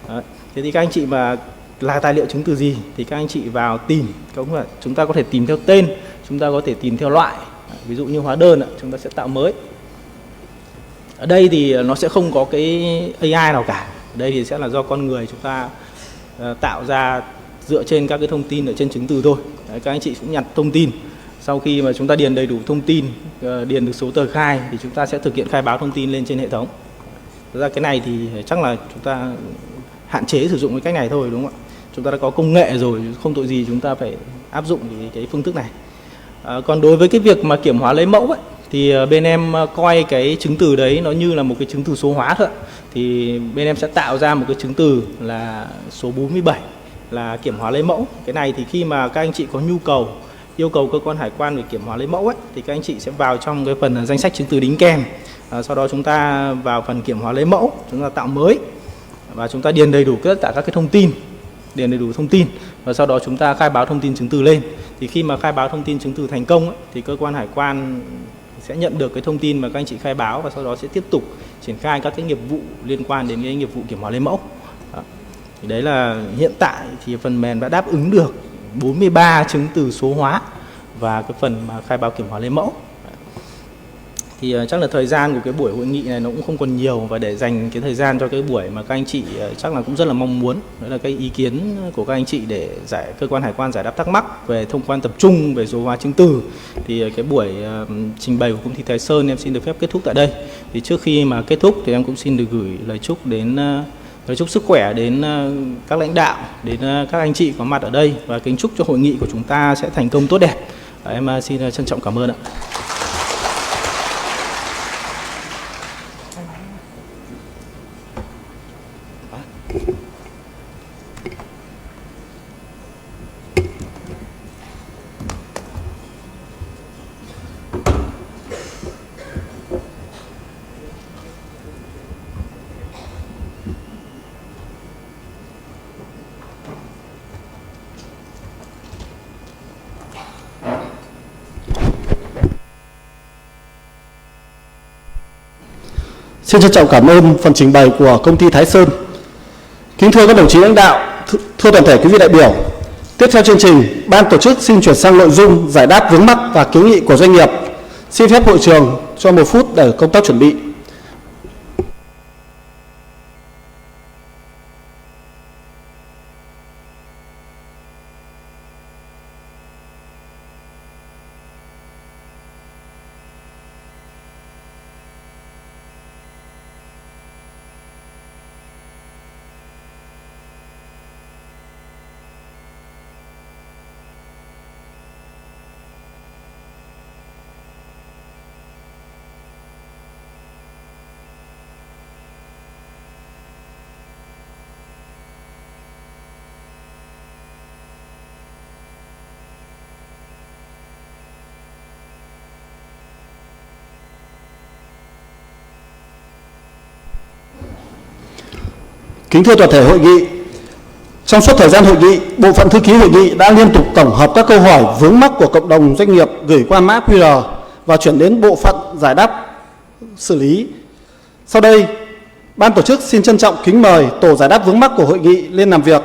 Đấy. Thế thì các anh chị mà là tài liệu chứng từ gì thì các anh chị vào tìm, chúng ta có thể tìm theo tên, chúng ta có thể tìm theo loại. Ví dụ như hóa đơn chúng ta sẽ tạo mới. Ở đây thì nó sẽ không có cái AI nào cả. Ở đây thì sẽ là do con người chúng ta tạo ra dựa trên các cái thông tin ở trên chứng từ thôi. Đấy, các anh chị cũng nhặt thông tin. Sau khi mà chúng ta điền đầy đủ thông tin, điền được số tờ khai thì chúng ta sẽ thực hiện khai báo thông tin lên trên hệ thống. Thực ra cái này thì chắc là chúng ta hạn chế sử dụng cái cách này thôi, đúng không ạ? Chúng ta đã có công nghệ rồi, không tội gì chúng ta phải áp dụng cái phương thức này. Còn đối với cái việc mà kiểm hóa lấy mẫu ấy, thì bên em coi cái chứng từ đấy nó như là một cái chứng từ số hóa thôi. Thì bên em sẽ tạo ra một cái chứng từ là số 47 là kiểm hóa lấy mẫu. Cái này thì khi mà các anh chị có nhu cầu yêu cầu cơ quan hải quan về kiểm hóa lấy mẫu ấy, thì các anh chị sẽ vào trong cái phần danh sách chứng từ đính kèm. Sau đó chúng ta vào phần kiểm hóa lấy mẫu, chúng ta tạo mới và chúng ta điền đầy đủ tất cả các cái thông tin, điền đầy đủ thông tin và sau đó chúng ta khai báo thông tin chứng từ lên. Thì khi mà khai báo thông tin chứng từ thành công ấy, thì cơ quan hải quan sẽ nhận được cái thông tin mà các anh chị khai báo và sau đó sẽ tiếp tục triển khai các cái nghiệp vụ liên quan đến cái nghiệp vụ kiểm hóa lấy mẫu. Đó. Thì đấy là hiện tại thì phần mềm đã đáp ứng được 43 chứng từ số hóa và cái phần mà khai báo kiểm hóa lấy mẫu. Thì chắc là thời gian của cái buổi hội nghị này nó cũng không còn nhiều, và để dành cái thời gian cho cái buổi mà các anh chị chắc là cũng rất là mong muốn, đó là cái ý kiến của các anh chị để cơ quan hải quan giải đáp thắc mắc về thông quan tập trung, về số hóa chứng từ. Thì cái buổi trình bày của công ty Thái Sơn em xin được phép kết thúc tại đây. Thì trước khi mà kết thúc thì em cũng xin được gửi lời chúc sức khỏe đến các lãnh đạo, đến các anh chị có mặt ở đây, và kính chúc cho hội nghị của chúng ta sẽ thành công tốt đẹp. Em xin trân trọng cảm ơn ạ. Xin trân trọng cảm ơn phần trình bày của công ty Thái Sơn. Kính thưa các đồng chí lãnh đạo, thưa toàn thể quý vị đại biểu, tiếp theo chương trình, ban tổ chức xin chuyển sang nội dung giải đáp vướng mắc và kiến nghị của doanh nghiệp. Xin phép hội trường cho 1 phút để công tác chuẩn bị. Kính thưa toàn thể hội nghị, trong suốt thời gian hội nghị, bộ phận thư ký hội nghị đã liên tục tổng hợp các câu hỏi vướng mắc của cộng đồng doanh nghiệp gửi qua mã QR và chuyển đến bộ phận giải đáp xử lý. Sau đây, ban tổ chức xin trân trọng kính mời tổ giải đáp vướng mắc của hội nghị lên làm việc.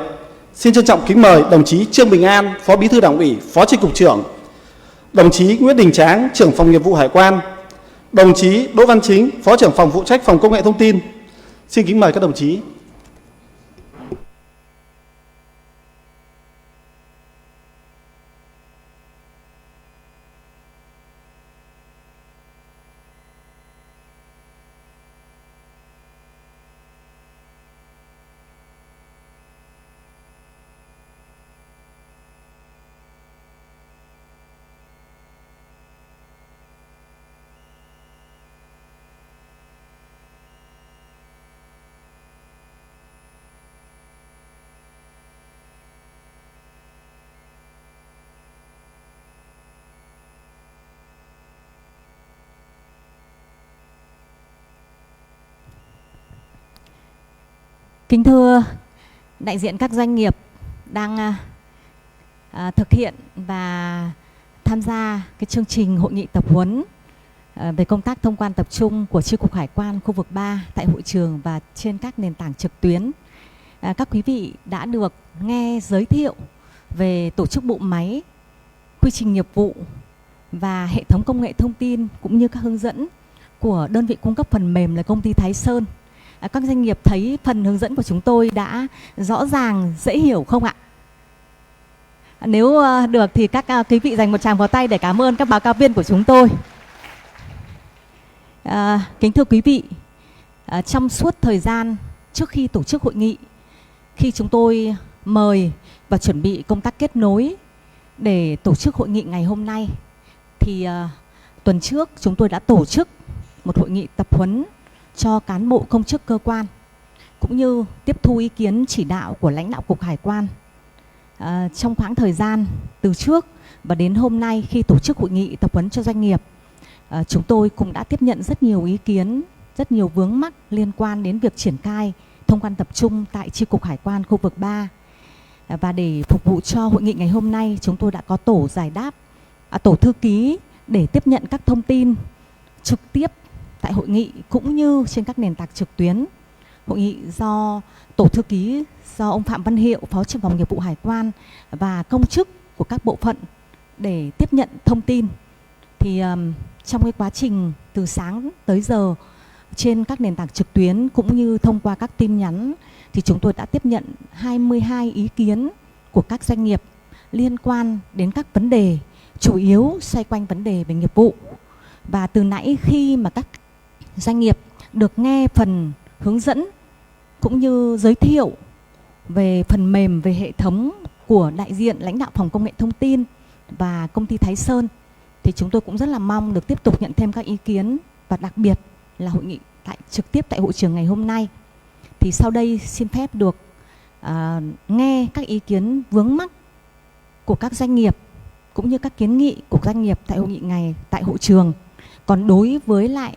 Xin trân trọng kính mời đồng chí Trương Bình An, Phó Bí thư Đảng ủy, Phó Chi cục trưởng, đồng chí Nguyễn Đình Tráng, trưởng phòng nghiệp vụ Hải quan, đồng chí Đỗ Văn Chính, Phó trưởng phòng phụ trách phòng công nghệ thông tin. Xin kính mời các đồng chí. Kính thưa đại diện các doanh nghiệp đang thực hiện và tham gia cái chương trình hội nghị tập huấn về công tác thông quan tập trung của Chi cục Hải quan khu vực 3 tại hội trường và trên các nền tảng trực tuyến. Các quý vị đã được nghe giới thiệu về tổ chức bộ máy, quy trình nghiệp vụ và hệ thống công nghệ thông tin cũng như các hướng dẫn của đơn vị cung cấp phần mềm là công ty Thái Sơn. Các doanh nghiệp thấy phần hướng dẫn của chúng tôi đã rõ ràng, dễ hiểu không ạ? Nếu được thì các quý vị dành một tràng pháo tay để cảm ơn các báo cáo viên của chúng tôi. Kính thưa quý vị, trong suốt thời gian trước khi tổ chức hội nghị, khi chúng tôi mời và chuẩn bị công tác kết nối để tổ chức hội nghị ngày hôm nay, thì tuần trước chúng tôi đã tổ chức một hội nghị tập huấn cho cán bộ công chức cơ quan, cũng như tiếp thu ý kiến chỉ đạo của lãnh đạo Cục Hải quan. Trong khoảng thời gian từ trước và đến hôm nay khi tổ chức hội nghị tập huấn cho doanh nghiệp, chúng tôi cũng đã tiếp nhận rất nhiều ý kiến, rất nhiều vướng mắc liên quan đến việc triển khai thông quan tập trung tại Chi cục Hải quan khu vực 3. Và để phục vụ cho hội nghị ngày hôm nay, chúng tôi đã có tổ giải đáp, tổ thư ký để tiếp nhận các thông tin trực tiếp tại hội nghị cũng như trên các nền tảng trực tuyến. Hội nghị do tổ thư ký do ông Phạm Văn Hiệu, Phó trưởng phòng nghiệp vụ Hải quan và công chức của các bộ phận để tiếp nhận thông tin. Thì trong cái quá trình từ sáng tới giờ trên các nền tảng trực tuyến cũng như thông qua các tin nhắn, thì chúng tôi đã tiếp nhận 22 ý kiến của các doanh nghiệp liên quan đến các vấn đề chủ yếu xoay quanh vấn đề về nghiệp vụ. Và từ nãy khi mà các doanh nghiệp được nghe phần hướng dẫn cũng như giới thiệu về phần mềm, về hệ thống của đại diện lãnh đạo phòng công nghệ thông tin và công ty Thái Sơn, thì chúng tôi cũng rất là mong được tiếp tục nhận thêm các ý kiến, và đặc biệt là hội nghị trực tiếp tại hội trường ngày hôm nay. Thì sau đây xin phép được nghe các ý kiến vướng mắc của các doanh nghiệp cũng như các kiến nghị của doanh nghiệp tại hội nghị ngày tại hội trường. Còn đối với lại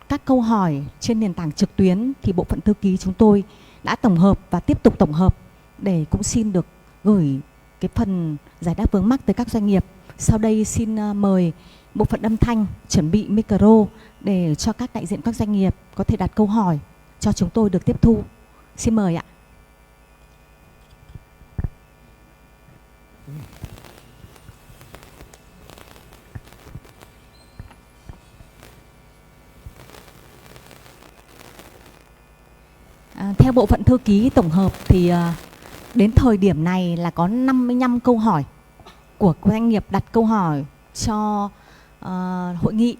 các câu hỏi trên nền tảng trực tuyến thì bộ phận thư ký chúng tôi đã tổng hợp và tiếp tục tổng hợp để cũng xin được gửi cái phần giải đáp vướng mắc tới các doanh nghiệp. Sau đây xin mời bộ phận âm thanh chuẩn bị micro để cho các đại diện các doanh nghiệp có thể đặt câu hỏi cho chúng tôi được tiếp thu. Xin mời ạ. Theo bộ phận thư ký tổng hợp thì đến thời điểm này là có 55 câu hỏi của doanh nghiệp đặt câu hỏi cho hội nghị.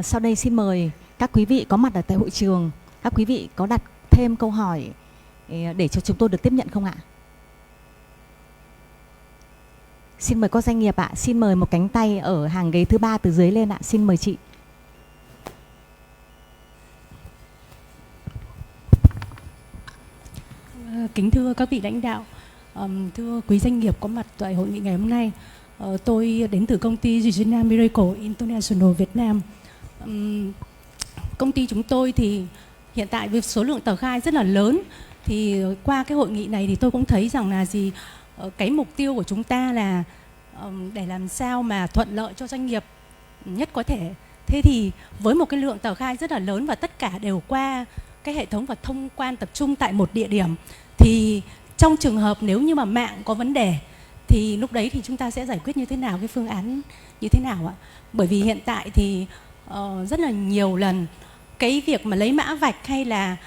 Sau đây xin mời các quý vị có mặt ở tại hội trường, các quý vị có đặt thêm câu hỏi để cho chúng tôi được tiếp nhận không ạ? Xin mời các doanh nghiệp ạ. Xin mời một cánh tay ở hàng ghế thứ 3 từ dưới lên ạ. Xin mời chị. Kính thưa các vị lãnh đạo, thưa quý doanh nghiệp có mặt tại hội nghị ngày hôm nay. Tôi đến từ công ty Regina Miracle International Việt Nam. Công ty chúng tôi thì hiện tại với số lượng tờ khai rất là lớn, thì qua cái hội nghị này thì tôi cũng thấy rằng là cái mục tiêu của chúng ta là để làm sao mà thuận lợi cho doanh nghiệp nhất có thể. Thế thì với một cái lượng tờ khai rất là lớn và tất cả đều qua cái hệ thống và thông quan tập trung tại một địa điểm, thì trong trường hợp nếu như mà mạng có vấn đề thì lúc đấy thì chúng ta sẽ giải quyết như thế nào, cái phương án như thế nào ạ? Bởi vì hiện tại thì rất là nhiều lần cái việc mà lấy mã vạch hay là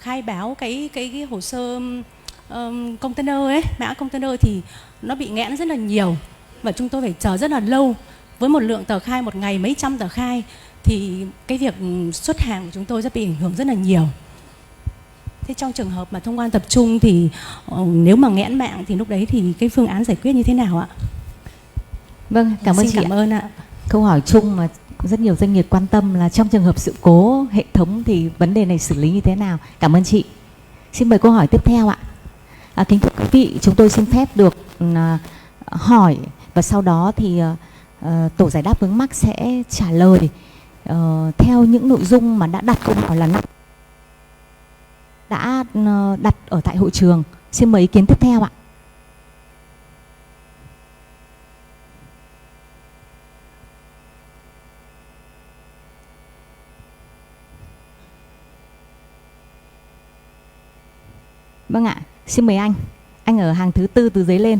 khai báo cái hồ sơ container ấy, mã container thì nó bị nghẽn rất là nhiều và chúng tôi phải chờ rất là lâu. Với một lượng tờ khai một ngày mấy trăm tờ khai thì cái việc xuất hàng của chúng tôi rất bị ảnh hưởng rất là nhiều. Thế trong trường hợp mà thông quan tập trung thì nếu mà nghẽn mạng thì lúc đấy thì cái phương án giải quyết như thế nào ạ? Vâng, cảm ơn chị. Cảm ơn ạ. Câu hỏi chung mà rất nhiều doanh nghiệp quan tâm là trong trường hợp sự cố hệ thống thì vấn đề này xử lý như thế nào? Cảm ơn chị. Xin mời câu hỏi tiếp theo ạ. Kính thưa quý vị, chúng tôi xin phép được hỏi và sau đó thì tổ giải đáp vướng mắc sẽ trả lời theo những nội dung mà đã đặt câu hỏi là đã đặt ở tại hội trường. Xin mời ý kiến tiếp theo ạ. Vâng ạ, xin mời anh. Anh ở hàng thứ 4 từ dưới lên.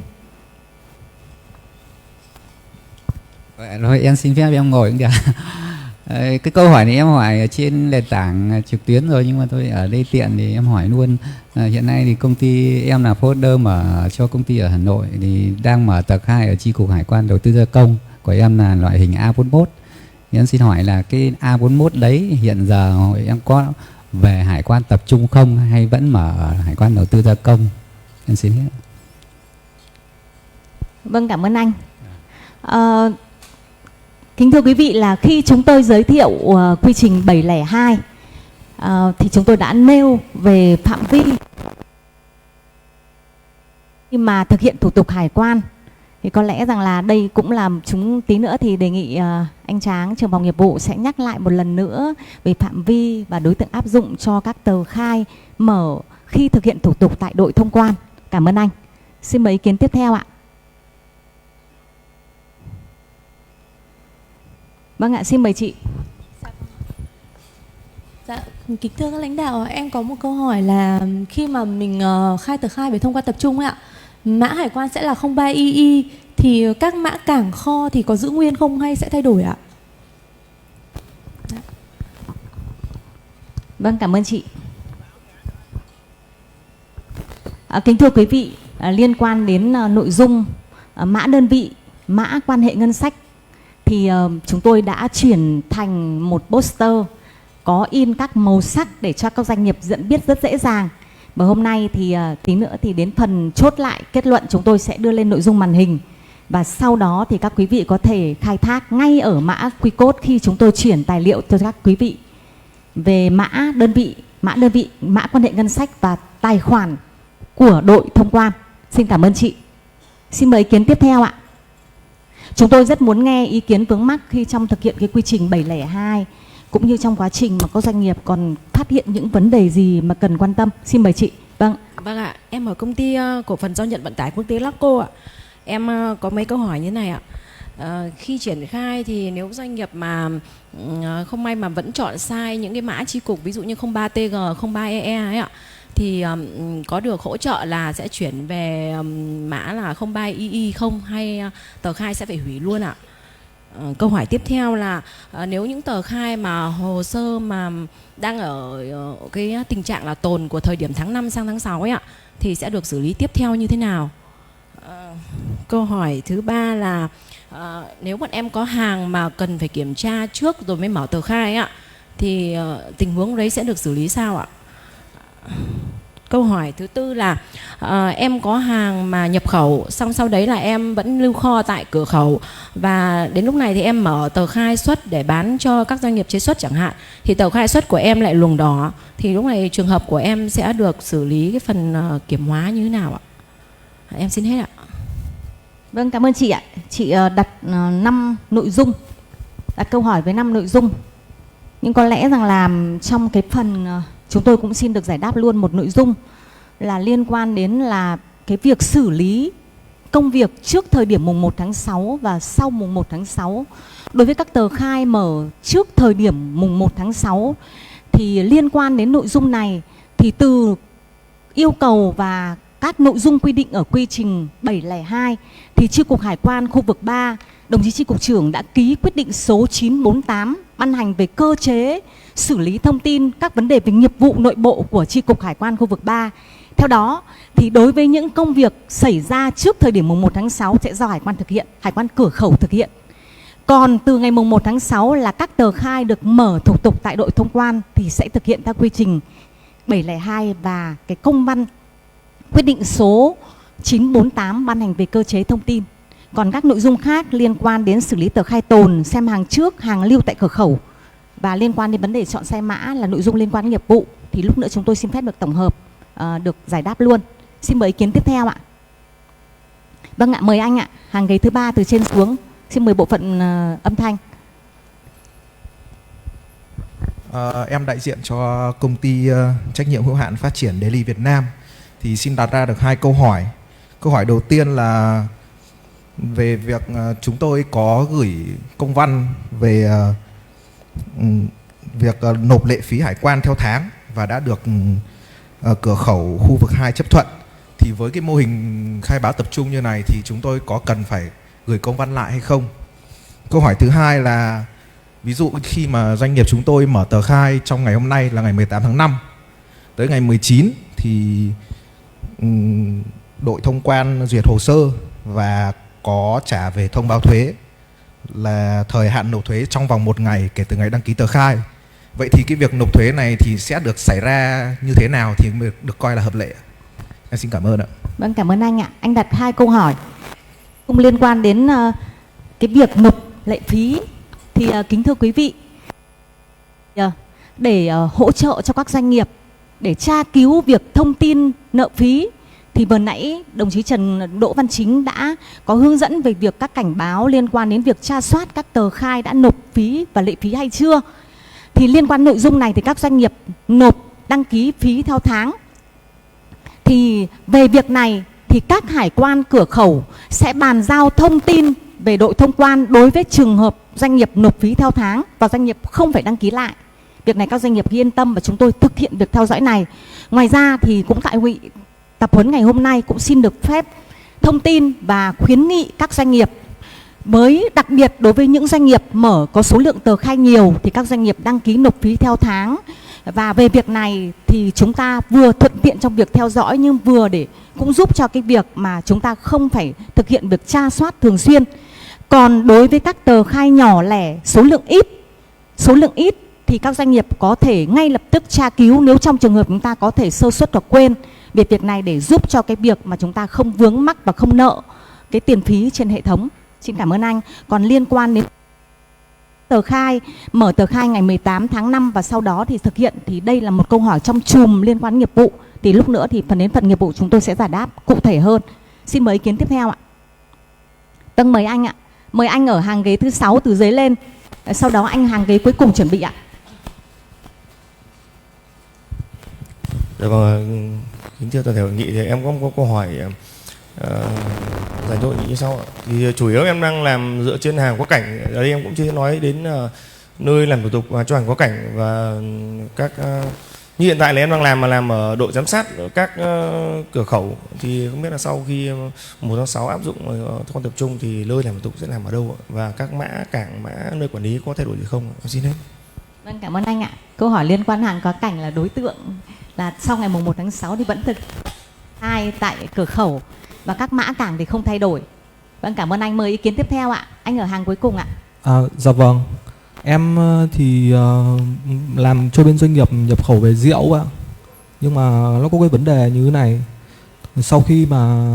Rồi em xin phép em ngồi cũng được. Cái câu hỏi này em hỏi ở trên nền tảng trực tuyến rồi, nhưng mà tôi ở đây tiện thì em hỏi luôn. Hiện nay thì công ty em là folder mở cho công ty ở Hà Nội thì đang mở tờ khai ở chi cục Hải quan đầu tư gia công, của em là loại hình A41. Thì em xin hỏi là cái A41 đấy hiện giờ em có về hải quan tập trung không hay vẫn mở ở hải quan đầu tư gia công? Em xin hết. Vâng, cảm ơn anh. Kính thưa quý vị, là khi chúng tôi giới thiệu quy trình 702 thì chúng tôi đã nêu về phạm vi khi mà thực hiện thủ tục hải quan. Thì có lẽ rằng là đây cũng là chúng tí nữa thì đề nghị anh Tráng, trưởng phòng nghiệp vụ sẽ nhắc lại một lần nữa về phạm vi và đối tượng áp dụng cho các tờ khai mở khi thực hiện thủ tục tại đội thông quan. Cảm ơn anh. Xin mời ý kiến tiếp theo ạ. Vâng ạ, xin mời chị. Dạ, kính thưa các lãnh đạo, em có một câu hỏi là khi mà mình khai tờ khai về thông quan tập trung ấy ạ, mã hải quan sẽ là 03II thì các mã cảng kho thì có giữ nguyên không hay sẽ thay đổi ạ? Vâng, cảm ơn chị. Kính thưa quý vị, liên quan đến nội dung mã đơn vị, mã quan hệ ngân sách thì chúng tôi đã chuyển thành một poster có in các màu sắc để cho các doanh nghiệp nhận biết rất dễ dàng. Và hôm nay thì tí nữa thì đến phần chốt lại kết luận chúng tôi sẽ đưa lên nội dung màn hình. Và sau đó thì các quý vị có thể khai thác ngay ở mã QR code khi chúng tôi chuyển tài liệu cho các quý vị về mã đơn vị, mã quan hệ ngân sách và tài khoản của đội thông quan. Xin cảm ơn chị. Xin mời ý kiến tiếp theo ạ. Chúng tôi rất muốn nghe ý kiến vướng mắc khi trong thực hiện cái quy trình 702 cũng như trong quá trình mà các doanh nghiệp còn phát hiện những vấn đề gì mà cần quan tâm. Xin mời chị. Vâng. Vâng ạ, em ở công ty cổ phần giao nhận vận tải quốc tế Lacco ạ. Em có mấy câu hỏi như này ạ. Khi triển khai thì nếu doanh nghiệp mà không may mà vẫn chọn sai những cái mã chi cục, ví dụ như 03TG, 03EE ấy ạ, thì có được hỗ trợ là sẽ chuyển về mã là 03II không, hay tờ khai sẽ phải hủy luôn ạ? Câu hỏi tiếp theo là nếu những tờ khai mà hồ sơ mà đang ở cái tình trạng là tồn của thời điểm tháng 5 sang tháng 6 ấy ạ, thì sẽ được xử lý tiếp theo như thế nào? Câu hỏi thứ ba là nếu bọn em có hàng mà cần phải kiểm tra trước rồi mới mở tờ khai ấy ạ, thì tình huống đấy sẽ được xử lý sao ạ? Câu hỏi thứ tư là em có hàng mà nhập khẩu, xong sau đấy là em vẫn lưu kho tại cửa khẩu, và đến lúc này thì em mở tờ khai xuất để bán cho các doanh nghiệp chế xuất chẳng hạn, thì tờ khai xuất của em lại luồng đỏ, thì lúc này trường hợp của em sẽ được xử lý cái phần kiểm hóa như thế nào ạ? Em xin hết ạ. Vâng, cảm ơn chị ạ. Chị đặt 5 nội dung, đặt câu hỏi với 5 nội dung. Nhưng có lẽ rằng là trong cái phần chúng tôi cũng xin được giải đáp luôn một nội dung là liên quan đến là cái việc xử lý công việc trước thời điểm mùng 1 tháng 6 và sau mùng 1 tháng 6. Đối với các tờ khai mở trước thời điểm mùng 1 tháng 6 thì liên quan đến nội dung này thì từ yêu cầu và các nội dung quy định ở quy trình 702 thì Chi cục Hải quan khu vực 3, đồng chí Chi cục trưởng đã ký quyết định số 948 ban hành về cơ chế xử lý thông tin các vấn đề về nghiệp vụ nội bộ của Chi cục Hải quan khu vực 3. Theo đó thì đối với những công việc xảy ra trước thời điểm mùng 1 tháng 6 sẽ do Hải quan thực hiện, Hải quan cửa khẩu thực hiện. Còn từ ngày mùng 1 tháng 6 là các tờ khai được mở thủ tục tại đội thông quan thì sẽ thực hiện theo quy trình 702 và cái công văn quyết định số 948 ban hành về cơ chế thông tin. Còn các nội dung khác liên quan đến xử lý tờ khai tồn, xem hàng trước, hàng lưu tại cửa khẩu và liên quan đến vấn đề chọn sai mã là nội dung liên quan đến nghiệp vụ thì lúc nữa chúng tôi xin phép được tổng hợp, được giải đáp luôn. Xin mời ý kiến tiếp theo ạ. Vâng ạ, mời anh ạ. Hàng ghế thứ 3 từ trên xuống. Xin mời bộ phận âm thanh. Em đại diện cho công ty trách nhiệm hữu hạn phát triển Daily Việt Nam thì xin đặt ra được 2 câu hỏi. Câu hỏi đầu tiên là về việc chúng tôi có gửi công văn về việc nộp lệ phí hải quan theo tháng và đã được cửa khẩu khu vực 2 chấp thuận. Thì với cái mô hình khai báo tập trung như này thì chúng tôi có cần phải gửi công văn lại hay không? Câu hỏi thứ hai là ví dụ khi mà doanh nghiệp chúng tôi mở tờ khai trong ngày hôm nay là ngày 18 tháng 5 tới ngày 19 thì đội thông quan duyệt hồ sơ và có trả về thông báo thuế là thời hạn nộp thuế trong vòng 1 ngày kể từ ngày đăng ký tờ khai. Vậy thì cái việc nộp thuế này thì sẽ được xảy ra như thế nào thì được coi là hợp lệ? Em xin cảm ơn ạ. Vâng, cảm ơn anh ạ. Anh đặt 2 câu hỏi cũng liên quan đến cái việc nộp lệ phí thì kính thưa quý vị, để hỗ trợ cho các doanh nghiệp để tra cứu việc thông tin nợ phí thì vừa nãy đồng chí Đỗ Văn Chính đã có hướng dẫn về việc các cảnh báo liên quan đến việc tra soát các tờ khai đã nộp phí và lệ phí hay chưa. Thì liên quan nội dung này thì các doanh nghiệp nộp đăng ký phí theo tháng. Thì về việc này thì các hải quan cửa khẩu sẽ bàn giao thông tin về đội thông quan đối với trường hợp doanh nghiệp nộp phí theo tháng và doanh nghiệp không phải đăng ký lại. Việc này các doanh nghiệp yên tâm và chúng tôi thực hiện việc theo dõi này. Ngoài ra thì cũng tại hội tập huấn ngày hôm nay cũng xin được phép thông tin và khuyến nghị các doanh nghiệp, với đặc biệt đối với những doanh nghiệp mở có số lượng tờ khai nhiều thì các doanh nghiệp đăng ký nộp phí theo tháng Và về việc này thì chúng ta vừa thuận tiện trong việc theo dõi nhưng vừa để cũng giúp cho cái việc mà chúng ta không phải thực hiện việc tra soát thường xuyên. Còn đối với các tờ khai nhỏ lẻ số lượng ít thì các doanh nghiệp có thể ngay lập tức tra cứu nếu trong trường hợp chúng ta có thể sơ suất hoặc quên về việc này để giúp cho cái việc mà chúng ta không vướng mắc và không nợ cái tiền phí trên hệ thống. Xin cảm ơn anh. Còn liên quan đến tờ khai, mở tờ khai ngày 18 tháng 5 và sau đó thì thực hiện, thì đây là một câu hỏi trong chùm liên quan nghiệp vụ. Thì lúc nữa thì phần nghiệp vụ chúng tôi sẽ giải đáp cụ thể hơn. Xin mời ý kiến tiếp theo ạ. Vâng, mời anh ạ. Mời anh ở hàng ghế thứ 6 từ dưới lên. Sau đó anh hàng ghế cuối cùng chuẩn bị ạ. Dạ vâng, kính thưa toàn thể hội nghị, thì em có câu hỏi dành cho hội nghị như sau ạ. Thì chủ yếu em đang làm dựa trên hàng quá cảnh. Ở đây em cũng chưa nói đến nơi làm thủ tục cho hàng quá cảnh và các như hiện tại là em đang làm ở đội giám sát ở các cửa khẩu. Thì không biết là sau khi 1 tháng 6 áp dụng thông quan tập trung thì nơi làm thủ tục sẽ làm ở đâu ạ? Và các mã cảng, mã nơi quản lý có thay đổi gì không? Em xin hết. Vâng, cảm ơn anh ạ. Câu hỏi liên quan hàng quá cảnh là đối tượng là sau ngày 1 tháng 6 thì vẫn thực hai tại cửa khẩu và các mã cảng thì không thay đổi. Vâng, cảm ơn anh. Mời ý kiến tiếp theo ạ. Anh ở hàng cuối cùng ạ. Dạ vâng. Em thì làm cho bên doanh nghiệp nhập khẩu về rượu ạ. Nhưng mà nó có cái vấn đề như thế này. Sau khi mà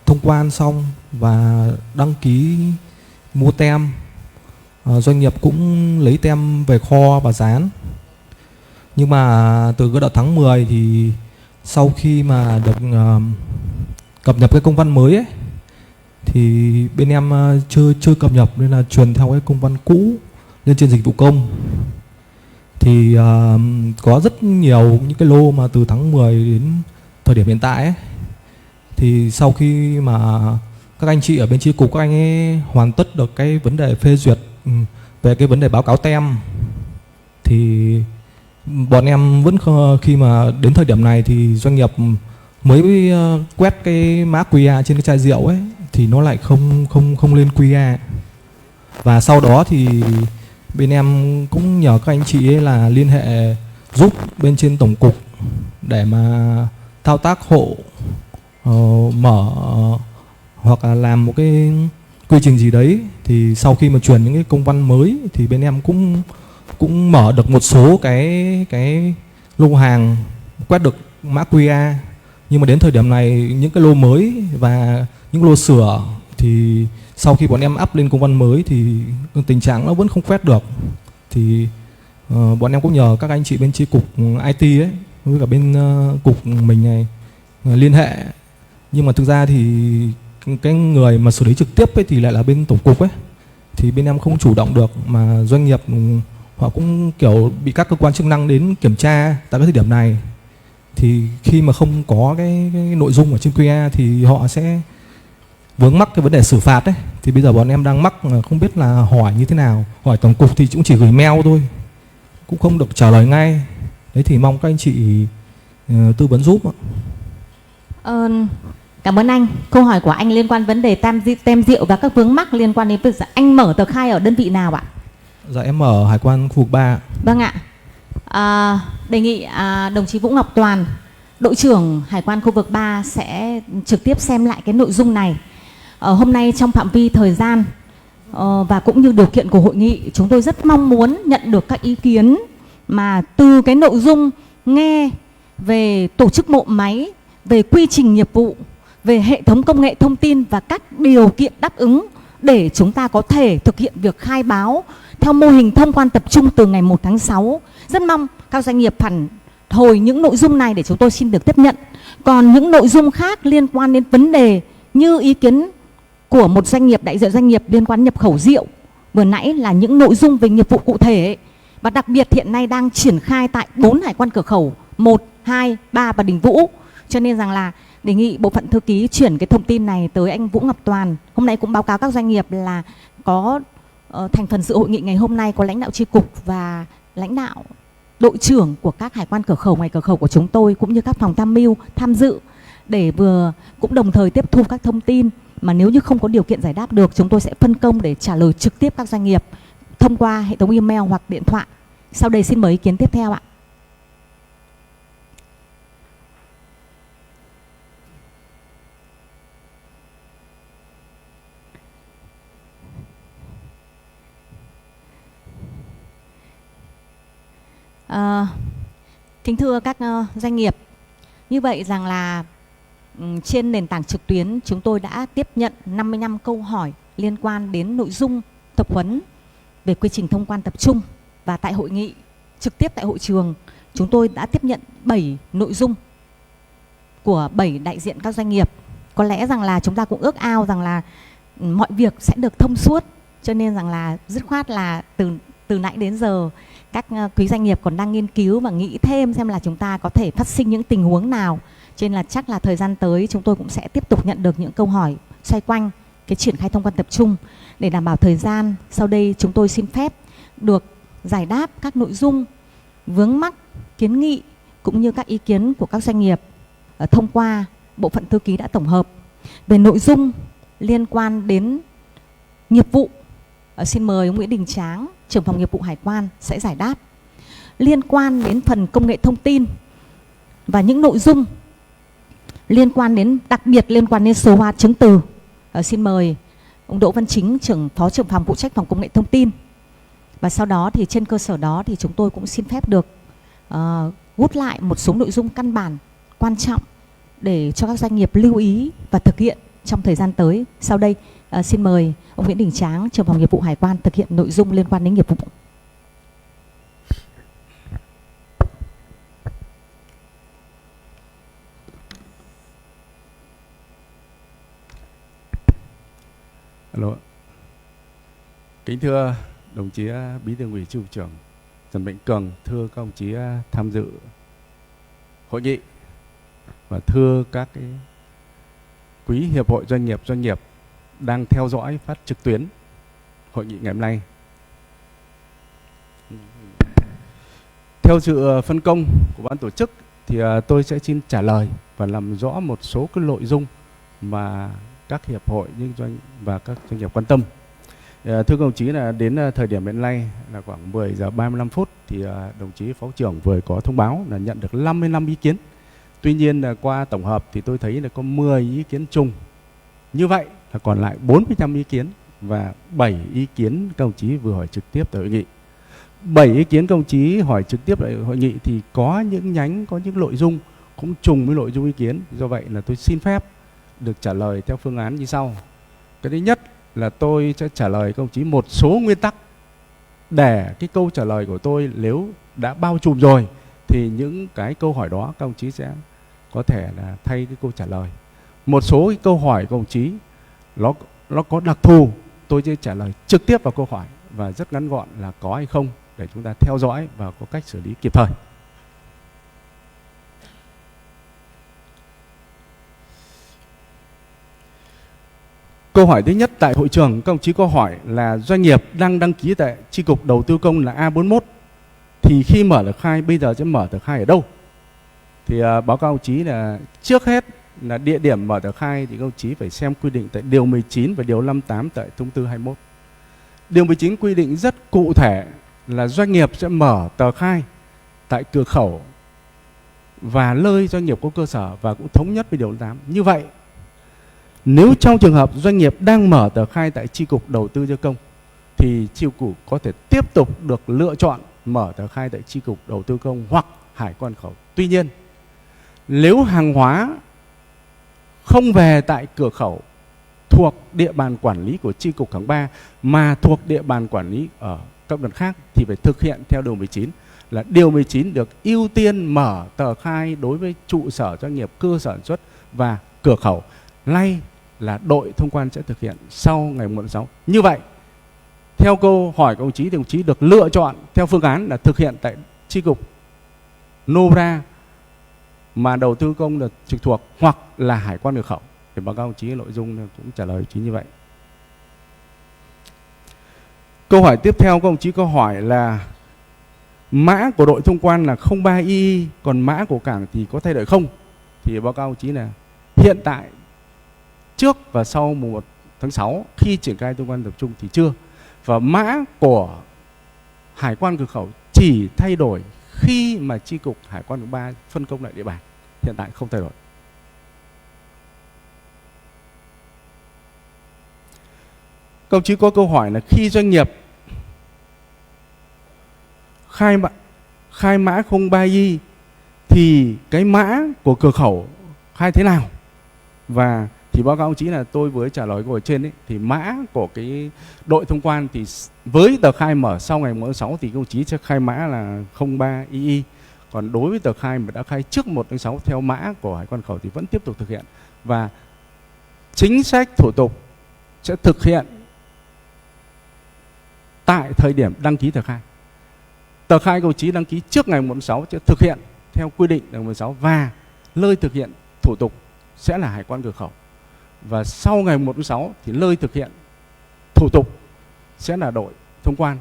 thông quan xong và đăng ký mua tem, doanh nghiệp cũng lấy tem về kho và dán. Nhưng mà từ cái đợt tháng 10 thì sau khi mà được cập nhật cái công văn mới ấy, thì bên em chưa cập nhật nên là truyền theo cái công văn cũ lên trên dịch vụ công. Thì có rất nhiều những cái lô mà từ tháng 10 đến thời điểm hiện tại ấy, thì sau khi mà các anh chị ở bên chi cục các anh ấy hoàn tất được cái vấn đề phê duyệt về cái vấn đề báo cáo tem, thì bọn em vẫn khi mà đến thời điểm này thì doanh nghiệp mới quét cái mã QR trên cái chai rượu ấy thì nó lại không lên QR. Và sau đó thì bên em cũng nhờ các anh chị ấy là liên hệ giúp bên trên tổng cục để mà thao tác hộ mở hoặc là làm một cái quy trình gì đấy. Thì sau khi mà truyền những cái công văn mới thì bên em cũng mở được một số cái lô hàng quét được mã QR. Nhưng mà đến thời điểm này những cái lô mới và những lô sửa thì sau khi bọn em up lên công văn mới thì tình trạng nó vẫn không quét được. Thì bọn em cũng nhờ các anh chị bên chi cục IT ấy với cả bên cục mình này liên hệ. Nhưng mà thực ra thì cái người mà xử lý trực tiếp ấy thì lại là bên tổng cục ấy. Thì bên em không chủ động được, mà doanh nghiệp họ cũng kiểu bị các cơ quan chức năng đến kiểm tra tại cái thời điểm này. Thì khi mà không có cái nội dung ở trên QR thì họ sẽ vướng mắc cái vấn đề xử phạt đấy. Thì bây giờ bọn em đang mắc không biết là hỏi như thế nào. Hỏi tổng cục thì cũng chỉ gửi mail thôi, cũng không được trả lời ngay. Đấy thì mong các anh chị tư vấn giúp ạ. Cảm ơn anh. Câu hỏi của anh liên quan vấn đề tem rượu và các vướng mắc liên quan đến việc anh mở tờ khai ở đơn vị nào ạ? Dạ em ở Hải quan khu vực 3. Vâng ạ. Đề nghị đồng chí Vũ Ngọc Toàn, đội trưởng Hải quan khu vực 3 sẽ trực tiếp xem lại cái nội dung này. Hôm nay trong phạm vi thời gian và cũng như điều kiện của hội nghị, chúng tôi rất mong muốn nhận được các ý kiến mà từ cái nội dung nghe về tổ chức bộ máy, về quy trình nghiệp vụ, về hệ thống công nghệ thông tin và các điều kiện đáp ứng để chúng ta có thể thực hiện việc khai báo theo mô hình thông quan tập trung từ ngày 1 tháng 6. Rất mong các doanh nghiệp phản hồi những nội dung này để chúng tôi xin được tiếp nhận. Còn những nội dung khác liên quan đến vấn đề như ý kiến của một doanh nghiệp, đại diện doanh nghiệp liên quan nhập khẩu rượu, vừa nãy là những nội dung về nghiệp vụ cụ thể và đặc biệt hiện nay đang triển khai tại 4 hải quan cửa khẩu 1, 2, 3 và Đình Vũ. Cho nên rằng là đề nghị bộ phận thư ký chuyển cái thông tin này tới anh Vũ Ngọc Toàn. Hôm nay cũng báo cáo các doanh nghiệp là có thành phần dự hội nghị ngày hôm nay có lãnh đạo chi cục và lãnh đạo đội trưởng của các hải quan cửa khẩu ngoài cửa khẩu của chúng tôi cũng như các phòng tham mưu tham dự để vừa cũng đồng thời tiếp thu các thông tin mà nếu như không có điều kiện giải đáp được chúng tôi sẽ phân công để trả lời trực tiếp các doanh nghiệp thông qua hệ thống email hoặc điện thoại. Sau đây xin mời ý kiến tiếp theo ạ. Kính thưa các doanh nghiệp, như vậy rằng là trên nền tảng trực tuyến chúng tôi đã tiếp nhận 55 câu hỏi liên quan đến nội dung tập huấn về quy trình thông quan tập trung, và tại hội nghị trực tiếp tại hội trường chúng tôi đã tiếp nhận 7 nội dung của 7 đại diện các doanh nghiệp. Có lẽ rằng là chúng ta cũng ước ao rằng là mọi việc sẽ được thông suốt, cho nên rằng là dứt khoát là từ nãy đến giờ các quý doanh nghiệp còn đang nghiên cứu và nghĩ thêm xem là chúng ta có thể phát sinh những tình huống nào. Cho nên là chắc là thời gian tới chúng tôi cũng sẽ tiếp tục nhận được những câu hỏi xoay quanh cái triển khai thông quan tập trung. Để đảm bảo thời gian, sau đây chúng tôi xin phép được giải đáp các nội dung vướng mắc, kiến nghị cũng như các ý kiến của các doanh nghiệp thông qua bộ phận thư ký đã tổng hợp. Về nội dung liên quan đến nghiệp vụ, xin mời ông Nguyễn Đình Tráng, trưởng phòng nghiệp vụ hải quan sẽ giải đáp. Liên quan đến phần công nghệ thông tin và những nội dung liên quan đến, đặc biệt liên quan đến số hóa chứng từ, xin mời ông Đỗ Văn Chính, phó trưởng phòng phụ trách phòng công nghệ thông tin. Và sau đó thì trên cơ sở đó thì chúng tôi cũng xin phép được gút lại một số nội dung căn bản quan trọng để cho các doanh nghiệp lưu ý và thực hiện trong thời gian tới. Sau đây xin mời ông Nguyễn Đình Tráng, trưởng phòng nghiệp vụ hải quan thực hiện nội dung liên quan đến nghiệp vụ. Alo. Kính thưa đồng chí Bí thư ủy, Chi cục trưởng Trần Mạnh Cường, thưa các đồng chí tham dự hội nghị, và thưa các cái quý hiệp hội doanh nghiệp đang theo dõi phát trực tuyến hội nghị ngày hôm nay. Theo sự phân công của ban tổ chức thì tôi sẽ xin trả lời và làm rõ một số cái nội dung mà các hiệp hội và các doanh nghiệp quan tâm. Thưa các đồng chí, là đến thời điểm hiện nay là khoảng 10 giờ 35 phút thì đồng chí phó trưởng vừa có thông báo là nhận được 55 ý kiến. Tuy nhiên là qua tổng hợp thì tôi thấy là có 10 ý kiến chung. Như vậy là còn lại 45 ý kiến và 7 ý kiến các đồng chí vừa hỏi trực tiếp tại hội nghị. 7 ý kiến các đồng chí hỏi trực tiếp tại hội nghị thì có những nhánh, có những nội dung cũng trùng với nội dung ý kiến. Do vậy là tôi xin phép được trả lời theo phương án như sau. Cái thứ nhất là tôi sẽ trả lời các đồng chí một số nguyên tắc, để cái câu trả lời của tôi nếu đã bao trùm rồi thì những cái câu hỏi đó các đồng chí sẽ có thể là thay cái câu trả lời. Một số cái câu hỏi các đồng chí nó có đặc thù, tôi sẽ trả lời trực tiếp vào câu hỏi và rất ngắn gọn là có hay không, để chúng ta theo dõi và có cách xử lý kịp thời. Câu hỏi thứ nhất tại hội trường, các đồng chí có hỏi là doanh nghiệp đang đăng ký tại Chi cục Đầu tư công là A41 thì khi mở tờ khai bây giờ sẽ mở tờ khai ở đâu? Thì báo cáo đồng chí là trước hết là địa điểm mở tờ khai thì các đồng chí phải xem quy định tại điều 19 và điều 58 tại thông tư 21. Điều 19 quy định rất cụ thể là doanh nghiệp sẽ mở tờ khai tại cửa khẩu và nơi doanh nghiệp có cơ sở, và cũng thống nhất với điều 58. Như vậy, nếu trong trường hợp doanh nghiệp đang mở tờ khai tại Chi cục Đầu tư công thì chi cục có thể tiếp tục được lựa chọn mở tờ khai tại Chi cục Đầu tư công hoặc hải quan khẩu. Tuy nhiên, nếu hàng hóa không về tại cửa khẩu thuộc địa bàn quản lý của Chi cục Hàng 3 mà thuộc địa bàn quản lý ở các đoàn khác thì phải thực hiện theo điều 19, là điều 19 được ưu tiên mở tờ khai đối với trụ sở doanh nghiệp, cơ sở sản xuất và cửa khẩu. Nay là đội thông quan sẽ thực hiện sau ngày 1 tháng 6. Như vậy, theo câu hỏi của đồng chí được lựa chọn theo phương án là thực hiện tại Chi cục Nobra mà đầu tư công được trực thuộc hoặc là hải quan cửa khẩu. Thì báo cáo đồng chí nội dung cũng trả lời đồng chí như vậy. Câu hỏi tiếp theo các đồng chí có hỏi là mã của đội thông quan là 03II, còn mã của cảng thì có thay đổi không? Thì báo cáo đồng chí là hiện tại trước và sau mùng 1 tháng 6 khi triển khai thông quan tập trung thì chưa. Và mã của hải quan cửa khẩu chỉ thay đổi khi mà Chi cục Hải quan 3 phân công lại địa bàn, hiện tại không thay đổi. Các đồng chí có câu hỏi là khi doanh nghiệp khai mã 03Y thì cái mã của cửa khẩu khai thế nào? Và thì báo cáo ông chí là tôi vừa trả lời câu hỏi trên ấy, thì mã của cái đội thông quan thì với tờ khai mở sau ngày 1 tháng 6 thì công chí sẽ khai mã là 03YY. Còn đối với tờ khai mà đã khai trước 1 tháng 6 theo mã của Hải quan khẩu thì vẫn tiếp tục thực hiện. Và chính sách thủ tục sẽ thực hiện tại thời điểm đăng ký tờ khai. Tờ khai công chí đăng ký trước ngày 1 tháng 6 sẽ thực hiện theo quy định ngày 16 và nơi thực hiện thủ tục sẽ là Hải quan cửa khẩu. Và sau ngày 1 tháng 6 thì nơi thực hiện thủ tục sẽ là đội thông quan.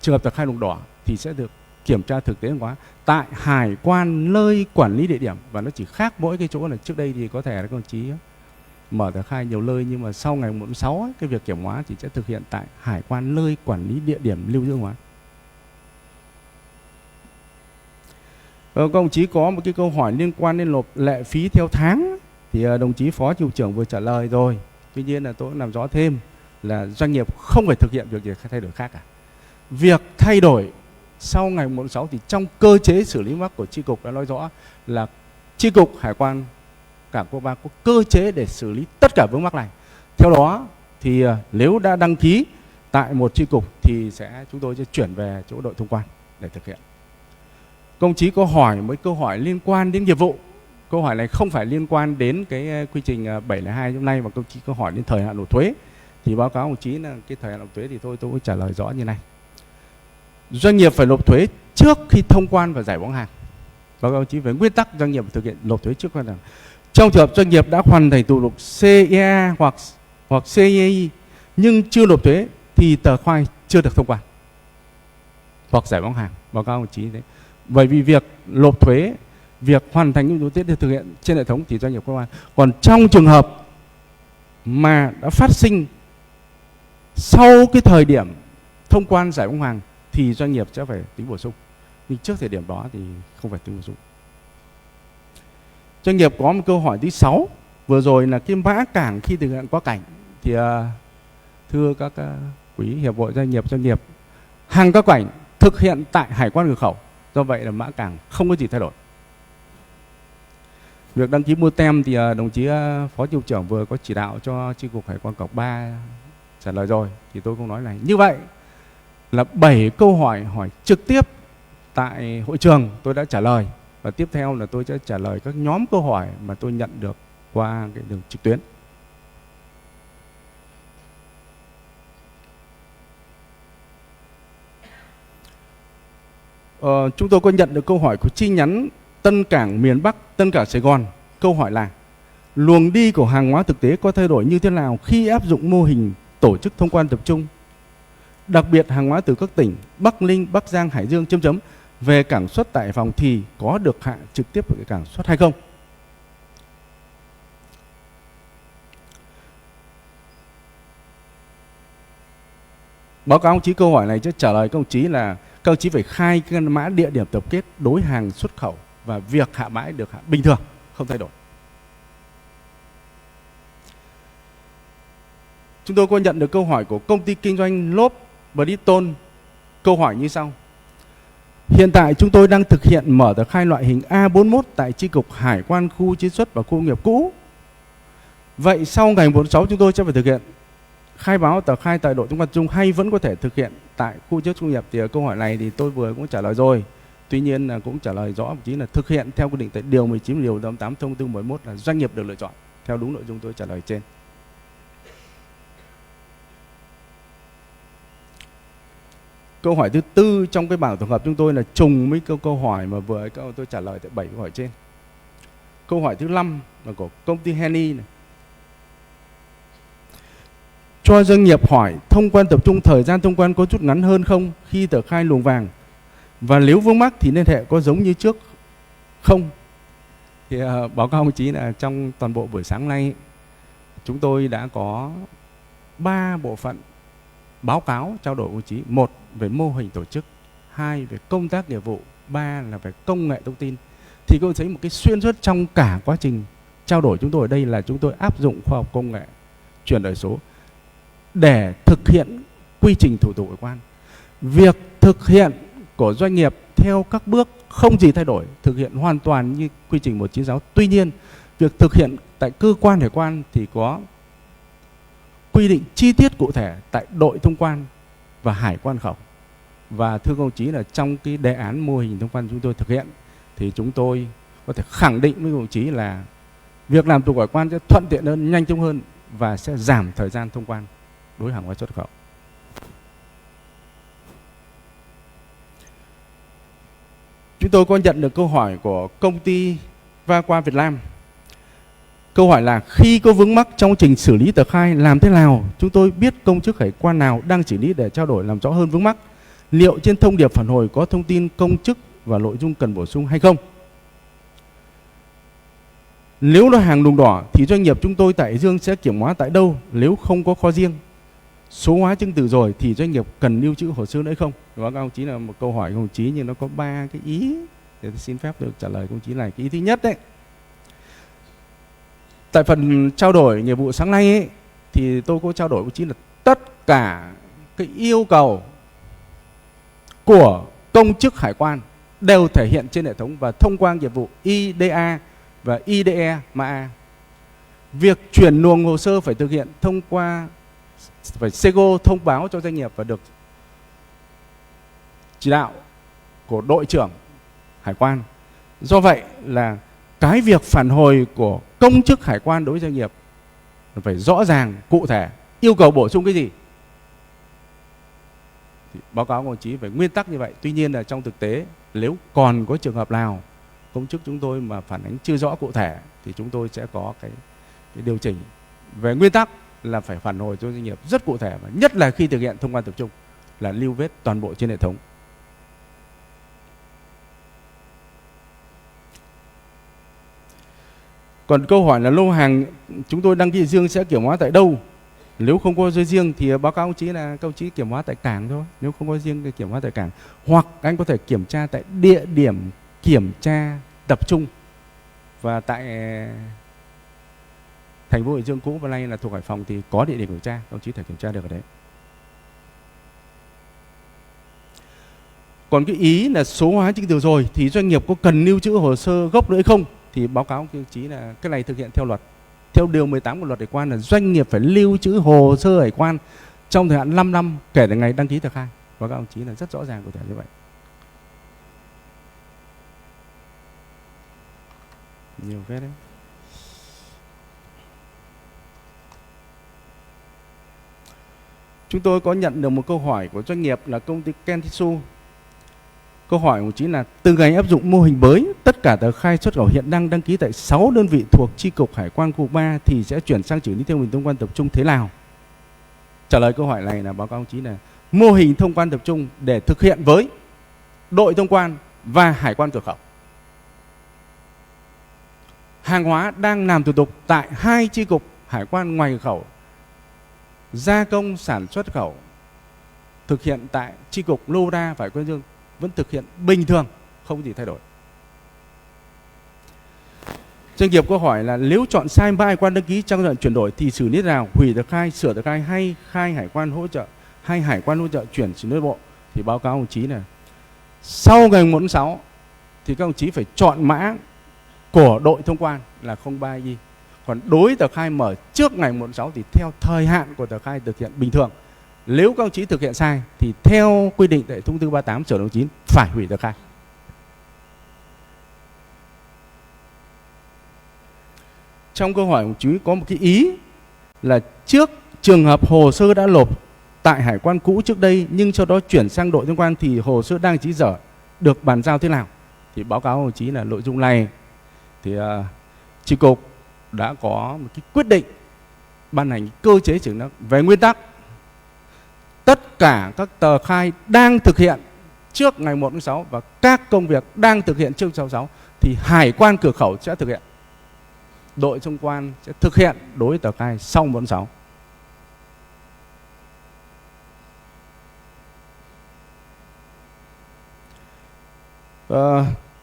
Trường hợp tờ khai luồng đỏ thì sẽ được kiểm tra thực tế hàng hóa tại Hải quan nơi quản lý địa điểm. Và nó chỉ khác mỗi cái chỗ là trước đây thì có thể là các đồng chí mở tờ khai nhiều nơi, nhưng mà sau ngày 1 tháng 6 ấy, cái việc kiểm hóa thì sẽ thực hiện tại Hải quan nơi quản lý địa điểm lưu giữ hàng hóa. Các đồng chí có một cái câu hỏi liên quan đến nộp lệ phí theo tháng thì đồng chí Phó Chi cục trưởng vừa trả lời rồi. Tuy nhiên là tôi cũng làm rõ thêm là doanh nghiệp không phải thực hiện việc gì thay đổi khác cả. Việc thay đổi sau ngày 1 tháng 6 thì trong cơ chế xử lý vướng mắc của Chi cục đã nói rõ là Chi cục Hải quan Cảng Quốc Ba có cơ chế để xử lý tất cả vướng mắc này. Theo đó thì nếu đã đăng ký tại một chi cục thì chúng tôi sẽ chuyển về chỗ đội thông quan để thực hiện. Công chí có hỏi mấy câu hỏi liên quan đến nghiệp vụ. Câu hỏi này không phải liên quan đến cái quy trình 702 hôm nay, mà công chí có hỏi đến thời hạn nộp thuế. Thì báo cáo công chí là cái thời hạn nộp thuế thì tôi cũng trả lời rõ như này. Doanh nghiệp phải nộp thuế trước khi thông quan và giải phóng hàng. Báo cáo công chí về nguyên tắc doanh nghiệp phải thực hiện nộp thuế trước khi hàng. Trong trường hợp doanh nghiệp đã hoàn thành thủ tục CEA hoặc CEI nhưng chưa nộp thuế thì tờ khai chưa được thông quan hoặc giải phóng hàng. Báo cáo công chí đấy. Bởi vì việc nộp thuế, việc hoàn thành những thủ tục được thực hiện trên hệ thống thì doanh nghiệp thông quan. Còn trong trường hợp mà đã phát sinh sau cái thời điểm thông quan giải phóng hàng thì doanh nghiệp sẽ phải tính bổ sung. Nhưng trước thời điểm đó thì không phải tính bổ sung. Doanh nghiệp có một câu hỏi thứ 6. Vừa rồi là cái mã cảng khi thực hiện quá cảnh. Thì thưa các quý hiệp hội doanh nghiệp, hàng quá cảnh thực hiện tại Hải quan cửa khẩu. Do vậy là mã cảng không có gì thay đổi. Việc đăng ký mua tem thì đồng chí Phó Chi cục trưởng vừa có chỉ đạo cho Chi cục Hải quan Cọc 3 trả lời rồi. Thì tôi cũng nói này. Như vậy là 7 câu hỏi trực tiếp tại hội trường tôi đã trả lời. Và tiếp theo là tôi sẽ trả lời các nhóm câu hỏi mà tôi nhận được qua cái đường trực tuyến. Chúng tôi có nhận được câu hỏi của chi nhánh Tân Cảng miền Bắc, Tân Cảng Sài Gòn. Câu hỏi là luồng đi của hàng hóa thực tế có thay đổi như thế nào khi áp dụng mô hình tổ chức thông quan tập trung? Đặc biệt hàng hóa từ các tỉnh Bắc Ninh, Bắc Giang, Hải Dương về cảng xuất tại Hải Phòng thì có được hạ trực tiếp ở cảng xuất hay không? Báo cáo ông chí câu hỏi này sẽ trả lời các ông chí là các ông chí phải khai cái mã địa điểm tập kết đối hàng xuất khẩu và việc hạ mã được hạ bình thường, không thay đổi. Chúng tôi có nhận được câu hỏi của công ty kinh doanh lốp Bridgestone. Câu hỏi như sau. Hiện tại chúng tôi đang thực hiện mở tờ khai loại hình A41 tại Chi cục Hải quan khu chế xuất và khu công nghiệp cũ. Vậy sau ngày 46 chúng tôi sẽ phải thực hiện khai báo tờ khai tại đội thông quan chung hay vẫn có thể thực hiện tại khu chế xuất công nghiệp? Thì câu hỏi này thì tôi vừa cũng trả lời rồi. Tuy nhiên là cũng trả lời rõ chính là thực hiện theo quy định tại điều 19 điều 88 thông tư 11 là doanh nghiệp được lựa chọn theo đúng nội dung tôi trả lời trên. Câu hỏi thứ tư trong cái bảng tổng hợp chúng tôi là trùng với câu hỏi mà vừa tôi trả lời tại 7 câu hỏi trên. Câu hỏi thứ 5 là của công ty Henny này. Cho doanh nghiệp hỏi thông quan tập trung thời gian thông quan có chút ngắn hơn không khi tờ khai luồng vàng? Và nếu vướng mắc thì liên hệ có giống như trước không? Thì báo cáo ông chí là trong toàn bộ buổi sáng nay chúng tôi đã có 3 bộ phận báo cáo trao đổi với ông chí. 1 về mô hình tổ chức, 2 về công tác nghiệp vụ, 3 là về công nghệ thông tin. Thì tôi thấy một cái xuyên suốt trong cả quá trình trao đổi chúng tôi ở đây là chúng tôi áp dụng khoa học công nghệ, chuyển đổi số để thực hiện quy trình thủ tục hải quan. Việc thực hiện của doanh nghiệp theo các bước, không gì thay đổi, thực hiện hoàn toàn như quy trình 196. Tuy nhiên, việc thực hiện tại cơ quan hải quan thì có quy định chi tiết cụ thể tại đội thông quan và hải quan khẩu. Và thưa các đồng chí là trong cái đề án mô hình thông quan chúng tôi thực hiện thì chúng tôi có thể khẳng định với các đồng chí là việc làm thủ tục hải quan sẽ thuận tiện hơn, nhanh chóng hơn và sẽ giảm thời gian thông quan đối với hàng hóa xuất khẩu. Chúng tôi có nhận được câu hỏi của công ty Vaqua Việt Nam. Câu hỏi là khi có vướng mắc trong quá trình xử lý tờ khai làm thế nào chúng tôi biết công chức hải quan nào đang xử lý để trao đổi làm rõ hơn vướng mắc? Liệu trên thông điệp phản hồi có thông tin công chức và nội dung cần bổ sung hay không? Nếu là hàng đồng đỏ thì doanh nghiệp chúng tôi tại Hải Dương sẽ kiểm hóa tại đâu nếu không có kho riêng? Số hóa chứng từ rồi thì doanh nghiệp cần lưu trữ hồ sơ nữa không? Đó các ông chí là một câu hỏi của ông chí nhưng nó có 3 cái ý. Để tôi xin phép được trả lời công chí này. Cái ý thứ nhất đấy, tại phần trao đổi nghiệp vụ sáng nay ấy, thì tôi có trao đổi với chí là tất cả cái yêu cầu của công chức hải quan đều thể hiện trên hệ thống và thông qua nghiệp vụ IDA và IDE mã A. Việc chuyển luồng hồ sơ phải thực hiện thông qua phải SEGO thông báo cho doanh nghiệp và được chỉ đạo của đội trưởng hải quan. Do vậy là cái việc phản hồi của công chức hải quan đối với doanh nghiệp phải rõ ràng, cụ thể, yêu cầu bổ sung cái gì. Thì báo cáo đồng chí về nguyên tắc như vậy. Tuy nhiên là trong thực tế nếu còn có trường hợp nào công chức chúng tôi mà phản ánh chưa rõ cụ thể thì chúng tôi sẽ có cái điều chỉnh. Về nguyên tắc là phải phản hồi cho doanh nghiệp rất cụ thể và nhất là khi thực hiện thông quan tập trung là lưu vết toàn bộ trên hệ thống. Còn câu hỏi là lô hàng chúng tôi đăng ký riêng sẽ kiểm hóa tại đâu? Nếu không có dây riêng thì báo cáo ông chí là các ông chí kiểm hóa tại cảng thôi. Nếu không có riêng thì kiểm hóa tại cảng. Hoặc anh có thể kiểm tra tại địa điểm kiểm tra tập trung. Và tại thành phố Hải Dương cũ và nay là thuộc Hải Phòng thì có địa điểm kiểm tra, các ông chí thể kiểm tra được ở đấy. Còn cái ý là số hóa chứng từ rồi thì doanh nghiệp có cần lưu trữ hồ sơ gốc nữa hay không? Thì báo cáo các ông chí là cái này thực hiện theo luật. Theo điều 18 của luật hải quan là doanh nghiệp phải lưu trữ hồ sơ hải quan trong thời hạn 5 năm kể từ ngày đăng ký tờ khai. Và các ông chí là rất rõ ràng cụ thể như vậy. Nhiều phết đấy. Chúng tôi có nhận được một câu hỏi của doanh nghiệp là công ty Kentsu. Câu hỏi của chính là từ ngày áp dụng mô hình mới, tất cả tờ khai xuất khẩu hiện đang đăng ký tại 6 đơn vị thuộc chi cục hải quan khu vực 3 thì sẽ chuyển sang xử lý theo mô hình thông quan tập trung thế nào? Trả lời câu hỏi này là báo cáo ông chí là mô hình thông quan tập trung để thực hiện với đội thông quan và hải quan cửa khẩu. Hàng hóa đang làm thủ tục tại 2 chi cục hải quan ngoài cửa khẩu, gia công sản xuất khẩu thực hiện tại chi cục Lô Đa và Hải quan Dương vẫn thực hiện bình thường, không gì thay đổi. Doanh nghiệp có hỏi là nếu chọn sai mã hải quan đăng ký trong giai đoạn chuyển đổi thì xử lý thế nào? Hủy tờ khai, sửa tờ khai hay khai hải quan hỗ trợ hay hải quan hỗ trợ chuyển xử lý nội bộ? Thì báo cáo đồng chí là sau ngày 1 tháng 6 thì các đồng chí phải chọn mã của đội thông quan là 03i. Còn đối tờ khai mở trước ngày 1 tháng 6 thì theo thời hạn của tờ khai thực hiện bình thường. Nếu các đồng chí thực hiện sai thì theo quy định tại thông tư 38 sửa đổi 9 phải hủy tờ khai. Trong câu hỏi của chú có một cái ý là trước trường hợp hồ sơ đã nộp tại hải quan cũ trước đây nhưng sau đó chuyển sang đội thông quan thì hồ sơ đang trí dở được bàn giao thế nào? Thì báo cáo đồng chí là nội dung này thì chi cục đã có một cái quyết định ban hành cơ chế xử lý về nguyên tắc. Tất cả các tờ khai đang thực hiện trước ngày 1 tháng 6 và các công việc đang thực hiện trước 6 thì hải quan cửa khẩu sẽ thực hiện. Đội thông quan sẽ thực hiện đối với tờ khai sau 1 tháng 6.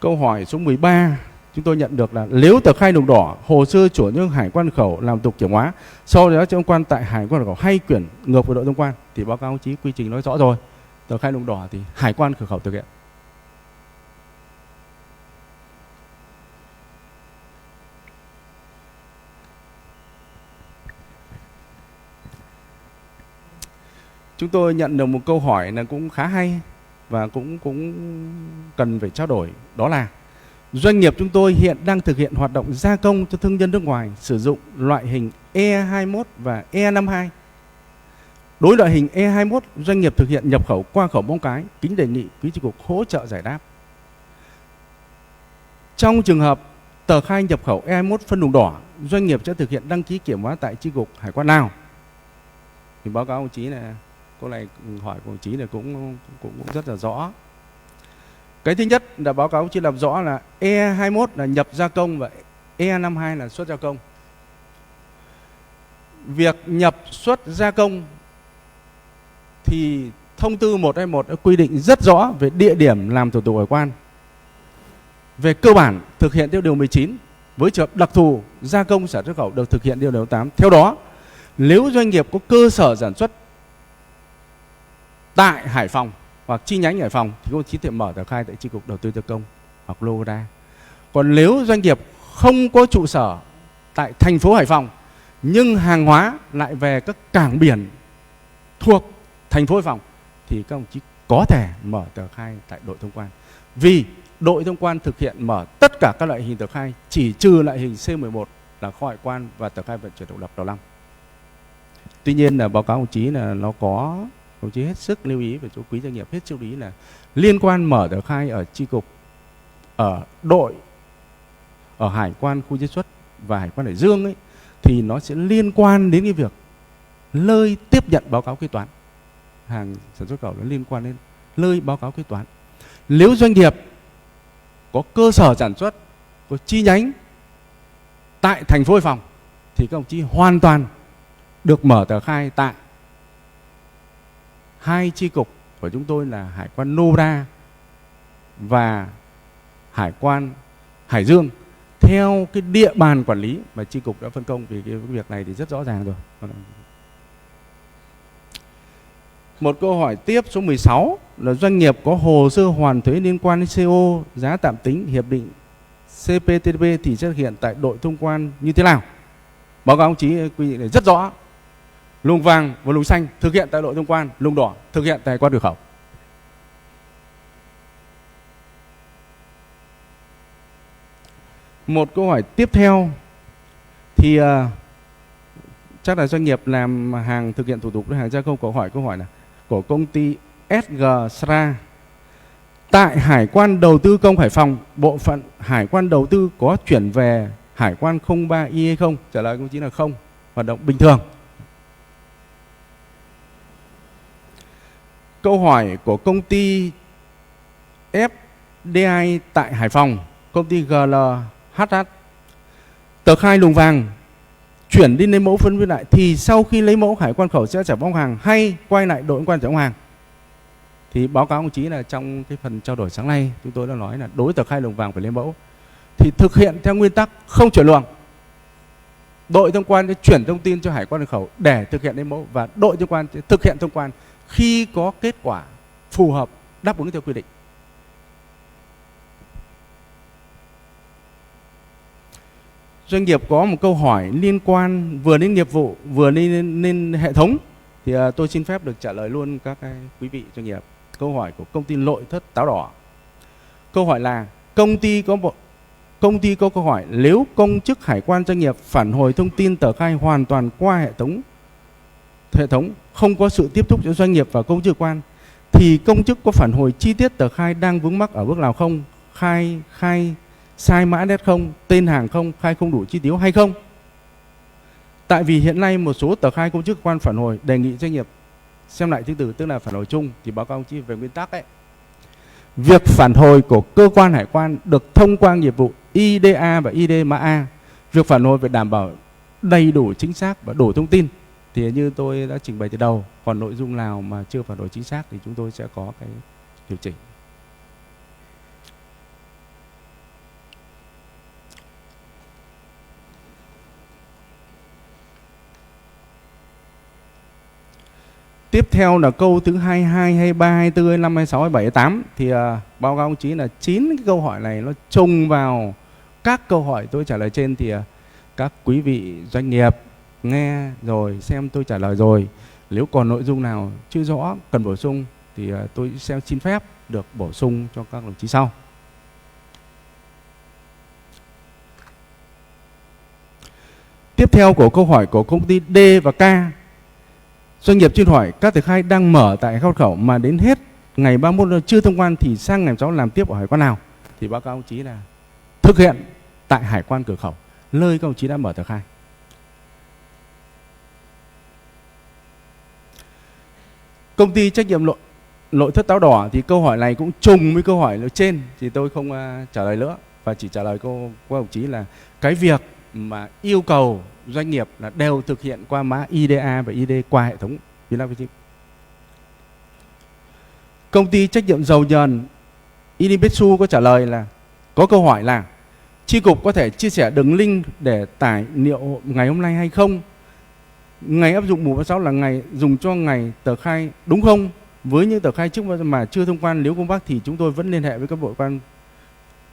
Câu hỏi số 13 chúng tôi nhận được là nếu tờ khai đồng đỏ hồ sơ chủ nhân hải quan khẩu làm tục kiểm hóa sau đó cho thông quan tại hải quan cửa khẩu hay chuyển ngược với đội thông quan thì báo cáo chí quy trình nói rõ rồi, tờ khai đồng đỏ thì hải quan cửa khẩu thực hiện. chúng tôi nhận được một câu hỏi là cũng khá hay và cũng cần phải trao đổi, đó là doanh nghiệp chúng tôi hiện đang thực hiện hoạt động gia công cho thương nhân nước ngoài sử dụng loại hình E21 và E52. Đối loại hình E21, doanh nghiệp thực hiện nhập khẩu qua khẩu Móng Cái, kính đề nghị quý chi cục hỗ trợ giải đáp. Trong trường hợp tờ khai nhập khẩu E21 phân vùng đỏ, doanh nghiệp sẽ thực hiện đăng ký kiểm hóa tại chi cục hải quan nào? Thì báo cáo đồng chí là câu này hỏi của đồng chí là cũng rất là rõ. Cái thứ nhất là báo cáo chỉ làm rõ là E21 là nhập gia công và E52 là xuất gia công. Việc nhập xuất gia công thì thông tư 121 đã quy định rất rõ về địa điểm làm thủ tục hải quan. Về cơ bản thực hiện theo điều 19, với trường hợp đặc thù gia công sản xuất khẩu được thực hiện điều 8. Theo đó, nếu doanh nghiệp có cơ sở sản xuất tại Hải Phòng hoặc chi nhánh Hải Phòng thì có chỉ thể mở tờ khai tại chi cục đầu tư gia công hoặc Logada. Còn nếu doanh nghiệp không có trụ sở tại thành phố Hải Phòng nhưng hàng hóa lại về các cảng biển thuộc thành phố Hải Phòng thì các đồng chí có thể mở tờ khai tại đội thông quan. Vì đội thông quan thực hiện mở tất cả các loại hình tờ khai, chỉ trừ loại hình C11 là kho hải quan và tờ khai vận chuyển độc lập đầu năm. Tuy nhiên là báo cáo đồng chí là nó có, đồng chí hết sức lưu ý về chỗ quý doanh nghiệp hết sức lưu ý là liên quan mở tờ khai ở chi cục, ở đội, ở hải quan khu chế xuất và hải quan Hải Dương ấy, thì nó sẽ liên quan đến cái việc nơi tiếp nhận báo cáo kế toán. Hàng sản xuất khẩu nó liên quan đến nơi báo cáo kế toán. Nếu doanh nghiệp có cơ sở sản xuất, có chi nhánh tại thành phố Hải Phòng thì các đồng chí hoàn toàn được mở tờ khai tại hai chi cục của chúng tôi là Hải quan Nobra và Hải quan Hải Dương theo cái địa bàn quản lý mà chi cục đã phân công. Vì cái việc này thì rất rõ ràng rồi. Một câu hỏi tiếp số 16 là doanh nghiệp có hồ sơ hoàn thuế liên quan đến CO giá tạm tính hiệp định CPTPP thì sẽ thực hiện tại đội thông quan như thế nào? Báo cáo ông chí quy định này rất rõ. Luồng vàng và luồng xanh thực hiện tại đội thông quan, luồng đỏ thực hiện tại quan cửa khẩu. Một câu hỏi tiếp theo thì chắc là doanh nghiệp làm hàng thực hiện thủ tục hàng gia công. Câu hỏi là của công ty SG Sra tại Hải quan đầu tư công Hải Phòng, bộ phận Hải quan đầu tư có chuyển về Hải quan 03Y hay không? Trả lời công chí là không, hoạt động bình thường. Câu hỏi của công ty FDI tại Hải Phòng, công ty GLHH, tờ khai luồng vàng chuyển đi lấy mẫu phân biệt lại thì sau khi lấy mẫu hải quan khẩu sẽ trả bóng hàng hay quay lại đội quan trả bóng hàng? Thì báo cáo ông chí là trong cái phần trao đổi sáng nay chúng tôi đã nói là đối tờ khai luồng vàng phải lấy mẫu thì thực hiện theo nguyên tắc không chuyển luồng. Đội thông quan sẽ chuyển thông tin cho hải quan khẩu để thực hiện lấy mẫu và đội thông quan sẽ thực hiện thông quan khi có kết quả phù hợp đáp ứng theo quy định. Doanh nghiệp có một câu hỏi liên quan vừa đến nghiệp vụ vừa đến hệ thống thì tôi xin phép được trả lời luôn các quý vị doanh nghiệp. Câu hỏi của công ty nội thất Táo Đỏ. Câu hỏi là công ty có câu hỏi nếu công chức hải quan doanh nghiệp phản hồi thông tin tờ khai hoàn toàn qua hệ thống không có sự tiếp thúc giữa doanh nghiệp và công chức quan thì công chức có phản hồi chi tiết tờ khai đang vướng mắc ở bước nào không? Khai sai mã nét không, tên hàng không, khai không đủ chi tiết hay không? Tại vì hiện nay một số tờ khai công chức quan phản hồi đề nghị doanh nghiệp xem lại chứng từ, tức là phản hồi chung, thì báo cáo ông chí về nguyên tắc ấy. Việc phản hồi của cơ quan hải quan được thông qua nghiệp vụ IDA và ID mã A. Việc phản hồi phải đảm bảo đầy đủ chính xác và đủ thông tin. Thì như tôi đã trình bày từ đầu, còn nội dung nào mà chưa phản hồi chính xác thì chúng tôi sẽ có cái điều chỉnh. Tiếp theo là câu thứ 22, 23, 24, 25, 26, 27, 28 thì báo cáo ông chí là 9 cái câu hỏi này nó trùng vào các câu hỏi tôi trả lời trên thì các quý vị doanh nghiệp nghe rồi xem tôi trả lời rồi Nếu còn nội dung nào chưa rõ cần bổ sung thì tôi sẽ xin phép được bổ sung cho các đồng chí sau. Tiếp theo của câu hỏi của công ty D và K. Doanh nghiệp chuyên hỏi các tờ khai đang mở tại khai khẩu mà đến hết ngày 31 chưa thông quan thì sang ngày 6 làm tiếp ở hải quan nào? Thì báo cáo ông chí là thực hiện tại hải quan cửa khẩu nơi các ông chí đã mở tờ khai. Công ty trách nhiệm nội thất táo đỏ thì câu hỏi này cũng trùng với câu hỏi ở trên thì tôi không trả lời nữa, và chỉ trả lời cô ông chí là cái việc mà yêu cầu doanh nghiệp là đều thực hiện qua mã IDA và ID qua hệ thống Vinapechip. Công ty trách nhiệm dầu nhờn Inipetsu có trả lời là có câu hỏi là chi cục có thể chia sẻ đường link để tải liệu ngày hôm nay hay không? Ngày áp dụng mùng 36 là ngày dùng cho ngày tờ khai đúng không? Với những tờ khai trước mà chưa thông quan nếu công bác thì chúng tôi vẫn liên hệ với các bộ quan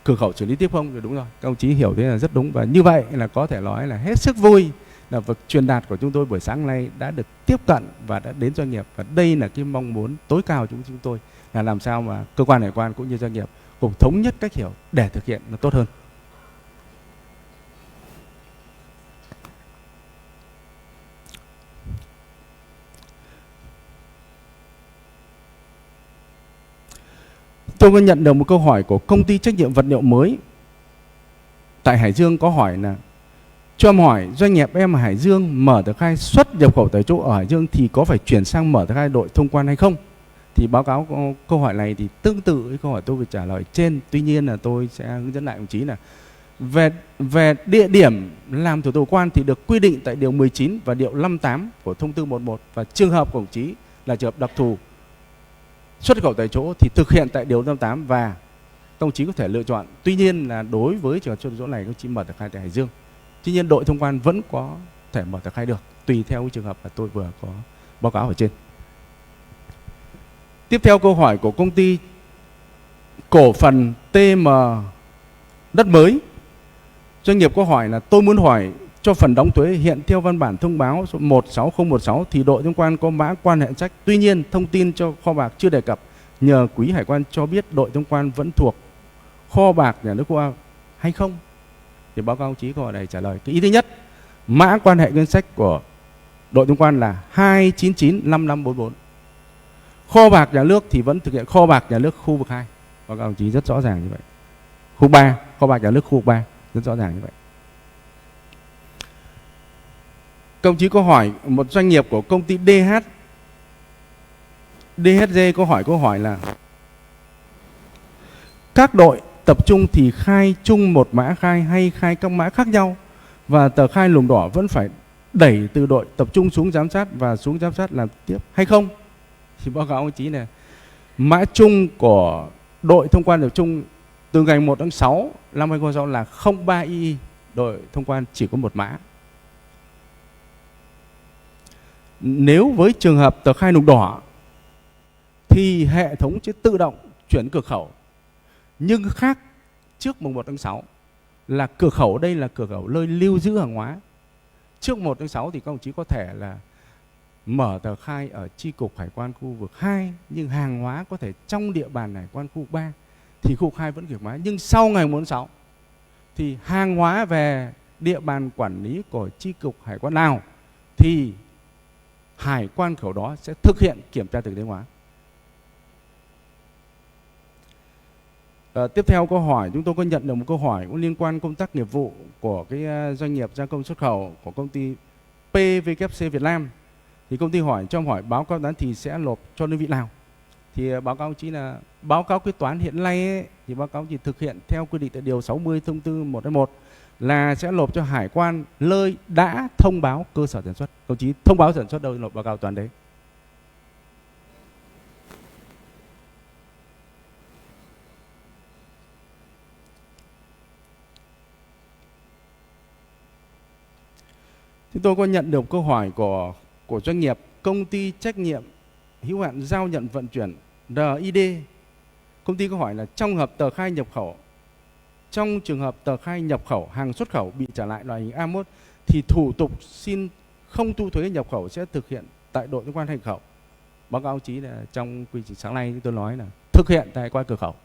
cửa khẩu xử lý tiếp không? Thì đúng rồi, các ông chí hiểu thế là rất đúng, và như vậy là có thể nói là hết sức vui là việc truyền đạt của chúng tôi buổi sáng nay đã được tiếp cận và đã đến doanh nghiệp, và đây là cái mong muốn tối cao của chúng tôi là làm sao mà cơ quan hải quan cũng như doanh nghiệp cùng thống nhất cách hiểu để thực hiện nó tốt hơn. Tôi có nhận được một câu hỏi của công ty trách nhiệm vật liệu mới tại Hải Dương có hỏi là cho em hỏi doanh nghiệp em ở Hải Dương mở tờ khai xuất nhập khẩu tại chỗ ở Hải Dương thì có phải chuyển sang mở tờ khai đội thông quan hay không? Thì báo cáo câu hỏi này thì tương tự với câu hỏi tôi vừa trả lời trên. Tuy nhiên là tôi sẽ hướng dẫn lại đồng chí là về địa điểm làm thủ tục quan thì được quy định tại điều 19 và điều 58 của thông tư 11, và trường hợp của đồng chí là trường hợp đặc thù xuất khẩu tại chỗ thì thực hiện tại điều 58 và đồng chí có thể lựa chọn. Tuy nhiên là đối với trường hợp xuất khẩu này đồng chí mở tờ khai tại Hải Dương. Tuy nhiên đội thông quan vẫn có thể mở tờ khai được tùy theo cái trường hợp mà tôi vừa có báo cáo ở trên. Tiếp theo câu hỏi của công ty cổ phần TM Đất Mới. Doanh nghiệp có hỏi là tôi muốn hỏi cho phần đóng thuế hiện theo văn bản thông báo số 16016 thì đội thông quan có mã quan hệ trách. Tuy nhiên thông tin cho kho bạc chưa đề cập. Nhờ quý hải quan cho biết đội thông quan vẫn thuộc kho bạc nhà nước qua hay không? Thì báo cáo ông chí câu hỏi này trả lời. Cái ý thứ nhất, mã quan hệ ngân sách của đội thông quan là 2995544. Kho bạc nhà nước thì vẫn thực hiện kho bạc nhà nước khu vực 2. Báo cáo ông chí rất rõ ràng như vậy. Khu 3, kho bạc nhà nước khu vực 3 rất rõ ràng như vậy. Công chí có hỏi một doanh nghiệp của công ty DHG có hỏi câu hỏi là các đội tập trung thì khai chung một mã khai hay khai các mã khác nhau, và tờ khai luồng đỏ vẫn phải đẩy từ đội tập trung xuống giám sát và xuống giám sát làm tiếp hay không? Thì báo cáo ông chí này, mã chung của đội thông quan tập trung từ ngày 1 tháng 6 năm 2006 là 03 II, đội thông quan chỉ có một mã. Nếu với trường hợp tờ khai luồng đỏ thì hệ thống sẽ tự động chuyển cửa khẩu. Nhưng khác trước mùng 1 tháng 6 là cửa khẩu đây là cửa khẩu nơi lưu giữ hàng hóa. Trước 1 tháng 6 thì các đồng chí có thể là mở tờ khai ở chi cục hải quan khu vực 2, nhưng hàng hóa có thể trong địa bàn hải quan khu vực 3 thì khu vực 2 vẫn kiểm hóa. Nhưng sau ngày 1 tháng 6 thì hàng hóa về địa bàn quản lý của chi cục hải quan nào thì hải quan khẩu đó sẽ thực hiện kiểm tra thực tế hóa. Tiếp theo câu hỏi, chúng tôi có nhận được một câu hỏi cũng liên quan công tác nghiệp vụ của cái doanh nghiệp gia công xuất khẩu của công ty PVKC Việt Nam. Thì công ty hỏi cho hỏi báo cáo toán thì sẽ nộp cho đơn vị nào? Thì báo cáo chỉ là báo cáo quyết toán hiện nay ấy, thì báo cáo chỉ thực hiện theo quy định tại điều 60 thông tư 121 là sẽ nộp cho hải quan nơi đã thông báo cơ sở sản xuất. Công chí thông báo sản xuất đâu nộp báo cáo toán đấy. Chúng tôi có nhận được câu hỏi của doanh nghiệp công ty trách nhiệm hữu hạn giao nhận vận chuyển RID. Công ty có hỏi là trong hợp tờ khai nhập khẩu, trong trường hợp tờ khai nhập khẩu hàng xuất khẩu bị trả lại loại hình A1 thì thủ tục xin không thu thuế nhập khẩu sẽ thực hiện tại đội thông quan hải khẩu. Báo cáo ông chí là trong quy trình sáng nay tôi nói là thực hiện tại qua cửa khẩu.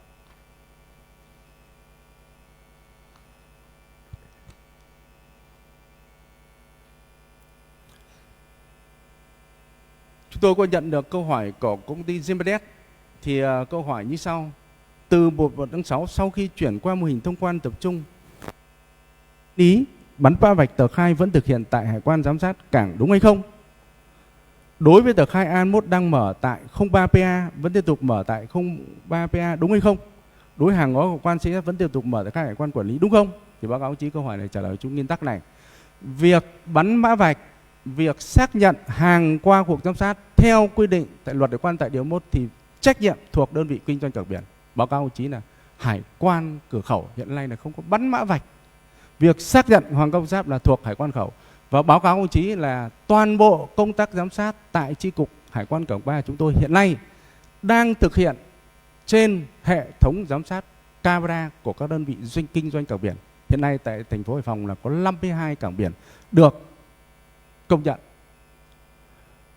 Chúng tôi có nhận được câu hỏi của công ty Zimbadet. Thì câu hỏi như sau: từ 1 tháng 6 sau khi chuyển qua mô hình thông quan tập trung, ý bắn mã vạch tờ khai vẫn thực hiện tại hải quan giám sát cảng đúng hay không? Đối với tờ khai A1 đang mở tại 03PA vẫn tiếp tục mở tại 03PA đúng hay không? Đối với hàng hóa của quan sĩ vẫn tiếp tục mở tờ khai hải quan quản lý đúng không? Thì báo cáo ông chí câu hỏi này trả lời chung nguyên tắc này: việc bắn mã vạch, việc xác nhận hàng qua cuộc giám sát theo quy định tại luật hải quan tại điều 1 thì trách nhiệm thuộc đơn vị kinh doanh cảng biển. Báo cáo ông chí là hải quan cửa khẩu hiện nay là không có bắn mã vạch. Việc xác nhận hoàng công giáp là thuộc hải quan khẩu. Và báo cáo ông chí là toàn bộ công tác giám sát tại chi cục hải quan cảng 3 chúng tôi hiện nay đang thực hiện trên hệ thống giám sát camera của các đơn vị kinh doanh cảng biển. Hiện nay tại thành phố Hải Phòng là có 52 cảng biển được công nhận.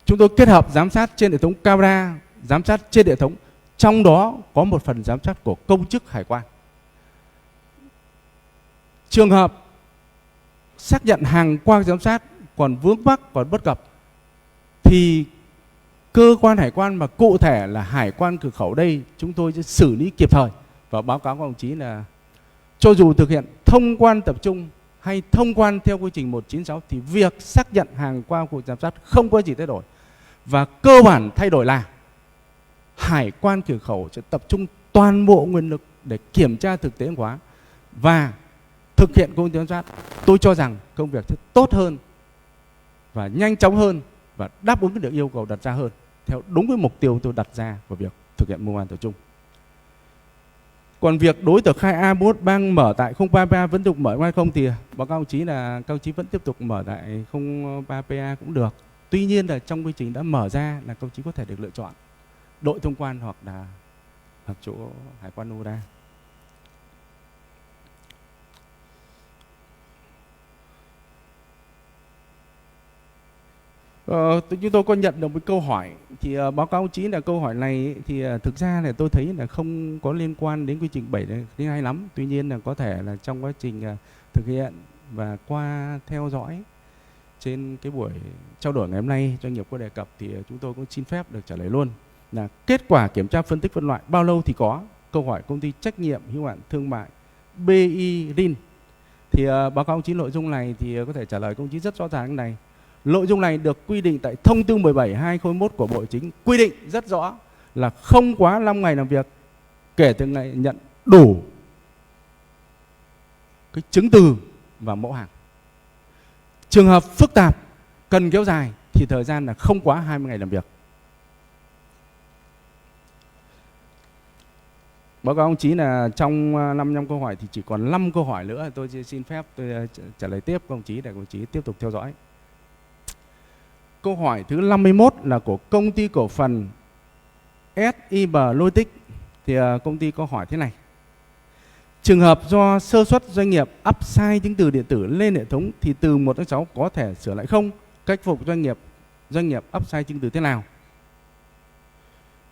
Chúng tôi kết hợp giám sát trên hệ thống camera, giám sát trên hệ thống, trong đó có một phần giám sát của công chức hải quan. Trường hợp xác nhận hàng qua giám sát còn vướng mắc, còn bất cập thì cơ quan hải quan mà cụ thể là hải quan cửa khẩu đây chúng tôi sẽ xử lý kịp thời. Và báo cáo các đồng chí là cho dù thực hiện thông quan tập trung hay thông quan theo quy trình 196 thì việc xác nhận hàng qua cuộc giám sát không có gì thay đổi. Và cơ bản thay đổi là hải quan cửa khẩu sẽ tập trung toàn bộ nguồn lực để kiểm tra thực tế hàng hóa và thực hiện công tác giám sát. Tôi cho rằng công việc sẽ tốt hơn và nhanh chóng hơn và đáp ứng được yêu cầu đặt ra hơn theo đúng cái mục tiêu tôi đặt ra vào việc thực hiện mô hình tập trung. Còn việc đối tờ khai A1 đang mở tại 03PA vẫn tiếp tục mở hay không thì báo cáo ông chí là các ông chí vẫn tiếp tục mở tại 03PA cũng được. Tuy nhiên là trong quy trình đã mở ra là các ông chí có thể được lựa chọn đội thông quan hoặc là chỗ hải quan Uda. Chúng tôi có nhận được một câu hỏi thì báo cáo ông chí là câu hỏi này thì thực ra là tôi thấy là không có liên quan đến quy trình 7/2 lắm. Tuy nhiên là có thể là trong quá trình thực hiện và qua theo dõi trên cái buổi trao đổi ngày hôm nay doanh nghiệp có đề cập thì chúng tôi cũng xin phép được trả lời luôn là kết quả kiểm tra phân tích phân loại bao lâu thì có. Câu hỏi công ty trách nhiệm hữu hạn thương mại BI Rin thì báo cáo ông chí nội dung này thì có thể trả lời công chí rất rõ ràng này. Nội dung này được quy định tại thông tư 17/2021 của Bộ Chính, quy định rất rõ là không quá 5 ngày làm việc kể từ ngày nhận đủ cái chứng từ và mẫu hàng. Trường hợp phức tạp cần kéo dài thì thời gian là không quá 20 ngày làm việc. Báo cáo ông chí là trong 55 câu hỏi thì chỉ còn 5 câu hỏi nữa, tôi xin phép tôi trả lời tiếp các ông chí để các ông chí tiếp tục theo dõi. Câu hỏi thứ 51 là của công ty cổ phần SIB Logistics. Thì công ty có hỏi thế này: trường hợp do sơ suất doanh nghiệp up sai chứng từ điện tử lên hệ thống thì từ 1 tháng 6 có thể sửa lại không? Cách phục doanh nghiệp up sai chứng từ thế nào?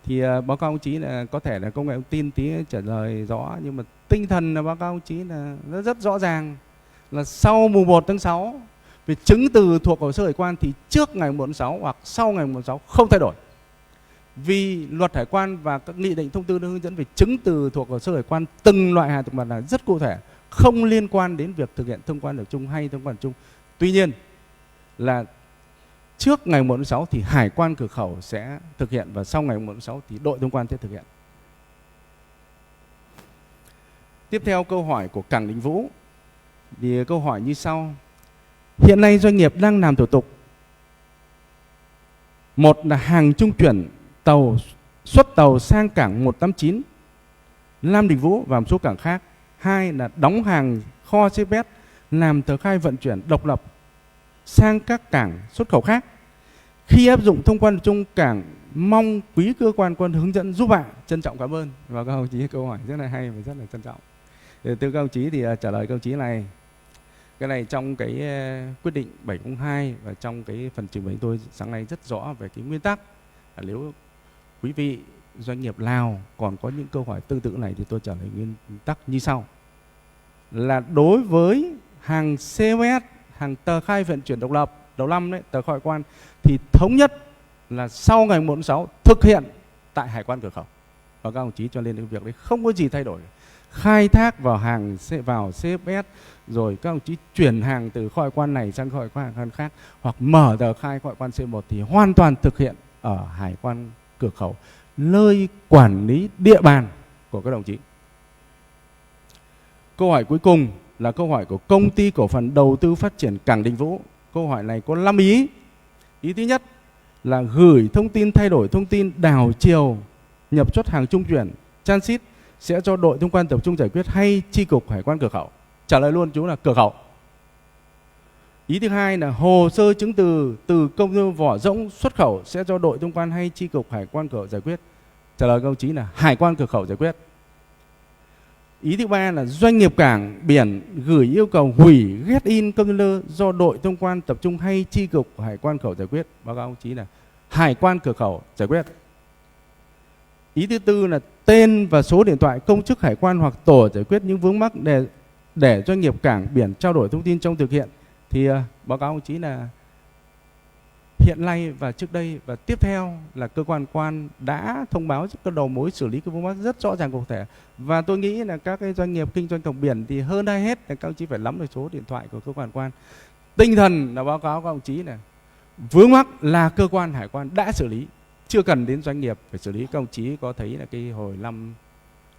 Thì báo cáo ông chí là có thể là công nghệ thông tin tí trả lời rõ, nhưng mà tinh thần là báo cáo ông chí là nó rất rõ ràng là sau mùng 1 tháng 6 về chứng từ thuộc hồ sơ hải quan thì trước ngày 1 tháng 6 hoặc sau ngày 1 tháng 6 không thay đổi. Vì luật hải quan và các nghị định thông tư hướng dẫn về chứng từ thuộc hồ sơ hải quan từng loại hàng thực vật là rất cụ thể, không liên quan đến việc thực hiện thông quan tập trung hay thông quan tập trung. Tuy nhiên là trước ngày 1 tháng 6 thì hải quan cửa khẩu sẽ thực hiện và sau ngày 1 tháng 6 thì đội thông quan sẽ thực hiện. Tiếp theo câu hỏi của Cảng Đình Vũ. Thì câu hỏi như sau: hiện nay doanh nghiệp đang làm thủ tục, một là hàng trung chuyển tàu xuất tàu sang cảng 189 Nam Đình Vũ và một số cảng khác. Hai là đóng hàng kho CPS làm tờ khai vận chuyển độc lập sang các cảng xuất khẩu khác. Khi áp dụng thông quan chung cảng mong quý cơ quan quân hướng dẫn giúp ạ. Trân trọng cảm ơn. Và các ông chí câu hỏi rất là hay và rất là trân trọng. Từ các ông chí thì trả lời các ông chí này Cái này trong cái quyết định 702 và trong cái phần trình bày tôi sáng nay rất rõ về cái nguyên tắc. Nếu quý vị doanh nghiệp Lào còn có những câu hỏi tương tự này thì tôi trả lời nguyên tắc như sau. Là đối với hàng COS, hàng tờ khai vận chuyển độc lập đầu năm đấy, tờ khai hải quan thì thống nhất là sau ngày 1 tháng 6 thực hiện tại hải quan cửa khẩu. Và các đồng chí cho nên cái việc đấy không có gì thay đổi. Khai thác vào hàng vào CFS rồi các đồng chí chuyển hàng từ kho hải quan này sang kho hải quan khác hoặc mở tờ khai kho hải quan C1 thì hoàn toàn thực hiện ở hải quan cửa khẩu, nơi quản lý địa bàn của các đồng chí. Câu hỏi cuối cùng là câu hỏi của Công ty Cổ phần Đầu tư Phát triển Cảng Đình Vũ. Câu hỏi này có 5 ý. Ý thứ nhất là gửi thông tin thay đổi thông tin đảo chiều nhập xuất hàng trung chuyển transit sẽ cho đội thông quan tập trung giải quyết hay chi cục hải quan cửa khẩu? Trả lời luôn chú là cửa khẩu. Ý thứ hai là hồ sơ chứng từ công ty vỏ rỗng xuất khẩu sẽ cho đội thông quan hay chi cục hải quan cửa khẩu giải quyết? Trả lời các đồng chí là hải quan cửa khẩu giải quyết. Ý thứ ba là doanh nghiệp cảng biển gửi yêu cầu hủy get in container do đội thông quan tập trung hay chi cục hải quan khẩu giải quyết? Báo cáo ông chí là hải quan cửa khẩu giải quyết. Ý thứ tư là tên và số điện thoại công chức hải quan hoặc tổ giải quyết những vướng mắc để doanh nghiệp cảng biển trao đổi thông tin trong thực hiện. Thì báo cáo ông chí là hiện nay và trước đây và tiếp theo là cơ quan đã thông báo các đầu mối xử lý các vướng mắc rất rõ ràng cụ thể. Và tôi nghĩ là các cái doanh nghiệp kinh doanh cảng biển thì hơn ai hết là các ông chí phải nắm được số điện thoại của cơ quan. Tinh thần là báo cáo các ông chí là vướng mắc là cơ quan hải quan đã xử lý, chưa cần đến doanh nghiệp phải xử lý. Các ông chí có thấy là cái hồi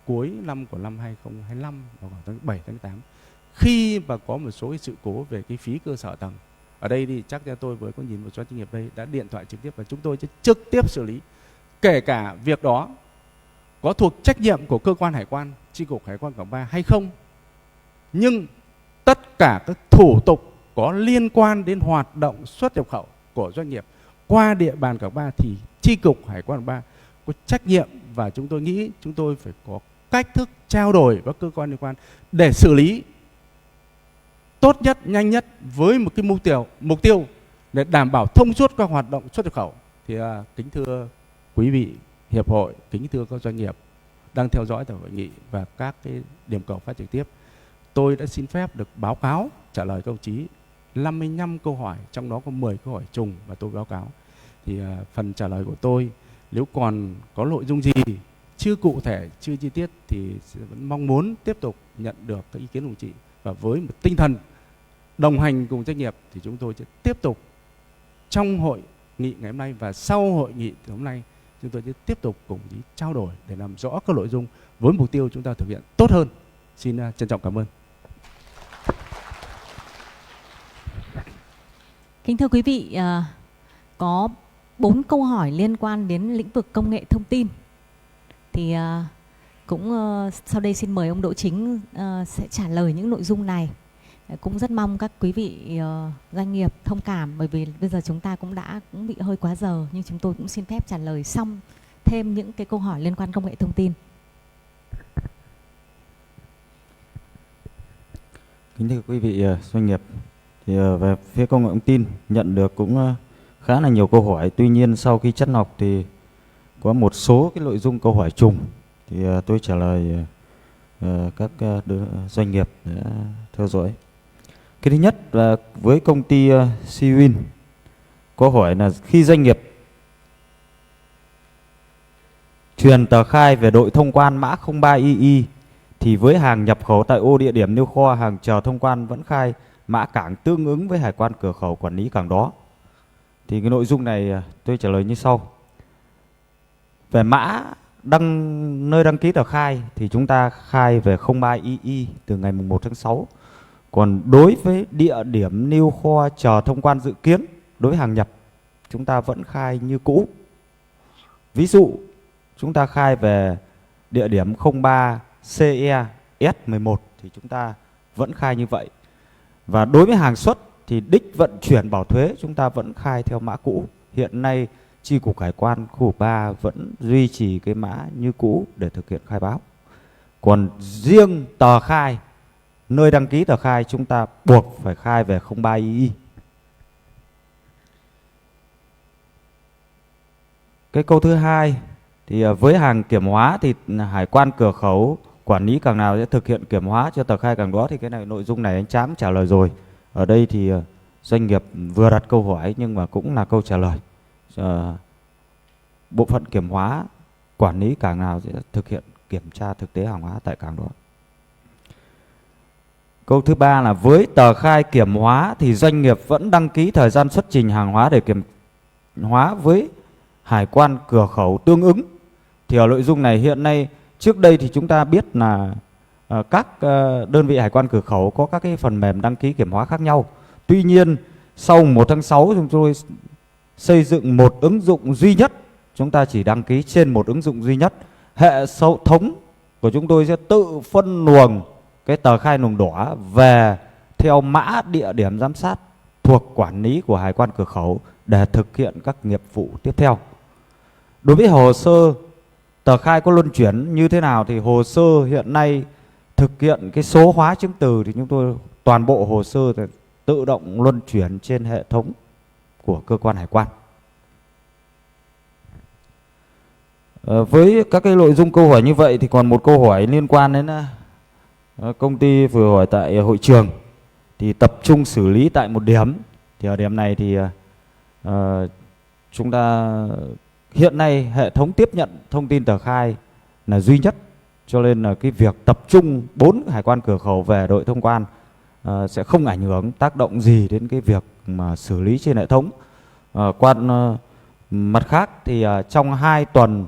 cuối năm của năm 2025 vào khoảng tháng 7 tháng 8 khi mà có một số cái sự cố về cái phí cơ sở tầng. Ở đây thì chắc tôi vừa có nhìn một số doanh nghiệp đây đã điện thoại trực tiếp và chúng tôi sẽ trực tiếp xử lý. Kể cả việc đó có thuộc trách nhiệm của cơ quan hải quan, chi cục hải quan cảng 3 hay không. Nhưng tất cả các thủ tục có liên quan đến hoạt động xuất nhập khẩu của doanh nghiệp qua địa bàn cảng 3 thì chi cục hải quan cảng 3 có trách nhiệm, và chúng tôi nghĩ chúng tôi phải có cách thức trao đổi với cơ quan liên quan để xử lý tốt nhất, nhanh nhất với một cái mục tiêu để đảm bảo thông suốt các hoạt động xuất nhập khẩu. Thì kính thưa quý vị hiệp hội, kính thưa các doanh nghiệp đang theo dõi tại hội nghị và các cái điểm cầu phát trực tiếp, tôi đã xin phép được báo cáo trả lời các đồng chí 55 câu hỏi, trong đó có 10 câu hỏi trùng và tôi báo cáo. Thì phần trả lời của tôi nếu còn có nội dung gì chưa cụ thể, chưa chi tiết thì vẫn mong muốn tiếp tục nhận được các ý kiến của chị, và với một tinh thần đồng hành cùng doanh nghiệp thì chúng tôi sẽ tiếp tục trong hội nghị ngày hôm nay và sau hội nghị hôm nay chúng tôi sẽ tiếp tục cùng ý trao đổi để làm rõ các nội dung với mục tiêu chúng ta thực hiện tốt hơn. Xin trân trọng cảm ơn. Kính thưa quý vị, có 4 câu hỏi liên quan đến lĩnh vực công nghệ thông tin. Thì cũng sau đây xin mời ông Đỗ Chính sẽ trả lời những nội dung này. Cũng rất mong các quý vị doanh nghiệp thông cảm, bởi vì bây giờ chúng ta cũng bị hơi quá giờ, nhưng chúng tôi cũng xin phép trả lời xong thêm những cái câu hỏi liên quan công nghệ thông tin. Kính thưa quý vị doanh nghiệp, thì về phía công nghệ thông tin nhận được cũng khá là nhiều câu hỏi. Tuy nhiên sau khi chắt lọc thì có một số cái nội dung câu hỏi trùng thì tôi trả lời các doanh nghiệp để theo dõi. Cái thứ nhất là với công ty Siwin, câu hỏi là khi doanh nghiệp truyền tờ khai về đội thông quan mã 03II thì với hàng nhập khẩu tại ô địa điểm nêu kho, hàng chờ thông quan vẫn khai mã cảng tương ứng với hải quan cửa khẩu quản lý cảng đó. Thì cái nội dung này tôi trả lời như sau. Về mã nơi đăng ký tờ khai thì chúng ta khai về 03II từ ngày 1 tháng 6. Còn đối với địa điểm nêu kho chờ thông quan dự kiến đối với hàng nhập, chúng ta vẫn khai như cũ. Ví dụ chúng ta khai về địa điểm 03 CE S11 thì chúng ta vẫn khai như vậy. Và đối với hàng xuất thì đích vận chuyển bảo thuế chúng ta vẫn khai theo mã cũ. Hiện nay chi cục hải quan khu vực 3 vẫn duy trì cái mã như cũ để thực hiện khai báo. Còn riêng tờ khai nơi đăng ký tờ khai chúng ta buộc phải khai về 03II. Cái câu thứ hai thì với hàng kiểm hóa thì hải quan cửa khẩu quản lý cảng nào sẽ thực hiện kiểm hóa cho tờ khai cảng đó, thì cái này nội dung này anh Trám trả lời rồi. Ở đây thì doanh nghiệp vừa đặt câu hỏi nhưng mà cũng là câu trả lời. Bộ phận kiểm hóa quản lý cảng nào sẽ thực hiện kiểm tra thực tế hàng hóa tại cảng đó. Câu thứ ba là với tờ khai kiểm hóa thì doanh nghiệp vẫn đăng ký thời gian xuất trình hàng hóa để kiểm hóa với hải quan cửa khẩu tương ứng. Thì ở nội dung này hiện nay, trước đây thì chúng ta biết là các đơn vị hải quan cửa khẩu có các cái phần mềm đăng ký kiểm hóa khác nhau. Tuy nhiên sau 1 tháng 6 chúng tôi xây dựng một ứng dụng duy nhất, chúng ta chỉ đăng ký trên một ứng dụng duy nhất. Hệ thống của chúng tôi sẽ tự phân luồng cái tờ khai luồng đỏ về theo mã địa điểm giám sát thuộc quản lý của hải quan cửa khẩu để thực hiện các nghiệp vụ tiếp theo. Đối với hồ sơ tờ khai có luân chuyển như thế nào thì hồ sơ hiện nay thực hiện cái số hóa chứng từ thì chúng tôi toàn bộ hồ sơ tự động luân chuyển trên hệ thống của cơ quan hải quan. Với các cái nội dung câu hỏi như vậy thì còn một câu hỏi liên quan đến công ty vừa hỏi tại hội trường thì tập trung xử lý tại một điểm. Thì ở điểm này thì chúng ta hiện nay hệ thống tiếp nhận thông tin tờ khai là duy nhất, cho nên là cái việc tập trung 4 hải quan cửa khẩu về đội thông quan sẽ không ảnh hưởng tác động gì đến cái việc mà xử lý trên hệ thống. Mặt khác thì trong 2 tuần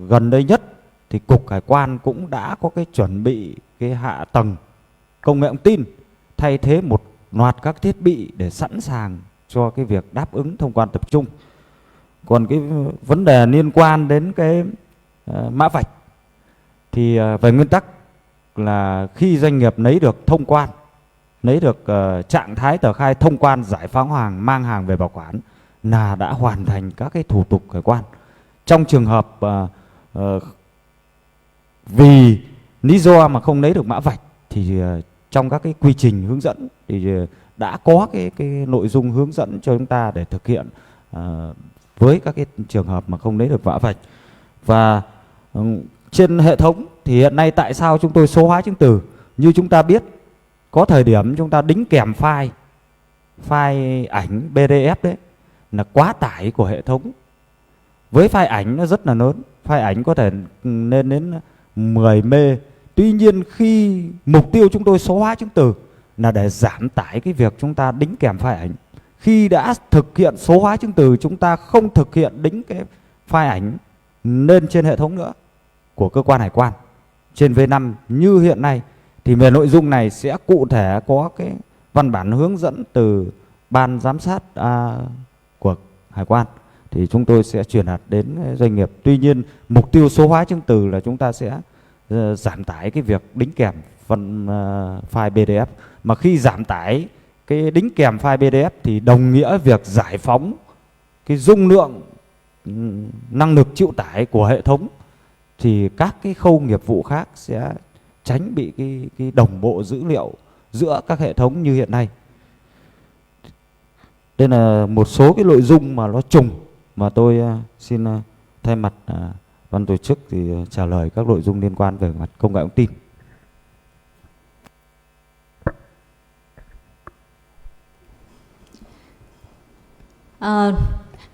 gần đây nhất thì Cục Hải quan cũng đã có cái chuẩn bị cái hạ tầng công nghệ thông tin, thay thế một loạt các thiết bị để sẵn sàng cho cái việc đáp ứng thông quan tập trung. Còn cái vấn đề liên quan đến cái mã vạch thì về nguyên tắc là khi doanh nghiệp lấy được thông quan, lấy được trạng thái tờ khai thông quan giải phóng hàng, mang hàng về bảo quản là đã hoàn thành các cái thủ tục hải quan. Trong trường hợp vì lý do mà không lấy được mã vạch thì trong các cái quy trình hướng dẫn thì đã có cái nội dung hướng dẫn cho chúng ta để thực hiện với các cái trường hợp mà không lấy được mã vạch. Và trên hệ thống thì hiện nay tại sao chúng tôi số hóa chứng từ? Như chúng ta biết, có thời điểm chúng ta đính kèm file ảnh PDF đấy là quá tải của hệ thống. Với file ảnh nó rất là lớn, file ảnh có thể lên đến 10 MB. Tuy nhiên khi mục tiêu chúng tôi số hóa chứng từ là để giảm tải cái việc chúng ta đính kèm file ảnh. Khi đã thực hiện số hóa chứng từ, chúng ta không thực hiện đính cái file ảnh lên trên hệ thống nữa của cơ quan hải quan trên V5 như hiện nay. Thì về nội dung này sẽ cụ thể có cái văn bản hướng dẫn từ ban giám sát của hải quan, thì chúng tôi sẽ truyền đạt đến doanh nghiệp. Tuy nhiên mục tiêu số hóa chứng từ là chúng ta sẽ giảm tải cái việc đính kèm file PDF. Mà khi giảm tải cái đính kèm file PDF thì đồng nghĩa việc giải phóng cái dung lượng năng lực chịu tải của hệ thống, thì các cái khâu nghiệp vụ khác sẽ tránh bị cái đồng bộ dữ liệu giữa các hệ thống như hiện nay. Đây là một số cái nội dung mà nó trùng mà tôi xin thay mặt ban tổ chức thì trả lời các nội dung liên quan về mặt công nghệ thông tin.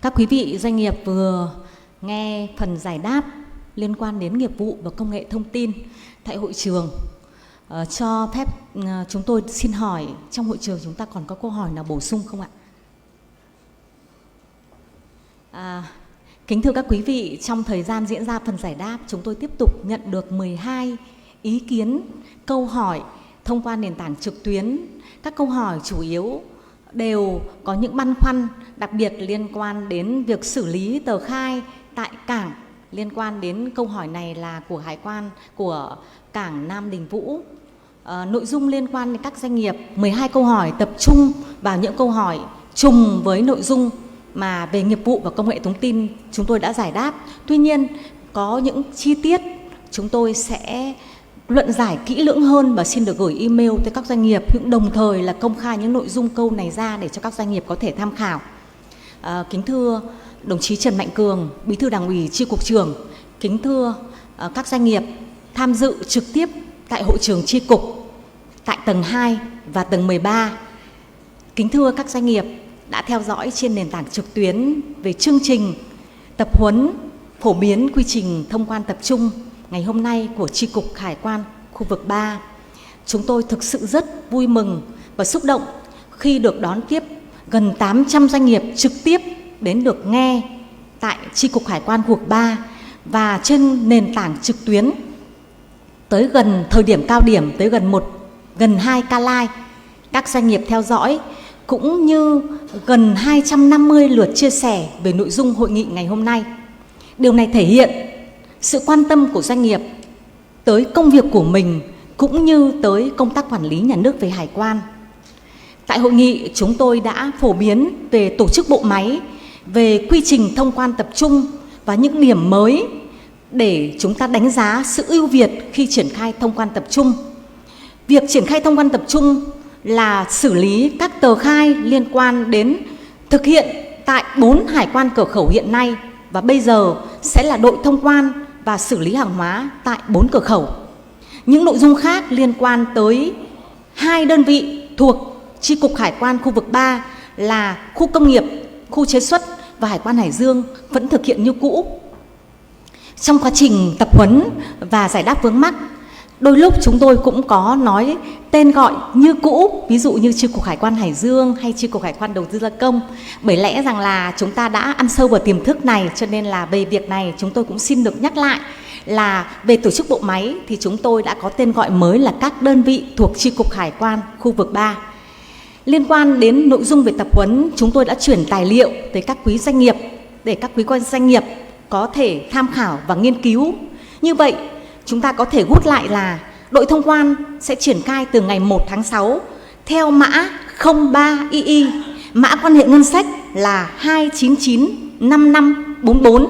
Các quý vị doanh nghiệp vừa nghe phần giải đáp liên quan đến nghiệp vụ và công nghệ thông tin tại hội trường. Cho phép chúng tôi xin hỏi trong hội trường chúng ta còn có câu hỏi nào bổ sung không ạ? Kính thưa các quý vị, trong thời gian diễn ra phần giải đáp, chúng tôi tiếp tục nhận được 12 ý kiến, câu hỏi thông qua nền tảng trực tuyến. Các câu hỏi chủ yếu đều có những băn khoăn, đặc biệt liên quan đến việc xử lý tờ khai tại cảng. Liên quan đến câu hỏi này là của Hải quan của cảng Nam Đình Vũ. Nội dung liên quan đến các doanh nghiệp, 12 câu hỏi tập trung vào những câu hỏi trùng với nội dung mà về nghiệp vụ và công nghệ thông tin chúng tôi đã giải đáp. Tuy nhiên có những chi tiết chúng tôi sẽ luận giải kỹ lưỡng hơn và xin được gửi email tới các doanh nghiệp, nhưng đồng thời là công khai những nội dung câu này ra để cho các doanh nghiệp có thể tham khảo. Kính thưa đồng chí Trần Mạnh Cường, Bí thư Đảng ủy, Chi cục trưởng, kính thưa các doanh nghiệp tham dự trực tiếp tại hội trường Chi cục tại tầng 2 và tầng 13. Kính thưa các doanh nghiệp đã theo dõi trên nền tảng trực tuyến về chương trình tập huấn phổ biến quy trình thông quan tập trung ngày hôm nay của Chi cục Hải quan khu vực 3. Chúng tôi thực sự rất vui mừng và xúc động khi được đón tiếp gần 800 doanh nghiệp trực tiếp đến được nghe tại Chi cục Hải quan khu vực 3 và trên nền tảng trực tuyến tới gần thời điểm cao điểm, tới gần 2 ca live. Các doanh nghiệp theo dõi cũng như gần 250 lượt chia sẻ về nội dung hội nghị ngày hôm nay. Điều này thể hiện sự quan tâm của doanh nghiệp tới công việc của mình cũng như tới công tác quản lý nhà nước về hải quan. Tại hội nghị, chúng tôi đã phổ biến về tổ chức bộ máy, về quy trình thông quan tập trung và những điểm mới để chúng ta đánh giá sự ưu việt khi triển khai thông quan tập trung. Việc triển khai thông quan tập trung là xử lý các tờ khai liên quan đến thực hiện tại 4 hải quan cửa khẩu hiện nay và bây giờ sẽ là đội thông quan và xử lý hàng hóa tại 4 cửa khẩu. Những nội dung khác liên quan tới 2 đơn vị thuộc Chi cục Hải quan khu vực 3 là khu công nghiệp, khu chế xuất và Hải quan Hải Dương vẫn thực hiện như cũ. Trong quá trình tập huấn và giải đáp vướng mắc, đôi lúc chúng tôi cũng có nói tên gọi như cũ, ví dụ như Chi cục Hải quan Hải Dương hay Chi cục Hải quan Đầu tư gia công. Bởi lẽ rằng là chúng ta đã ăn sâu vào tiềm thức này, cho nên là về việc này chúng tôi cũng xin được nhắc lại là về tổ chức bộ máy thì chúng tôi đã có tên gọi mới là các đơn vị thuộc Chi cục Hải quan khu vực 3. Liên quan đến nội dung về tập huấn, chúng tôi đã chuyển tài liệu tới các quý doanh nghiệp để các quý doanh nghiệp có thể tham khảo và nghiên cứu. Như vậy, chúng ta có thể rút lại là đội thông quan sẽ triển khai từ ngày 1 tháng 6 theo mã 03II, mã quan hệ ngân sách là 2995544,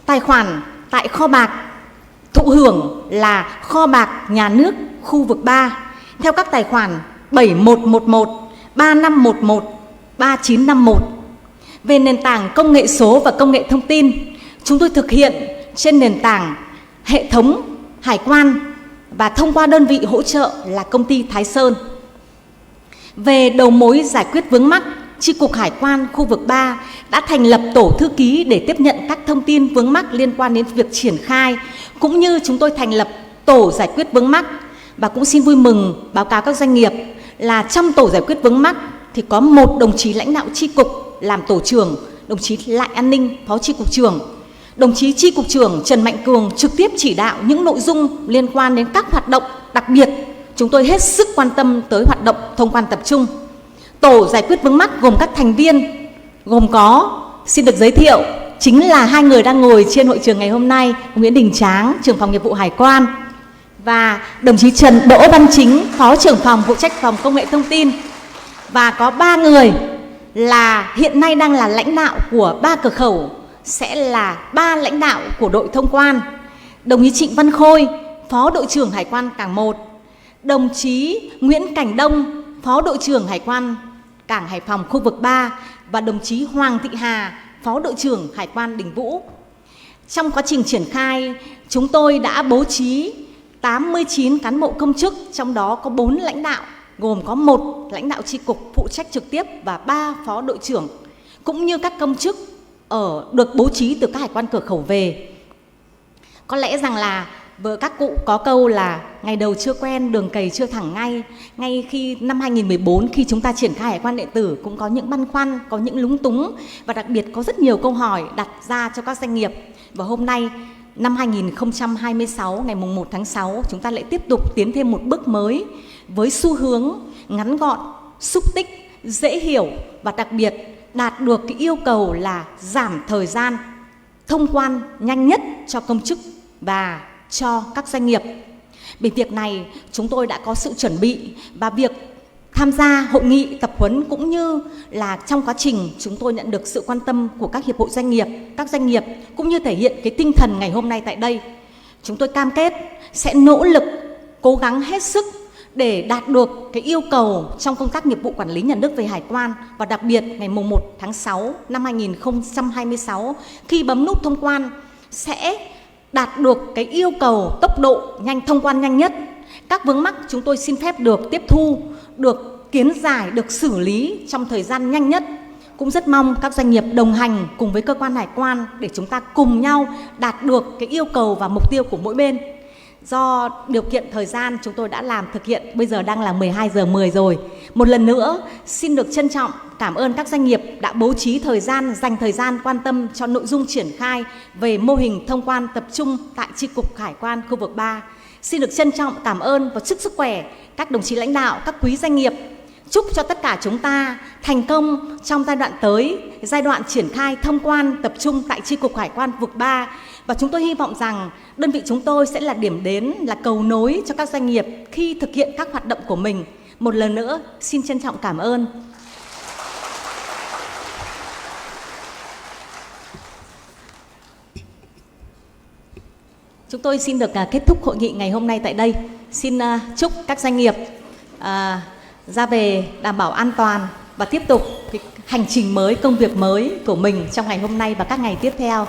tài khoản tại kho bạc thụ hưởng là kho bạc nhà nước khu vực 3 theo các tài khoản 7111, 3511, 3951. Về nền tảng công nghệ số và công nghệ thông tin, chúng tôi thực hiện trên nền tảng hệ thống hải quan và thông qua đơn vị hỗ trợ là công ty Thái Sơn. Về đầu mối giải quyết vướng mắc, Chi cục Hải quan khu vực 3 đã thành lập tổ thư ký để tiếp nhận các thông tin vướng mắc liên quan đến việc triển khai, cũng như chúng tôi thành lập tổ giải quyết vướng mắc. Và cũng xin vui mừng báo cáo các doanh nghiệp là trong tổ giải quyết vướng mắc thì có một đồng chí lãnh đạo chi cục làm tổ trưởng, đồng chí Lại An Ninh, phó chi cục trưởng. Đồng chí Chi cục trưởng Trần Mạnh Cường trực tiếp chỉ đạo những nội dung liên quan đến các hoạt động, đặc biệt chúng tôi hết sức quan tâm tới hoạt động thông quan tập trung. Tổ giải quyết vướng mắc gồm các thành viên, gồm có, xin được giới thiệu, chính là 2 người đang ngồi trên hội trường ngày hôm nay, Nguyễn Đình Tráng, trưởng phòng nghiệp vụ hải quan, và đồng chí Đỗ Văn Chính, phó trưởng phòng phụ trách phòng công nghệ thông tin. Và có 3 người là hiện nay đang là lãnh đạo của 3 cửa khẩu, sẽ là 3 lãnh đạo của đội thông quan. Đồng chí Trịnh Văn Khôi, phó đội trưởng Hải quan Cảng 1, đồng chí Nguyễn Cảnh Đông, phó đội trưởng Hải quan Cảng Hải Phòng khu vực 3 và đồng chí Hoàng Thị Hà, phó đội trưởng Hải quan Đình Vũ. Trong quá trình triển khai, chúng tôi đã bố trí 89 cán bộ công chức, trong đó có 4 lãnh đạo, gồm có 1 lãnh đạo chi cục phụ trách trực tiếp và 3 phó đội trưởng, cũng như các công chức được bố trí từ các hải quan cửa khẩu về. Có lẽ rằng là vợ các cụ có câu là ngày đầu chưa quen đường cày chưa thẳng ngay. Ngay khi năm 2014 khi chúng ta triển khai hải quan điện tử cũng có những băn khoăn, có những lúng túng và đặc biệt có rất nhiều câu hỏi đặt ra cho các doanh nghiệp. Và hôm nay năm 2026 ngày mùng 1 tháng 6 chúng ta lại tiếp tục tiến thêm một bước mới với xu hướng ngắn gọn, xúc tích, dễ hiểu và đặc biệt đạt được cái yêu cầu là giảm thời gian thông quan nhanh nhất cho công chức và cho các doanh nghiệp. Về việc này chúng tôi đã có sự chuẩn bị và việc tham gia hội nghị tập huấn cũng như là trong quá trình chúng tôi nhận được sự quan tâm của các hiệp hội doanh nghiệp, các doanh nghiệp cũng như thể hiện cái tinh thần ngày hôm nay tại đây. Chúng tôi cam kết sẽ nỗ lực cố gắng hết sức để đạt được cái yêu cầu trong công tác nghiệp vụ quản lý nhà nước về hải quan, và đặc biệt ngày 1 tháng 6 năm 2026 khi bấm nút thông quan sẽ đạt được cái yêu cầu tốc độ thông quan nhanh nhất. Các vướng mắc chúng tôi xin phép được tiếp thu, được kiến giải, được xử lý trong thời gian nhanh nhất. Cũng rất mong các doanh nghiệp đồng hành cùng với cơ quan hải quan để chúng ta cùng nhau đạt được cái yêu cầu và mục tiêu của mỗi bên. Do điều kiện thời gian chúng tôi đã làm thực hiện, bây giờ đang là 12 giờ 10 rồi. Một lần nữa xin được trân trọng cảm ơn các doanh nghiệp đã bố trí thời gian, dành thời gian quan tâm cho nội dung triển khai về mô hình thông quan tập trung tại Chi cục Hải quan khu vực 3. Xin được trân trọng cảm ơn và chúc sức khỏe các đồng chí lãnh đạo, các quý doanh nghiệp. Chúc cho tất cả chúng ta thành công trong giai đoạn tới, giai đoạn triển khai thông quan tập trung tại Chi cục Hải quan vực 3. Và chúng tôi hy vọng rằng đơn vị chúng tôi sẽ là điểm đến, là cầu nối cho các doanh nghiệp khi thực hiện các hoạt động của mình. Một lần nữa, xin trân trọng cảm ơn. Chúng tôi xin được kết thúc hội nghị ngày hôm nay tại đây. Xin chúc các doanh nghiệp ra về đảm bảo an toàn và tiếp tục cái hành trình mới, công việc mới của mình trong ngày hôm nay và các ngày tiếp theo.